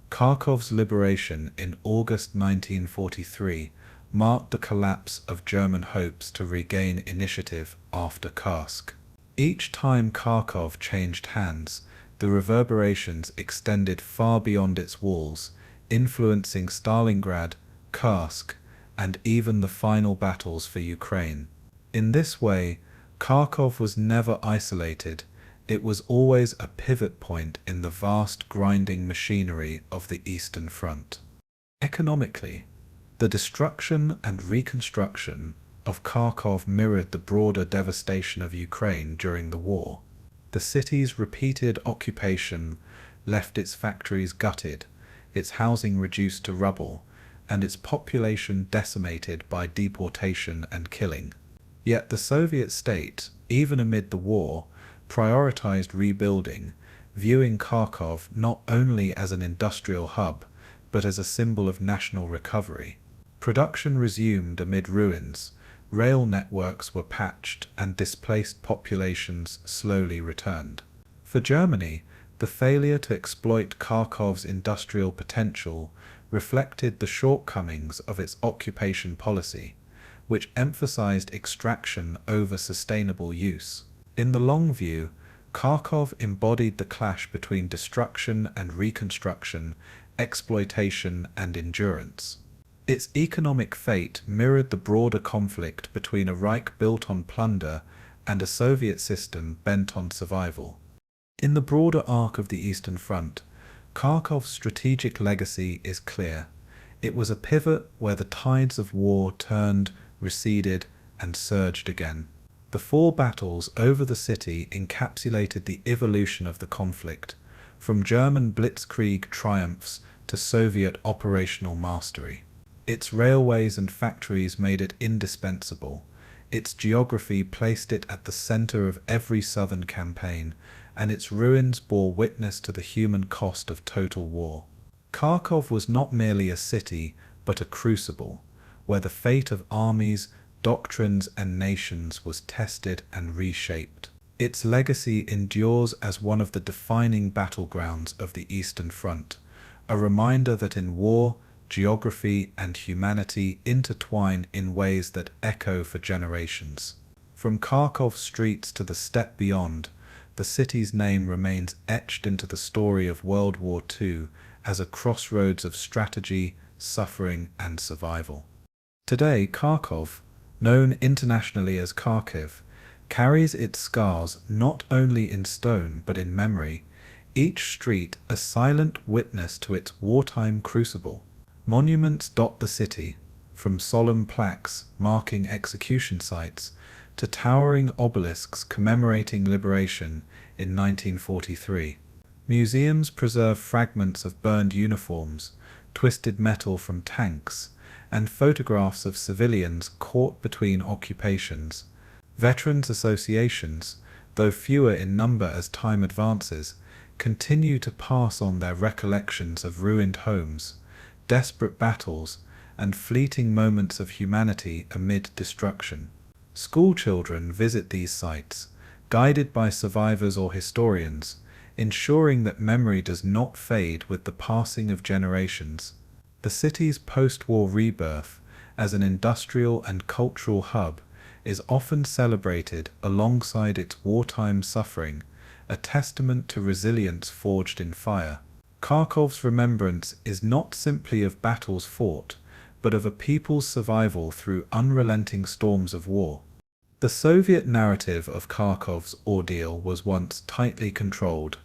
Kharkov's liberation in August 1943 marked the collapse of German hopes to regain initiative after Kursk. Each time Kharkov changed hands, the reverberations extended far beyond its walls, influencing Stalingrad, Kursk, and even the final battles for Ukraine. In this way, Kharkov was never isolated, it was always a pivot point in the vast grinding machinery of the Eastern Front. Economically, the destruction and reconstruction of Kharkov mirrored the broader devastation of Ukraine during the war. The city's repeated occupation left its factories gutted, its housing reduced to rubble, and its population decimated by deportation and killing. Yet the Soviet state, even amid the war, prioritized rebuilding, viewing Kharkov not only as an industrial hub, but as a symbol of national recovery. Production resumed amid ruins, rail networks were patched, and displaced populations slowly returned. For Germany, the failure to exploit Kharkov's industrial potential reflected the shortcomings of its occupation policy, which emphasized extraction over sustainable use. In the long view, Kharkov embodied the clash between destruction and reconstruction, exploitation and endurance. Its economic fate mirrored the broader conflict between a Reich built on plunder and a Soviet system bent on survival. In the broader arc of the Eastern Front, Kharkov's strategic legacy is clear. It was a pivot where the tides of war turned, receded, and surged again. The four battles over the city encapsulated the evolution of the conflict, from German blitzkrieg triumphs to Soviet operational mastery. Its railways and factories made it indispensable. Its geography placed it at the center of every southern campaign, and its ruins bore witness to the human cost of total war. Kharkov was not merely a city, but a crucible, where the fate of armies, doctrines, and nations was tested and reshaped. Its legacy endures as one of the defining battlegrounds of the Eastern Front, a reminder that in war, geography and humanity intertwine in ways that echo for generations. From Kharkov's streets to the steppe beyond, the city's name remains etched into the story of World War II as a crossroads of strategy, suffering, and survival. Today, Kharkov, known internationally as Kharkiv, carries its scars not only in stone but in memory, each street a silent witness to its wartime crucible. Monuments dot the city, from solemn plaques marking execution sites to towering obelisks commemorating liberation in 1943. Museums preserve fragments of burned uniforms, twisted metal from tanks, and photographs of civilians caught between occupations. Veterans associations, though fewer in number as time advances, continue to pass on their recollections of ruined homes, desperate battles, and fleeting moments of humanity amid destruction. Schoolchildren visit these sites, guided by survivors or historians, ensuring that memory does not fade with the passing of generations. The city's post-war rebirth, as an industrial and cultural hub, is often celebrated alongside its wartime suffering, a testament to resilience forged in fire. Kharkov's remembrance is not simply of battles fought, but of a people's survival through unrelenting storms of war. The Soviet narrative of Kharkov's ordeal was once tightly controlled,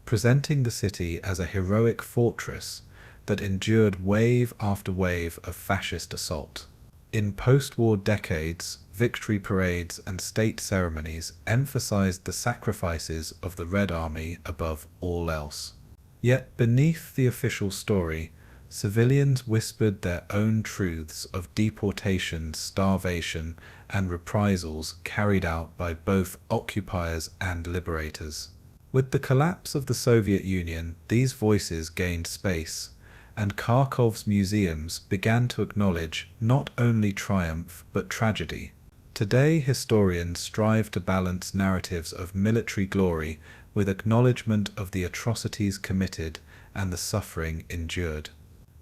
presenting the city as a heroic fortress that endured wave after wave of fascist assault. In post-war decades, victory parades and state ceremonies emphasized the sacrifices of the Red Army above all else. Yet beneath the official story, civilians whispered their own truths of deportation, starvation, and reprisals carried out by both occupiers and liberators. With the collapse of the Soviet Union, these voices gained space, and Kharkov's museums began to acknowledge not only triumph but tragedy. Today, historians strive to balance narratives of military glory with acknowledgement of the atrocities committed and the suffering endured.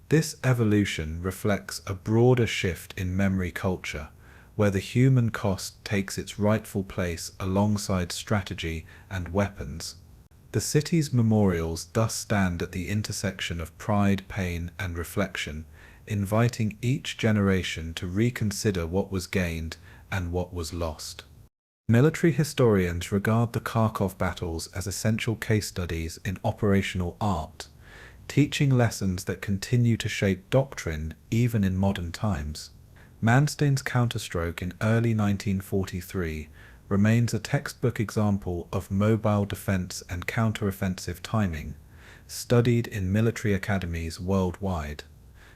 This evolution reflects a broader shift in memory culture, where the human cost takes its rightful place alongside strategy and weapons. The city's memorials thus stand at the intersection of pride, pain, and reflection, inviting each generation to reconsider what was gained and what was lost. Military historians regard the Kharkov battles as essential case studies in operational art, teaching lessons that continue to shape doctrine even in modern times. Manstein's Counterstroke in early 1943 remains a textbook example of mobile defense and counteroffensive timing, studied in military academies worldwide.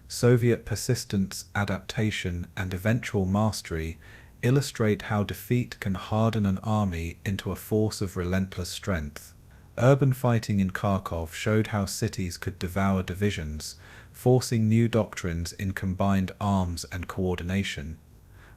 Soviet persistence, adaptation, and eventual mastery illustrate how defeat can harden an army into a force of relentless strength. Urban fighting in Kharkov showed how cities could devour divisions, forcing new doctrines in combined arms and coordination.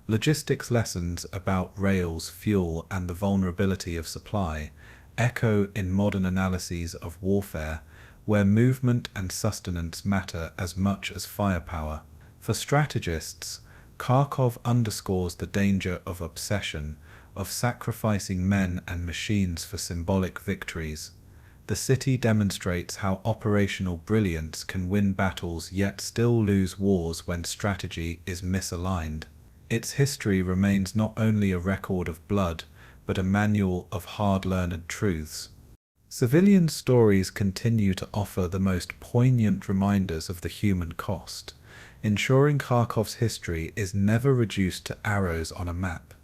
Logistics lessons about rails, fuel, and the vulnerability of supply echo in modern analyses of warfare, where movement and sustenance matter as much as firepower. For strategists, Kharkov underscores the danger of obsession, of sacrificing men and machines for symbolic victories. The city demonstrates how operational brilliance can win battles yet still lose wars when strategy is misaligned. Its history remains not only a record of blood, but a manual of hard-learned truths. Civilian stories continue to offer the most poignant reminders of the human cost, ensuring Kharkov's history is never reduced to arrows on a map.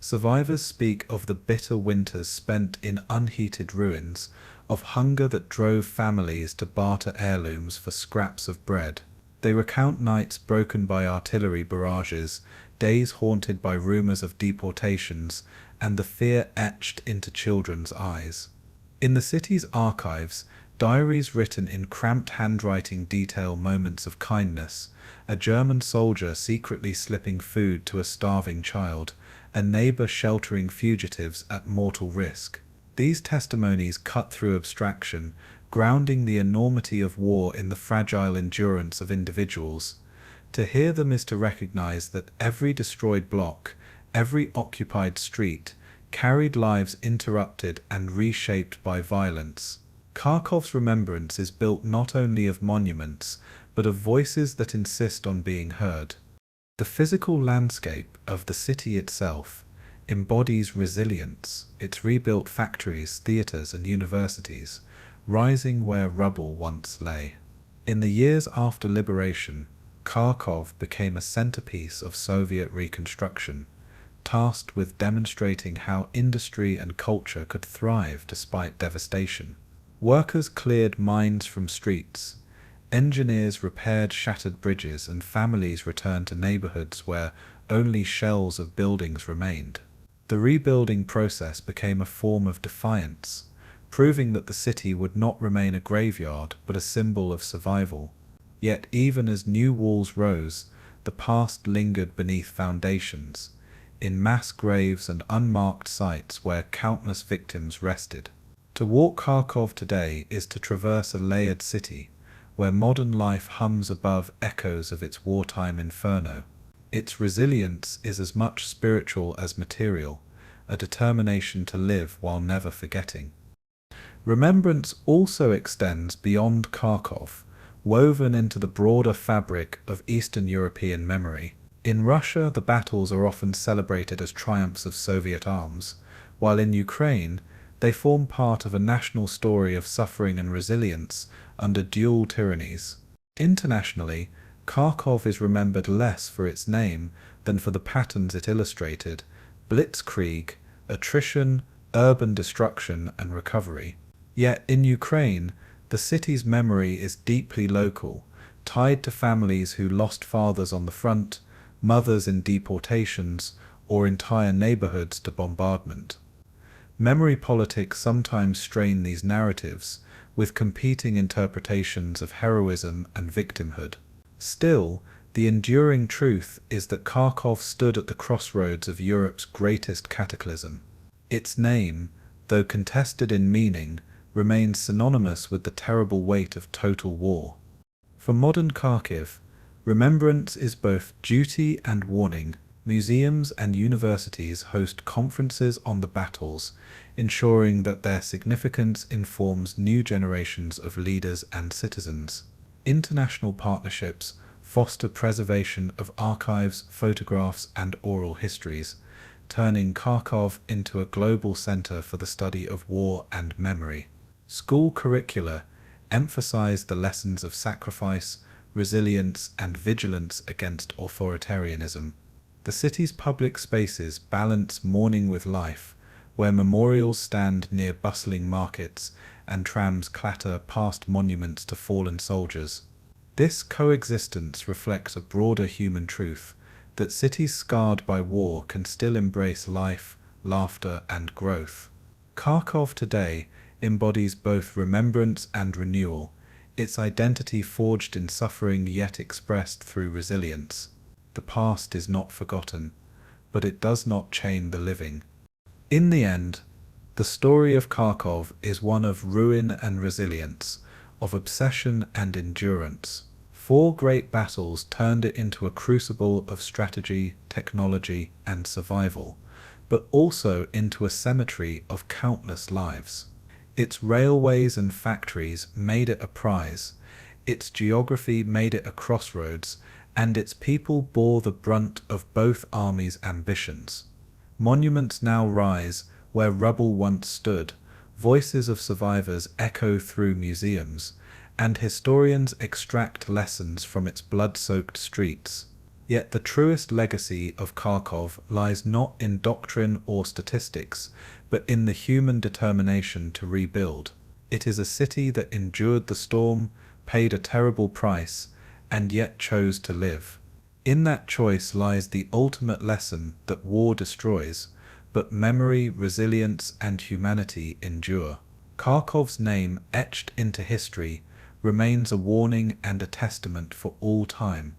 Survivors speak of the bitter winters spent in unheated ruins, of hunger that drove families to barter heirlooms for scraps of bread. They recount nights broken by artillery barrages, days haunted by rumors of deportations, and the fear etched into children's eyes. In the city's archives, diaries written in cramped handwriting detail moments of kindness, a German soldier secretly slipping food to a starving child, a neighbor sheltering fugitives at mortal risk. These testimonies cut through abstraction, grounding the enormity of war in the fragile endurance of individuals. To hear them is to recognize that every destroyed block, every occupied street, carried lives interrupted and reshaped by violence. Kharkov's remembrance is built not only of monuments, but of voices that insist on being heard. The physical landscape of the city itself embodies resilience, its rebuilt factories, theaters, and universities, rising where rubble once lay. In the years after liberation, Kharkov became a centerpiece of Soviet reconstruction, tasked with demonstrating how industry and culture could thrive despite devastation. Workers cleared mines from streets, engineers repaired shattered bridges, and families returned to neighborhoods where only shells of buildings remained. The rebuilding process became a form of defiance, proving that the city would not remain a graveyard but a symbol of survival. Yet even as new walls rose, the past lingered beneath foundations, in mass graves and unmarked sites where countless victims rested. To walk Kharkov today is to traverse a layered city, where modern life hums above echoes of its wartime inferno. Its resilience is as much spiritual as material, a determination to live while never forgetting. Remembrance also extends beyond Kharkov, woven into the broader fabric of Eastern European memory. In Russia, the battles are often celebrated as triumphs of Soviet arms, while in Ukraine, they form part of a national story of suffering and resilience under dual tyrannies. Internationally, Kharkov is remembered less for its name than for the patterns it illustrated: blitzkrieg, attrition, urban destruction, and recovery. Yet in Ukraine, the city's memory is deeply local, tied to families who lost fathers on the front, mothers in deportations, or entire neighborhoods to bombardment. Memory politics sometimes strain these narratives, with competing interpretations of heroism and victimhood. Still, the enduring truth is that Kharkov stood at the crossroads of Europe's greatest cataclysm. Its name, though contested in meaning, remains synonymous with the terrible weight of total war. For modern Kharkiv, remembrance is both duty and warning. Museums and universities host conferences on the battles, ensuring that their significance informs new generations of leaders and citizens. International partnerships foster preservation of archives, photographs, and oral histories, turning Kharkov into a global center for the study of war and memory. School curricula emphasize the lessons of sacrifice, resilience, and vigilance against authoritarianism. The city's public spaces balance mourning with life, where memorials stand near bustling markets and trams clatter past monuments to fallen soldiers. This coexistence reflects a broader human truth, that cities scarred by war can still embrace life, laughter, and growth. Kharkov today embodies both remembrance and renewal, its identity forged in suffering yet expressed through resilience. The past is not forgotten, but it does not chain the living. In the end, the story of Kharkov is one of ruin and resilience, of obsession and endurance. 4 great battles turned it into a crucible of strategy, technology, and survival, but also into a cemetery of countless lives. Its railways and factories made it a prize, its geography made it a crossroads, and its people bore the brunt of both armies' ambitions. Monuments now rise where rubble once stood, voices of survivors echo through museums, and historians extract lessons from its blood-soaked streets. Yet the truest legacy of Kharkov lies not in doctrine or statistics, but in the human determination to rebuild. It is a city that endured the storm, paid a terrible price, and yet chose to live. In that choice lies the ultimate lesson that war destroys, but memory, resilience, and humanity endure. Kharkov's name, etched into history, remains a warning and a testament for all time.